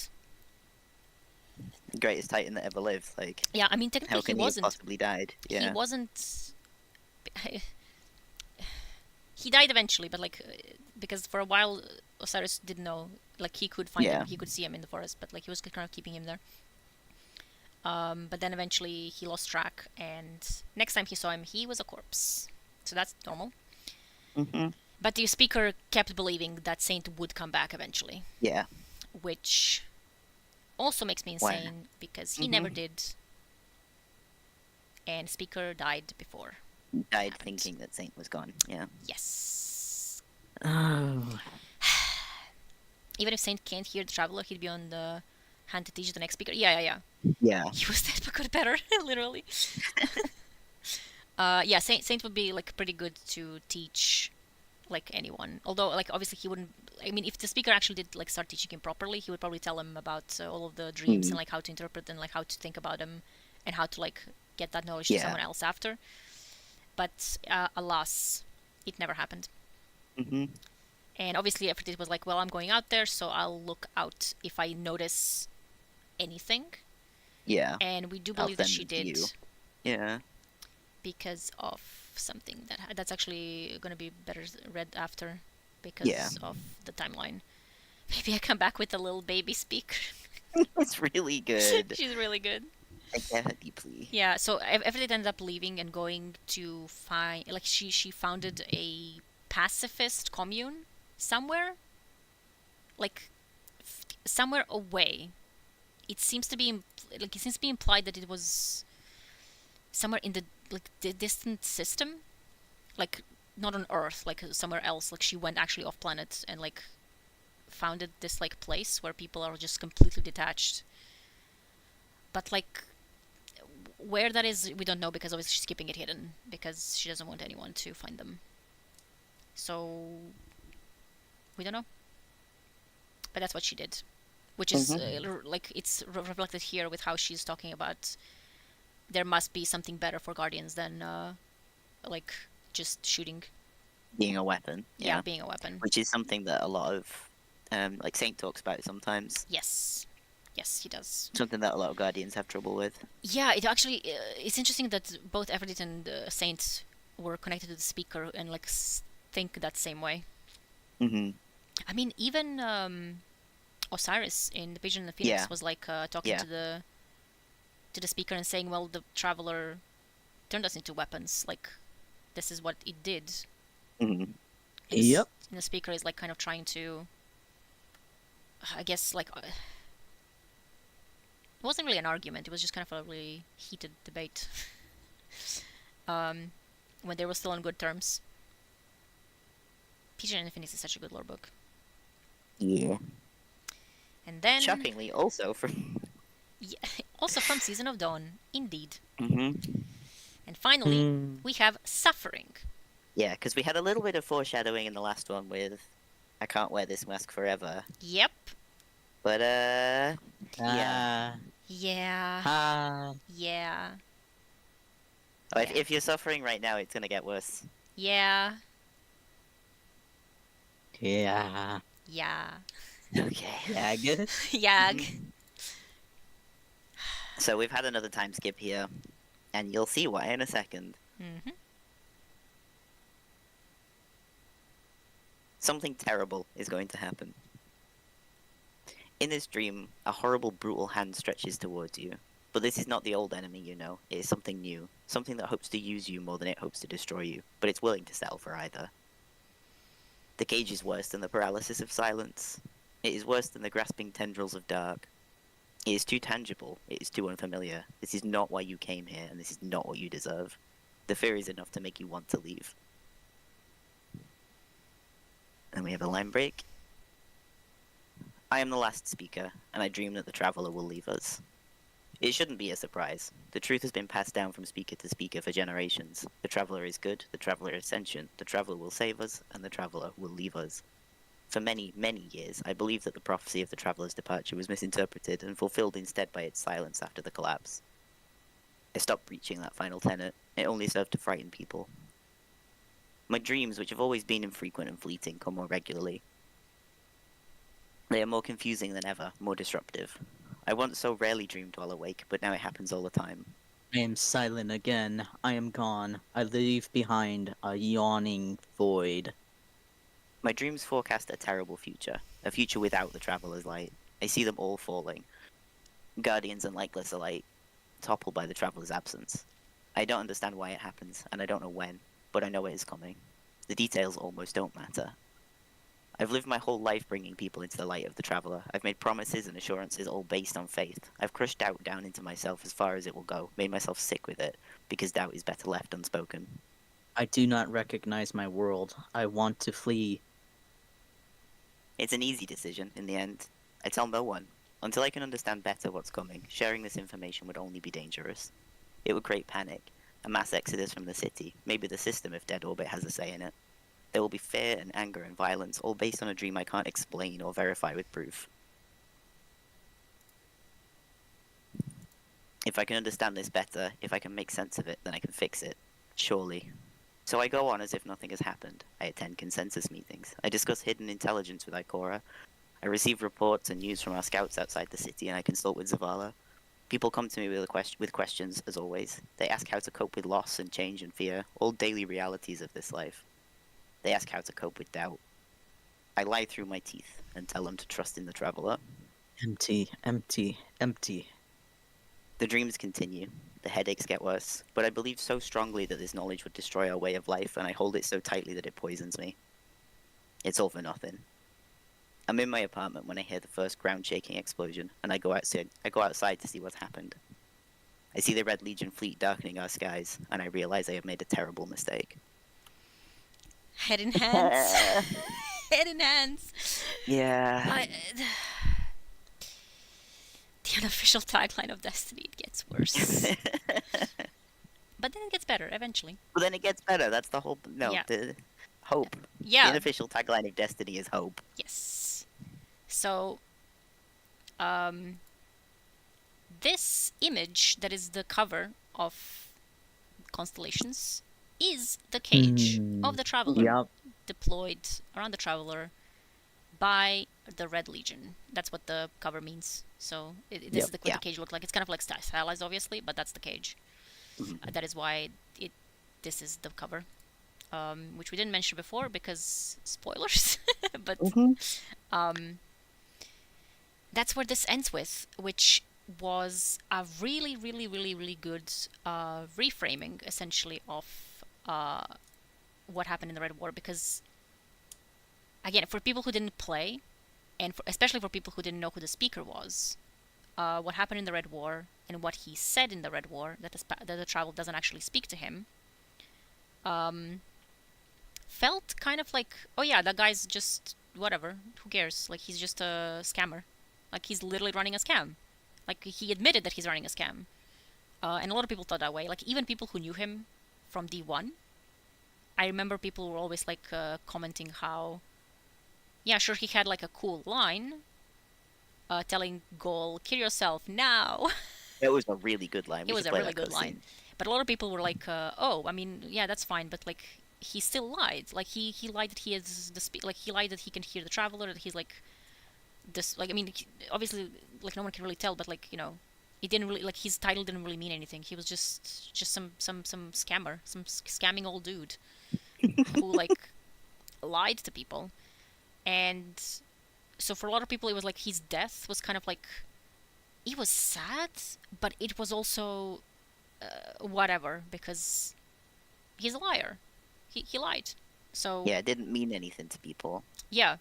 The greatest Titan that ever lived. Like, yeah, I mean technically how can he wasn't. Have possibly died? Yeah. He wasn't. He died eventually, but like because for a while Osiris didn't know. Like he could find him, he could see him in the forest, but like he was kind of keeping him there. But then eventually he lost track, and next time he saw him, he was a corpse. So that's normal. But the speaker kept believing that Saint would come back eventually. Yeah. Which also makes me insane because he never did. And speaker died before. died thinking that Saint was gone. Yeah. Yes. Oh. Even if Saint can't hear the Traveler, he'd be on the hand to teach the next speaker. Yeah. Yeah. He was dead but got better, literally. Yeah, Saint would be like pretty good to teach like anyone. Although like obviously he wouldn't. I mean, if the speaker actually did like start teaching him properly, he would probably tell him about all of the dreams and like how to interpret and like how to think about them and how to like get that knowledge to someone else after. But alas, it never happened. Mm-hmm. And obviously Aphrodite was like, well, I'm going out there, so I'll look out if I notice anything. Yeah. And we do believe that she did. You. Yeah. Because of something that's actually going to be better read after because of the timeline. Maybe I come back with a little baby speaker. It's really good. She's really good. I get her deeply. Yeah, so Aphrodite ended up leaving and going to find, like, she founded a pacifist commune somewhere, like somewhere away. It seems to be implied that it was somewhere in the distant system, like not on Earth, like somewhere else. Like she went actually off planet and like founded this like place where people are just completely detached. But like where that is, we don't know because obviously she's keeping it hidden because she doesn't want anyone to find them. So we don't know. But that's what she did, which is like it's reflected here with how she's talking about. There must be something better for Guardians than like just shooting. Being a weapon. Yeah, being a weapon. Which is something that a lot of like Saint talks about sometimes. Yes, he does. Something that a lot of Guardians have trouble with. Yeah, it actually it's interesting that both Aphrodite and Saint were connected to the speaker and like think that same way. Mm-hmm. I mean, even Osiris in The Pigeon and the Phoenix was like talking to the speaker and saying, well, the Traveler turned us into weapons. Like, this is what it did. Mm-hmm. Yep. And the speaker is like kind of trying to, I guess, like, it wasn't really an argument. It was just kind of a really heated debate. When they were still on good terms. Pigeon and the Phoenix is such a good lore book. Yeah. And then... shockingly, also from... yeah, also from Season of Dawn, indeed. Mm-hmm. And finally, we have Suffering. Yeah, because we had a little bit of foreshadowing in the last one with I can't wear this mask forever. Yep. But, Yeah. Yeah. Oh, if you're suffering right now, it's gonna get worse. Yeah. Yeah. Okay. Yag. Yag. So we've had another time skip here, and you'll see why in a second. Mm-hmm. Something terrible is going to happen. In this dream, a horrible, brutal hand stretches towards you. But this is not the old enemy you know. It is something new. Something that hopes to use you more than it hopes to destroy you. But it's willing to settle for either. The cage is worse than the paralysis of silence. It is worse than the grasping tendrils of dark. It is too tangible. It is too unfamiliar. This is not why you came here, and this is not what you deserve. The fear is enough to make you want to leave. And we have a line break. I am the last speaker, and I dream that the Traveler will leave us. It shouldn't be a surprise. The truth has been passed down from speaker to speaker for generations. The Traveler is good, the Traveler is sentient, the Traveler will save us, and the Traveler will leave us. For many, many years, I believed that the prophecy of the Traveler's departure was misinterpreted and fulfilled instead by its silence after the collapse. I stopped preaching that final tenet. It only served to frighten people. My dreams, which have always been infrequent and fleeting, come more regularly. They are more confusing than ever, more disruptive. I once so rarely dreamed while awake, but now it happens all the time. I am silent again. I am gone. I leave behind a yawning void. My dreams forecast a terrible future, a future without the Traveler's light. I see them all falling. Guardians and Lightless alike, toppled by the Traveler's absence. I don't understand why it happens, and I don't know when, but I know it is coming. The details almost don't matter. I've lived my whole life bringing people into the light of the Traveler. I've made promises and assurances all based on faith. I've crushed doubt down into myself as far as it will go, made myself sick with it, because doubt is better left unspoken. I do not recognize my world. I want to flee. It's an easy decision in the end. I tell no one. Until I can understand better what's coming, sharing this information would only be dangerous. It would create panic, a mass exodus from the city. Maybe the system, if Dead Orbit has a say in it. There will be fear and anger and violence, all based on a dream I can't explain or verify with proof. If I can understand this better, if I can make sense of it, then I can fix it. Surely. So I go on as if nothing has happened. I attend consensus meetings. I discuss hidden intelligence with Ikora. I receive reports and news from our scouts outside the city, and I consult with Zavala. People come to me with questions, as always. They ask how to cope with loss and change and fear, all daily realities of this life. They ask how to cope with doubt. I lie through my teeth and tell them to trust in the Traveler. Empty, empty, empty. The dreams continue. The headaches get worse, but I believe so strongly that this knowledge would destroy our way of life, and I hold it so tightly that it poisons me. It's all for nothing. I'm in my apartment when I hear the first ground-shaking explosion, and I go outside to see what's happened. I see the Red Legion fleet darkening our skies, and I realize I have made a terrible mistake. Head in hands. Head in hands. Yeah. The unofficial tagline of Destiny, it gets worse. But then it gets better, eventually. Well, then it gets better. That's the whole... No, Yeah. the hope. Yeah. The unofficial tagline of Destiny is hope. Yes. So, this image that is the cover of Constellations is the cage of the Traveler. Yep. Deployed around the Traveler by the Red Legion. That's what the cover means. So this is what the cage looks like. It's kind of like stylized, obviously, but that's the cage. That is why this is the cover, which we didn't mention before because spoilers. But that's where this ends with, which was a really, really, really, really good reframing, essentially, of what happened in the Red War. Because again, for people who didn't play, and especially for people who didn't know who the speaker was, what happened in the Red War and what he said in the Red War, that the Travel doesn't actually speak to him, felt kind of like, oh yeah, that guy's just whatever, who cares? Like, he's just a scammer. Like, he's literally running a scam. Like, he admitted that he's running a scam. And a lot of people thought that way. Like, even people who knew him from D1, I remember people were always like commenting how, yeah, sure, he had like a cool line telling Gol, kill yourself now. It was a really good line. It was a really good line. But a lot of people were like, oh, I mean, yeah, that's fine, but like, he still lied. Like, he lied that he has like, he lied that he can hear the Traveler, that he's like this, like, I mean, obviously, like, no one can really tell, but like, you know, it didn't really, like, his title didn't really mean anything. He was just some scammer, some scamming old dude who like lied to people. And so for a lot of people, it was like his death was kind of like, it was sad, but it was also whatever, because he's a liar. He lied. So yeah, it didn't mean anything to people. Yeah,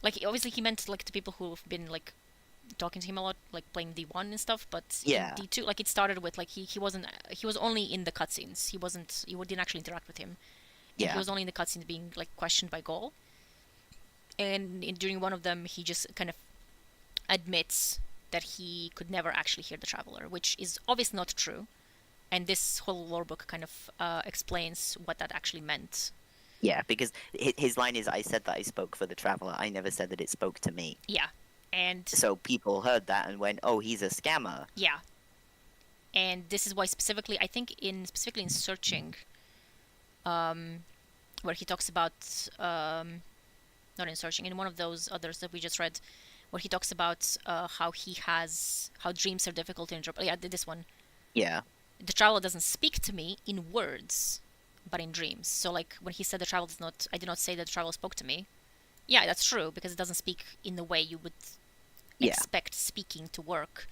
like, obviously he meant like to people who've been like talking to him a lot, like playing D1 and stuff, but yeah, in D2, like, it started with like he was only in the cutscenes. You didn't actually interact with him. Yeah, he was only in the cutscenes being like questioned by Gol. And during one of them, he just kind of admits that he could never actually hear the Traveler, which is obviously not true. And this whole lore book kind of explains what that actually meant. Yeah, because his line is, I said that I spoke for the Traveler. I never said that it spoke to me. Yeah, and so people heard that and went, oh, he's a scammer. Yeah. And this is why specifically, I think specifically in Searching, where he talks about... not in Searching, in one of those others that we just read, where he talks about how dreams are difficult to interpret. Yeah, this one. Yeah. The Traveler doesn't speak to me in words, but in dreams. So, like, when he said the Traveler I did not say that the Traveler spoke to me. Yeah, that's true, because it doesn't speak in the way you would expect speaking to work.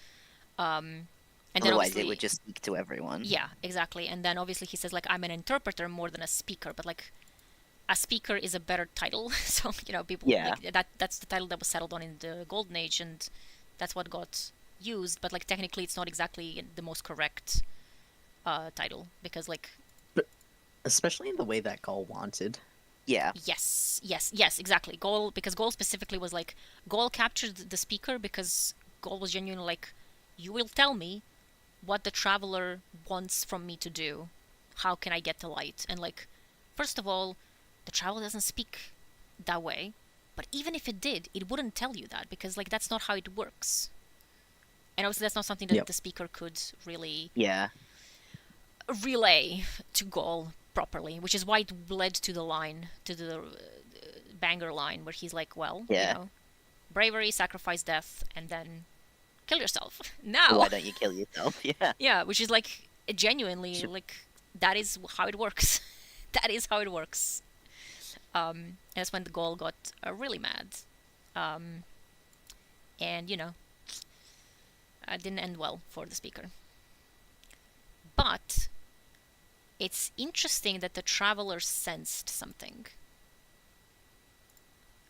And otherwise, it would just speak to everyone. Yeah, exactly. And then obviously he says, like, I'm an interpreter more than a speaker, but like, a speaker is a better title. So, you know, people, like, that's the title that was settled on in the Golden Age, and that's what got used. But like, technically, it's not exactly the most correct title, because like, but Especially in the way that Gaul wanted. Yeah. Yes, exactly. Because Gaul specifically was like, Gaul captured the speaker because Gaul was genuinely like, you will tell me what the traveler wants from me to do. How can I get the light? And like, first of all, the traveler doesn't speak that way. But even if it did, it wouldn't tell you that because like that's not how it works. And obviously that's not something that the speaker could really relay to Gaul properly, which is why it led to the line, to the banger line, where he's like, well, you know, bravery, sacrifice, death, and then kill yourself. Now, why don't you kill yourself? Yeah. Yeah, which is like genuinely like that is how it works. That is how it works. And that's when the Gaul got really mad, and you know, it didn't end well for the speaker. But it's interesting that the traveler sensed something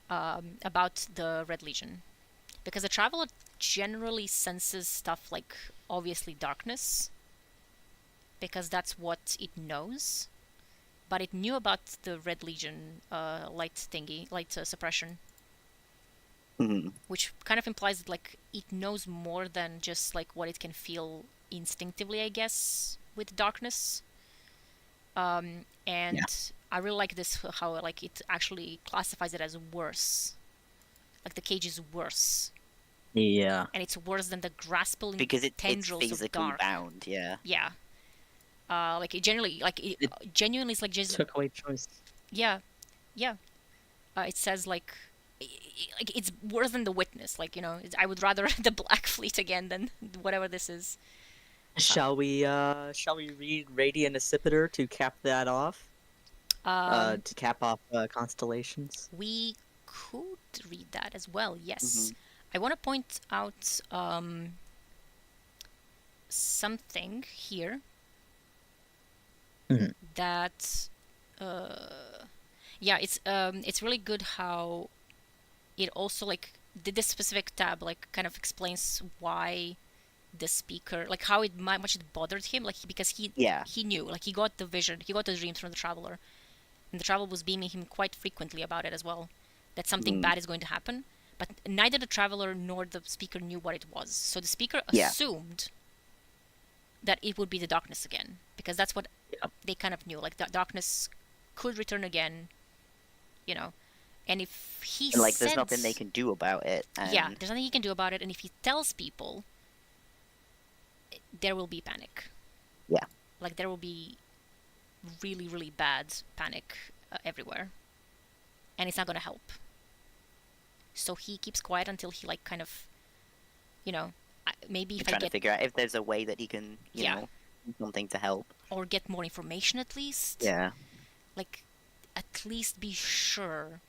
about the Red Legion, because the traveler generally senses stuff like obviously darkness, because that's what it knows. But it knew about the Red Legion light suppression, which kind of implies that like it knows more than just like what it can feel instinctively, I guess, with darkness. And I really like this, how like it actually classifies it as worse. Like the cage is worse. Yeah. And it's worse than the grasping It's tendrils physically of dark. bound. Yeah. Yeah. Like it genuinely is like just took away choice. Yeah. It says like it's worse than the Witness. Like, you know, I would rather the Black Fleet again than whatever this is. Shall we read Radiant Accipiter to cap that off? To cap off Constellations? We could read that as well. Yes. I want to point out something here. That it's really good how it also like this specific tab like kind of explains why the speaker, like how much it bothered him, like because he knew, like he got the vision, he got the dreams from the traveler, and the traveler was beaming him quite frequently about it as well, that something bad is going to happen, but neither the traveler nor the speaker knew what it was. So the speaker assumed that it would be the darkness again, because that's what they kind of knew, like the darkness could return again, you know. And if he and, like there's nothing they can do about it. And... yeah, there's nothing he can do about it. And if he tells people, there will be panic. Yeah. Like there will be really, really bad panic everywhere, and it's not gonna help. So he keeps quiet until he like kind of, you know, maybe if trying to figure out if there's a way that he can, you know, do something to help or get more information at least. Yeah. Like, at least be sure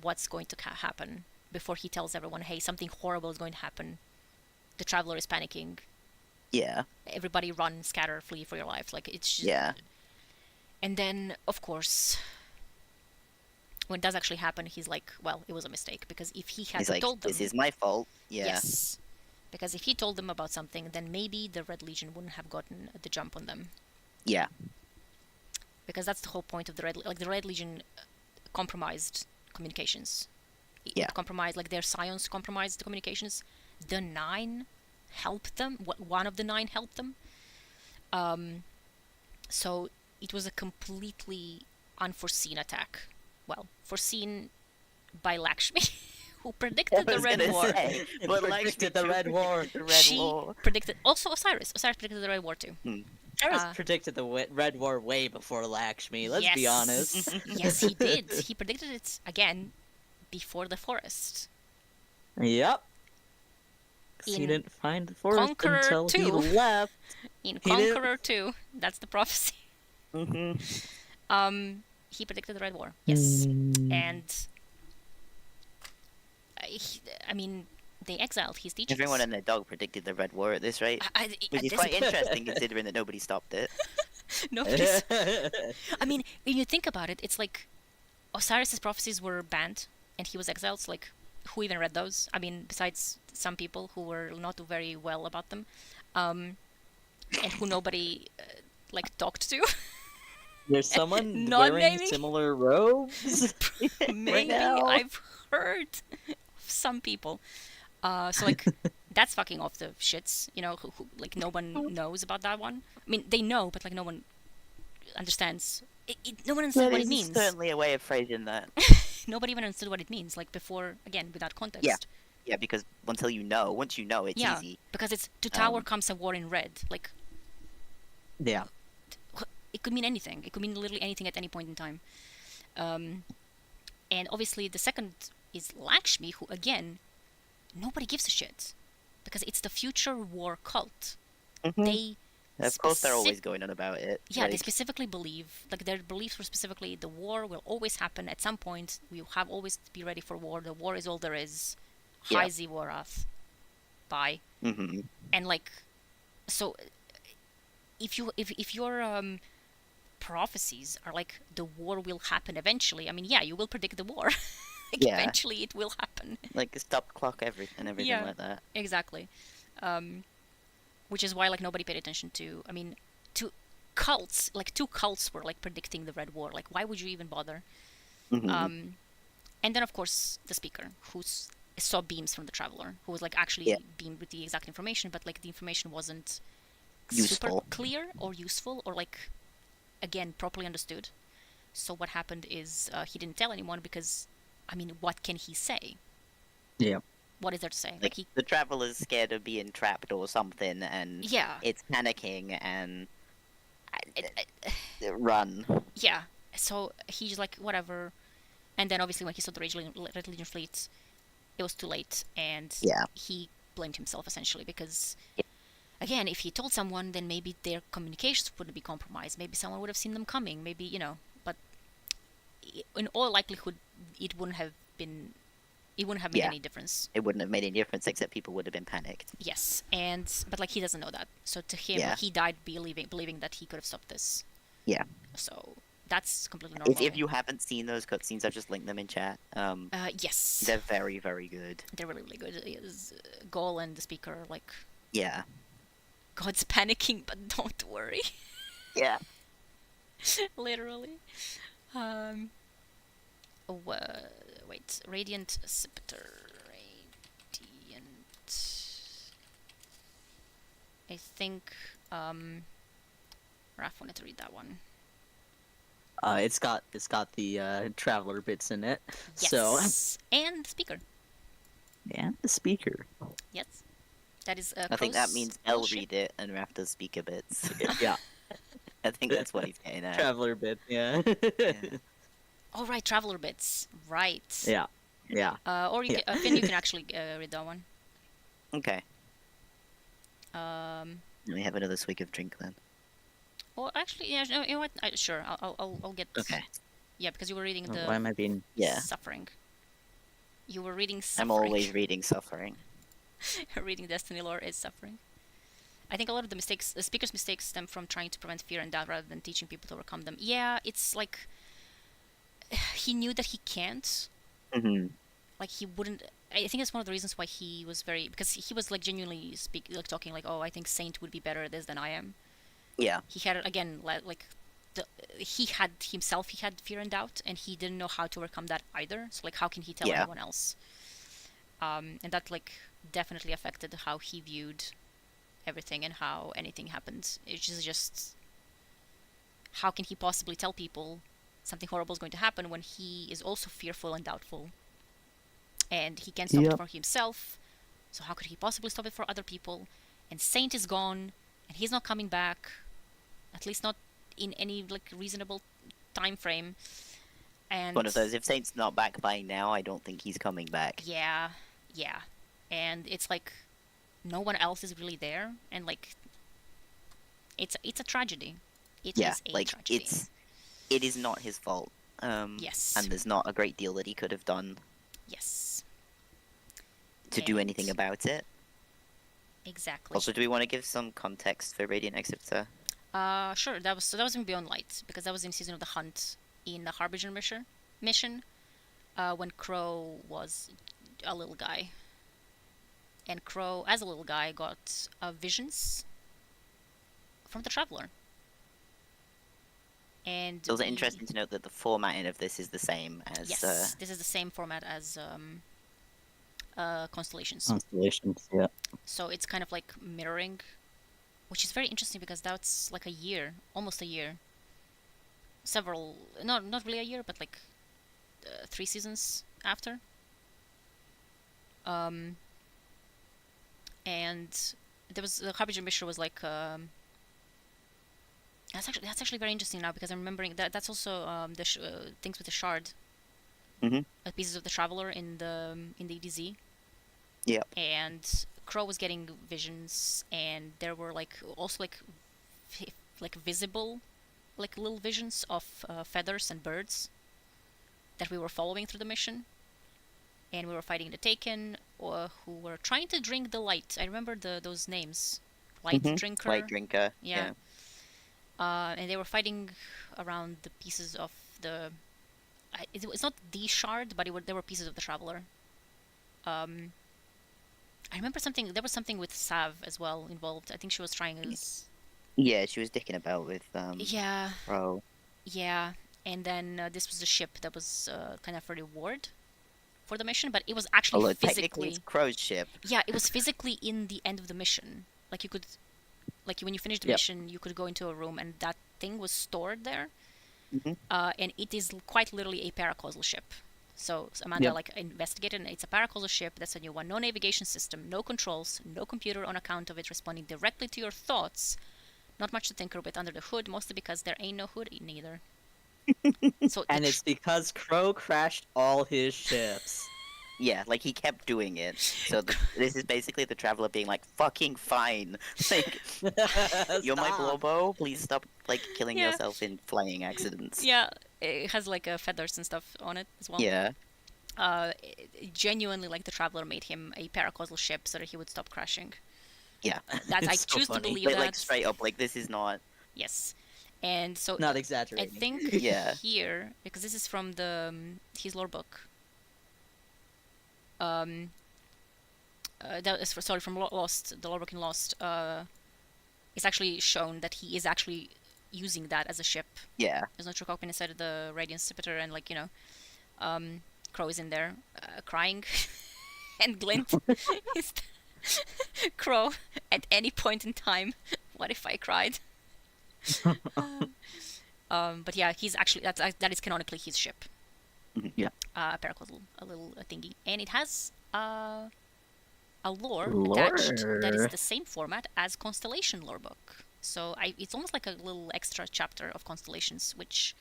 what's going to happen before he tells everyone, hey, something horrible is going to happen. The traveler is panicking. Yeah. Everybody run, scatter, flee for your life. Like, it's just... yeah. And then, of course, when it does actually happen, he's like, well, it was a mistake. Because if he had told them... this is my fault. Yeah. Yes. Because if he told them about something, then maybe the Red Legion wouldn't have gotten the jump on them. Yeah. Because that's the whole point of the the Red Legion compromised communications. It compromised, like their scions compromised the communications. The 9 helped them. One of the 9 helped them. So it was a completely unforeseen attack. Well, foreseen by Lakshmi, who predicted the Red War. But predicted the Red War. She predicted. Also, Osiris. Osiris predicted the Red War too. Osiris predicted the Red War way before Lakshmi. Let's be honest. Yes, he did. He predicted it again before the forest. Yep. He didn't find the forest until he left. In Conqueror 2, that's the prophecy. He predicted the Red War. Yes, and I mean, they exiled his teachers. Everyone and their dog predicted the Red War at this rate, which is quite interesting considering that nobody stopped it. Nobody's... I mean, when you think about it, it's like Osiris's prophecies were banned, and he was exiled. So, like, who even read those? I mean, besides some people who were not very well about them, and who nobody like talked to. There's someone Not wearing naming. similar robes right Maybe now. I've heard of some people. So like that's fucking off the shits. You know, who like no one knows about that one. I mean, they know, but like no one understands. No one understands That what it is means. certainly a way of phrasing that. Nobody even understood what it means. Like before, again, without context. Yeah. Yeah, because once you know, it's Yeah, easy. because it's to tower comes a war in red. Like Yeah. it could mean anything. It could mean literally anything at any point in time. And obviously the second is Lakshmi, who again, nobody gives a shit because it's the future war cult. They Of course, they're always going on about it. Yeah, they like, specifically believe, like their beliefs were specifically the war will always happen at some point. We have always to be ready for war. The war is all there is. Yeah. High Ziwarath. Bye. And like, so if your prophecies are like the war will happen eventually, I mean, yeah, you will predict the war. Like, Yeah. eventually it will happen. like stop clock everything Yeah. like that. Exactly. Which is why like nobody paid attention to. I mean, to cults. Like two cults were like predicting the Red War. Like, why would you even bother? And then of course the speaker who saw beams from the traveler, who was like actually beamed with the exact information, but like the information wasn't super Useful. clear or useful or like again properly understood. So what happened is he didn't tell anyone because, I mean, what can he say? Yeah. What is there to say? Like the traveler's scared of being trapped or something, and Yeah. it's panicking and run. Yeah. So he's like, whatever. And then obviously when he saw the Red Legion fleet, it was too late, and he blamed himself essentially because, again, if he told someone, then maybe their communications wouldn't be compromised. Maybe someone would have seen them coming. Maybe, you know, but in all likelihood, it wouldn't have made any difference. It wouldn't have made any difference except people would have been panicked. Yes, but like he doesn't know that. So to him, like, he died believing that he could have stopped this. Yeah. So that's completely normal. If you haven't seen those cutscenes, I've just linked them in chat. Yes. They're very, very good. They're really, really good. Gol and the speaker are like, yeah. God's panicking, but don't worry. Yeah. Literally. Wait. Radiant Scepter. Radiant. I think Raph wanted to read that one. It's got the traveler bits in it. Yes. So and the speaker. And the speaker. Yes. That is I think that means I'll read it and Raph does speaker bits. Yeah. I think that's what he's getting at. Traveler bit, yeah. Oh, right, traveler bits. Right. Yeah. Yeah. Or you can, Finn, you can actually read that one. Okay. Let me have another swig of drink then. Well, actually, yeah, no, you know what? Sure, I'll get. Okay. Yeah, because you were reading the. Why am I being? Suffering. You were reading suffering. I'm always reading suffering. Reading Destiny lore is suffering. I think a lot of the speaker's mistakes stem from trying to prevent fear and doubt rather than teaching people to overcome them. Yeah, it's like he knew that he can't. Like he wouldn't. I think that's one of the reasons why he was because he was like genuinely talking like, oh, I think Saint would be better at this than I am. Yeah. He had again like he had fear and doubt, and he didn't know how to overcome that either. So like, how can he tell anyone else? And that like definitely affected how he viewed everything and how anything happened. It's just how can he possibly tell people something horrible is going to happen when he is also fearful and doubtful, and he can't stop it for himself. So how could he possibly stop it for other people? And Saint is gone, and he's not coming back, at least not in any like reasonable time frame. And one of those, if Saint's not back by now, I don't think he's coming back. Yeah. And it's like no one else is really there, and like it's a tragedy. It is a tragedy. It is not his fault. Yes. And there's not a great deal that he could have done. Yes. To do anything about it. Exactly. Also, do we want to give some context for Radiant Exhibitor? Sure. That was in Beyond Light, because that was in Season of the Hunt in the Harbinger mission, when Crow was a little guy. And Crow, as a little guy, got visions from the Traveler. And It's also interesting to note that the formatting of this is the same as. Yes, this is the same format as Constellations. Constellations, yeah. So it's kind of like mirroring, which is very interesting because that's like a year, almost a year. Several, not really a year, but like 3 seasons after. And there was the Harbinger Mishra was like that's actually very interesting now because I'm remembering that that's also the things with the shard, pieces of the Traveler in the EDZ. Yeah. And Crow was getting visions, and there were like also like visible, like little visions of feathers and birds that we were following through the mission. And we were fighting the Taken, who were trying to drink the light. I remember those names. Light Drinker. Light Drinker. Yeah. And they were fighting around the pieces of the... It's not the shard, but there were pieces of the Traveler. I remember there was something with Sav as well involved. I think she was trying as... Yeah, she was dicking about with Yeah. Crow. Yeah. And then this was the ship that was kind of a reward for the mission, but it was actually physically... It's Crow's ship. Yeah, it was physically in the end of the mission. Like you could... Like when you finish the mission, you could go into a room and that thing was stored there. And it is quite literally a paracausal ship. So Amanda investigated, and it's a paracausal ship. That's a new one. No navigation system, no controls, no computer on account of it responding directly to your thoughts. Not much to tinker with under the hood, mostly because there ain't no hood neither. So and it's because Crow crashed all his ships. Yeah, like he kept doing it. So this is basically the Traveler being like, "Fucking fine, like you're my Blobo. Please stop like killing yourself in flying accidents." Yeah, it has like feathers and stuff on it as well. Yeah. Genuinely, like the Traveler made him a paracausal ship so that he would stop crashing. Yeah, that I choose to believe that. Like straight up, like this is not. Yes, and so not exaggerating. I think here, because this is from the his lore book. That is from Lost, the lore book in Lost. It's actually shown that he is actually using that as a ship. Yeah. There's no true cockpit inside of the Radiant Scepter, and like Crow is in there crying, and Glint is Crow at any point in time. What if I cried? But yeah, he's actually that is canonically his ship. Yeah. Paracausal, a little thingy, and it has a lore attached that is the same format as Constellation lore book. So it's almost like a little extra chapter of Constellations, which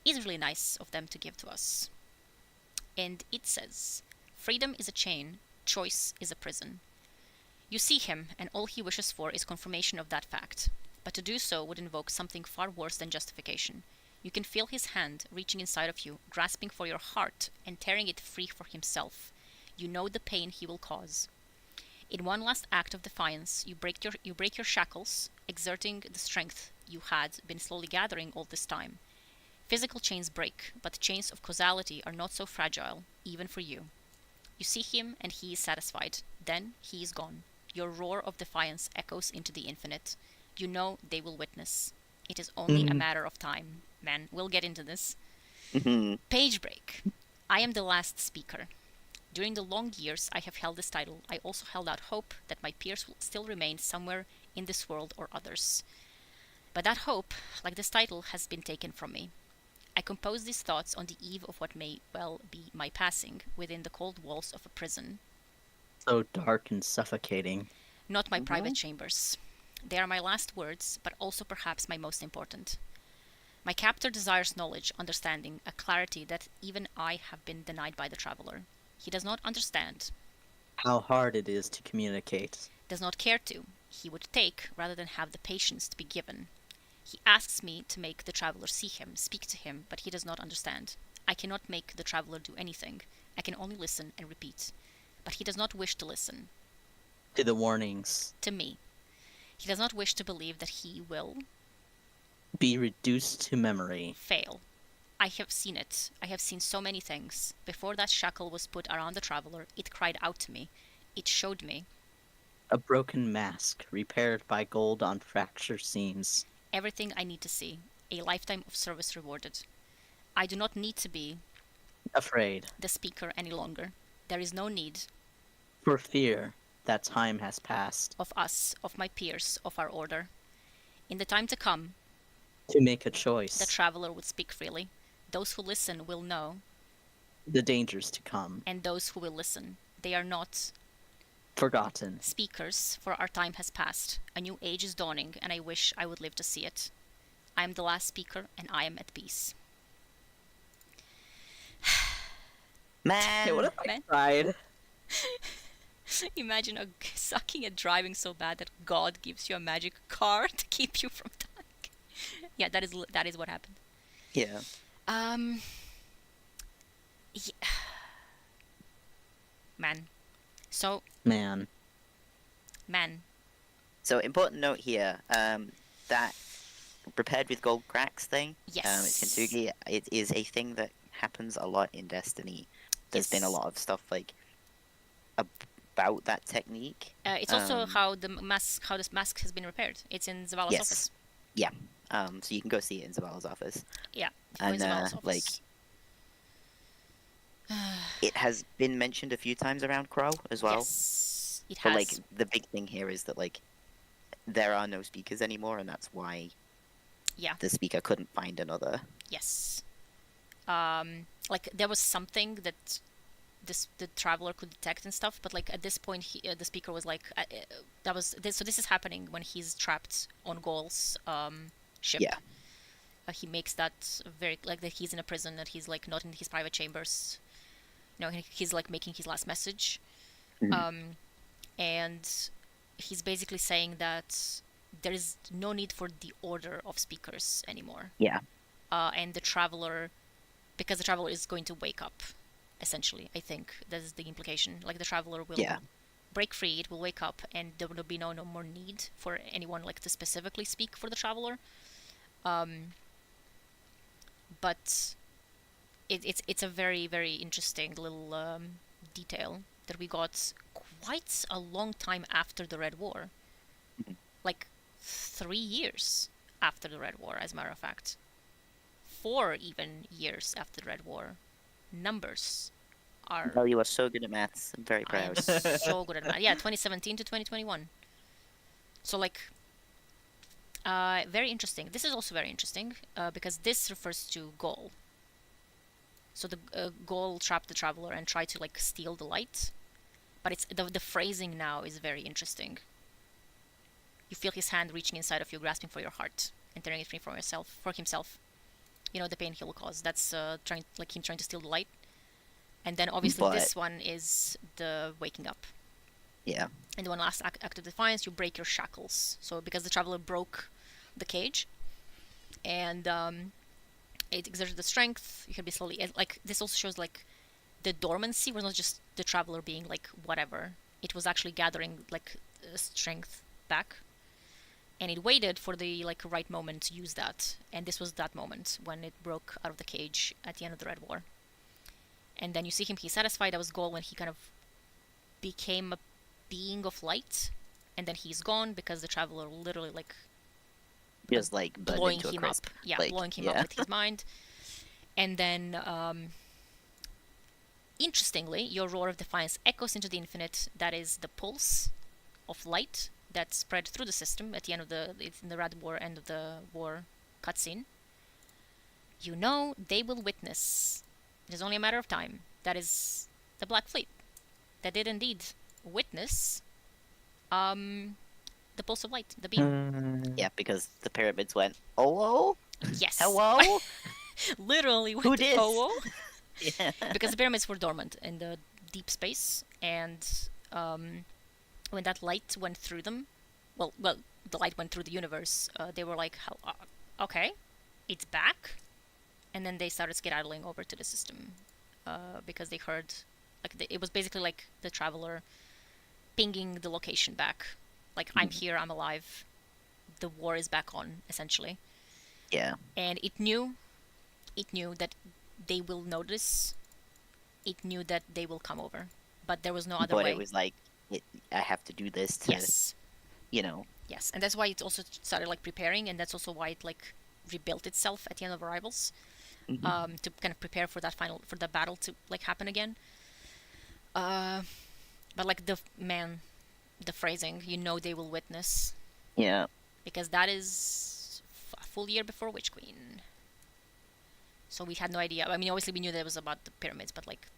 is really nice of them to give to us. And it says, "Freedom is a chain, choice is a prison. You see him, and all he wishes for is confirmation of that fact. But to do so would invoke something far worse than justification. You can feel his hand reaching inside of you, grasping for your heart and tearing it free for himself. You know the pain he will cause. In one last act of defiance, you break your shackles, exerting the strength you had been slowly gathering all this time. Physical chains break, but chains of causality are not so fragile, even for you. You see him, and he is satisfied. Then he is gone. Your roar of defiance echoes into the infinite. You know they will witness. It is only a matter of time. Man, we'll get into this. Page break. I am the last speaker. During the long years I have held this title, I also held out hope that my peers will still remain somewhere in this world or others. But that hope, like this title, has been taken from me. I compose these thoughts on the eve of what may well be my passing within the cold walls of a prison. So dark and suffocating. Not my private chambers. They are my last words, but also perhaps my most important. My captor desires knowledge, understanding, a clarity that even I have been denied by the Traveler. He does not understand. How hard it is to communicate. Does not care to. He would take rather than have the patience to be given. He asks me to make the Traveler see him, speak to him, but he does not understand. I cannot make the Traveler do anything. I can only listen and repeat. But he does not wish to listen. To the warnings. To me. He does not wish to believe that he will be reduced to memory. Fail. I have seen it. I have seen so many things. Before that shackle was put around the Traveler, it cried out to me. It showed me. A broken mask, repaired by gold on fractured seams. Everything I need to see. a lifetime of service rewarded. I do not need to be afraid. The speaker any longer. There is no need. For fear that time has passed. Of us, of my peers, of our order. In the time to come, to make a choice. The traveler would speak freely. Those who listen will know. The dangers to come. And those who will listen. They are not forgotten. Speakers, for our time has passed. A new age is dawning, and I wish I would live to see it. I am the last speaker, and I am at peace. Man! Hey, what if I cried? Imagine sucking at driving so bad that God gives you a magic car to keep you from dying. Yeah, that is what happened. Yeah. Yeah. Man. So. Man. So important note here. That repaired with gold cracks thing. Yes. Kintsugi. It is a thing that happens a lot in Destiny. There's been a lot of stuff like about that technique. It's also how this mask has been repaired. It's in Zavala's office. Yeah. So you can go see it in Zavala's office. Yeah. And like, it has been mentioned a few times around Crow as well. Yes, it has. But like, the big thing here is that like, there are no speakers anymore, and that's why. Yeah. The speaker couldn't find another. Yes. Like there was something that the traveler could detect and stuff, but like at this point, the speaker was like, So this is happening when he's trapped on Gaul's ship. Yeah. He makes that very like that he's in a prison, that he's like not in his private chambers. No, he's like making his last message, and he's basically saying that there is no need for the order of speakers anymore. Yeah. And the traveler, because the traveler is going to wake up, essentially. I think that is the implication. Like the traveler will break free, it will wake up, and there will be no more need for anyone like to specifically speak for the traveler. But it's a very, very interesting little detail that we got quite a long time after the Red War. Like 3 years after the Red War, as a matter of fact. 4 even years after the Red War. Numbers are... Oh, you are so good at maths. I'm very proud. I'm so good at math. Yeah, 2017 to 2021. So, like, very interesting. This is also very interesting, because this refers to Gaul. So the Gaul trapped the traveler and tried to, like, steal the light. But it's the phrasing now is very interesting. You feel his hand reaching inside of you, grasping for your heart, and tearing it free for himself. You know, the pain he will cause. That's him trying to steal the light. And then obviously this one is the waking up. Yeah. And the one last act of defiance, you break your shackles. So because the traveler broke the cage, and it exerted the strength, you can be slowly... Like, this also shows, like, the dormancy was not just the traveler being, like, whatever. It was actually gathering, like, strength back. And it waited for the like right moment to use that, and this was that moment when it broke out of the cage at the end of the Red War. And then you see him; he's satisfied. That was Gaul when he kind of became a being of light, and then he's gone because the traveler literally like just like blowing him up, blowing him up with his mind. And then, interestingly, your roar of defiance echoes into the infinite. That is the pulse of light that spread through the system at the end of in the Red War end of the war cutscene. You know they will witness. It is only a matter of time. That is the Black Fleet. That did indeed witness the pulse of light, the beam. Yeah, because the pyramids went, oh, yes. Hello? Literally went, who did? Oh. Yeah. Because the pyramids were dormant in the deep space, and when that light went through them, well, the light went through the universe, they were like, okay, it's back. And then they started skedaddling over to the system, because they heard, like, it was basically like the traveler pinging the location back. Like, I'm here, I'm alive, the war is back on, essentially. Yeah. And it knew that they will notice, it knew that they will come over. But there was no other way. But it was like, I have to do this to, yes. you know. Yes, and that's why it also started like preparing, and that's also why it like rebuilt itself at the end of Arrivals, Mm-hmm. to kind of prepare for the battle to like happen again. But like the phrasing, they will witness, Yeah. because that is a full year before Witch Queen. So we had no idea. I mean, obviously we knew that it was about the pyramids, but like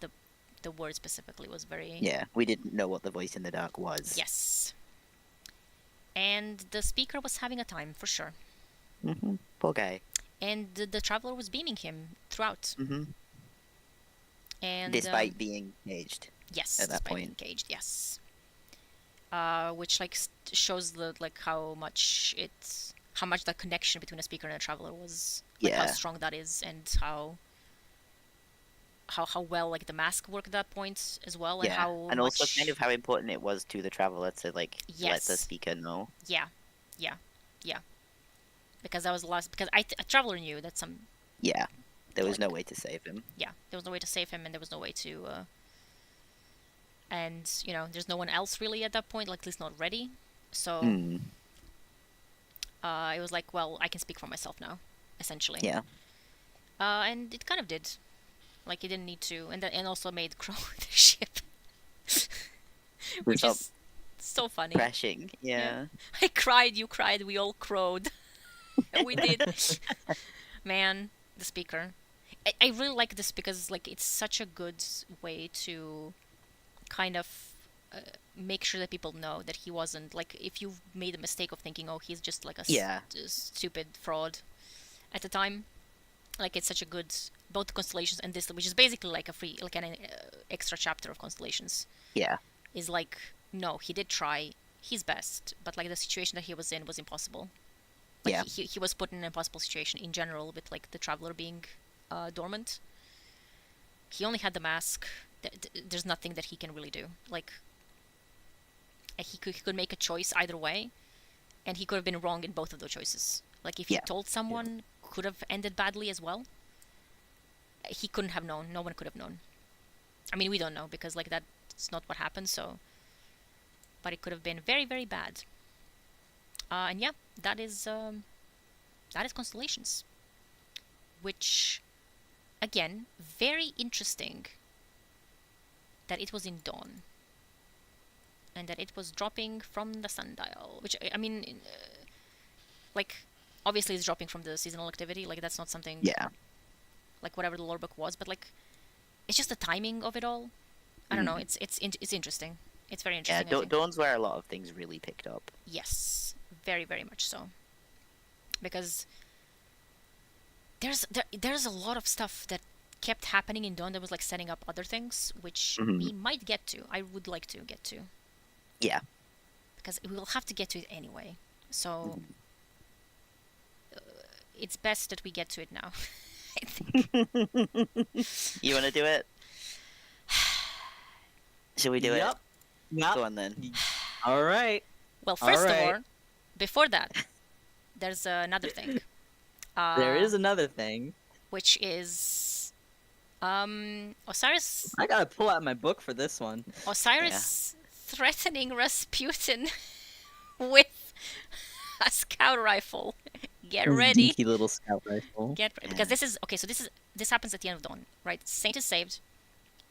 the word specifically was very... Yeah, we didn't know what the voice in the dark was. Yes. And the speaker was having a time, for sure. Mm-hmm. Poor guy. And the traveler was beaming him throughout. Mm-hmm. And despite being caged. Yes, at that despite point. being caged, yes. Which like shows how much the connection between a speaker and a traveler was, like how strong that is, and how well like the mask worked at that point as well, and how and much... also kind of how important it was to the traveler to like let the speaker know. Yeah. Because that was the last. Because a traveler knew that some... Yeah, there was no way to save him. Yeah, there was no way to save him, and there was no way to. And there's no one else really at that point, like at least not ready. So it was like, well, I can speak for myself now, essentially. Yeah. And it kind of did. Like, it didn't need to, and also made Crow the ship, which is so funny. Crashing, yeah. I cried, you cried, we all crowed. We did. Man, the speaker. I really like this because like it's such a good way to kind of make sure that people know that he wasn't like, if you've made a mistake of thinking, oh, he's just like a stupid fraud at the time. Like, it's such a good, both Constellations and this, which is basically like an extra chapter of Constellations. Yeah. Is like, no, he did try his best, but like the situation that he was in was impossible. Like, he was put in an impossible situation in general, with like the traveler being dormant. He only had the mask. There's nothing that he can really do. Like, he could make a choice either way, and he could have been wrong in both of those choices. Like, if he told someone, could have ended badly as well. He couldn't have known. No one could have known. I mean, we don't know, because like that's not what happened. So, but it could have been very, very bad. And yeah, that is Constellations, which, again, very interesting that it was in dawn, and that it was dropping from the sundial, which, I mean, like, obviously it's dropping from the seasonal activity, like that's not something, like whatever the lore book was, but like, it's just the timing of it all. I don't know, it's interesting. It's very interesting. Yeah, dawn's where a lot of things really picked up. Yes, very, very much so. Because there's a lot of stuff that kept happening in Dawn that was like setting up other things, which we might get to. I would like to get to. Yeah. Because we will have to get to it anyway. So it's best that we get to it now. I think. You want to do it? Should we do it? Yep. Go on then. All right. Well, first of all, before that, there's another thing. There is another thing. Which is Osiris. I gotta pull out my book for this one. Osiris threatening Rasputin with a scout rifle. Get ready. Dinky little scout rifle. Because this is okay. So this happens at the end of Dawn, right? Saint is saved.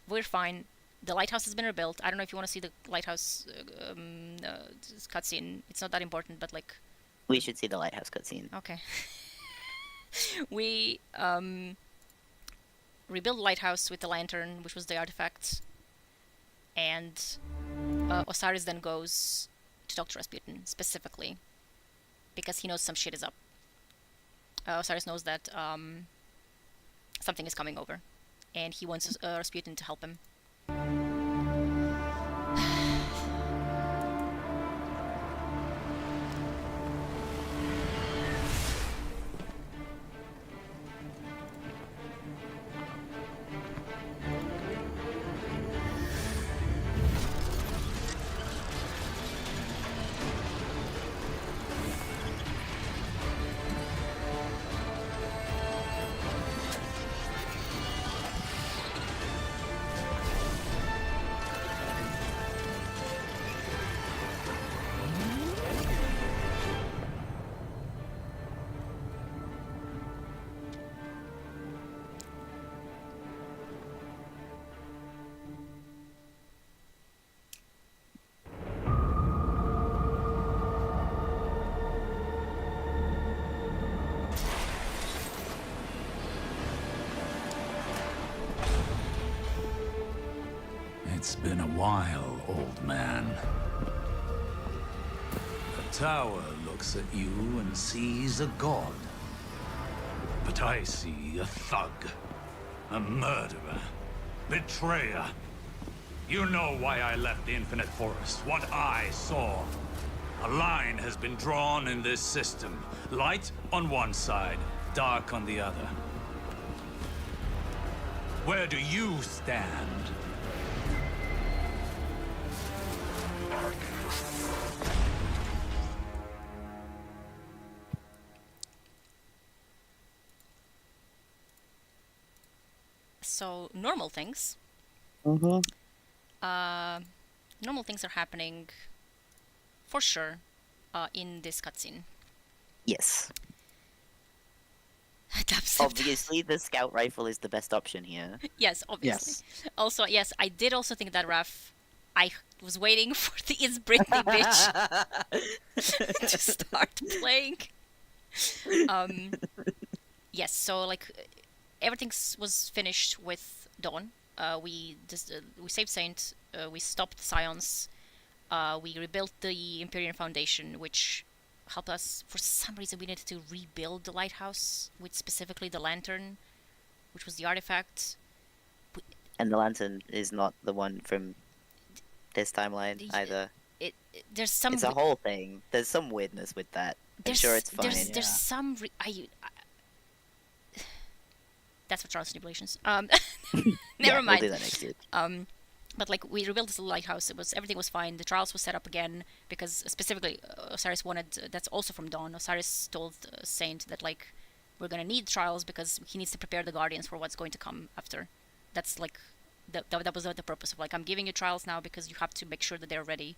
We're fine. The lighthouse has been rebuilt. I don't know if you want to see the lighthouse cutscene. It's not that important, but like... We should see the lighthouse cutscene. Okay. We rebuild the lighthouse with the lantern, which was the artifact. And Osiris then goes to talk to Rasputin, specifically. Because he knows some shit is up. Osiris knows that something is coming over. And he wants Rasputin to help him. It's been a while, old man. The tower looks at you and sees a god. But I see a thug, a murderer, betrayer. You know why I left the Infinite Forest, what I saw. A line has been drawn in this system. Light on one side, dark on the other. Where do you stand? So, normal things. Mm-hmm. Normal things are happening, for sure, in this cutscene. Yes. Dubstep. Obviously, the scout rifle is the best option here. Yes, obviously. Also, yes, I did also think that Raph. I was waiting for the It's Britney bitch to start playing. Yes, so like everything was finished with Dawn. We saved Saint. We stopped Scions. We rebuilt the Imperial Foundation, which helped us. For some reason, we needed to rebuild the lighthouse with specifically the lantern, which was the artifact. And the lantern is not the one from this timeline either. There's some. It's a whole thing. There's some weirdness with that. I'm sure it's fine. There's some. That's for Charles Tribulations. Never mind. We'll do that next year. But like we rebuilt this lighthouse, everything was fine. The trials was set up again because specifically Osiris wanted. That's also from Dawn. Osiris told Saint that like we're gonna need trials because he needs to prepare the Guardians for what's going to come after. That's like that was the purpose of like I'm giving you trials now because you have to make sure that they're ready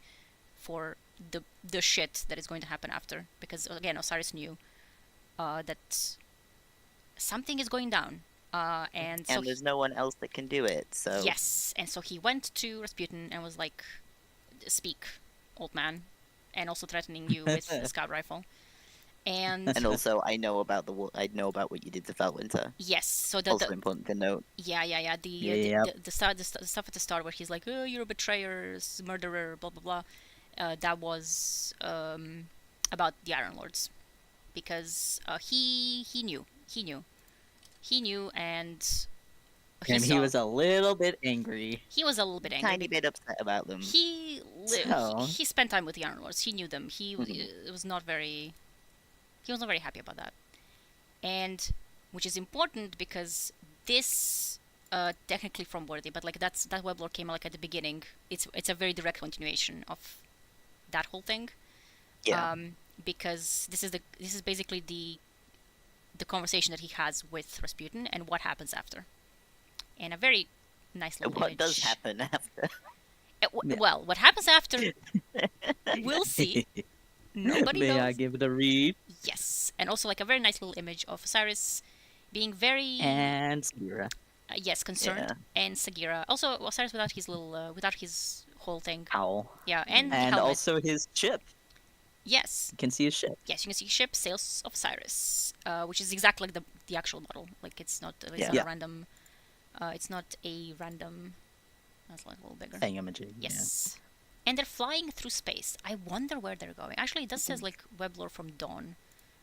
for the shit that is going to happen after. Because again, Osiris knew that something is going down. And so there's no one else that can do it, so... Yes, and so he went to Rasputin and was like, speak, old man, and also threatening you with the scout rifle. And also, I know about what you did to Felwinter. Yes, so also important to note. Yeah. The stuff at the start where he's like, oh, you're a betrayer, murderer, blah blah blah. That was about the Iron Lords, because he knew, and he was a little bit angry. He was a little bit angry. Tiny bit upset about them. He spent time with the Iron Lords. He knew them. He was not very happy about that. And which is important because this technically from Worthy, but like that weblore came like at the beginning. It's a very direct continuation of that whole thing. Yeah. Because this is basically the conversation that he has with Rasputin and what happens after. And a very nice little What image. does happen after? Well, what happens after, we'll see. Nobody knows. May I give it a read? Yes. And also like a very nice little image of Osiris being very... And Sagira. Yes, concerned. Yeah. And Sagira. Also, Osiris without his whole thing. Owl. Yeah, and also his ship. Yes. You can see his ship. Yes, you can see ship, Sails of Osiris, which is exactly like the actual model. Like it's not a random. It's not a random. That's like a little bigger. Thingamajig. Yes. Yeah. And they're flying through space. I wonder where they're going. Actually, it does says like weblore from Dawn.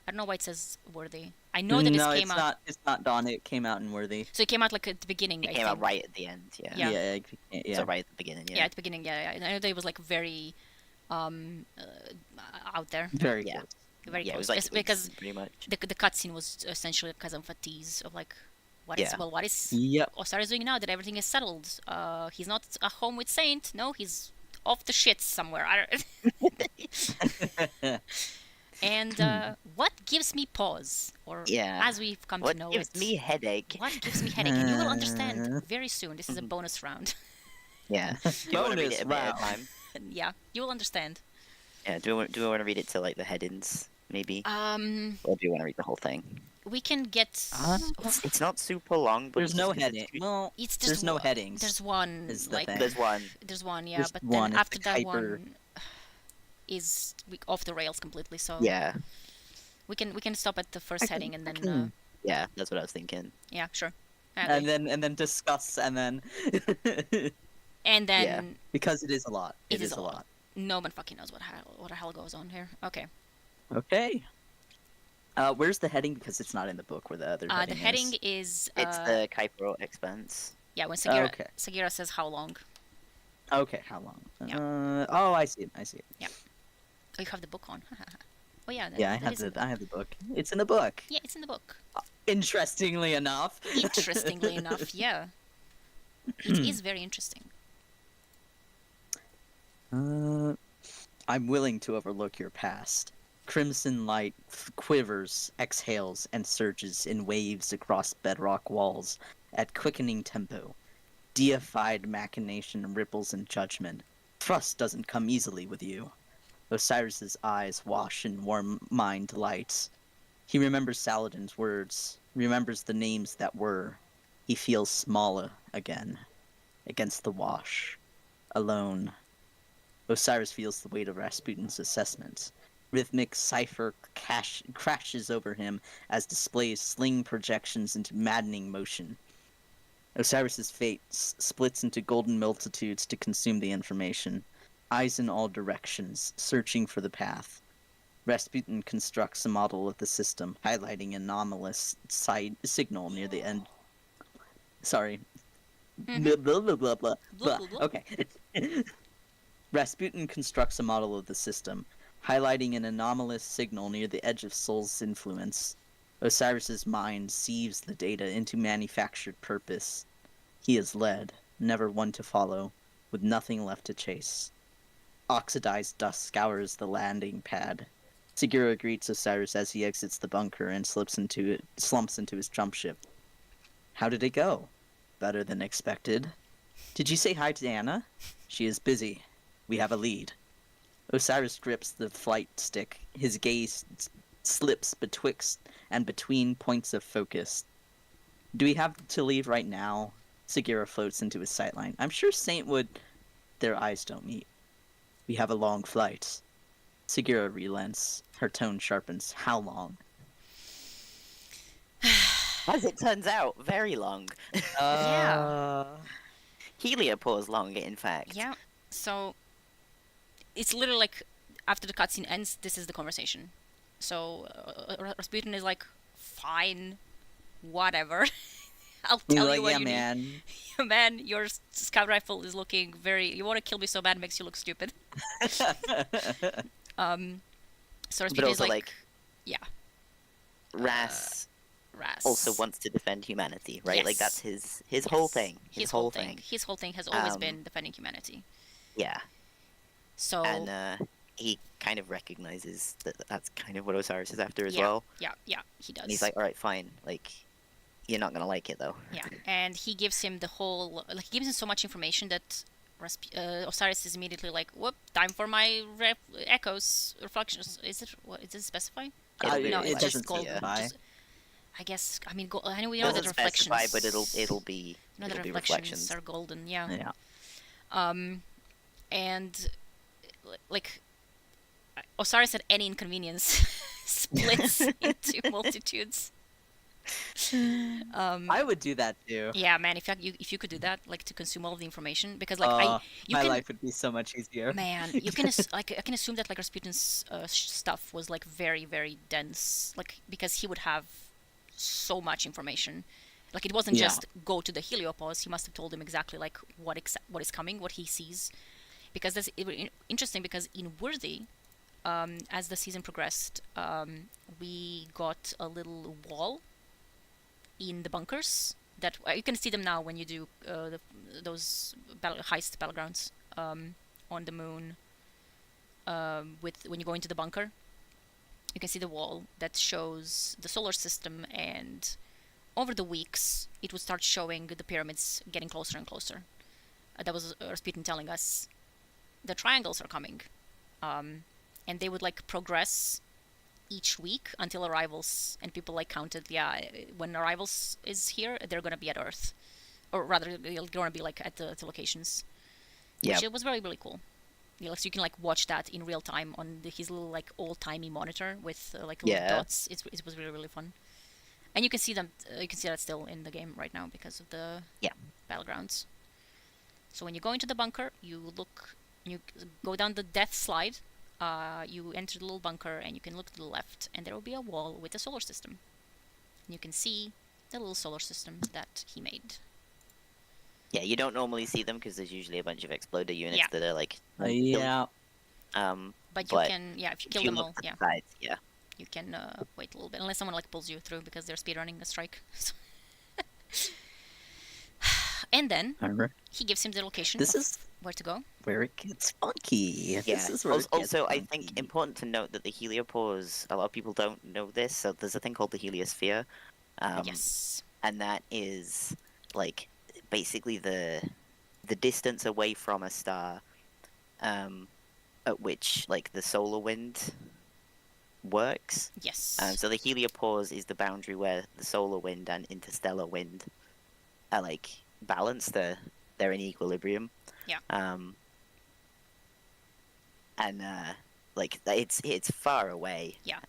I don't know why it says Worthy. I know that this came out. It's not Dawn. It came out in Worthy. So it came out like at the beginning. It came out right at the end. Yeah. Yeah. So right at the beginning. Yeah. Yeah, at the beginning. Yeah. I know that it was like very, out there. Very close. Very close. It was like because pretty much. The cutscene was essentially because of a tease of like, what is Osiris doing now that everything is settled? He's not at home with Saint. No, he's off the shits somewhere. And what gives me pause, or as we've come to know, what gives me headache? What gives me headache? And you will understand very soon. This is a bonus round. Yeah. Do you want to read it a bit at a time? Yeah, you will understand. Yeah. Do we want to read it to like the head-ins, maybe? Or do you want to read the whole thing? We can get. It's not super long, but there's no heading. Well, it's there's no headings. There's one. There's one. There's one. Yeah, there's but one. then after that one is off the rails completely. So yeah, we can stop at the first heading and then. Yeah, that's what I was thinking. Yeah, sure. And then discuss and then. And then because it is a lot. It is a lot. No one fucking knows what the hell goes on here. Okay. Okay. Where's the heading? Because it's not in the book where the other heading the heading is. It's the Kuiper expense. Yeah, when Sagira says how long. Okay, how long? Yeah. Oh, I see it. Yeah. Oh, you have the book on. Oh yeah. I have the book. It's in the book. Yeah, it's in the book. Interestingly enough. Yeah. It is very interesting. I'm willing to overlook your past. Crimson light quivers, exhales, and surges in waves across bedrock walls at quickening tempo. Deified machination ripples in judgment. Trust doesn't come easily with you. Osiris's eyes wash in warm mind lights. He remembers Saladin's words, remembers the names that were. He feels smaller again, against the wash, alone. Osiris feels the weight of Rasputin's assessments. Rhythmic cipher crashes over him as displays sling projections into maddening motion. Osiris's fate splits into golden multitudes to consume the information. Eyes in all directions, searching for the path. Rasputin constructs a model of the system, highlighting an anomalous signal near the end. Sorry. Blah, blah, blah, blah, blah, blah. Okay. Rasputin constructs a model of the system, highlighting an anomalous signal near the edge of Soul's influence. Osiris's mind sieves the data into manufactured purpose. He is led, never one to follow, with nothing left to chase. Oxidized dust scours the landing pad. Segura greets Osiris as he exits the bunker and slumps into his jump ship. How did it go? Better than expected. Did you say hi to Anna? She is busy. We have a lead. Osiris grips the flight stick. His gaze slips betwixt and between points of focus. Do we have to leave right now? Segura floats into his sightline. I'm sure Saint would... Their eyes don't meet. We have a long flight. Segura relents. Her tone sharpens. How long? As it turns out, very long. Yeah. Heliopause longer, in fact. Yeah. So it's literally like after the cutscene ends, this is the conversation. So Rasputin is like, fine, whatever. I'll tell you what you man. need. Man, your scout rifle is looking very... You want to kill me so bad, makes you look stupid. So Rasputin is like... Yeah. Ras Ras also wants to defend humanity, right? Yes. Like, that's his whole thing. His whole thing. His whole thing has always been defending humanity. Yeah. So... And he kind of recognizes that that's kind of what Osiris is after as well. Yeah, he does. And he's like, alright, fine. Like... You're not gonna like it, though. Yeah, and he gives him the whole... Like, he gives him so much information that Osiris is immediately like, whoop, time for my echoes, reflections. Is it specified? No, it's just gold. I guess, I mean, I know we know that reflections... specify, but it'll be... You know that reflections are golden, yeah. And, like, Osiris at any inconvenience splits into multitudes. I would do that too. Yeah, man. If you could do that, like to consume all of the information, because like my life would be so much easier. Man, you can I can assume that like Rasputin's stuff was like very very dense, like because he would have so much information. Like it wasn't just go to the heliopause. He must have told him exactly like what is coming, what he sees, because that's interesting. Because in Worthy, as the season progressed, we got a little wall in the bunkers that you can see them now when you do those heist battlegrounds on the moon. When you go into the bunker, you can see the wall that shows the solar system, and over the weeks it would start showing the pyramids getting closer and closer. That was Rasputin telling us the triangles are coming, and they would like progress each week until arrivals, and people like counted, when arrivals is here, they're gonna be at Earth, or rather they're gonna be like at the locations, which it was very really cool. So you can like watch that in real time on his little like old-timey monitor with like little dots. It was really really fun, and you can see them. You can see that still in the game right now because of the battlegrounds. So when you go into the bunker, you go down the death slide, you enter the little bunker, and you can look to the left, and there will be a wall with a solar system. And you can see the little solar system that he made. Yeah, you don't normally see them because there's usually a bunch of exploder units Yeah. that are like. Yeah. But you can, if you kill them all, sides, yeah. you can wait a little bit, unless someone like pulls you through because they're speedrunning a strike. And then he gives him the location of where to go. Where it gets funky. Yeah. This is where also, it gets I think important to note that the heliopause. A lot of people don't know this. So there's a thing called the heliosphere. Yes. And that is like basically the distance away from a star, at which like the solar wind works. Yes. So the heliopause is the boundary where the solar wind and interstellar wind are like balanced. They're in equilibrium. Yeah. And like it's far away. Yeah.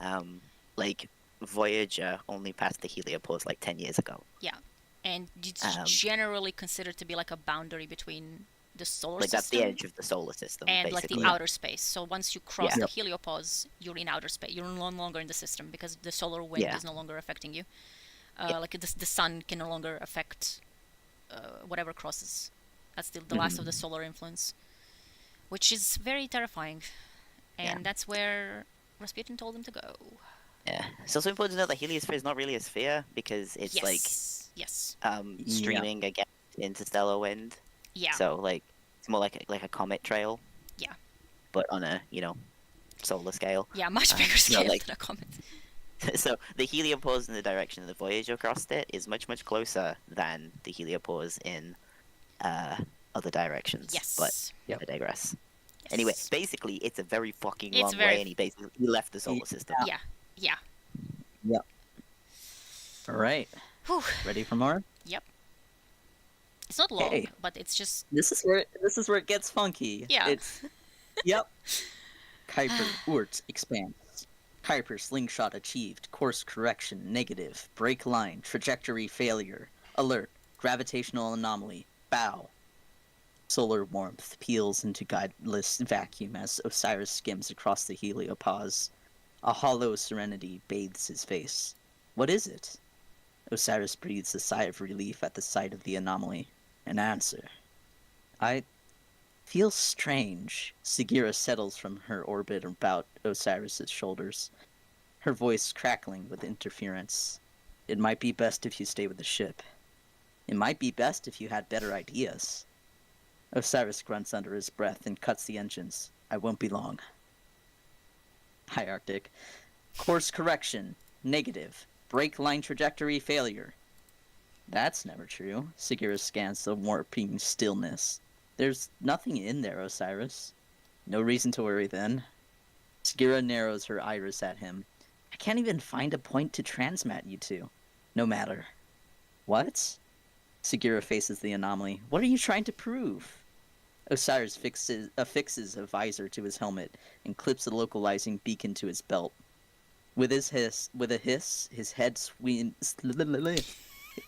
Like Voyager only passed the heliopause like 10 years ago. Yeah. And it's generally considered to be like a boundary between the solar system. Like that's the edge of the solar system. And basically. like the outer space. So once you cross the heliopause, you're in outer space. You're no longer in the system because the solar wind is no longer affecting you. Like the sun can no longer affect whatever crosses. That's the last of the solar influence, which is very terrifying. And that's where Rasputin told him to go. Yeah. It's also important to know that heliosphere is not really a sphere because it's streaming against interstellar wind. Yeah. So like it's more like a comet trail. Yeah. But on a solar scale. Yeah, much bigger scale than a comet. So the heliopause in the direction of the Voyager crossed it is much closer than the heliopause in other directions. Yes. But I digress. Yes. Anyway, basically it's a very fucking long way, and he left the solar system. Yeah. Yep. All right. Whew. Ready for more? Yep. It's not long, but it's just. This is where it gets funky. Yeah. Yep. Kuiper Urt expands. Kuiper slingshot achieved. Course correction negative. Brake line trajectory failure. Alert. Gravitational anomaly. Bow. Solar warmth peels into guideless vacuum as Osiris skims across the heliopause. A hollow serenity bathes his face. What is it? Osiris breathes a sigh of relief at the sight of the anomaly. An answer. I feel strange. Sagira settles from her orbit about Osiris's shoulders, her voice crackling with interference. It might be best if you stay with the ship. It might be best if you had better ideas. Osiris grunts under his breath and cuts the engines. I won't be long. High Arctic. Course correction. Negative. Brake line trajectory failure. That's never true. Sagira scans the warping stillness. There's nothing in there, Osiris. No reason to worry then. Sagira narrows her iris at him. I can't even find a point to transmat you to. No matter. What? Sagira faces the anomaly. What are you trying to prove? Osiris affixes a visor to his helmet and clips a localizing beacon to his belt. With a hiss, his head swims.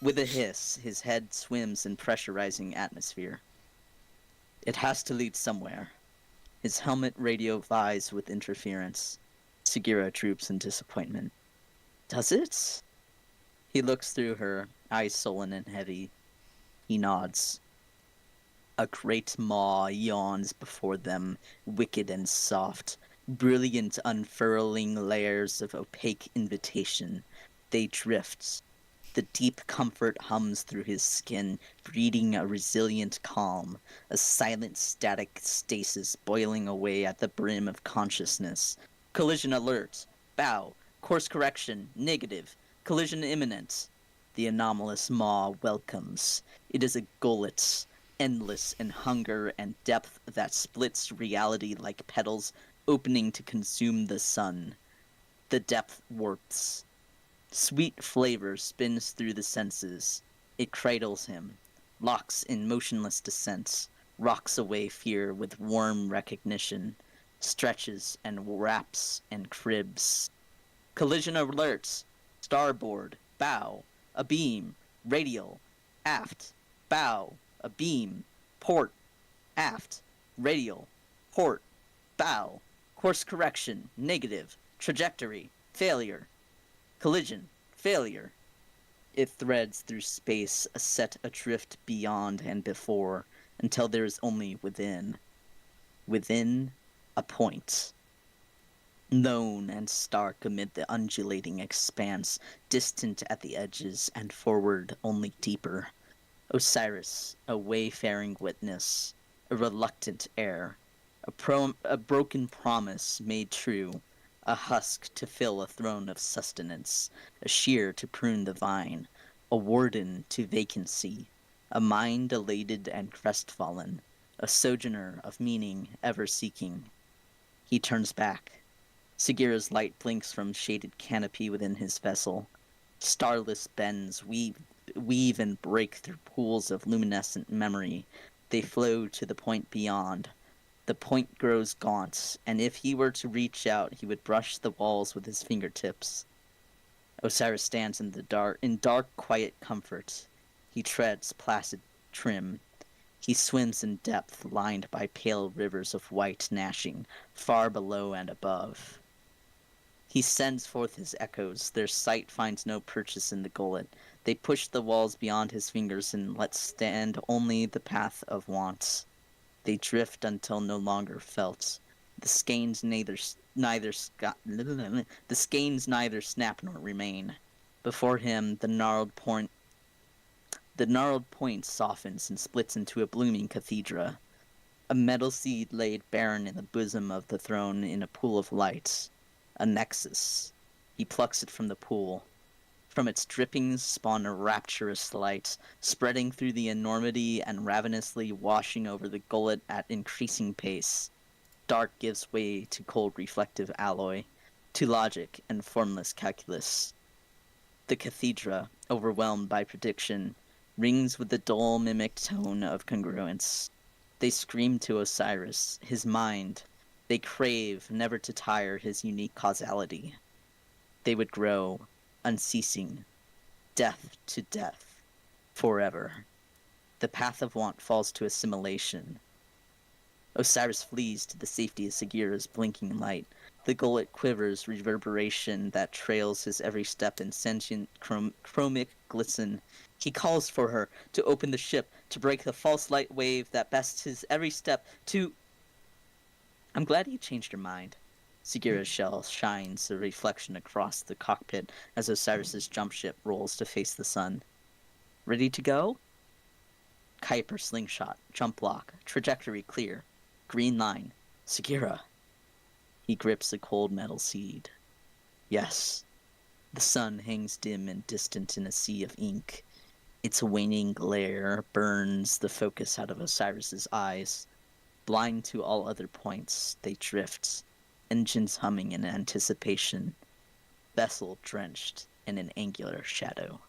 With a hiss, his head swims in pressurizing atmosphere. It has to lead somewhere. His helmet radio vies with interference. Sagira droops in disappointment. Does it? He looks through her, eyes sullen and heavy. He nods. A great maw yawns before them, wicked and soft, brilliant unfurling layers of opaque invitation. They drift. The deep comfort hums through his skin, breeding a resilient calm, a silent static stasis boiling away at the brim of consciousness. Collision alert. Bow. Course correction. Negative. Collision imminent. The anomalous maw welcomes. It is a gullet, endless in hunger and depth that splits reality like petals opening to consume the sun. The depth warps. Sweet flavor spins through the senses. It cradles him, locks in motionless descent, rocks away fear with warm recognition, stretches and wraps and cribs. Collision alert. Starboard. Bow. Abeam. Radial. Aft. Bow. Abeam. Port. aft, radial, port, bow, course correction, negative, trajectory, failure, collision, failure. It threads through space, set adrift beyond and before, until there is only within a point. Lone and stark amid the undulating expanse, distant at the edges and forward only deeper. Osiris, a wayfaring witness, a reluctant heir, a broken promise made true, a husk to fill a throne of sustenance, a shear to prune the vine, a warden to vacancy, a mind elated and crestfallen, a sojourner of meaning ever seeking. He turns back. Sagira's light blinks from shaded canopy within his vessel. Starless bends weave and break through pools of luminescent memory. They flow to the point beyond. The point grows gaunt, and if he were to reach out, he would brush the walls with his fingertips. Osiris stands in dark, quiet comfort. He treads placid trim. He swims in depth, lined by pale rivers of white gnashing, far below and above. He sends forth his echoes. Their sight finds no purchase in the gullet. They push the walls beyond his fingers and let stand only the path of wants. They drift until no longer felt. The skeins neither snap nor remain. Before him, the gnarled point softens and splits into a blooming cathedra. A metal seed laid barren in the bosom of the throne in a pool of light. A nexus. He plucks it from the pool. From its drippings spawn a rapturous light, spreading through the enormity and ravenously washing over the gullet at increasing pace. Dark gives way to cold reflective alloy, to logic and formless calculus. The cathedra, overwhelmed by prediction, rings with the dull mimic tone of congruence. They scream to Osiris, his mind. They crave, never to tire, his unique causality. They would grow, unceasing, death to death, forever. The path of want falls to assimilation. Osiris flees to the safety of Sagira's blinking light. The gullet quivers, reverberation that trails his every step in sentient chromic glisten. He calls for her to open the ship, to break the false light wave that bests his every step, to... I'm glad you changed your mind. Sagira's shell shines a reflection across the cockpit as Osiris's jump ship rolls to face the sun. Ready to go? Kuiper slingshot, jump lock, trajectory clear. Green line. Sagira. He grips a cold metal seed. Yes. The sun hangs dim and distant in a sea of ink. Its waning glare burns the focus out of Osiris's eyes. Blind to all other points, they drift, engines humming in anticipation, vessel drenched in an angular shadow.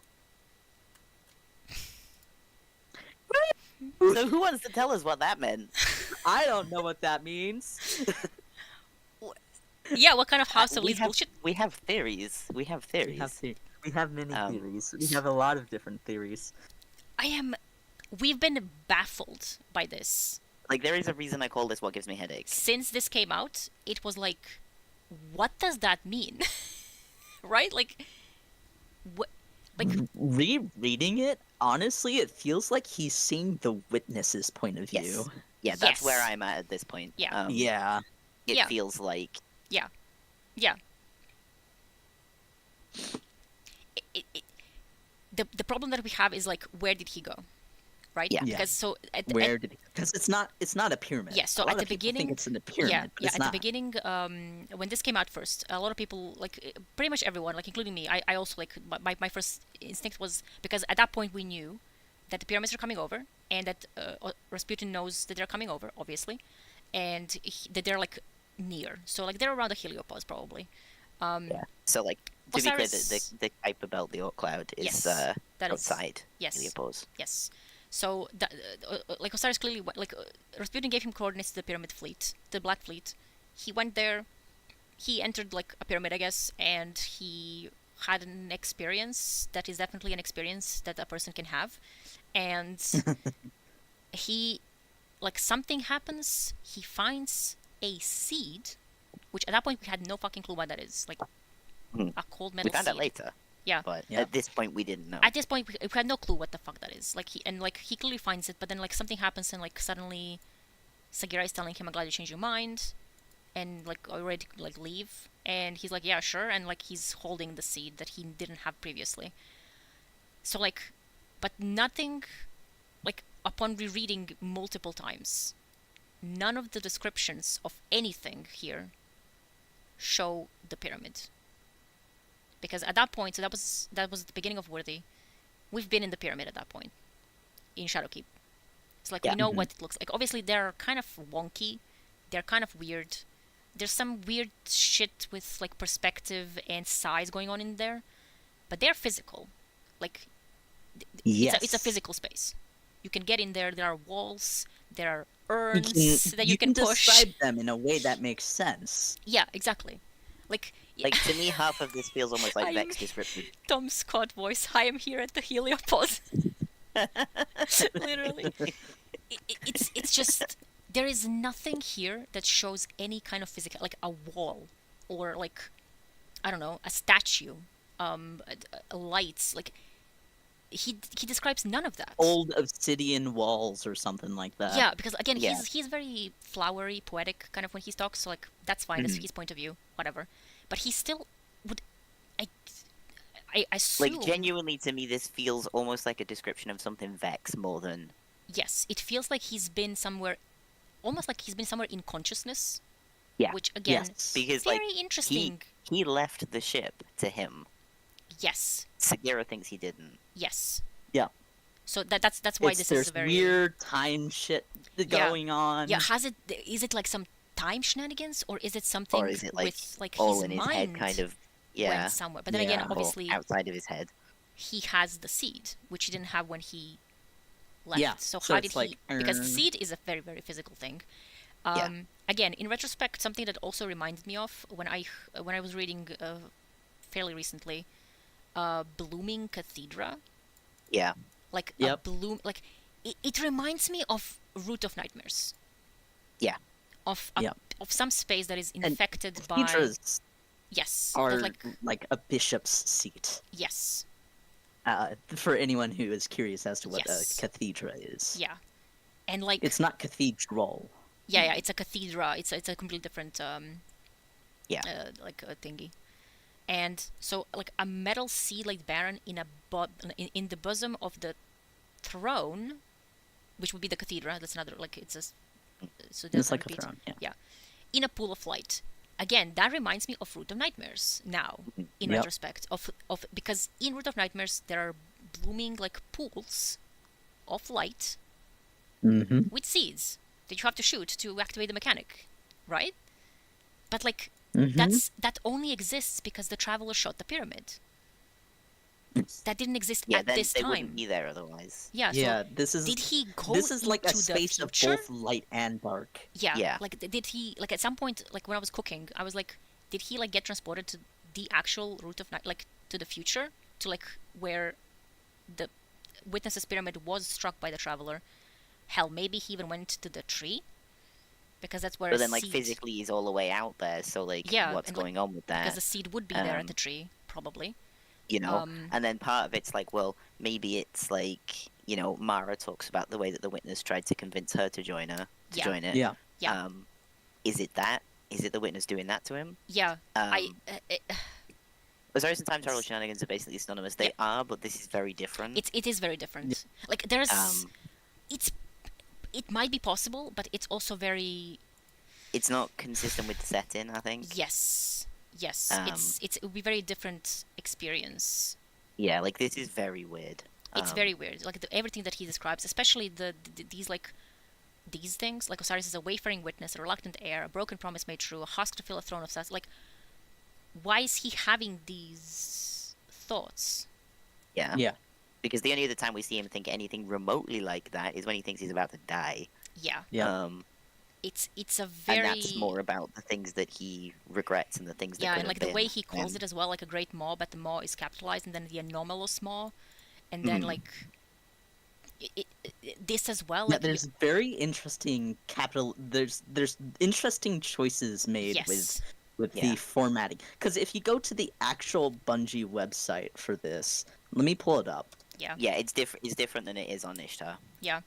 So who wants to tell us what that meant? I don't know what that means. Yeah, what kind of House of Leaves bullshit? We have theories. We have theories. We have many theories. We have a lot of different theories. We've been baffled by this. Like, there is a reason I call this What Gives Me Headaches. Since this came out, it was like, what does that mean? Right? Like, what? Like, rereading it, honestly, it feels like he's seeing the witness's point of view. Yes. Yeah, that's where I'm at this point. Yeah. Yeah. It feels like... Yeah. Yeah. The problem that we have is, like, where did he go? Right? Yeah. Because so because it's not a pyramid. Yes. So a lot at the of people beginning, think it's in a pyramid. But it's at not. the beginning, when this came out first, a lot of people, like pretty much everyone, like including me, I also like my first instinct was, because at that point we knew that the pyramids are coming over, and that Rasputin knows that they're coming over, obviously, and that they're like near. So like they're around the heliopause probably. Yeah. So like to Osiris... be clear, the Kuiper belt, the Oort cloud, is outside heliopause. Yes. So, like Osiris clearly, Rasputin gave him coordinates to the Pyramid Fleet, the Black Fleet. He went there, he entered, like, a pyramid, I guess, and he had an experience that is definitely an experience that a person can have. And he like something happens. He finds a seed, which at that point we had no fucking clue what that is. Like a cold metal We found seed. out later. Yeah. But Yeah. at this point, we didn't know. At this point, we had no clue what the fuck that is. Like he clearly finds it, but then like something happens and like suddenly, Sagira is telling him, "I'm glad you changed your mind," and like already like leave. And he's like, "Yeah, sure," and like he's holding the seed that he didn't have previously. So like, but nothing, like upon rereading multiple times, none of the descriptions of anything here show the pyramid. Because at that point, so that was the beginning of Worthy. We've been in the pyramid at that point, in Shadowkeep. It's like we know what it looks like. Obviously, they're kind of wonky. They're kind of weird. There's some weird shit with like perspective and size going on in there, but they're physical. Like, it's a physical space. You can get in there. There are walls. There are urns that you can push. describe them in a way that makes sense. Yeah, exactly. Like to me, half of this feels almost like Vex descriptive. Tom Scott voice. I am here at the heliopause. Literally. It's just, there is nothing here that shows any kind of physical, like a wall or like, I don't know, a statue, lights. Like he describes none of that. Old obsidian walls or something like that. Yeah, because again, he's very flowery, poetic kind of when he talks. So like that's fine. That's his point of view. Whatever. But he still would. I assume. Like, genuinely, to me, this feels almost like a description of something Vex more than... Yes, it feels like he's been somewhere, almost like he's been somewhere in consciousness. Yeah. Which, again, because, very like, interesting. He left the ship to him. Yes. Sagira thinks he didn't. Yes. Yeah. So that's why this is a very... There's weird time shit going on. Yeah, is it like some time shenanigans, or is it something or is it, like, with like all his in his mind head, kind of... went somewhere? But then again, obviously, outside of his head. he has the seed, which he didn't have when he left. Yeah, So so how it's did like, he? Because the seed is a very, very physical thing. Again, in retrospect, something that also reminded me of when I was reading fairly recently, Blooming Cathedra. Yeah. Like a bloom, like it reminds me of Root of Nightmares. Yeah. Of some space that is infected by. Cathedrals Yes. are like a bishop's seat. Yes. For anyone who is curious as to what Yes. a cathedra is. Yeah. And like It's not cathedral. yeah, it's a cathedra. It's a completely different like a thingy. And so like a metal seed like Baron in in the bosom of the throne, which would be the cathedra. That's another like it's a so that's It's like a throne. Yeah. In a pool of light. Again, that reminds me of Root of Nightmares now, in retrospect. Of because in Root of Nightmares there are blooming like pools of light with seeds that you have to shoot to activate the mechanic, right? But like that only exists because the Traveler shot the pyramid. That didn't exist at then this they time. Wouldn't be there otherwise. Yeah. Yeah. So This is. did he go This is like a into the space of future? both light and dark. Yeah. Yeah. Like, did he, like, at some point, like, when I was cooking, I was like, did he, like, get transported to the actual Root of Night, like, to the future? To, like, where the Witness's Pyramid was struck by the Traveler? Hell, maybe he even went to the tree? Because that's where But then, like, seed... physically he's all the way out there, so, like, what's and, going like, on with that? Because the seed would be there at the tree, probably. You know? And then part of it's like, well, maybe it's like, you know, Mara talks about the way that the Witness tried to convince her to join join it. Yeah. Yeah. Is it that? Is it the Witness doing that to him? Yeah. Osiris and Time Travel shenanigans are basically synonymous. They are, but this is very different. It is very different. Like, there's... It might be possible, but it's also very... It's not consistent with the setting, I think. Yes. Yes. It would be a very different experience. Yeah, like, this is very weird. It's very weird. Like, everything that he describes, especially these, like... These things, like Osiris is a wayfaring witness, a reluctant heir, a broken promise made true, a husk to fill a throne of such. Like, why is he having these thoughts? Yeah. Yeah. Because the only other time we see him think anything remotely like that is when he thinks he's about to die. Yeah. Yeah. It's a very... And that's more about the things that he regrets and the things that Yeah, could and like have the way been. he calls it as well, like a great maw, but the maw is capitalized, and then the anomalous maw, and then like... this as well. Yeah, Like, there's very interesting capital. There's interesting choices made yes, with Yeah. the formatting. Because if you go to the actual Bungie website for this, let me pull it up. yeah, Yeah, it's different. It's different than it is on Ishtar, Yeah.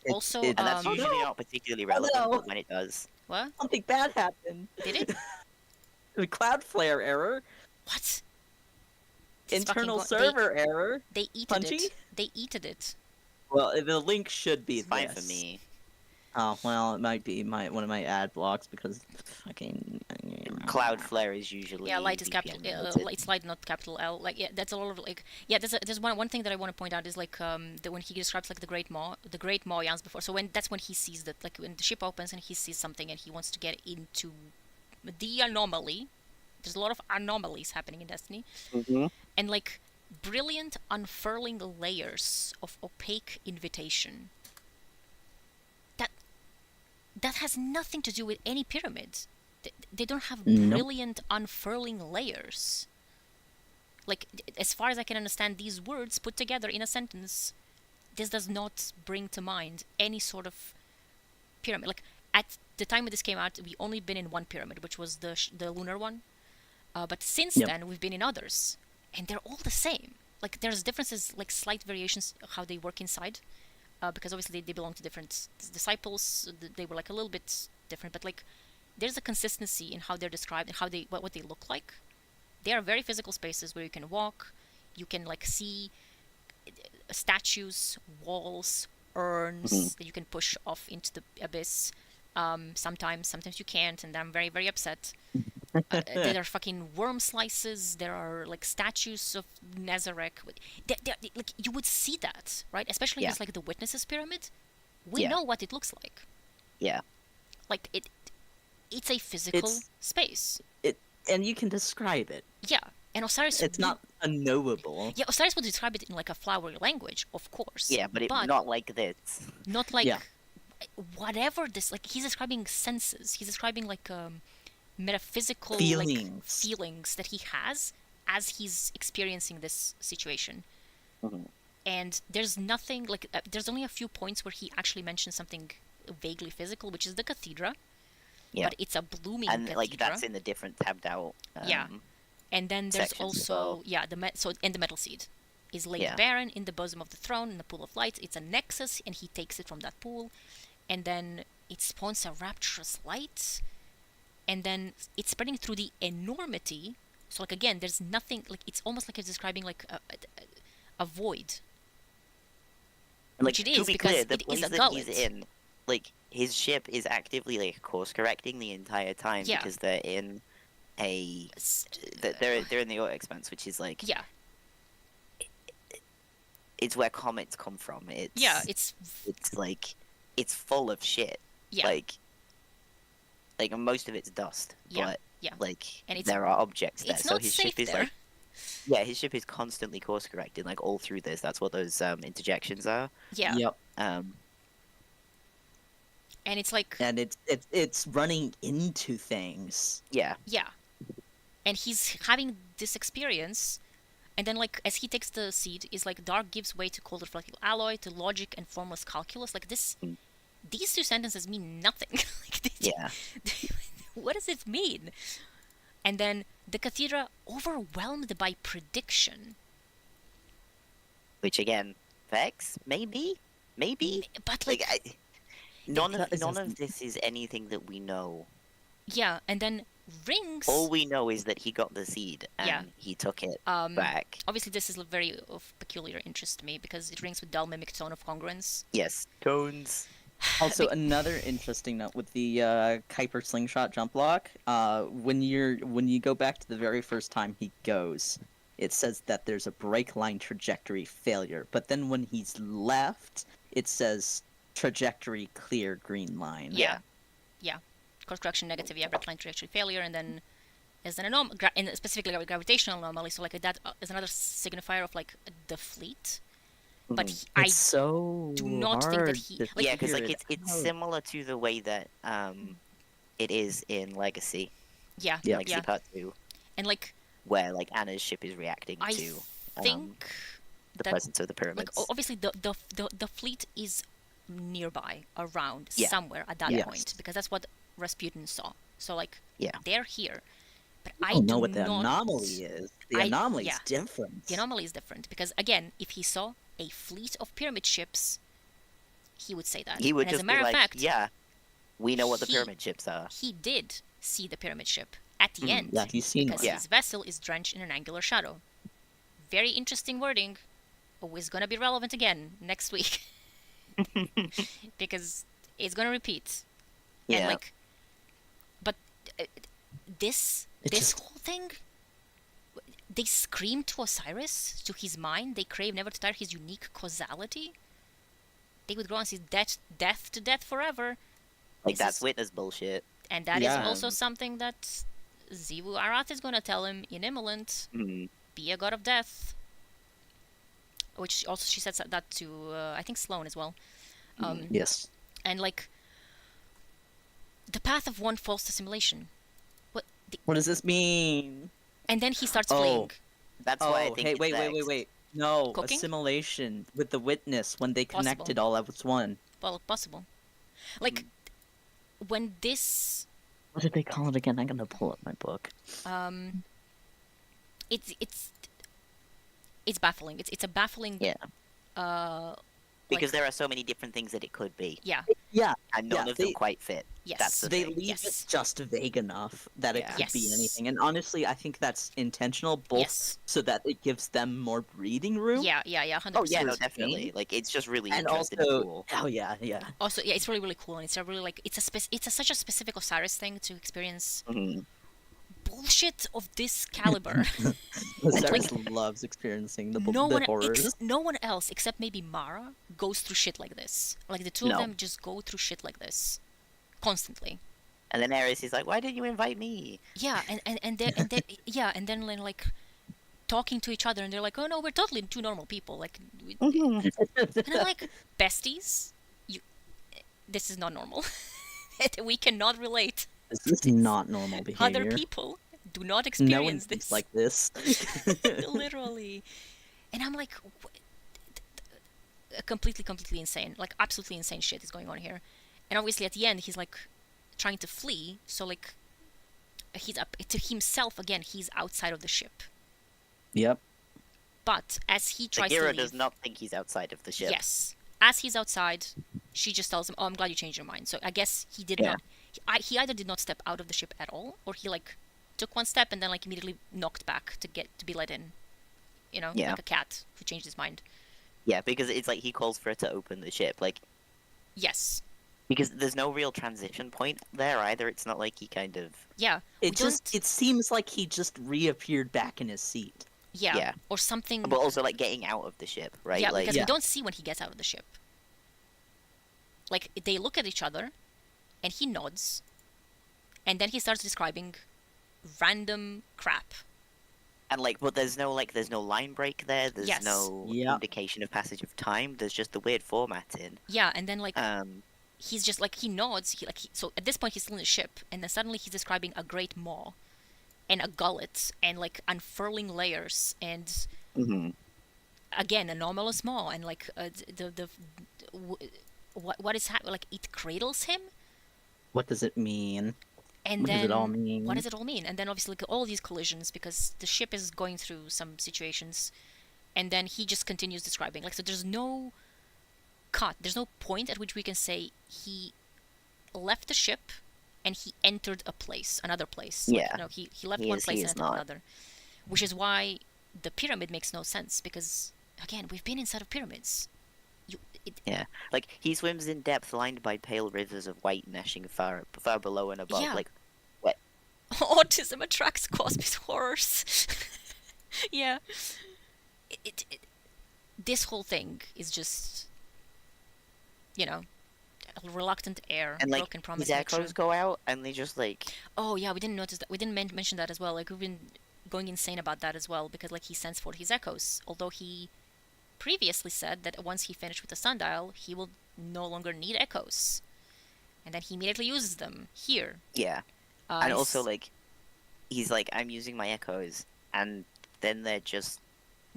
Also, and that's Oh, usually no! not particularly Oh, relevant. no! But when it does, what Something bad happened. did it? The Cloudflare error. What? This Internal fucking server error. they eated Punchy? it. They eated it. Well, the link should be it's fine for this. me. Oh well, it might be one of my ad blocks because fucking Cloudflare is usually Yeah, light is VPN capital. related. It's light, not capital L. Like, yeah, that's a lot of like. Yeah, there's one thing that I want to point out is like that when he describes like the Great Maw Yans before. So that's when he sees that, like, when the ship opens and he sees something and he wants to get into the anomaly. There's a lot of anomalies happening in Destiny, and like brilliant unfurling layers of opaque invitation. That has nothing to do with any pyramid. They don't have brilliant unfurling layers. Like, as far as I can understand these words put together in a sentence, this does not bring to mind any sort of pyramid. Like, at the time when this came out, we only been in one pyramid, which was the lunar one. But since then, we've been in others, and they're all the same. Like, there's differences, like slight variations how they work inside, because obviously they belong to different disciples. They were like a little bit different, but like there's a consistency in how they're described and how they what they look like. They are very physical spaces where you can walk, you can like see statues, walls, urns that you can push off into the abyss. Sometimes you can't, and I'm very, very upset. There are fucking worm slices. There are like statues of Nazareth. Like, you would see that, right? Especially in this, like, the Witnesses Pyramid. We know what it looks like. Yeah. Like, it's a physical space. And you can describe it. Yeah, and Osiris. It's not unknowable. Yeah, Osiris would describe it in like a flowery language, of course. Yeah, but not like this. Not like whatever this. Like, he's describing senses. He's describing like metaphysical feelings that he has as he's experiencing this situation. And there's nothing like there's only a few points where he actually mentions something vaguely physical, which is the cathedra. But it's a blooming and cathedra. like that's in the different tabbed out. And then there's also well. the metal seed is laid barren in the bosom of the throne in the pool of light. It's a nexus, and he takes it from that pool, and then it spawns a rapturous light, and then it's spreading through the enormity. So like again, there's nothing like it's almost like it's describing like a void. Like, which it is because clear, the it place is a that gullet. he's in, like his ship is actively like course correcting the entire time because they're in a they're in the Auto Expanse, which is like it's where comets come from. It's like it's full of shit. Like most of it's dust. But like and there are objects there. So his ship is like his ship is constantly course correcting like all through this. That's what those interjections are. And it's like and it's running into things. And he's having this experience, and then like as he takes the seed, is like dark gives way to cold reflective alloy, to logic and formless calculus. Like this, these two sentences mean nothing. What does it mean? And then the cathedra overwhelmed by prediction, which again, Vex, maybe, but like none of this is anything that we know. And then rings. All we know is that he got the seed and he took it back. Obviously, this is very of peculiar interest to me because it rings with dull mimic tone of congruence. Yes, tones. Also, another interesting note with the Kuiper slingshot jump block. When you go back to the very first time he goes, it says that there's a break line trajectory failure. But then when he's left, it says trajectory clear green line. Course correction negative, break line trajectory failure, and then as an anomaly, and specifically gravitational anomaly. So like that is another signifier of like the fleet. But I do not think that he because like it's similar to the way that it is in Legacy. Legacy Part 2. And like where like Anna's ship is reacting to. I think the presence of the pyramids. Like, obviously, the fleet is nearby, around, Yeah. somewhere at that Yes. point, because that's what Rasputin saw. So, like, Yeah. they're here. But I I don't do know what the not... anomaly is. The anomaly is different. The anomaly is different, because, again, if he saw a fleet of pyramid ships, he would say that. He would and just as a matter be of like, fact, yeah, we know what the he- pyramid ships are. he did see the pyramid ship at the end. Yeah, he's seen because one. his vessel is drenched in an angular shadow. Very interesting wording. Always gonna be relevant again next week. Because it's gonna repeat. Yeah. And like, but this whole thing, they scream to Osiris, to his mind. They crave never to tire his unique causality. They would grow and see death to death forever. Like, This that's is- witness bullshit. And that is Yeah. also something that Zivu Arath is gonna tell him in Immolant. Mhm. Be a god of death. Which also she said that to I think Sloane as well. Yes. And like, the path of one falls to simulation. What does this mean? And then he starts Oh. fleeing. That's why I think hey, it's wait. No, Cooking? assimilation with the witness when they Possible. connected all as one. Well, possible. Like, when this What did they call it again? I'm gonna pull up my book. it's baffling. It's a baffling Yeah. Because there are so many different things that it could be, yeah. Yeah, and none Yeah, of them they- quite fit. Yes. That's the they thing. leave Yes. it just vague enough that it Yeah. could be Yes. anything. And honestly, I think that's intentional, both Yes. so that it gives them more breathing room. Yeah, 100%. Oh yeah, no, First definitely. game. Like, it's just really And interesting also, and cool. oh yeah. Also, yeah, it's really, really cool, and it's a really like such a specific Osiris thing to experience Mhm. bullshit of this caliber. Cyrus loves experiencing the no one horrors. no one else except maybe Mara goes through shit like this. Like, the two of No. them just go through shit like this constantly. And then Ares is like, "Why didn't you invite me?" Yeah, and then like talking to each other, and they're like, "Oh no, we're totally two normal people." Like, and I'm like, besties, this is not normal. We cannot relate. This is not normal behavior. Other people do not No experience one thinks this. like this. Literally. And I'm like, completely insane. Like, absolutely insane shit is going on here. And obviously at the end, he's like trying to flee. So like, he's up to himself again. He's outside of the ship. Yep. But as he tries to Bagheera leave, does not think he's outside of the ship. yes, as he's outside, she just tells him, "Oh, I'm glad you changed your mind." So I guess he did Yeah. not. He either did not step out of the ship at all, or he like took one step and then like immediately knocked back to be let in. You know, Yeah. like a cat who changed his mind. Yeah, because it's like he calls for her to open the ship. Like, Yes. because there's no real transition point there either. It's not like he kind of. Yeah. we don't- It seems like he just reappeared back in his seat. Yeah. Yeah. Or something. But also, like, getting out of the ship, right? Yeah, like, because Yeah. we don't see when he gets out of the ship. Like, they look at each other, and he nods, and then he starts describing random crap. And like, but there's no line break there. There's Yes. no Yep. indication of passage of time. There's just the weird formatting. Yeah, and then like He's he's just like he nods. So at this point he's still in the ship, and then suddenly he's describing a great maw, and a gullet, and like unfurling layers, and again anomalous maw, and like what is happening? Like, it cradles him, What does it mean? and What then does it all mean? what does it all mean? And then obviously like, all these collisions because the ship is going through some situations, and then he just continues describing. Like, so there's no cut. There's no point at which we can say he left the ship and he entered another place. Like, Yeah. no, he left He one is- place he and is entered not. another, which is why the pyramid makes no sense because again we've been inside of pyramids. Yeah, like he swims in depth lined by pale rivers of white meshing far below and above. Yeah. Like, Autism attracts cosmic horrors. Yeah. This whole thing is just, a reluctant air, and like broken promise. his echoes go out, and they just like. Oh yeah, we didn't notice that. We didn't mention that as well. Like, we've been going insane about that as well because like he sends forth his echoes. Although he previously said that once he finished with the sundial, he will no longer need echoes, and then he immediately uses them here. Yeah, and he's- also like, he's like, I'm using my echoes, and then they're just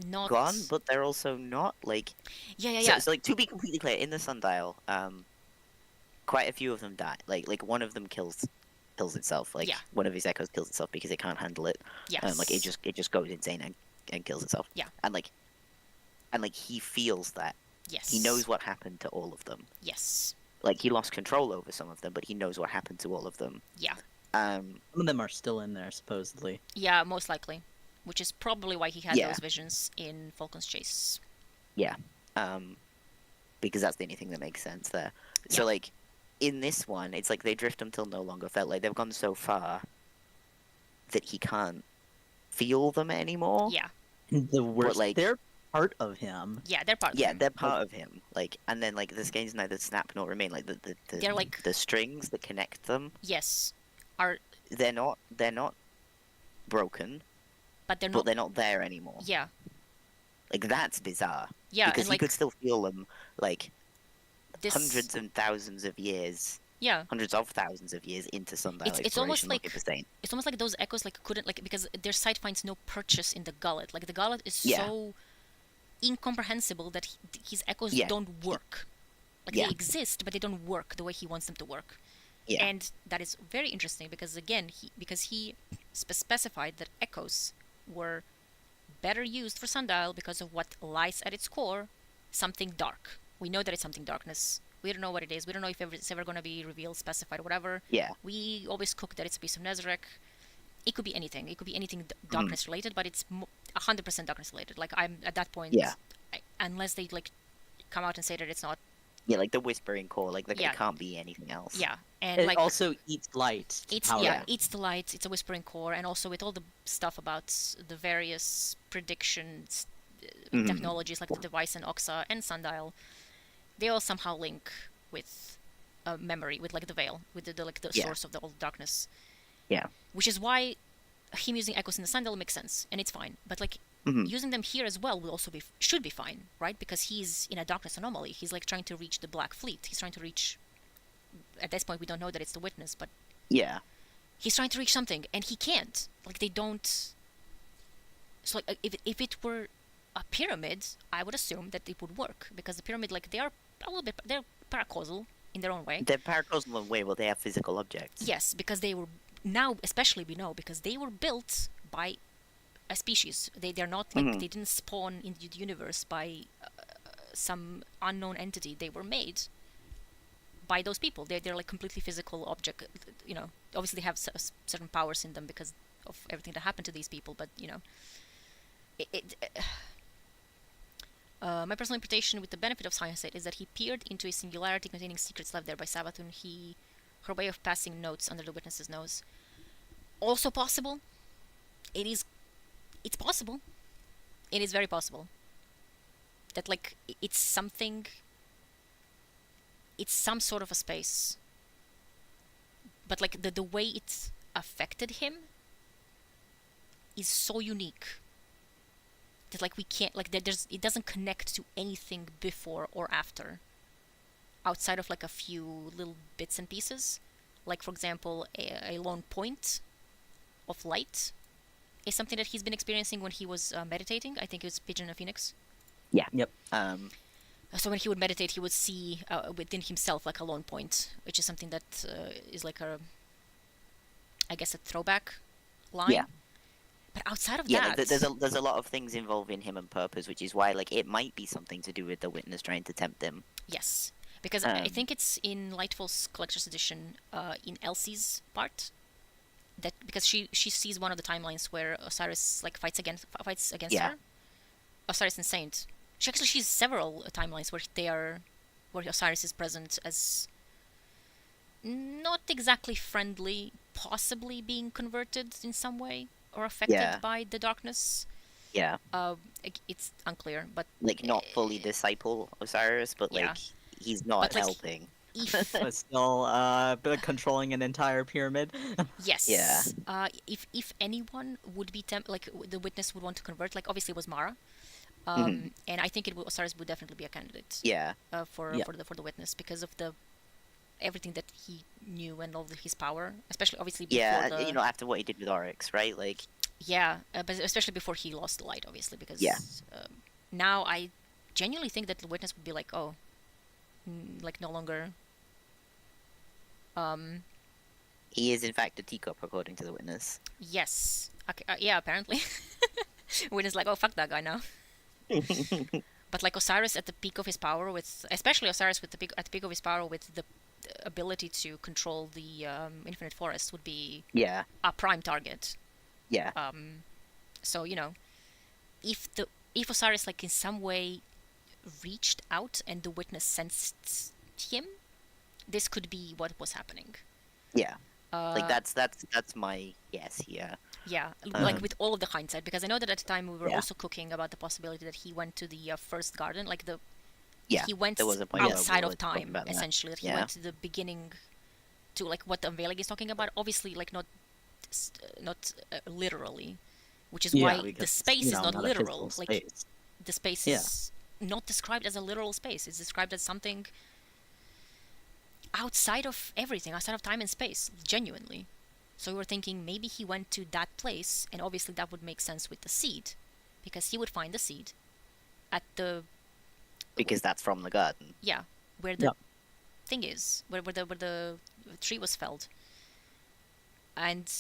not gone, but they're also not like. yeah. So like to be completely clear, in the sundial, quite a few of them die. Like one of them kills itself. Like Yeah. one of his echoes kills itself because it can't handle it. Yes. Like it just goes insane and kills itself. Yeah. And like he feels that. Yes. He knows what happened to all of them. Yes. Like he lost control over some of them, but he knows what happened to all of them. Yeah. Some of them are still in there, supposedly. Yeah, most likely. Which is probably why he had Yeah. those visions in Falcon's Chase. Yeah. Because that's the only thing that makes sense there. So like in this one, it's like they drift until no longer felt. Like they've gone so far that he can't feel them anymore. Yeah. The worst, like, they're part of him. Yeah, they're part of Yeah, him. they're part of him. Like, and then like the skeins neither snap nor remain. Like They're like the strings that connect them. Yes. Are They're not broken, but they're but not they're not there anymore. Yeah. Like that's bizarre. Yeah, because and he like could still feel them like this hundreds and thousands of years. Yeah. Hundreds of thousands of years into sundial It's almost exploration like looking for Stain. it's almost like those echoes like couldn't like because their sight finds no purchase in the gullet. Like the gullet is Yeah. so incomprehensible that his echoes Yeah. don't work. Like Yeah. they exist, but they don't work the way he wants them to work. Yeah. And that is very interesting because again, he specified that echoes were better used for sundial because of what lies at its core, something dark. We know that it's something darkness. We don't know what it is. We don't know if it's ever going to be revealed, specified, or whatever. Yeah. We always cook that it's a piece of Nezarec. It could be anything. It could be anything darkness related, but it's 100% darkness related. Like I'm at that point, Yeah. Unless they like come out and say that it's not. Yeah, like the whispering core, like Yeah. it can't be anything else. Yeah, and It like also eats light. it's power. eats the light. It's a whispering core, and also with all the stuff about the various predictions technologies like the device and Oxa and sundial, they all somehow link with memory, with like the veil, with the like the Yeah. source of the all darkness. Yeah. Which is why him using echoes in the sundial makes sense, and it's fine. But like using them here as well will also should be fine, right? Because he's in a darkness anomaly. He's like trying to reach the Black Fleet. He's trying to reach. At this point, we don't know that it's the Witness, but Yeah. he's trying to reach something, and he can't. Like they don't. So like if it were a pyramid, I would assume that it would work because the pyramid, like they are a little bit, they're paracausal in their own way. They're paracausal in a way, but they have physical objects. Yes, because they were now, especially we know because they were built by a species. They're not like they didn't spawn into the universe by some unknown entity. They were made by those people. They're like completely physical object. You know, obviously they have certain powers in them because of everything that happened to these people. But you know, my personal interpretation, with the benefit of hindsight, is that he peered into a singularity containing secrets left there by Savathun. Her way of passing notes under the witness's nose. Also possible. It's possible. It is very possible. That like it's something. It's some sort of a space. But like the way it affected him is so unique. That like we can't like it doesn't connect to anything before or after. Outside of like a few little bits and pieces, like for example a lone point of light is something that he's been experiencing when he was meditating. I think it was Pigeon of Phoenix. Yeah. Yep. So when he would meditate, he would see within himself like a lone point, which is something that is like I guess a throwback line. Yeah. But outside of Yeah, that, like, there's a lot of things involving him and purpose, which is why like it might be something to do with the witness trying to tempt him. yes, because I think it's in Lightfall's Collector's Edition, in Elsie's part, that because she sees one of the timelines where Osiris like fights against Yeah. her, Osiris and Saint. She sees several timelines where Osiris is present as not exactly friendly, possibly being converted in some way or affected Yeah. by the darkness. Yeah. It's unclear, but Like not fully disciple Osiris, but like Yeah. he's not But, like, helping. if But still, controlling an entire pyramid. yes, Yeah. if anyone would be like the witness would want to convert, like obviously it was Mara, and I think Osiris would definitely be a candidate. Yeah. For the witness because of the everything that he knew and all his power, especially obviously before Yeah, the you know, after what he did with Oryx, right? Like Yeah, but especially before he lost the light, obviously, because Yeah. now I genuinely think that the witness would be like, oh, like no longer. He is in fact a teacup, according to the witness. Yes. Okay, yeah, apparently. Witness like, oh, fuck that guy now. But like Osiris at the peak of his power, especially Osiris at the peak of his power, with the ability to control the infinite forest, would be a prime target. Yeah. So if Osiris like in some way reached out and the witness sensed him, this could be what was happening. Yeah. Like that's my guess here. Yeah, like with all of the hindsight, because I know that at the time we were also cooking about the possibility that he went to the first garden, like he went outside of time, essentially. That he went to the beginning, to like what the unveiling is talking about. Obviously, like not literally, which is why the space is not literal. Like the space is not described as a literal space. It's described as something outside of everything, outside of time and space, genuinely. So we were thinking maybe he went to that place, and obviously that would make sense with the seed, because he would find the seed at the... Because that's from the garden. Yeah, where the thing is, where the tree was felled. And...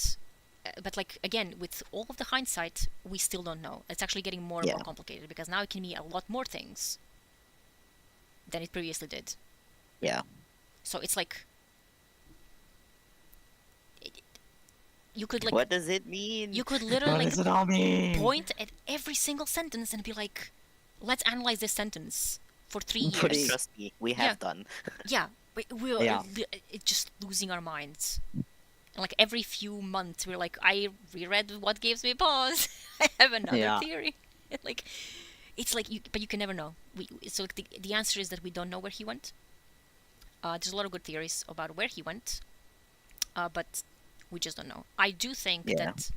But like, again, with all of the hindsight, we still don't know. It's actually getting more and more complicated, because now it can mean a lot more things than it previously did. Yeah. So it's like... You could like... What does it mean? You could literally what does it all mean? Point at every single sentence and be like, let's analyze this sentence for 3 years. Trust me, we have done. Yeah, we're just losing our minds. And like every few months, we're like, I reread What Gives Me Pause. I have another theory. Like, it's like, but you can never know. So like the answer is that we don't know where he went. There's a lot of good theories about where he went, but we just don't know. I do think that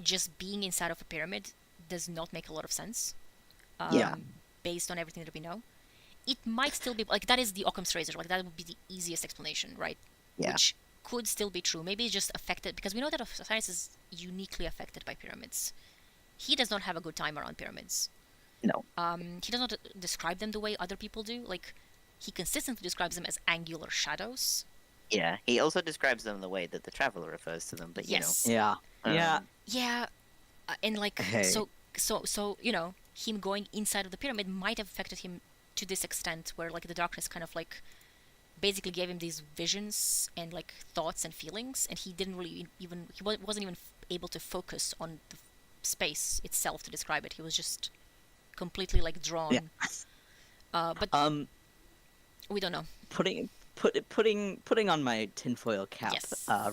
just being inside of a pyramid does not make a lot of sense. Based on everything that we know. It might still be, like, that is the Occam's razor. Like, that would be the easiest explanation, right? Yeah. Which could still be true. Maybe it's just affected, because we know that Osiris is uniquely affected by pyramids. He does not have a good time around pyramids. No. He does not describe them the way other people do. Like, he consistently describes them as angular shadows. Yeah, he also describes them the way that the Traveler refers to them, but you know. Yeah, and like, so you know, him going inside of the pyramid might have affected him to this extent, where like the darkness kind of like basically gave him these visions and like thoughts and feelings, and he didn't really wasn't even able to focus on the space itself to describe it. He was just completely like drawn. But we don't know. Putting on my tinfoil cap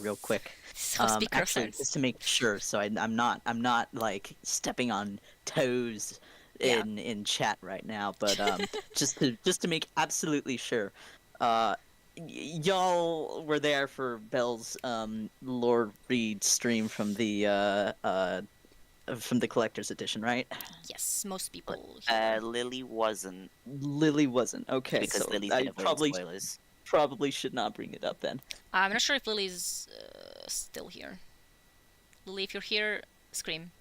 real quick. So actually, just to make sure, so I'm not like stepping on toes in chat right now, but just to make absolutely sure, y'all were there for Bell's lore read stream from the collector's edition, right? Yes, most people. Lily wasn't. Okay, because so Lily's I gonna avoid spoilers. probably should not bring it up then. I'm not sure if Lily's still here. Lily, if you're here, scream.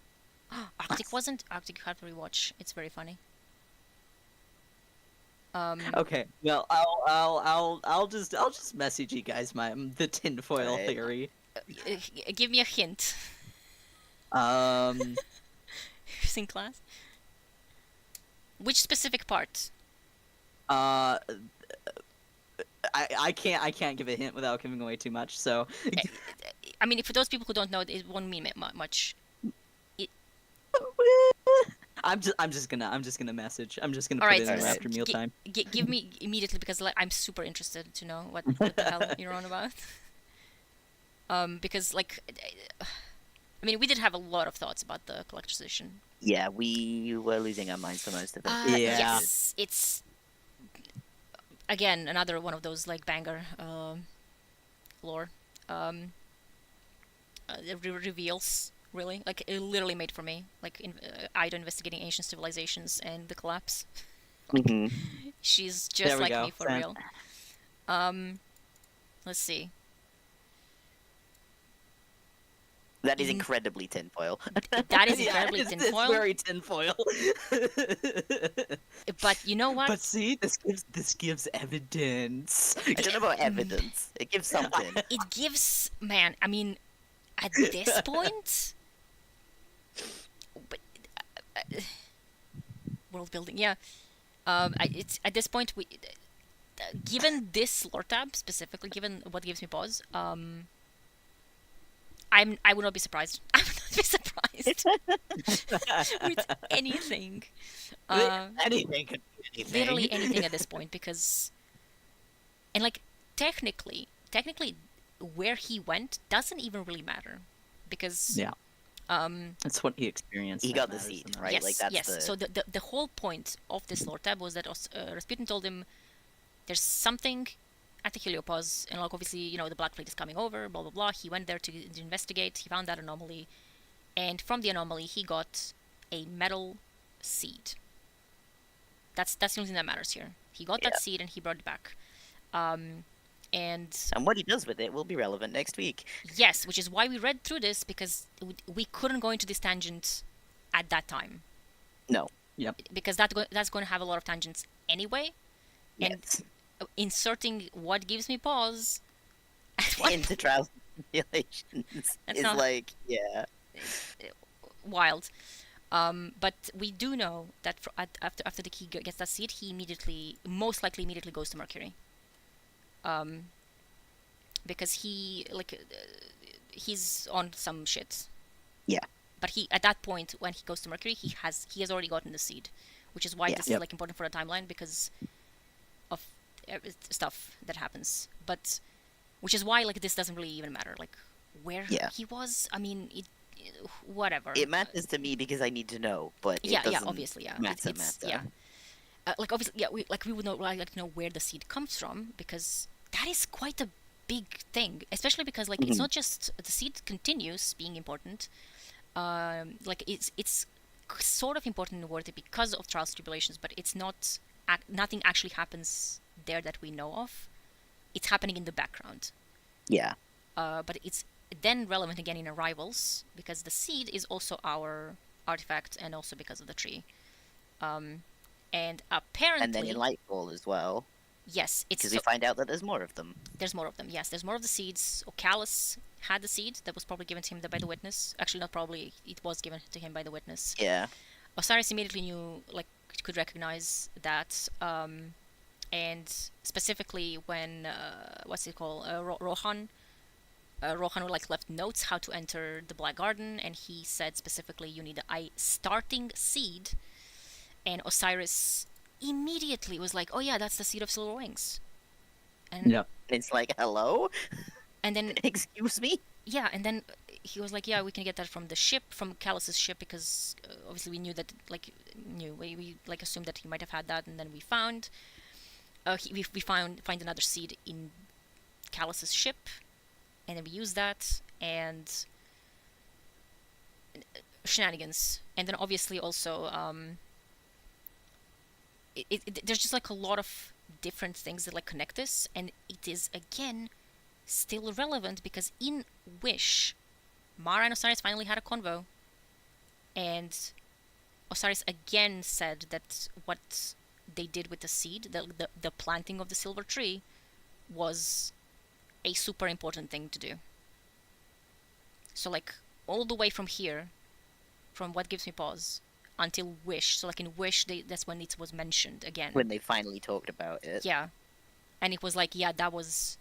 Arctic wasn't. Arctic had to rewatch. It's very funny. Okay, well, I'll just message you guys the tinfoil theory. Give me a hint. Who's in class? Which specific part? I can't give a hint without giving away too much. So, I mean, for those people who don't know, it won't mean much. I'm just gonna message. I'm just gonna put it in after mealtime. Give me immediately, because like I'm super interested to know what the hell you're on about. Because like, I mean, we did have a lot of thoughts about the collector's edition. Yeah, we were losing our minds for most of it. Yes, it's again another one of those like banger lore reveals. Really, like it literally made for me. Like Ida investigating ancient civilizations and the collapse. Mm-hmm. She's just like me for real. Let's see. That is incredibly tinfoil. That is incredibly tinfoil. It's very tinfoil. But you know what? But see, this gives evidence. I don't know about evidence. It gives something. It gives, man. I mean, at this point, but world building, yeah. It's at this point given this lore tab specifically, given what gives me pause, I would not be surprised. I would not be surprised with anything. Anything could be anything. Literally anything at this point, because, and like technically, where he went doesn't even really matter, because yeah, that's what he experienced. He got the seed, right? Yes, like that's yes. the... So the whole point of this lore tab was that Rasputin told him there's something at the Heliopause, and like obviously, you know, the Black Fleet is coming over, blah blah blah. He went there to investigate. He found that anomaly, and from the anomaly, he got a metal seed. That's the only thing that matters here. He got that seed and he brought it back. And what he does with it will be relevant next week. Yes, which is why we read through this, because we couldn't go into this tangent at that time. No. Yep. Because that's going to have a lot of tangents anyway. And Yes. inserting what gives me pause Into trials and simulations is not... like, yeah. wild. But we do know that after the key gets that seed, he most likely immediately goes to Mercury. Because he's on some shit. Yeah. But at that point, when he goes to Mercury, he has already gotten the seed, which is why this is like important for the timeline, because of stuff that happens. But which is why like this doesn't really even matter, like where he was. I mean, whatever. It matters to me because I need to know, but it doesn't obviously, yeah. matter. Yeah. Like obviously, yeah. We would like to know where the seed comes from, because that is quite a big thing, especially because like it's not just the seed continues being important. Like it's sort of important in Worthy because of trials and tribulations, but it's not. Nothing actually happens there that we know of. It's happening in the background. Yeah. But it's then relevant again in Arrivals, because the seed is also our artifact, and also because of the tree. And apparently... And then in Lightfall as well. Yes. Because we find out that there's more of them. There's more of them, yes. There's more of the seeds. Ocalus had the seed that was probably given to him by the Witness. Actually, not probably. It was given to him by the Witness. Yeah. Osiris immediately knew, like, could recognize that, and specifically when Rohan like left notes how to enter the Black Garden, and he said specifically you need a starting seed, and Osiris immediately was like, oh yeah, that's the seed of Silver Wings. And it's like, hello, and then excuse me. Yeah, and then he was like, yeah, we can get that from the ship, from Callus's ship, because obviously we knew that, like, we like assumed that he might have had that, and then we found, we find another seed in Callus's ship, and then we used that, and shenanigans, and then obviously also, there's just like a lot of different things that like connect this, and it is again still relevant because in Wish, Mara and Osiris finally had a convo, and Osiris again said that what they did with the seed, the planting of the silver tree, was a super important thing to do. So like all the way from here, from What Gives Me Pause until Wish, so like in Wish, that's when it was mentioned again. When they finally talked about it. Yeah, and it was like, yeah, that was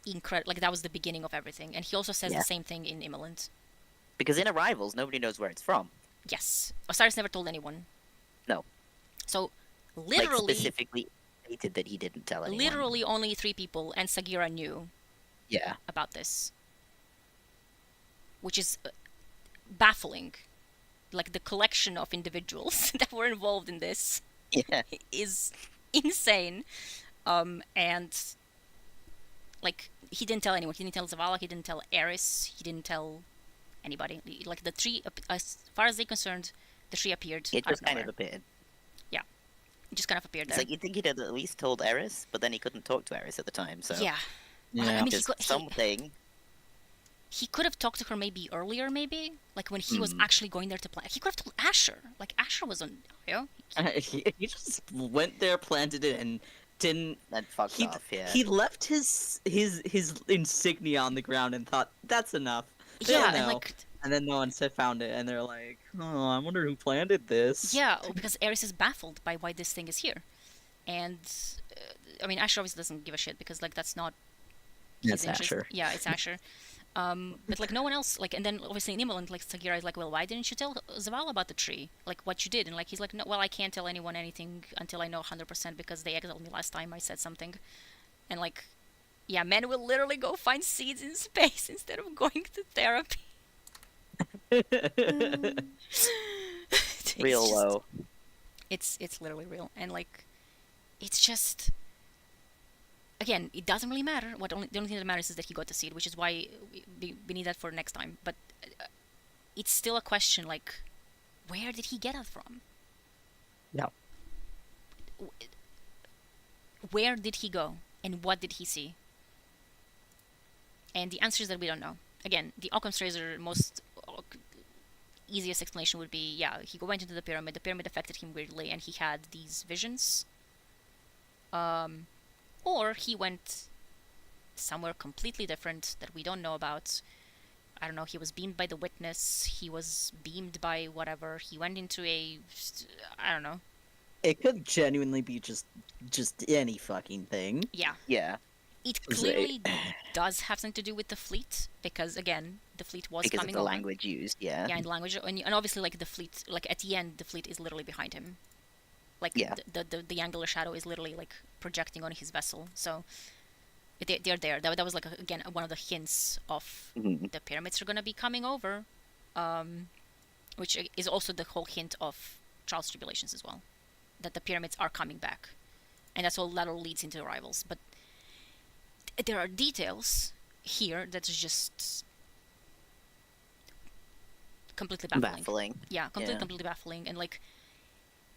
incredible. Like that was the beginning of everything. And he also says the same thing in Immoland. Because in Arrivals, nobody knows where it's from. Yes, Osiris never told anyone. No. So literally, like specifically stated that he didn't tell anyone. Literally only 3 people and Sagira knew. Yeah. About this, which is baffling. Like the collection of individuals that were involved in this is insane. And like he didn't tell anyone. He didn't tell Zavala. He didn't tell Eris. He didn't tell anybody. Like the 3, as far as they're concerned, the 3 appeared. It just kind of appeared. Yeah, it just kind of appeared there. It's like you'd think he'd at least told Eris, but then he couldn't talk to Eris at the time. So yeah. I mean, just something. he could have talked to her maybe earlier, maybe like when he was actually going there to plant. He could have told Asher. Like Asher was on, he just went there, planted it, and didn't. Then fucked off. Yeah. He left his insignia on the ground and thought that's enough. Yeah, They'll and know. like. And then no one found it, and they're like, "Oh, I wonder who planted this." Yeah, because Ares is baffled by why this thing is here, and I mean Asher obviously doesn't give a shit because like that's not. It's Asher. Yeah, it's Asher. But like no one else, like, and then obviously in Imoland, like Sagira is like, well, why didn't you tell Zavala about the tree, like what you did? And like he's like, no, well, I can't tell anyone anything until I know 100% because they exiled me last time I said something, and like, yeah, men will literally go find seeds in space instead of going to therapy. Real low. It's literally real, and like, it's just. Again, it doesn't really matter. The only thing that matters is that he got the seed, which is why we need that for next time. But it's still a question, like, where did he get it from? Yeah. Where did he go, and what did he see? And the answer is that we don't know. Again, the Occam's razor most easiest explanation would be, yeah, he went into the pyramid affected him weirdly, and he had these visions. Or he went somewhere completely different that we don't know about. I don't know, he was beamed by the witness, he was beamed by whatever, he went into I don't know. It could genuinely be just any fucking thing. Yeah. Yeah. It clearly does have something to do with the fleet, because again, the fleet was because coming of the over. language used, yeah. Yeah, and the language, and obviously like the fleet, like at the end, the fleet is literally behind him. Like the angular shadow is literally like projecting on his vessel, so they're there. That was like again one of the hints of the pyramids are gonna be coming over, which is also the whole hint of Charles' tribulations as well, that the pyramids are coming back, and that's all that all leads into arrivals. But there are details here that's just completely baffling. Yeah, completely baffling, and like.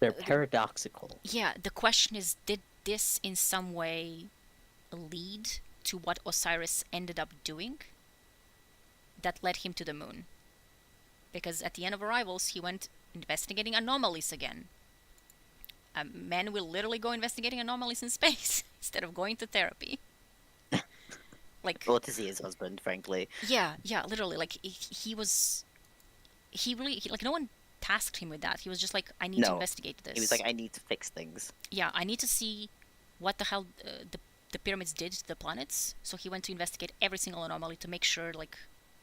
They're paradoxical. Yeah, the question is, did this in some way lead to what Osiris ended up doing that led him to the moon? Because at the end of Arrivals, he went investigating anomalies again. Men will literally go investigating anomalies in space instead of going to therapy. Like, or to see his husband, frankly. Yeah, literally. Like, he really, like, no one tasked him with that. He was just like, I need to investigate this. He was like, I need to fix things. Yeah, I need to see what the hell the pyramids did to the planets. So he went to investigate every single anomaly to make sure, like,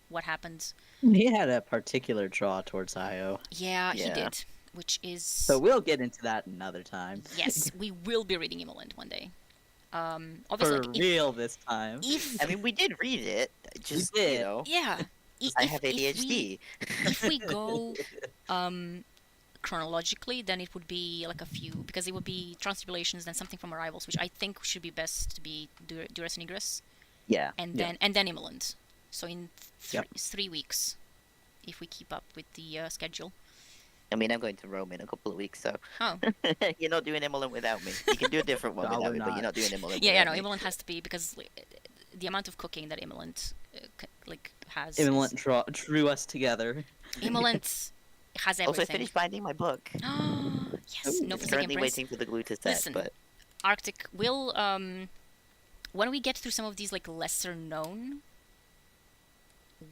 what happened. He had a particular draw towards Io. Yeah, he did. Which is... So we'll get into that another time. Yes, we will be reading Imoland one day. Obviously, for real this time. I mean, we did read it. Just, we did. You know. Yeah. I have ADHD. If we go chronologically, then it would be like a few, because it would be Tribulations, then something from Arrivals, which I think should be best to be Duress and Ingress. Yeah. And then Imoland. So in 3 weeks, if we keep up with the schedule. I mean, I'm going to Rome in a couple of weeks, so... Oh. You're not doing Imoland without me. You can do a different one without me, but you're not doing Imoland without me. Imoland has to be, because the amount of cooking that Imoland has... Imoland drew us together. Imoland has everything. Also, I finished binding my book. Oh, yes. No currently waiting for the glue to set, Listen, but... Arctic will... when we get through some of these, like, lesser known...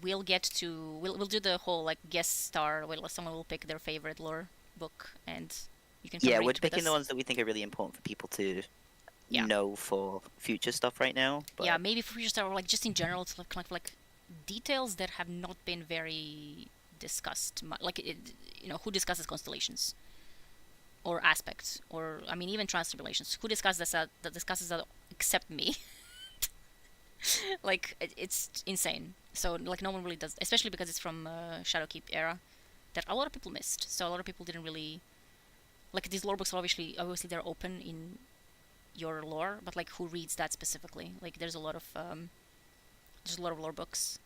We'll do the whole like guest star where someone will pick their favorite lore book and you can we're picking the ones that we think are really important for people to know for future stuff right now. But... Yeah, maybe for future stuff or like just in general to like details that have not been very discussed. Like who discusses constellations or aspects, or I mean even tribulations. Who discusses that except me? Like it's insane. So like no one really does, especially because it's from Shadowkeep era that a lot of people missed. So a lot of people didn't really like these lore books. Are obviously they're open in your lore, but like who reads that specifically? Like there's a lot of lore books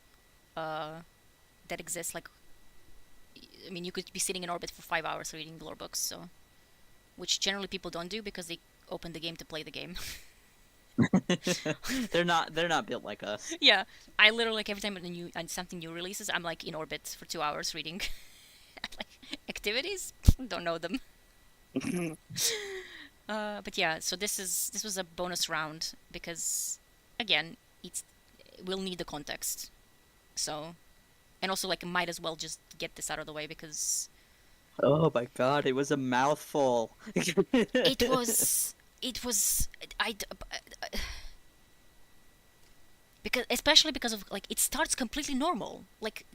that exist. Like I mean, you could be sitting in orbit for 5 hours reading the lore books, so which generally people don't do because they open the game to play the game. They're not built like us. Yeah, I literally like every time something new releases, I'm like in orbit for 2 hours reading. Like activities, don't know them. But yeah, so this was a bonus round because again, we'll need the context. So, and also like might as well just get this out of the way because Oh my god, it was a mouthful. it was I because especially because of like it starts completely normal. Like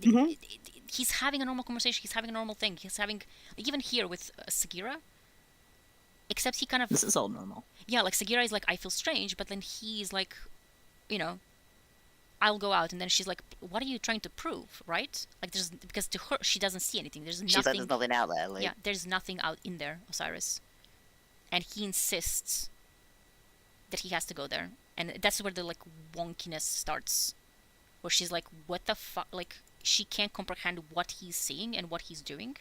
he's having a normal conversation, he's having a normal thing, he's having like, even here with Sagira. Except he kind of This is all normal. Yeah, like Sagira is like I feel strange, but then he's like, you know, I'll go out, and then she's like, what are you trying to prove, right? Like because to her she doesn't see anything. There's She's nothing. like, there's nothing out there. Like... Yeah, there's nothing out in there, Osiris, and he insists that he has to go there, and that's where the like wonkiness starts, where she's like, what the fuck? Like she can't comprehend what he's seeing and what he's doing,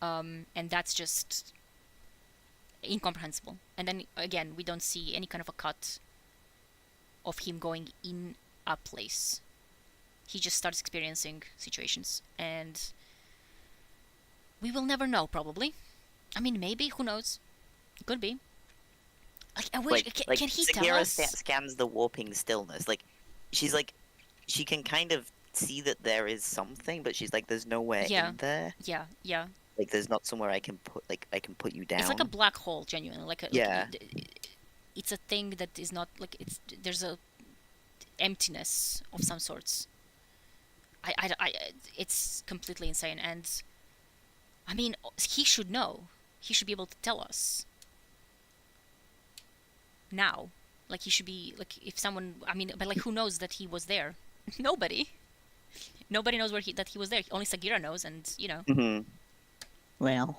and that's just incomprehensible. And then again, we don't see any kind of a cut of him going in a place. He just starts experiencing situations, and we will never know. Probably, I mean, maybe. Who knows? It could be. Like, I wish. Can he tell Sagira us? scans the warping stillness. Like, she's like, she can kind of see that there is something, but she's like, there's nowhere in there. Yeah, yeah. Like, there's not somewhere I can put you down. It's like a black hole, genuinely. Yeah. It's a thing that is not like there's a emptiness of some sorts. It's completely insane, and I mean, he should know. He should be able to tell us now. Like he should be like if someone. I mean, but like who knows that he was there? Nobody. Nobody knows that he was there. Only Sagira knows, and you know. Mm-hmm. Well,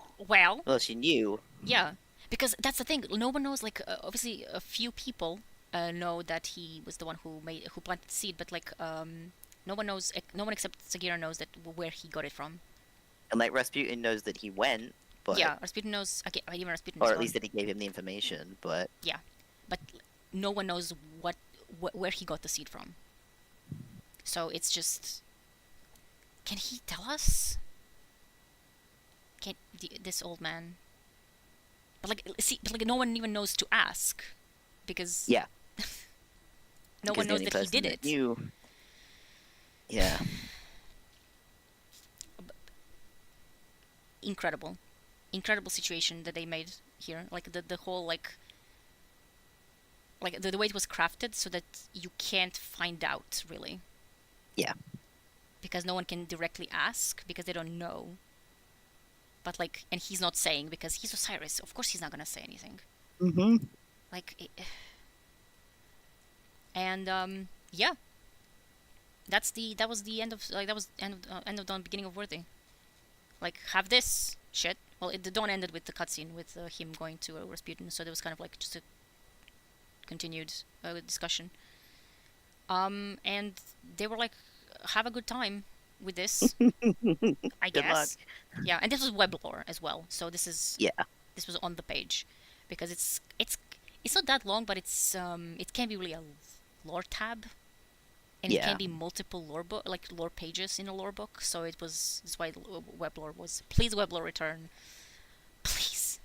she knew. Yeah, because that's the thing. No one knows. Like, obviously, a few people know that he was the one who planted the seed, but like, no one knows. No one except Sagira knows that where he got it from. And like Rasputin knows that he went, but yeah, Rasputin knows. Okay, even Rasputin. Or at least that he gave him the information, but yeah, but no one knows where he got the seed from. So it's just, can he tell us? This old man, but like no one even knows to ask, because yeah, no one knows that he did it. Yeah, incredible situation that they made here. Like the whole like the way it was crafted so that you can't find out really. Yeah, because no one can directly ask because they don't know. But like, and he's not saying because he's Osiris. Of course, he's not gonna say anything. Mm-hmm. Like, and yeah, that was the end of end of Dawn, beginning of Worthy. Like, have this shit. Well, the Dawn ended with the cutscene with him going to Rasputin, so there was kind of like just a continued discussion. And they were like, have a good time with this, I guess. Yeah, and this was web lore as well. So this was on the page, because it's not that long, but it's it can be really a lore tab, and it can be multiple lore pages in a lore book. So that's why web lore was. Please, web lore, return. Please,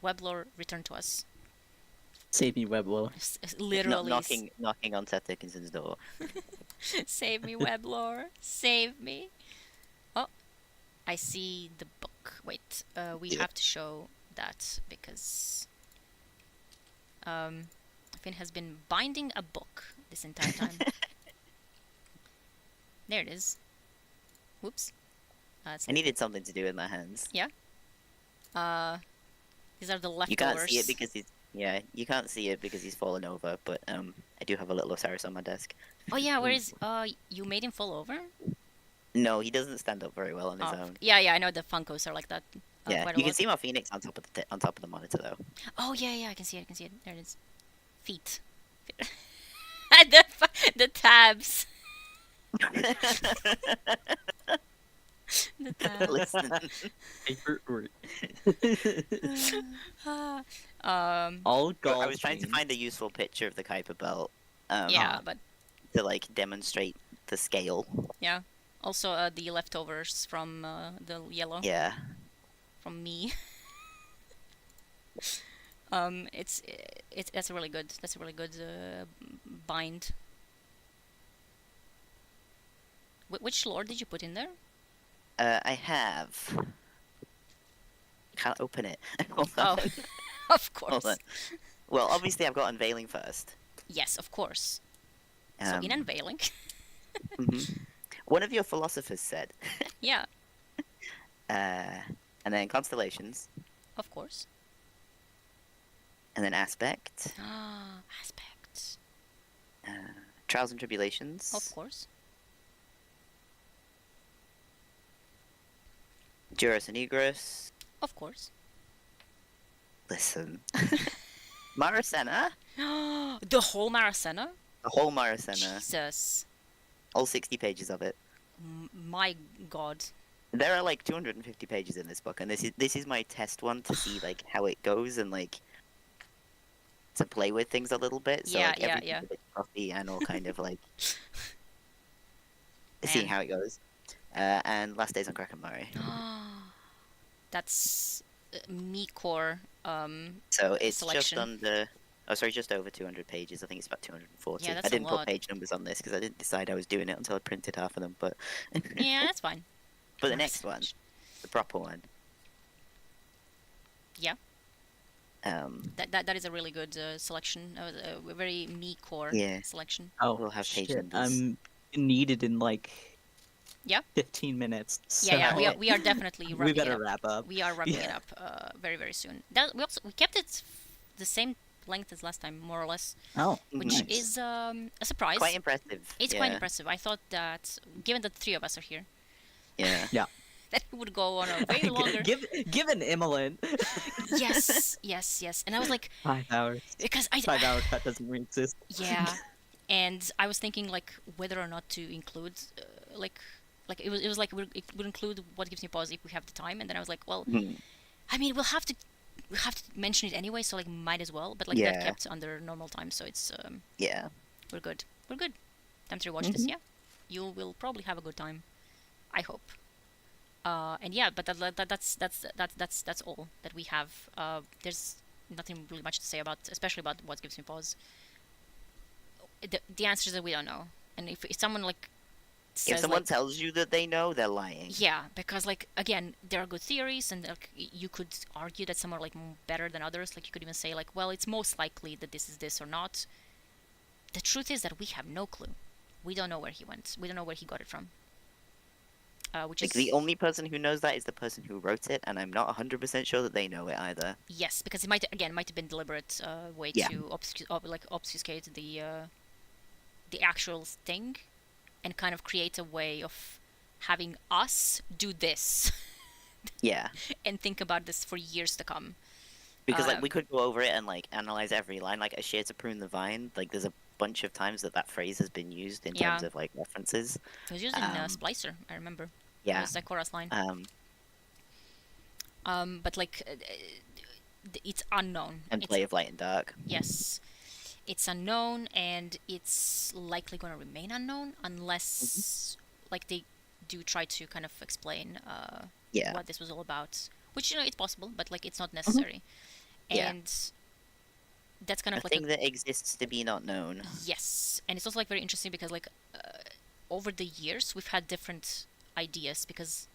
web lore, return to us. Save me, Weblore. Literally knocking on Seth Dickinson's door. Save me, Weblore. Save me. Oh, I see the book. Wait, we have to show that because Finn has been binding a book this entire time. There it is. Whoops. I needed something to do with my hands. Yeah. These are the leftovers. You can't see it because he's... Yeah, you can't see it because he's fallen over, but I do have a little Osiris on my desk. Oh yeah, where is you made him fall over? No, he doesn't stand up very well on his own. Yeah, I know the Funkos are like that. Yeah, you can see my Phoenix on top of the monitor though. Oh yeah, I can see it. There it is. Feet. the tabs. Listen. Favorite word. um, All I was trying to find a useful picture of the Kuiper belt. yeah, but to like demonstrate the scale. yeah. Also, the leftovers from the yellow. Yeah. From me. It's that's a really good bind. Which lore did you put in there? I have. Can't open it. Hold Oh, on. of Hold course. on. Well, obviously I've got unveiling first. Yes, of course. So in unveiling. Mhm. One of your philosophers said. Yeah, And then constellations, of course. and then aspect, Aspects. trials and tribulations, Of course. Juris and Egress. Of course. Listen. Maracena. The whole Maracena? The whole Maracena. Jesus. All 60 pages of it. My god. There are like 250 pages in this book, and this is my test one to see like how it goes and like to play with things a little bit. So Yeah, like yeah, everything's yeah. a bit puffy and all kind of like seeing how it goes. And Last Days on Krakenmari. That's me core So it's selection. just under. Oh, sorry, just over 200 pages. I think it's about 240. Yeah, that's I a didn't put lot. page numbers on this because I didn't decide I was doing it until I printed half of them. But Yeah, that's fine. but the next one, the proper one. Yeah. That is a really good selection. A very me core Yeah. selection. Oh, We'll have page shit. numbers. I'm needed in like Yeah. 15 minutes. Yeah, so we are definitely we wrapping it better up. wrap up. We are wrapping it Yeah. up very very soon. We kept it the same length as last time, more or less, Oh, which nice. is a surprise. Quite impressive. It's quite impressive. I thought that, given that the three of us are here, Yeah. Yeah. that it would go on a way longer. Give an Emmeline Yes. And I was like, 5 hours. because 5 hour cut doesn't exist. Yeah, and I was thinking like whether or not to include like it was like it would include what gives me pause if we have the time, and then I was like, well, I mean we'll have to mention it anyway, so like might as well, but like that Yeah. kept under normal time, so it's Yeah. we're good. Time to rewatch this. Yeah, you will probably have a good time, I hope. And yeah, but that's all that we have. There's nothing really much to say about, especially about what gives me pause. The answer is that we don't know, and if someone like says, If someone like, tells you that they know, they're lying. yeah, because like again, there are good theories, and like, you could argue that some are like better than others. Like you could even say like, well, it's most likely that this is this or not. The truth is that we have no clue. We don't know where he went. We don't know where he got it from. Which Like is the only person who knows that is the person who wrote it, and I'm not 100% sure that they know it either. yes, because it might have been deliberate way Yeah. to obfuscate the actual thing, and kind of create a way of having us do this Yeah. and think about this for years to come. Because like we could go over it and like analyze every line, like a shear to prune the vine. Like there's a bunch of times that phrase has been used in terms Yeah. of like references. It was used in Splicer, I remember. It Yeah. was Zikora's line. But like it's unknown. And It's- Play of Light and Dark. Yes. It's unknown, and it's likely going to remain unknown unless like they do try to kind of explain Yeah. what this was all about. Which, it's possible, but like it's not necessary. Yeah. And that's kind A of like thing that exists to be not known. yes, and it's also like very interesting because like over the years we've had different ideas, because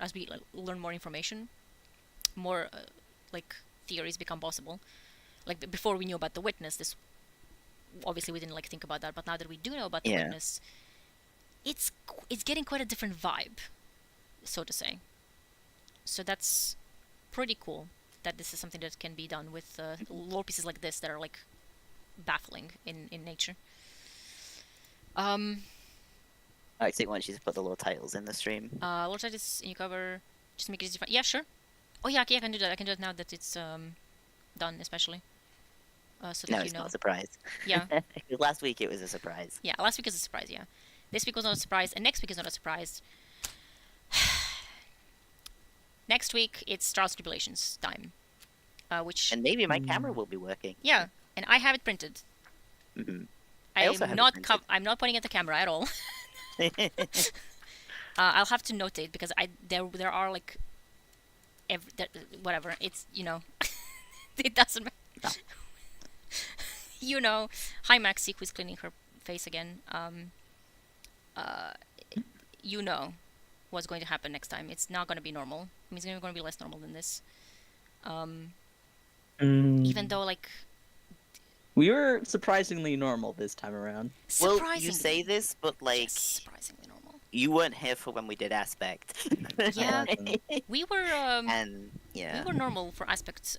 as we like, learn more information, more like theories become possible. Like before we knew about the witness, this obviously we didn't like think about that, but now that we do know about the Yeah. witness, it's getting quite a different vibe, so to say. So that's pretty cool that this is something that can be done with lore pieces like this that are like baffling in nature. I actually want you to put the little titles in the stream. Lore titles in your cover, just make it easy. Yeah, sure. Oh yeah, I can do that. I can do it now that it's done, especially. So that No, you it's know. not a surprise. Yeah. Last week it was a surprise. Yeah, last week is a surprise, yeah. This week was not a surprise, and next week is not a surprise. next week it's Trials Tribulations time, which And maybe my camera will be working. yeah, and I have it printed. I also have it printed. I'm not pointing at the camera at all. I'll have to notate because there are like whatever. It's it doesn't matter. Hi Maxi, who's cleaning her face again. What's going to happen next time. It's not going to be normal. I mean, it's going to be less normal than this. Even though, like... We were surprisingly normal this time around. Well, you say this, but, like... Yes, surprisingly normal. You weren't here for when we did Aspect. Yeah. We were, And, yeah. We were normal for Aspect,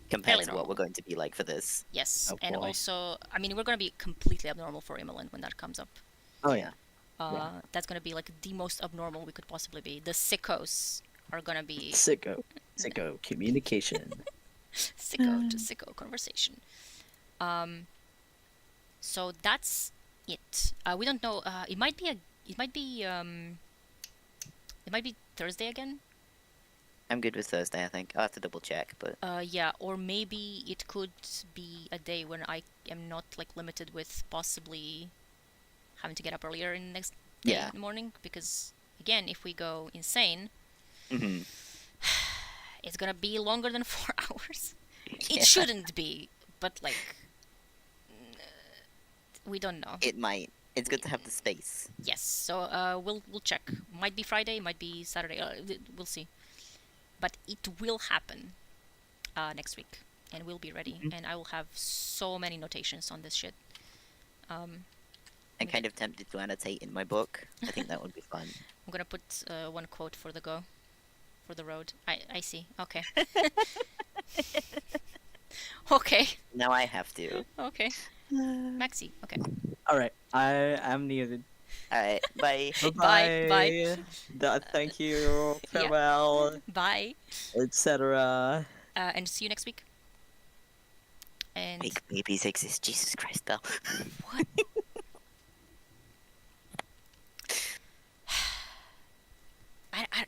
compared to what we're going to be like for this. Yes, Oh, and boy. also, I mean, we're going to be completely abnormal for Immoland when that comes up. Oh, yeah. That's going to be, like, the most abnormal we could possibly be. The sickos are going to be... Sicko communication. Sicko to sicko conversation. So that's it. We don't know. It might be Thursday again. I'm good with Thursday, I think. I'll have to double check, but... Yeah, or maybe it could be a day when I am not, like, limited with possibly having to get up earlier in the next day in the morning, because, again, if we go insane, it's gonna be longer than 4 hours. It shouldn't be, but, like, we don't know. It might. It's good to have the space. Yes, so we'll check. Might be Friday, might be Saturday. We'll see. But it will happen next week, and we'll be ready. And I will have so many notations on this shit. I'm kind of tempted to annotate in my book. I think that would be fun. I'm gonna put one quote for the road. I see. Okay. Okay. Now I have to. Okay. Maxi. Okay. All right, I am muted. Alright, bye. Bye. Thank you. Farewell. Bye. Etc. And see you next week. And Make babies exist. Jesus Christ, Belle. what?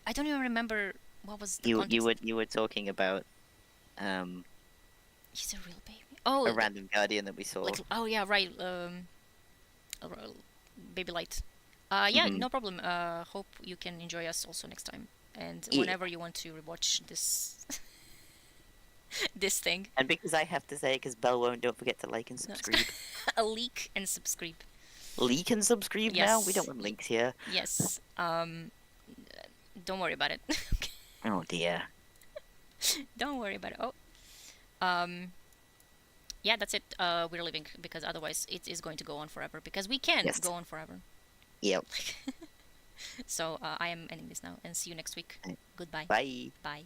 I don't even remember what was the context. You were talking about He's a real baby. Oh, a random guardian that we saw. like, oh yeah, right. Baby light. Yeah, no problem. Hope you can enjoy us also next time. And whenever you want to rewatch this this thing. And because I have to say, because Belle won't, don't forget to like and subscribe. A leak and subscribe. Leak and subscribe now? We don't want links here. Yes. Don't worry about it. Oh dear. Don't worry about it. Oh. Yeah, that's it. We're leaving because otherwise it is going to go on forever. Because we can go on forever. Yep. So I am ending this now and see you next week. Goodbye. Bye. Bye.